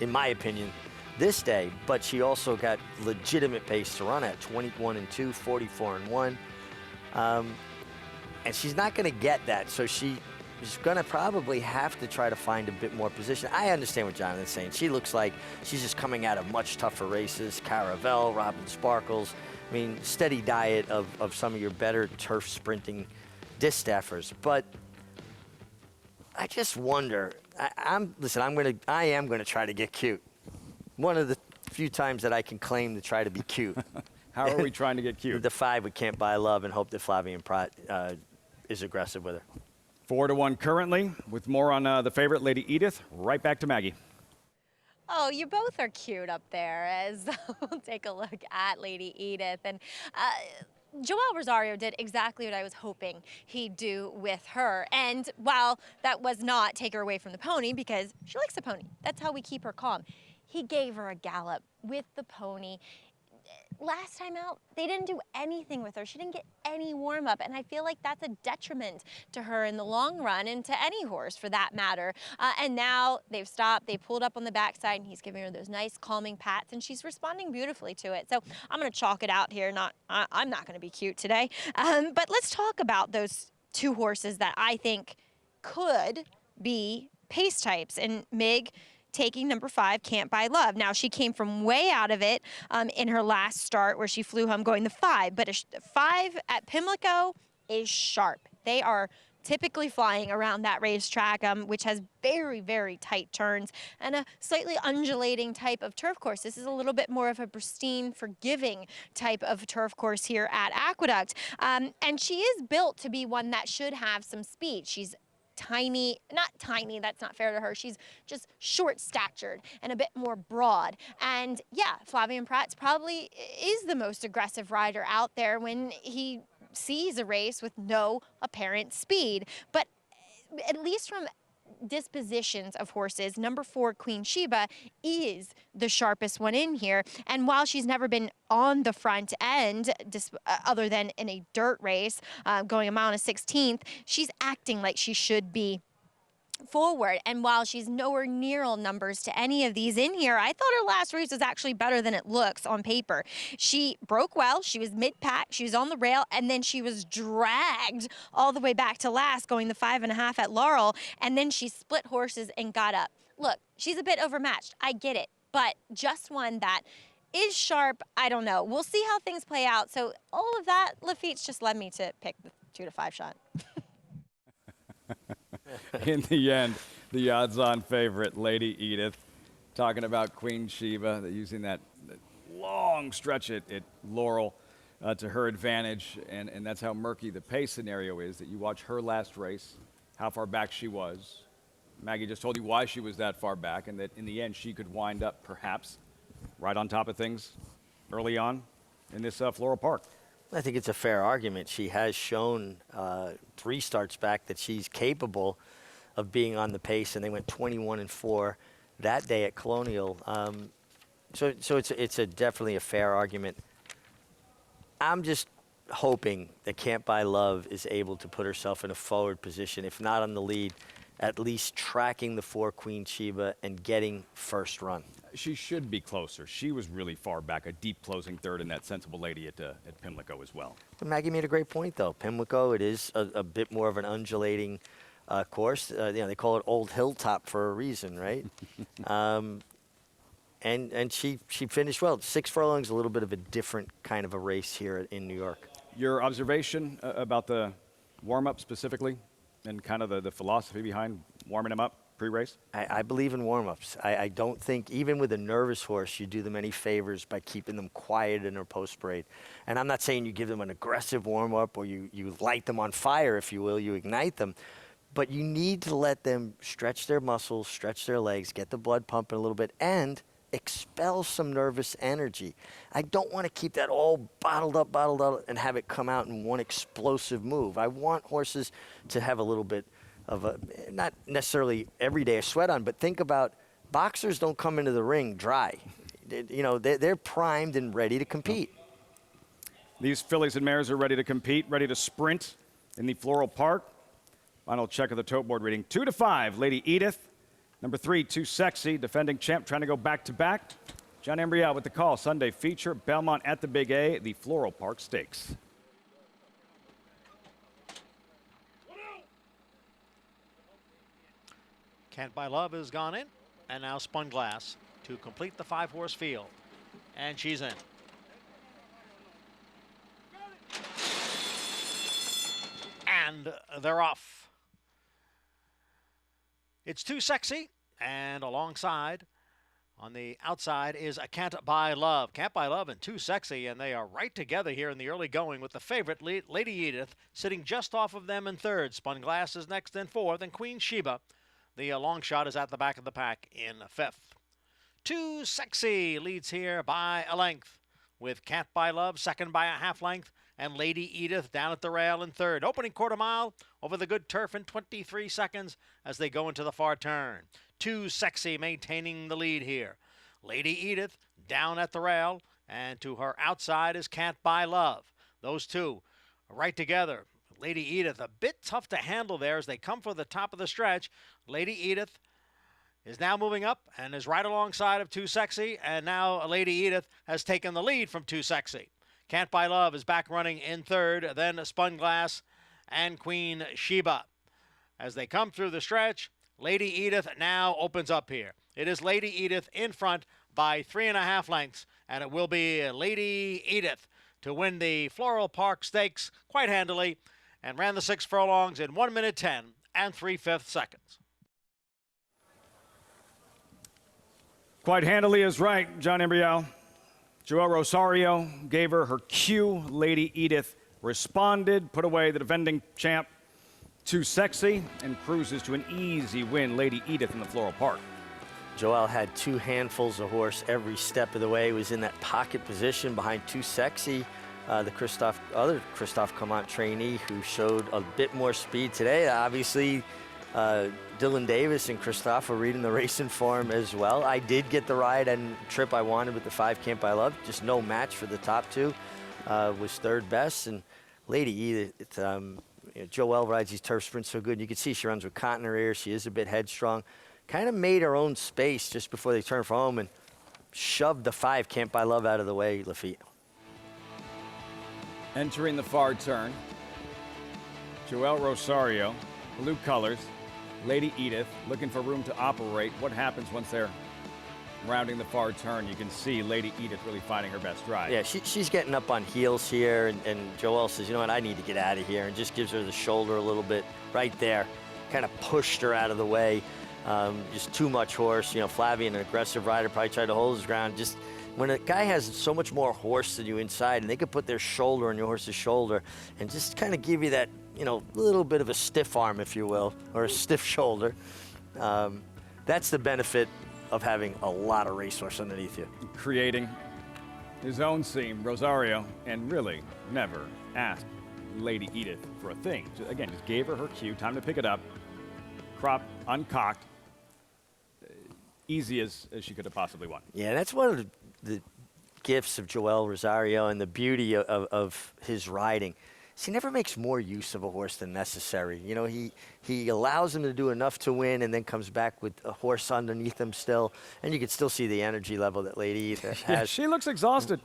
in my opinion, this day, but she also got legitimate pace to run at 21-2, 44-1. And she's not going to get that, so she's going to probably have to try to find a bit more position. I understand what Jonathan's saying. She looks like she's just coming out of much tougher races. Caravelle, Robin Sparkles. I mean, steady diet of some of your better turf sprinting distaffers. But I just wonder. I am going to try to get cute. One of the few times that I can claim to try to be cute. How are we trying to get cute? The 5 we Can't Buy Love and hope that Flavien Prat is aggressive with her. 4-1 currently, with more on the favorite, Lady Edith. Right back to Maggie. Oh, you both are cute up there as we'll take a look at Lady Edith. And Joel Rosario did exactly what I was hoping he'd do with her. And while that was not take her away from the pony, because she likes the pony, that's how we keep her calm, he gave her a gallop with the pony. Last time out, they didn't do anything with her. She didn't get any warm-up, and I feel like that's a detriment to her in the long run, and to any horse for that matter. And now they've stopped, they pulled up on the backside, and he's giving her those nice calming pats, and she's responding beautifully to it. So I'm going to chalk it out here. I'm not going to be cute today. But let's talk about those two horses that I think could be pace types, and Mig taking number 5, Can't Buy Love. Now, she came from way out of it in her last start where she flew home going the 5, but a 5 at Pimlico is sharp. They are typically flying around that racetrack, which has very, very tight turns and a slightly undulating type of turf course. This is a little bit more of a pristine, forgiving type of turf course here at Aqueduct. And she is built to be one that should have some speed. She's tiny, not tiny, that's not fair to her. She's just short-statured and a bit more broad. And yeah, Flavien Prat's probably is the most aggressive rider out there when he sees a race with no apparent speed. But at least from dispositions of horses, number 4, Queen Sheba, is the sharpest one in here. And while she's never been on the front end, other than in a dirt race, going a mile and a 16th, she's acting like she should be forward. And while she's nowhere near numbers to any of these in here, I thought her last race was actually better than it looks on paper. She broke well, she was mid-pack, she was on the rail, and then she was dragged all the way back to last, going the 5.5 at Laurel, and then she split horses and got up. Look, she's a bit overmatched, I get it, but just one that is sharp, I don't know. We'll see how things play out. So all of that, Lafitte's just led me to pick the 2 to 5 shot. In the end, the odds-on favorite, Lady Edith, talking about Queen Sheba, using that long stretch at Laurel to her advantage, and that's how murky the pace scenario is, that you watch her last race, how far back she was. Maggie just told you why she was that far back, and that in the end she could wind up perhaps right on top of things early on in this Floral Park. I think it's a fair argument. She has shown 3 starts back that she's capable of being on the pace, and they went 21-4 that day at Colonial. So it's definitely a fair argument. I'm just hoping that Can't Buy Love is able to put herself in a forward position, if not on the lead, at least tracking the 4 Queen Sheba and getting first run. She should be closer. She was really far back, a deep closing third in that Sensible Lady at Pimlico as well. But Maggie made a great point, though. Pimlico, it is a bit more of an undulating course. They call it Old Hilltop for a reason, right? And she finished well. 6 furlongs, a little bit of a different kind of a race here in New York. Your observation about the warm-up specifically, and kind of the philosophy behind warming them up pre-race? I believe in warm-ups. I don't think, even with a nervous horse, you do them any favors by keeping them quiet in their post-parade. And I'm not saying you give them an aggressive warm-up or you light them on fire, if you will, you ignite them. But you need to let them stretch their muscles, stretch their legs, get the blood pumping a little bit, and expel some nervous energy. I don't want to keep that all bottled up, and have it come out in one explosive move. I want horses to have a little bit of a, not necessarily every day a sweat on, but think about boxers don't come into the ring dry. They're primed and ready to compete. These fillies and mares are ready to compete, ready to sprint in the Floral Park. Final check of the tote board reading. 2 to 5, Lady Edith. Number 3, Too Sexy, defending champ, trying to go back-to-back. John Embriel with the call. Sunday feature, Belmont at the Big A, the Floral Park Stakes. Can't Buy Love has gone in, and now Spun Glass to complete the 5-horse field. And she's in. And they're off. It's Too Sexy, and alongside On the outside is a Can't Buy Love. Can't Buy Love and Too Sexy, and they are right together here in the early going with the favorite, Lady Edith, sitting just off of them in third. Spun Glass is next in fourth, and Queen Sheba, the long shot, is at the back of the pack in fifth. Too Sexy leads here by a length, with Can't Buy Love second by a half length, and Lady Edith down at the rail in third. Opening quarter mile over the good turf in 23 seconds as they go into the far turn. Too Sexy maintaining the lead here. Lady Edith down at the rail, and to her outside is Can't Buy Love. Those two right together. Lady Edith a bit tough to handle there as they come for the top of the stretch. Lady Edith is now moving up and is right alongside of Too Sexy, and now Lady Edith has taken the lead from Too Sexy. Can't Buy Love is back running in third, then Spun Glass and Queen Sheba. As they come through the stretch, Lady Edith now opens up here. It is Lady Edith in front by 3.5 lengths, and it will be Lady Edith to win the Floral Park Stakes quite handily and ran the 6 furlongs in 1 minute 10 and 3/5 seconds. Quite handily is right, John Embryo. Joel Rosario gave her her cue. Lady Edith responded, put away the defending champ Too Sexy, and cruises to an easy win. Lady Edith in the Floral Park. Joel had 2 handfuls of horse every step of the way. He was in that pocket position behind Too Sexy, the other Christophe Clement trainee, who showed a bit more speed today. Obviously, Dylan Davis and Christophe are reading the racing form as well. I did get the ride and trip I wanted with the 5 Can't Buy Love. Just no match for the top 2. Was third best. And Lady Edith, Joelle rides these turf sprints so good. You can see she runs with cotton in her ear. She is a bit headstrong. Kind of made her own space just before they turn for home and shoved the 5 Can't Buy Love out of the way, Lafitte. Entering the far turn, Joel Rosario, blue colors. Lady Edith looking for room to operate. What happens once they're rounding the far turn? You can see Lady Edith really finding her best ride. Yeah, she's getting up on heels here, and Joel says, you know what, I need to get out of here, and just gives her the shoulder a little bit right there. Kind of pushed her out of the way. Just too much horse. You know, Flavian, an aggressive rider, probably tried to hold his ground. Just when a guy has so much more horse than you inside, and they could put their shoulder on your horse's shoulder and just kind of give you that, you know, little bit of a stiff arm, if you will, or a stiff shoulder. That's the benefit of having a lot of racehorse underneath you. Creating his own scene, Rosario, and really never asked Lady Edith for a thing. Again, just gave her her cue, time to pick it up, crop uncocked, easy as she could have possibly won. Yeah, that's one of the gifts of Joel Rosario and the beauty of his riding. He never makes more use of a horse than necessary. You know, he allows him to do enough to win and then comes back with a horse underneath him still. And you can still see the energy level that Lady Edith has. Yeah, she looks exhausted.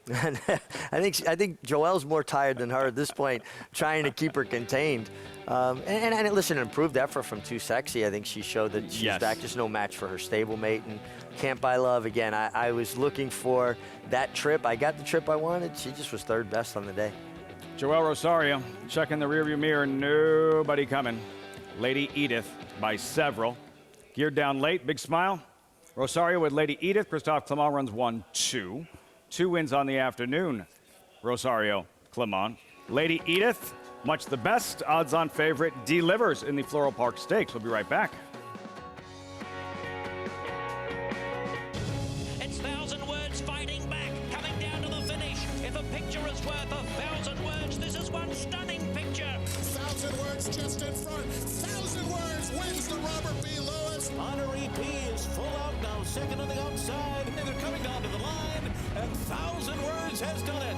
I think Joel's more tired than her at this point, trying to keep her contained. And listen, improved effort from Too Sexy. I think she showed that she's back. Just no match for her stablemate. And Can't Buy Love, again, I was looking for that trip. I got the trip I wanted. She just was third best on the day. Joel Rosario checking the rearview mirror, nobody coming. Lady Edith by several. Geared down late, big smile. Rosario with Lady Edith. Christophe Clement runs 1-2. 2 wins on the afternoon. Rosario, Clement. Lady Edith, much the best. Odds-on favorite, delivers in the Floral Park Stakes. We'll be right back. It's 1,000 words fighting back, coming down to the finish. If a picture is worth 1,000 words, this is one stunning picture. 1,000 words just in front. 1,000 words wins the Robert B. Lewis. Honorary P is full out now, second on the outside. They're coming down to the line, and 1,000 words has done it.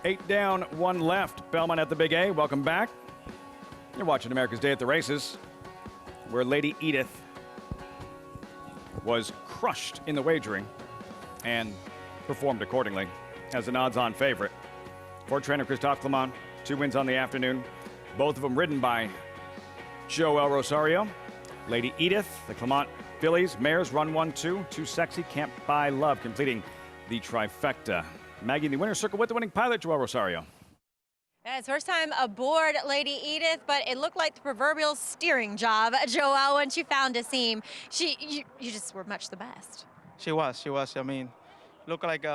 8 down, 1 left. Belmont at the Big A. Welcome back. You're watching America's Day at the Races, where Lady Edith was crushed in the wagering and performed accordingly as an odds-on favorite. For trainer Christophe Clement, 2 wins on the afternoon, both of them ridden by Joel Rosario. Lady Edith, the Clement fillies, mares run 1-2, Too Sexy, Can't Buy Love, completing the trifecta. Maggie in the winner's circle with the winning pilot, Joel Rosario. Yeah, it's first time aboard Lady Edith, but it looked like the proverbial steering job, Joel, when she found a seam. You just were much the best. She was. I mean, looked like, they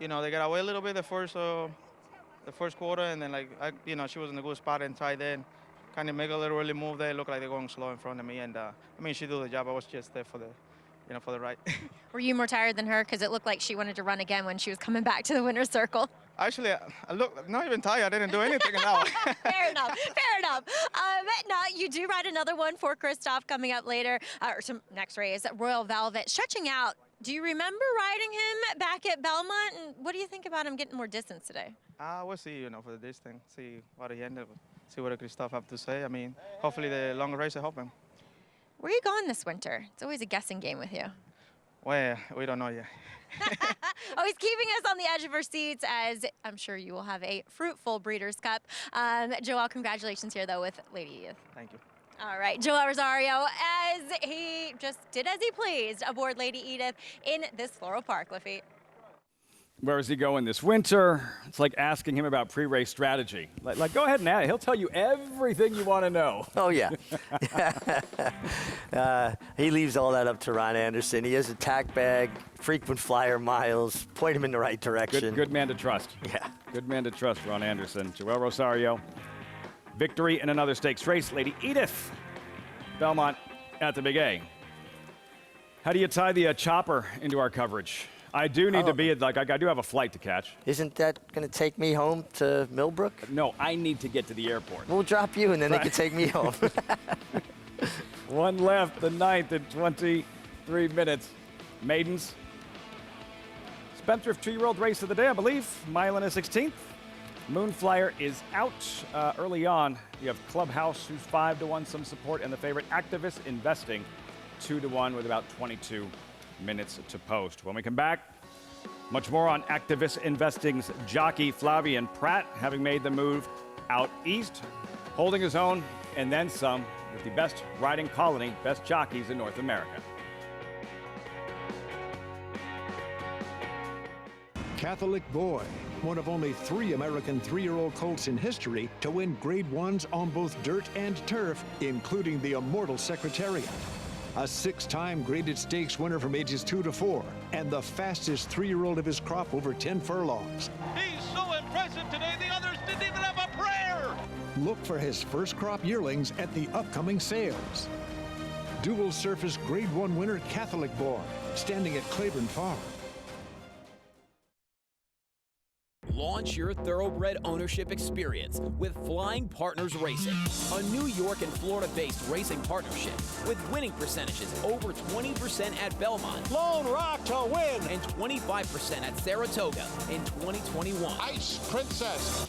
got away a little bit the first quarter, and then she was in a good spot and tied in. Kind of make a little early move there. Looked like they're going slow in front of me, and she did the job. I was just there for the ride. Were you more tired than her? Because it looked like she wanted to run again when she was coming back to the winner's circle. Actually, I look not even tired. I didn't do anything in that one. Fair enough. No, you do ride another one for Christophe coming up later, or some next race, Royal Velvet, stretching out. Do you remember riding him back at Belmont? And what do you think about him getting more distance today? We'll see, for the distance, see what he ended with. See what Christophe have to say. I mean, hopefully the longer race will help him. Where are you going this winter? It's always a guessing game with you. Well, we don't know yet. Always keeping us on the edge of our seats, as I'm sure you will have a fruitful Breeders' Cup. Joel, congratulations here, though, with Lady Edith. Thank you. All right, Joel Rosario, as he just did as he pleased aboard Lady Edith in this Floral Park, Lafitte. Where is he going this winter? It's like asking him about pre-race strategy. Like, go ahead and ask. He'll tell you everything you want to know. Oh, yeah. He leaves all that up to Ron Anderson. He has a tack bag, frequent flyer miles, point him in the right direction. Good man to trust. Yeah. Good man to trust, Ron Anderson. Joel Rosario, victory in another stakes race. Lady Edith, Belmont at the Big A. How do you tie the chopper into our coverage? I do need to be at, I do have a flight to catch. Isn't that going to take me home to Millbrook? No, I need to get to the airport. We'll drop you, and then they can take me home. 1 left, the 9th at 23 minutes. Maidens. Spendthrift 2-year-old race of the day, I believe. Mile and a 16th. Moonflyer is out early on. You have Clubhouse, who's 5-1, some support, and the favorite Activist Investing, 2-1 with about 22 minutes to post. When we come back, much more on Activist Investing's jockey Flavian Pratt, having made the move out east, holding his own and then some with the best riding colony, best jockeys in North America. Catholic Boy, one of only 3 American 3-year-old colts in history to win Grade 1s on both dirt and turf, including the immortal Secretariat. A 6-time graded stakes winner from ages 2 to 4, and the fastest 3-year-old of his crop over 10 furlongs. He's so impressive today, the others didn't even have a prayer! Look for his first crop yearlings at the upcoming sales. Dual surface Grade 1 winner Catholic Boy, standing at Claiborne Farm. Launch your thoroughbred ownership experience with Flying Partners Racing, a New York and Florida-based racing partnership with winning percentages over 20% at Belmont, Lone Rock to win, and 25% at Saratoga in 2021. Ice Princess.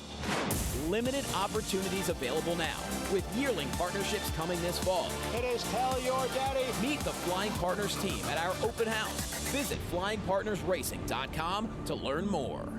Limited opportunities available now, with yearling partnerships coming this fall. It is Tell Your Daddy. Meet the Flying Partners team at our open house. Visit flyingpartnersracing.com to learn more.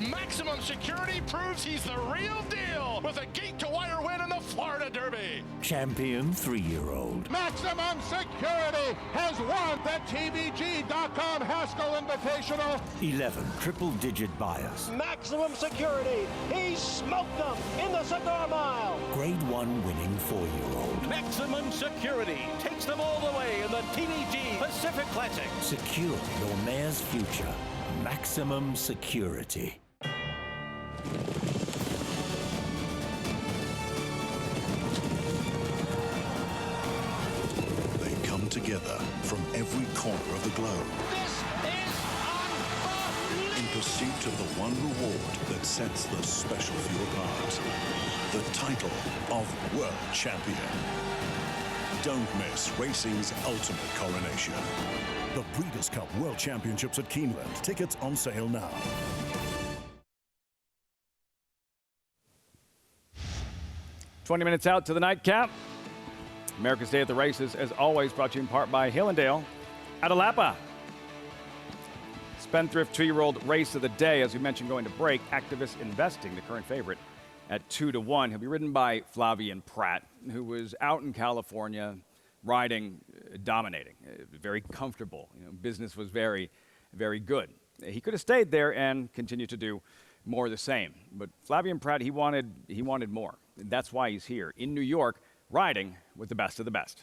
Maximum Security proves he's the real deal with a gate-to-wire win in the Florida Derby. Champion 3-year-old. Maximum Security has won the TVG.com Haskell Invitational. 11 triple-digit buyers. Maximum Security, he smoked them in the Cigar Mile. Grade 1 winning 4-year-old. Maximum Security takes them all the way in the TVG Pacific Classic. Secure your mare's future. Maximum Security. They come together from every corner of the globe. In pursuit of the one reward that sets the special few apart. The title of World Champion. Don't miss racing's ultimate coronation. The Breeders' Cup World Championships at Keeneland. Tickets on sale now. 20 minutes out to the nightcap. America's Day at the Races, as always, brought to you in part by Hillendale. Atalapa. Spendthrift 2-year-old race of the day, as we mentioned, going to break. Activist Investing, the current favorite, at 2-1. He'll be ridden by Flavien Prat, who was out in California riding, dominating, very comfortable. Business was very, very good. He could have stayed there and continued to do more of the same. But Flavien Prat, he wanted more. That's why he's here in New York, riding with the best of the best.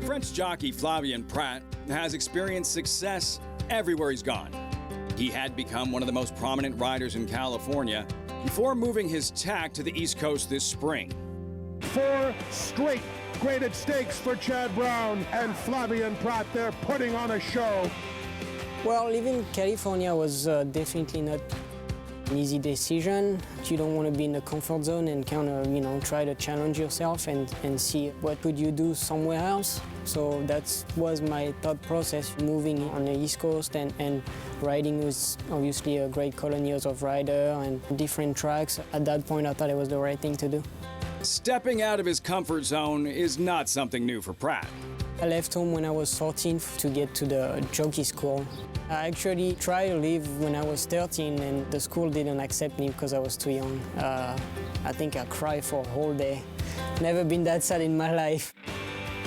French jockey Flavien Prat has experienced success everywhere he's gone. He had become one of the most prominent riders in California before moving his tack to the East Coast this spring. 4 straight graded stakes for Chad Brown and Flavien Prat. They're putting on a show. Well, living in California was definitely not an easy decision. You don't want to be in the comfort zone and kind of, try to challenge yourself and see what could you do somewhere else. So that was my thought process, moving on the East Coast and riding with obviously a great colony of riders and different tracks. At that point, I thought it was the right thing to do. Stepping out of his comfort zone is not something new for Prat. I left home when I was 14 to get to the jockey school. I actually tried to leave when I was 13 and the school didn't accept me because I was too young. I think I cried for a whole day. Never been that sad in my life.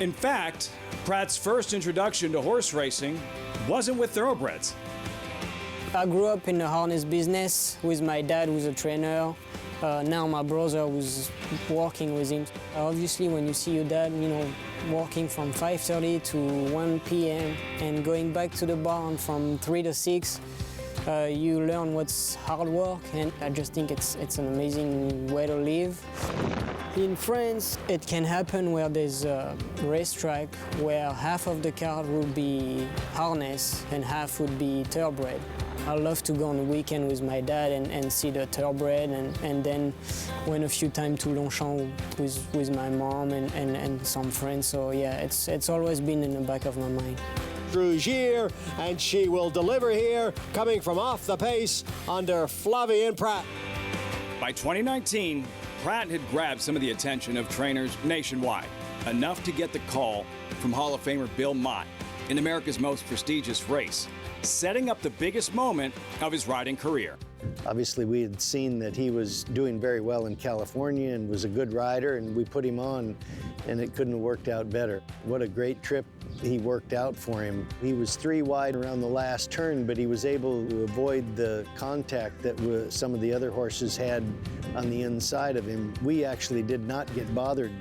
In fact, Prat's first introduction to horse racing wasn't with thoroughbreds. I grew up in the harness business with my dad, who's a trainer. Now my brother was working with him. Obviously, when you see your dad, working from 5:30 to 1 p.m. and going back to the barn from 3 to 6, you learn what's hard work, and I just think it's an amazing way to live. In France, it can happen where there's a racetrack where half of the card will be harness and half would be thoroughbred. I love to go on the weekend with my dad and see the thoroughbred and then went a few times to Longchamp with my mom and some friends. So yeah, it's always been in the back of my mind. Drugier, and she will deliver here, coming from off the pace under Flavien Prat. By 2019, Prat had grabbed some of the attention of trainers nationwide, enough to get the call from Hall of Famer Bill Mott in America's most prestigious race, setting up the biggest moment of his riding career. Obviously, we had seen that he was doing very well in California and was a good rider, and we put him on, and it couldn't have worked out better. What a great trip he worked out for him. He was 3 wide around the last turn, but he was able to avoid the contact that some of the other horses had on the inside of him. We actually did not get bothered.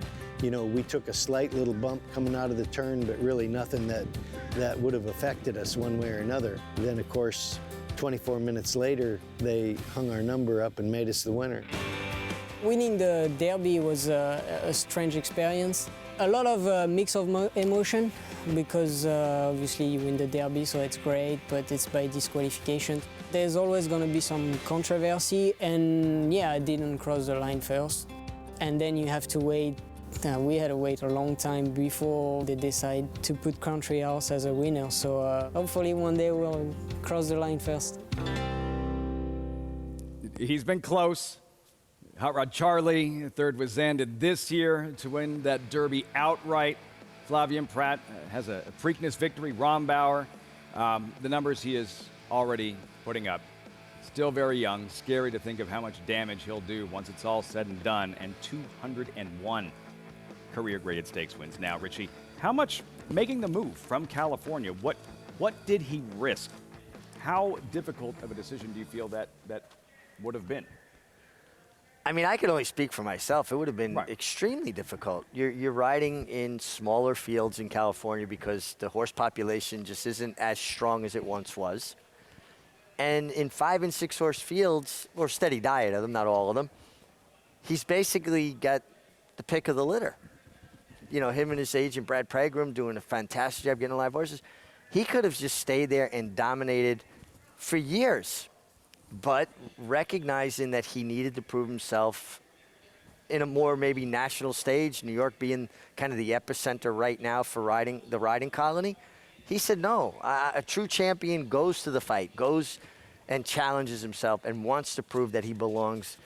We took a slight little bump coming out of the turn, but really nothing that would have affected us one way or another. Then, of course, 24 minutes later, they hung our number up and made us the winner. Winning the Derby was a strange experience. A lot of mix of emotion because obviously you win the Derby, so it's great, but it's by disqualification. There's always going to be some controversy, and yeah, I didn't cross the line first. And then you have to wait. We had to wait a long time before they decide to put Country House as a winner, so hopefully one day we'll cross the line first. He's been close. Hot Rod Charlie, third was ended this year to win that Derby outright. Flavien Prat has a Preakness victory. Rombauer, the numbers he is already putting up. Still very young. Scary to think of how much damage he'll do once it's all said and done. And 201 career graded stakes wins now. Richie, how much making the move from California, what did he risk? How difficult of a decision do you feel that would have been? I mean, I can only speak for myself. It would have been extremely difficult. You're riding in smaller fields in California because the horse population just isn't as strong as it once was. And in 5 and 6 horse fields, or steady diet of them, not all of them, he's basically got the pick of the litter. Him and his agent, Brad Pegram, doing a fantastic job getting live horses. He could have just stayed there and dominated for years. But recognizing that he needed to prove himself in a more maybe national stage, New York being kind of the epicenter right now for the riding colony, he said no. A true champion goes to the fight, goes and challenges himself and wants to prove that he belongs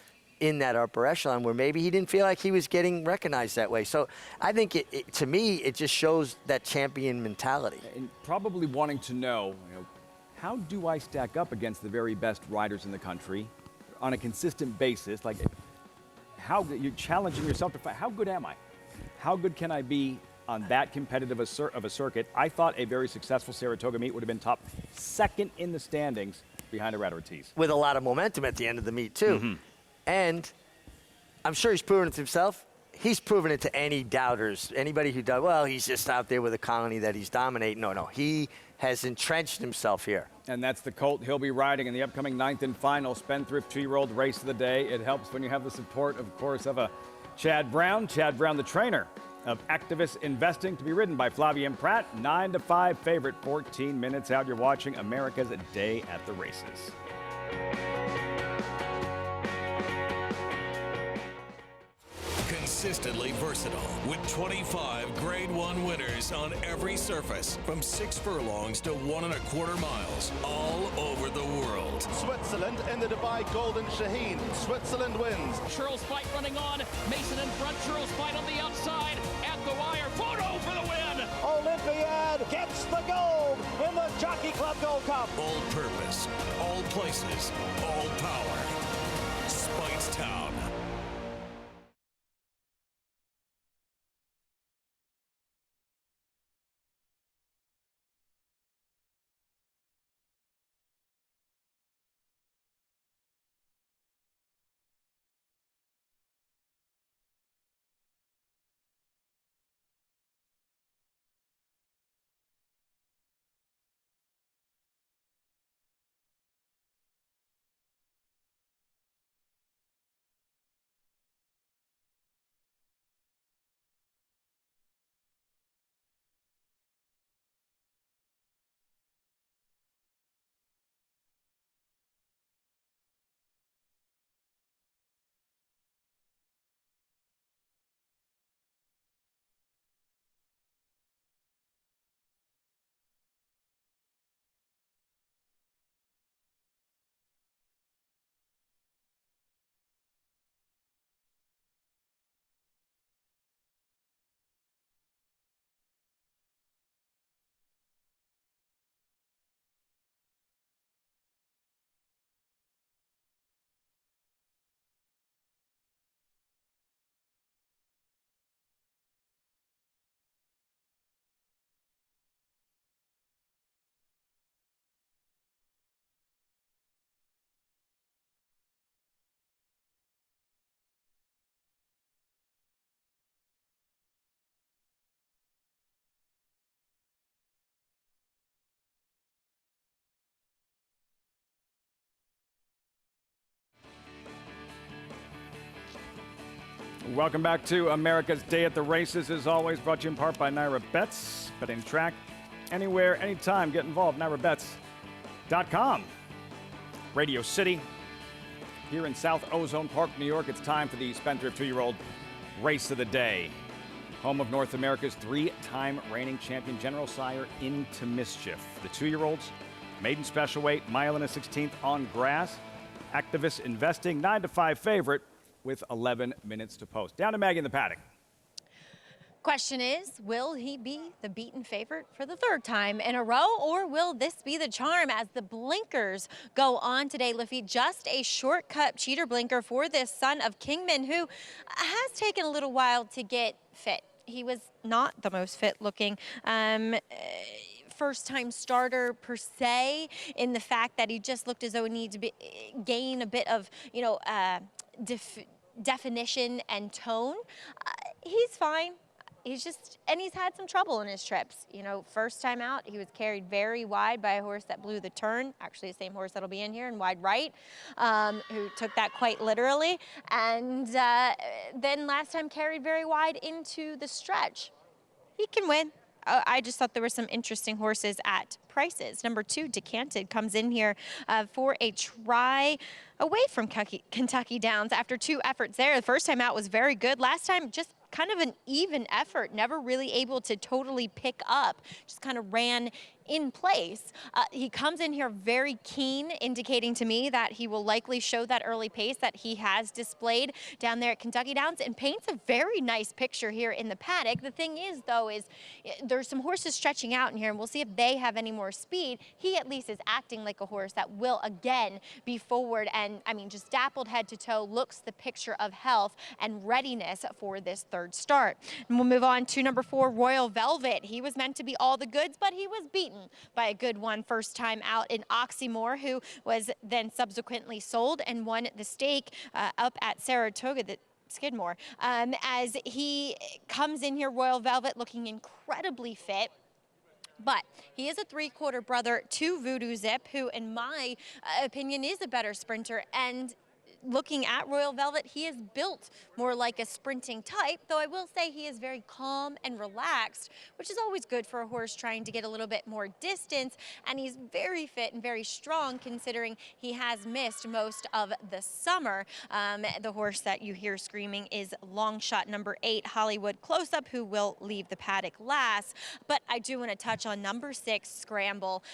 in that upper echelon where maybe he didn't feel like he was getting recognized that way. So I think, to me, it just shows that champion mentality. And probably wanting to know, how do I stack up against the very best riders in the country on a consistent basis? Like, how you're challenging yourself to find, how good am I? How good can I be on that competitive of a circuit? I thought a very successful Saratoga meet would have been top second in the standings behind Irad Ortiz. With a lot of momentum at the end of the meet, too. Mm-hmm. And I'm sure he's proven it to himself. He's proven it to any doubters, anybody who does, well, he's just out there with a colony that he's dominating. No, he has entrenched himself here. And that's the colt he'll be riding in the upcoming 9th and final Spendthrift 2-year-old race of the day. It helps when you have the support, of course, of a Chad Brown, the trainer of Activist Investing, to be ridden by Flavien Prat. 9-5 favorite, 14 minutes out. You're watching America's Day at the Races. Consistently versatile with 25 Grade 1 winners on every surface from 6 furlongs to 1 1/4 miles all over the world. Switzerland in the Dubai Golden Shaheen. Switzerland wins. Churls Fight running on. Mason in front. Churls Fight on the outside. At the wire. Photo for the win. Olympiad gets the gold in the Jockey Club Gold Cup. All purpose, all places, all power. Speightstown. Welcome back to America's Day at the Races. As always, brought to you in part by Naira Bets. Betting track anywhere, anytime. Get involved. NairaBets.com. Radio City here in South Ozone Park, New York. It's time for the Spendthrift 2-year-old race of the day. Home of North America's 3-time reigning champion, General Sire Into Mischief. The 2-year-olds, maiden special weight, mile and a 16th on grass. Activist Investing, 9-5 favorite with 11 minutes to post. Down to Maggie in the paddock. Question is, will he be the beaten favorite for the 3rd time in a row, or will this be the charm as the blinkers go on today? Liffey, just a shortcut cheater blinker for this son of Kingman, who has taken a little while to get fit. He was not the most fit looking first-time starter per se, in the fact that he just looked as though he needed to gain a bit of, definition and tone. He's fine. He's had some trouble in his trips. First time out, he was carried very wide by a horse that blew the turn, actually the same horse that'll be in here in wide right, who took that quite literally. And then last time carried very wide into the stretch. He can win. I just thought there were some interesting horses at prices. Number 2, Decanted, comes in here for a try. away from Kentucky Downs after 2 efforts there. The first time out was very good. Last time, just kind of an even effort, never really able to totally pick up, just kind of ran in place. He comes in here very keen, indicating to me that he will likely show that early pace that he has displayed down there at Kentucky Downs, and paints a very nice picture here in the paddock. The thing is, though, is there's some horses stretching out in here, and we'll see if they have any more speed. He at least is acting like a horse that will again be forward, and I mean, just dappled head to toe, looks the picture of health and readiness for this 3rd start. And we'll move on to number 4, Royal Velvet. He was meant to be all the goods, but he was beaten by a good one first time out in Oxymore, who was then subsequently sold and won the stake up at Saratoga, Skidmore. As he comes in here, Royal Velvet, looking incredibly fit. But he is a 3/4 brother to Voodoo Zip, who in my opinion is a better sprinter. And looking at Royal Velvet, he is built more like a sprinting type, though I will say he is very calm and relaxed, which is always good for a horse trying to get a little bit more distance. And he's very fit and very strong, considering he has missed most of the summer. The horse that you hear screaming is long shot number 8, Hollywood Close-Up, who will leave the paddock last. But I do want to touch on number 6, Scramble.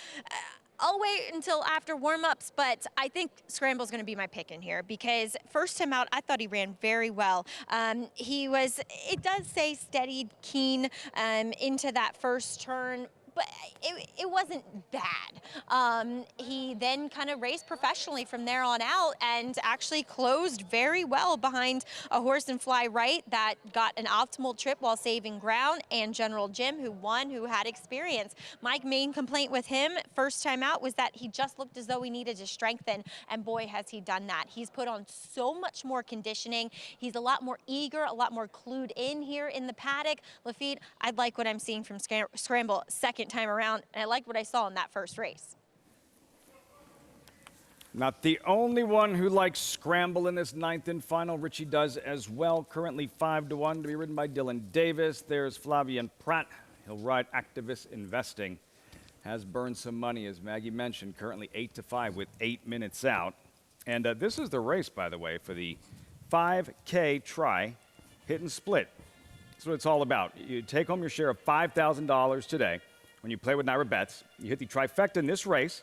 I'll wait until after warm-ups, but I think Scramble's going to be my pick in here, because first time out, I thought he ran very well. It does say steadied, keen into that first turn, but it wasn't bad. He then kind of raced professionally from there on out and actually closed very well behind a horse in Fly Right that got an optimal trip while saving ground, and General Jim, who won, who had experience. My main complaint with him first time out was that he just looked as though he needed to strengthen, and boy, has he done that. He's put on so much more conditioning. He's a lot more eager, a lot more clued in here in the paddock. Lafitte, I like what I'm seeing from Scramble second time around, and I like what I saw in that first race. Not the only one who likes Scramble in this 9th and final. Richie does as well. Currently 5-1 to be ridden by Dylan Davis. There's Flavian Pratt. He'll ride Activist Investing. Has burned some money, as Maggie mentioned. Currently 8-5 with 8 minutes out. And this is the race, by the way, for the 5K try hit and split. That's what it's all about. You take home your share of $5,000 today. When you play with Naira Bets, you hit the trifecta in this race,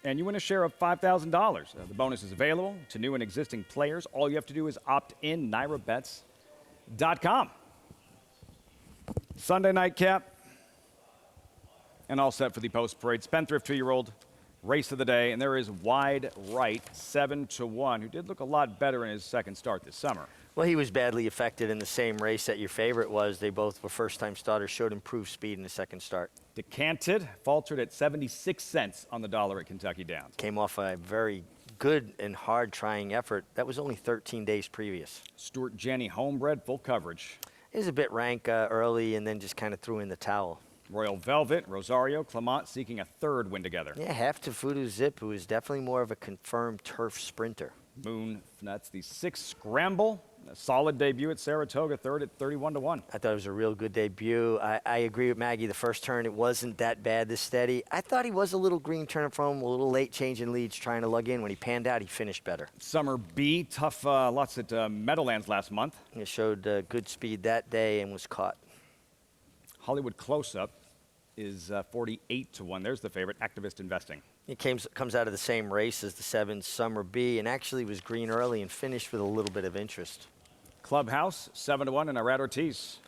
and you win a share of $5,000. The bonus is available to new and existing players. All you have to do is opt in, NairaBets.com. Sunday nightcap, and all set for the post-parade Spendthrift 2-year-old race of the day. And there is Wide Right, 7-1, who did look a lot better in his second start this summer. Well, he was badly affected in the same race that your favorite was. They both were first-time starters, showed improved speed in the second start. Decanted, faltered at 76 cents on the dollar at Kentucky Downs. Came off a very good and hard trying effort. That was only 13 days previous. Stuart Janney, homebred, full coverage. It was a bit rank early, and then just kind of threw in the towel. Royal Velvet, Rosario, Clement seeking a 3rd win together. Yeah, half to Voodoo Zip, who is definitely more of a confirmed turf sprinter. Moon, that's the 6th Scramble. A solid debut at Saratoga, 3rd at 31-1. I thought it was a real good debut. I agree with Maggie. The first turn, it wasn't that bad, this steady. I thought he was a little green turning from him, a little late changing leads, trying to lug in. When he panned out, he finished better. Summer B, tough lots at Meadowlands last month. He showed good speed that day and was caught. Hollywood Close-Up is 48-1. There's the favorite, Activist Investing. He comes out of the same race as the 7 Summer B, and actually was green early and finished with a little bit of interest. Clubhouse, 7-1, and Arad Ortiz.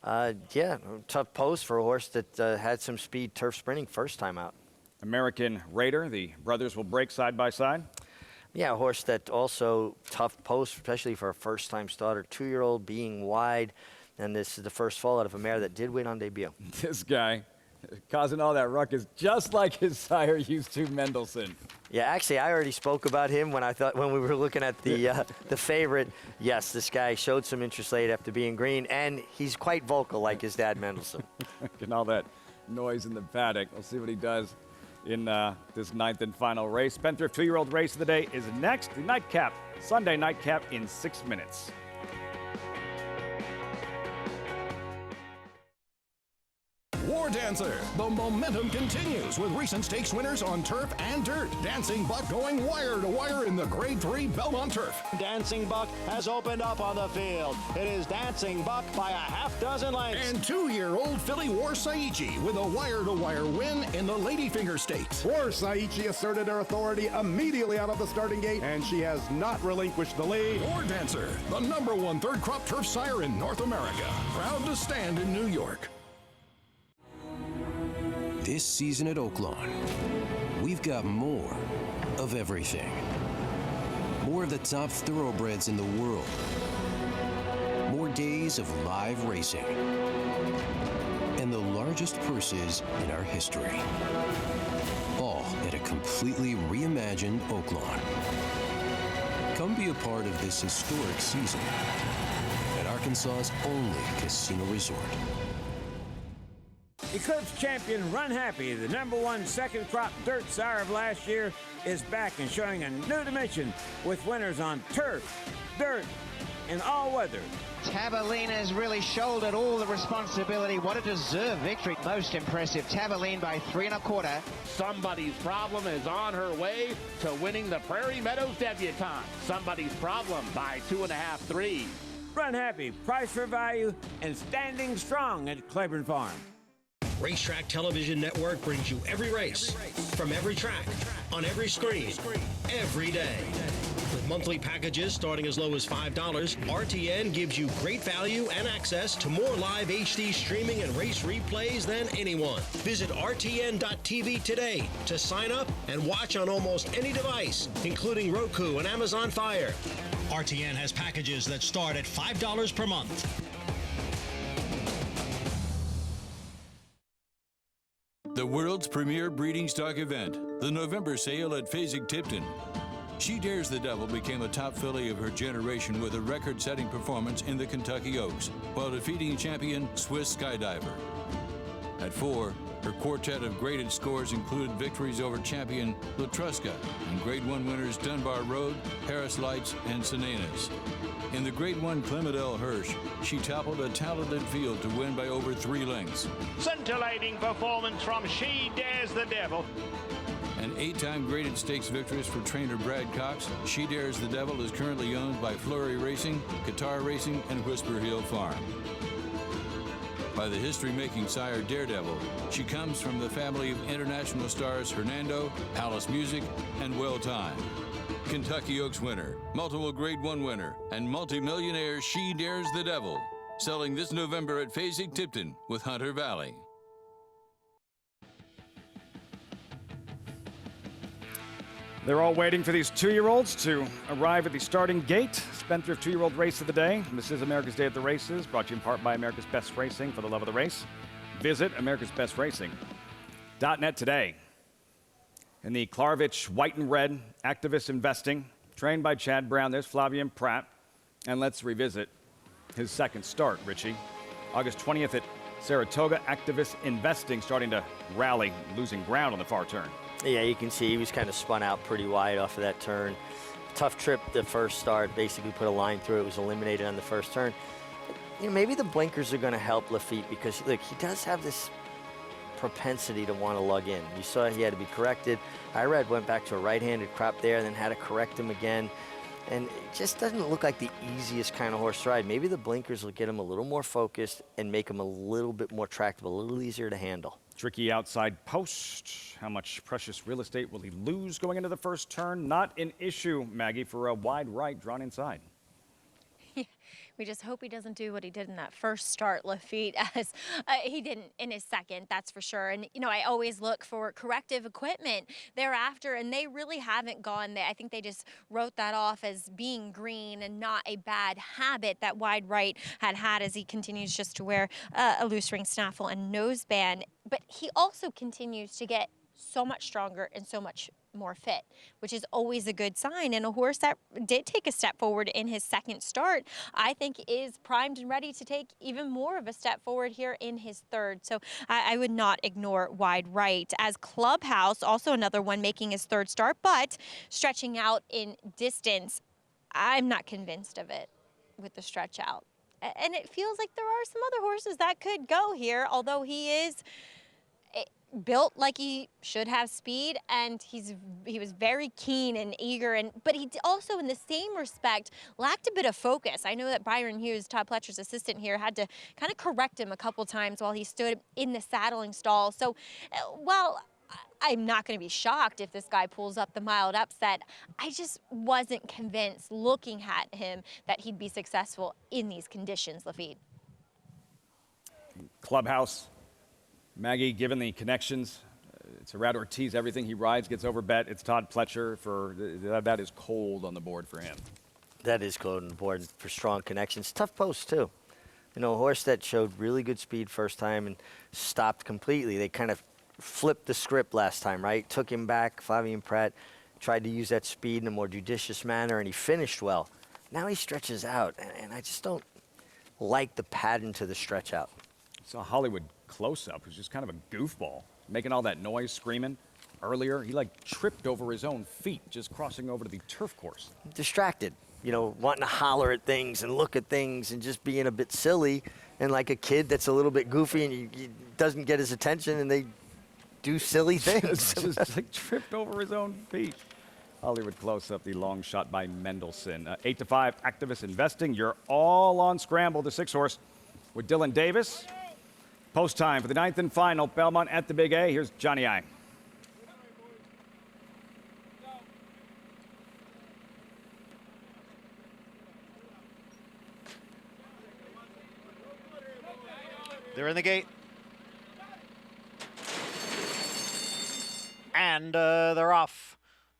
Yeah, tough post for a horse that had some speed turf sprinting first time out. American Raider, the brothers will break side by side. Yeah, a horse that also tough post, especially for a first-time starter. 2-year-old being wide, and this is the first fall out of a mare that did win on debut. This guy causing all that ruckus, just like his sire used to, Mendelssohn. Yeah, actually, I already spoke about him when we were looking at the favorite. Yes, this guy showed some interest late after being green, and he's quite vocal like his dad, Mendelssohn. Getting all that noise in the paddock. We'll see what he does in this 9th and final race. Spendthrift 2-year-old race of the day is next. The nightcap, Sunday nightcap in 6 minutes. War Dancer. The momentum continues with recent stakes winners on turf and dirt. Dancing Buck going wire to wire in the Grade 3 Belmont Turf. Dancing Buck has opened up on the field. It is Dancing Buck by a half dozen lengths. And 2-year-old filly War Saichi with a wire-to-wire win in the Ladyfinger Stakes. War Saichi asserted her authority immediately out of the starting gate, and she has not relinquished the lead. War Dancer, the #1 third crop turf sire in North America. Proud to stand in New York. This season at Oaklawn, we've got more of everything. More of the top thoroughbreds in the world. More days of live racing. And the largest purses in our history. All at a completely reimagined Oaklawn. Come be a part of this historic season at Arkansas's only casino resort. Eclipse champion Run Happy, the #1 second crop dirt sire of last year, is back and showing a new dimension with winners on turf, dirt, and all weather. Tabaline has really shouldered all the responsibility. What a deserved victory. Most impressive. Tabaline by 3 1/4. Somebody's Problem is on her way to winning the Prairie Meadows Debutante. Somebody's Problem by 2.5 3. Run Happy, price for value, and standing strong at Claiborne Farm. Racetrack Television Network brings you every race, from every track, on every screen, every day. With monthly packages starting as low as $5, RTN gives you great value and access to more live HD streaming and race replays than anyone. Visit RTN.TV today to sign up and watch on almost any device, including Roku and Amazon Fire. RTN has packages that start at $5 per month. The world's premier breeding stock event, the November sale at Fasig-Tipton. She Dares the Devil became a top filly of her generation with a record-setting performance in the Kentucky Oaks, while defeating champion Swiss Skydiver. At 4, her quartet of graded scores included victories over champion Latruska and Grade 1 winners Dunbar Road, Paris Lights, and Sinanas. In the Grade 1 Clement L. Hirsch, she toppled a talented field to win by over 3 lengths. Scintillating performance from She Dares the Devil. An 8-time graded stakes victories for trainer Brad Cox, She Dares the Devil is currently owned by Flurry Racing, Qatar Racing, and Whisper Hill Farm. By the history-making sire Daredevil, she comes from the family of international stars Hernando, Palace Music, and Well Time. Kentucky Oaks winner, multiple Grade 1 winner, and multimillionaire She Dares the Devil. Selling this November at Fasig-Tipton with Hunter Valley. They're all waiting for these 2-year-olds to arrive at the starting gate. Spendthrift 2-year-old race of the day. This is America's Day at the Races, brought to you in part by America's Best Racing. For the love of the race, visit americasbestracing.net today. In the Klarvich White and Red Activist Investing, trained by Chad Brown, there's Flavian Pratt. And let's revisit his second start, Richie. August 20th at Saratoga, Activist Investing starting to rally, losing ground on the far turn. Yeah, you can see he was kind of spun out pretty wide off of that turn. Tough trip the first start, basically put a line through it, was eliminated on the first turn. You know, maybe the blinkers are going to help Lafitte because, look, he does have this propensity to want to lug in. You saw he had to be corrected. Irad went back to a right-handed crop there and then had to correct him again. And it just doesn't look like the easiest kind of horse to ride. Maybe the blinkers will get him a little more focused and make him a little bit more tractable, a little easier to handle. Tricky outside post. How much precious real estate will he lose going into the first turn? Not an issue, Maggie, for a wide right drawn inside. We just hope he doesn't do what he did in that first start, Lafitte, as he didn't in his second, that's for sure. And, you know, I always look for corrective equipment thereafter, and they really haven't gone there. I think they just wrote that off as being green and not a bad habit that wide right had as he continues just to wear a loose ring snaffle and noseband. But he also continues to get so much stronger and so much more fit, which is always a good sign. And a horse that did take a step forward in his second start, I think is primed and ready to take even more of a step forward here in his third. So I would not ignore wide right. As Clubhouse, also another one making his third start, but stretching out in distance, I'm not convinced of it with the stretch out. And it feels like there are some other horses that could go here, although he is built like he should have speed, and he was very keen and eager, but he also, in the same respect, lacked a bit of focus. I know that Byron Hughes, Todd Pletcher's assistant here, had to kind of correct him a couple times while he stood in the saddling stall. So while I'm not going to be shocked if this guy pulls up the mild upset, I just wasn't convinced, looking at him, that he'd be successful in these conditions, Lafitte. Clubhouse, Maggie, given the connections, it's Arad Ortiz. Everything he rides gets over bet. It's Todd Pletcher. That is cold on the board for him. That is cold on the board for strong connections. Tough post, too. You know, a horse that showed really good speed first time and stopped completely. They kind of flipped the script last time, right? Took him back. Flavien Prat tried to use that speed in a more judicious manner, and he finished well. Now he stretches out, and I just don't like the pattern to the stretch out. Saw Hollywood close-up, who's just kind of a goofball, making all that noise, screaming. Earlier, he like tripped over his own feet just crossing over to the turf course. Distracted, you know, wanting to holler at things and look at things and just being a bit silly, and like a kid that's a little bit goofy and he doesn't get his attention and they do silly things. just like tripped over his own feet. Hollywood close-up, the long shot by Mendelssohn. 8-5, Activist Investing. You're all on Scramble, the 6-horse, with Dylan Davis. Post time for the 9th and final, Belmont at the Big A. Here's Johnny I. They're in the gate. And they're off.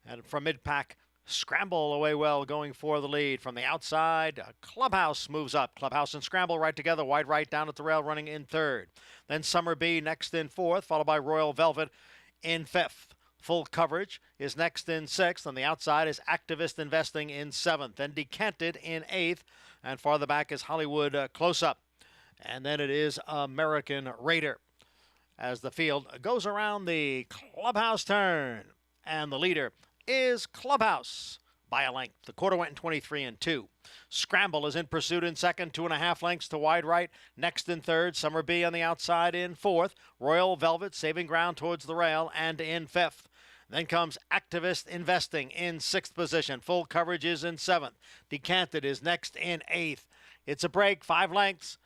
And from mid-pack, Scramble away well, going for the lead. From the outside, Clubhouse moves up. Clubhouse and Scramble right together, wide right down at the rail, running in third. Then Summer Bee next in fourth, followed by Royal Velvet in fifth. Full Coverage is next in sixth. On the outside is Activist Investing in seventh. Then Decanted in eighth. And farther back is Hollywood Close-Up. And then it is American Raider as the field goes around the Clubhouse turn. And the leader is Clubhouse by a length. The quarter went in 23-2. Scramble is in pursuit in second, 2.5 lengths to wide right. Next in third, Summer Bee on the outside in fourth. Royal Velvet saving ground towards the rail and in fifth. Then comes Activist Investing in sixth position. Full Coverage is in seventh. Decanted is next in eighth. It's a break, 5 lengths.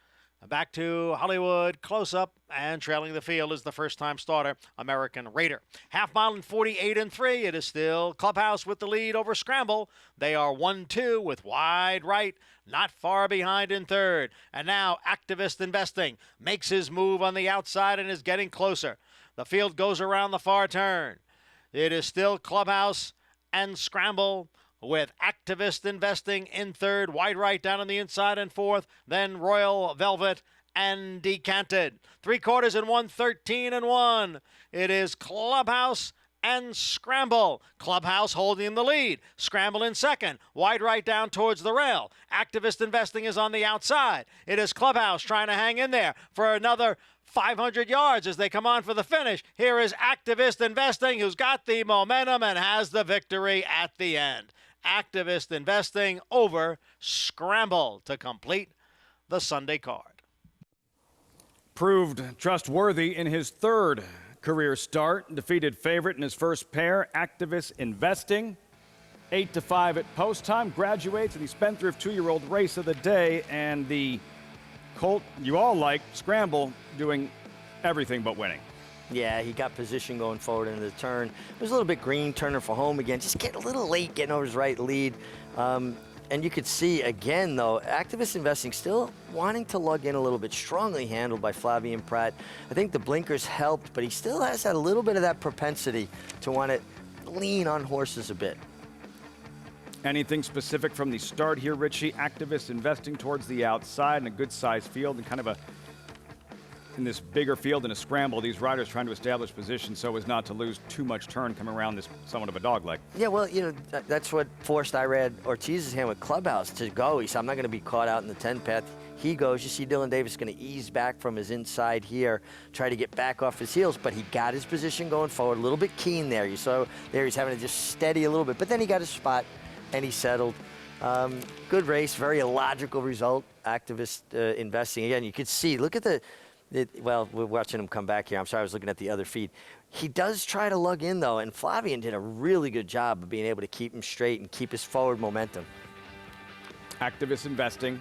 Back to Hollywood, close-up, and trailing the field is the first-time starter, American Raider. Half mile in 48-3. It is still Clubhouse with the lead over Scramble. They are 1-2 with wide right, not far behind in third. And now Activist Investing makes his move on the outside and is getting closer. The field goes around the far turn. It is still Clubhouse and Scramble, with Activist Investing in third, wide right down on the inside in fourth, then Royal Velvet and Decanted. 3/4 in 1:13-1. It is Clubhouse and Scramble. Clubhouse holding the lead. Scramble in second, wide right down towards the rail. Activist Investing is on the outside. It is Clubhouse trying to hang in there for another 500 yards as they come on for the finish. Here is Activist Investing, who's got the momentum and has the victory at the end. Activist Investing over Scramble to complete the Sunday card. Proved trustworthy in his third career start. Defeated favorite in his first pair, Activist Investing. 8-5 at post time. Graduates in the Spendthrift 2-year-old race of the day. And the colt you all like, Scramble, doing everything but winning. Yeah, he got position going forward into the turn. It was a little bit green, turning for home again. Just getting a little late getting over his right lead. And you could see, again, though, Activist Investing still wanting to lug in a little bit. Strongly handled by Flavien Prat. I think the blinkers helped, but he still has that little bit of that propensity to want to lean on horses a bit. Anything specific from the start here, Richie? Activist Investing towards the outside in a good-sized field and kind of in this bigger field in a scramble, these riders trying to establish position so as not to lose too much turn coming around this somewhat of a dogleg. Yeah, well, you know, that's what forced Irad Ortiz's hand with Clubhouse to go. He said, I'm not going to be caught out in the 10 path. He goes. You see Dylan Davis going to ease back from his inside here, try to get back off his heels, but he got his position going forward, a little bit keen there. You saw there he's having to just steady a little bit, but then he got his spot and he settled. Good race, very illogical result. Activist Investing. Again, you could see, look at the Well, we're watching him come back here. I'm sorry, I was looking at the other feed. He does try to lug in, though, and Flavien did a really good job of being able to keep him straight and keep his forward momentum. Activist Investing,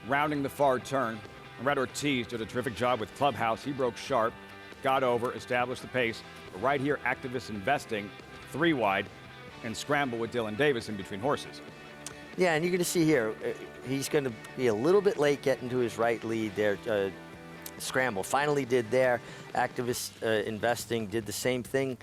rounding the far turn. Red Ortiz did a terrific job with Clubhouse. He broke sharp, got over, established the pace. But right here, Activist Investing, 3 wide, and Scramble with Dylan Davis in between horses. Yeah, and you're going to see here, he's going to be a little bit late getting to his right lead there. Scramble finally did there. Activist Investing did the same thing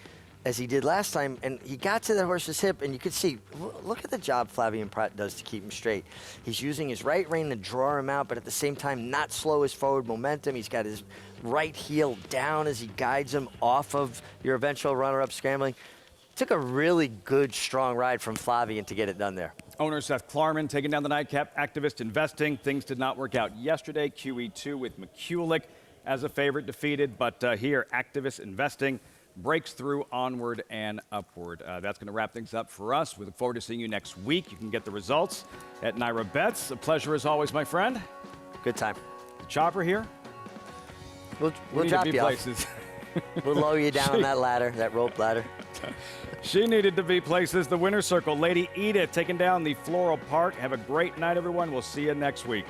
as he did last time, and he got to the horse's hip, and you could see, look at the job Flavien Prat does to keep him straight. He's using his right rein to draw him out, but at the same time not slow his forward momentum. He's got his right heel down as he guides him off of your eventual runner-up Scrambling. Took a really good, strong ride from Flavien to get it done there. Owner Seth Klarman taking down the nightcap. Activist Investing. Things did not work out yesterday. QE2 with McCulick as a favorite defeated. But here, Activist Investing breaks through onward and upward. That's going to wrap things up for us. We look forward to seeing you next week. You can get the results at Naira Bets. A pleasure as always, my friend. Good time. The Chopper here. We'll drop you places. We'll lower you down on that ladder, that rope ladder. She needed to be places. The winner's circle, Lady Edith, taking down the Floral Park. Have a great night, everyone. We'll see you next week.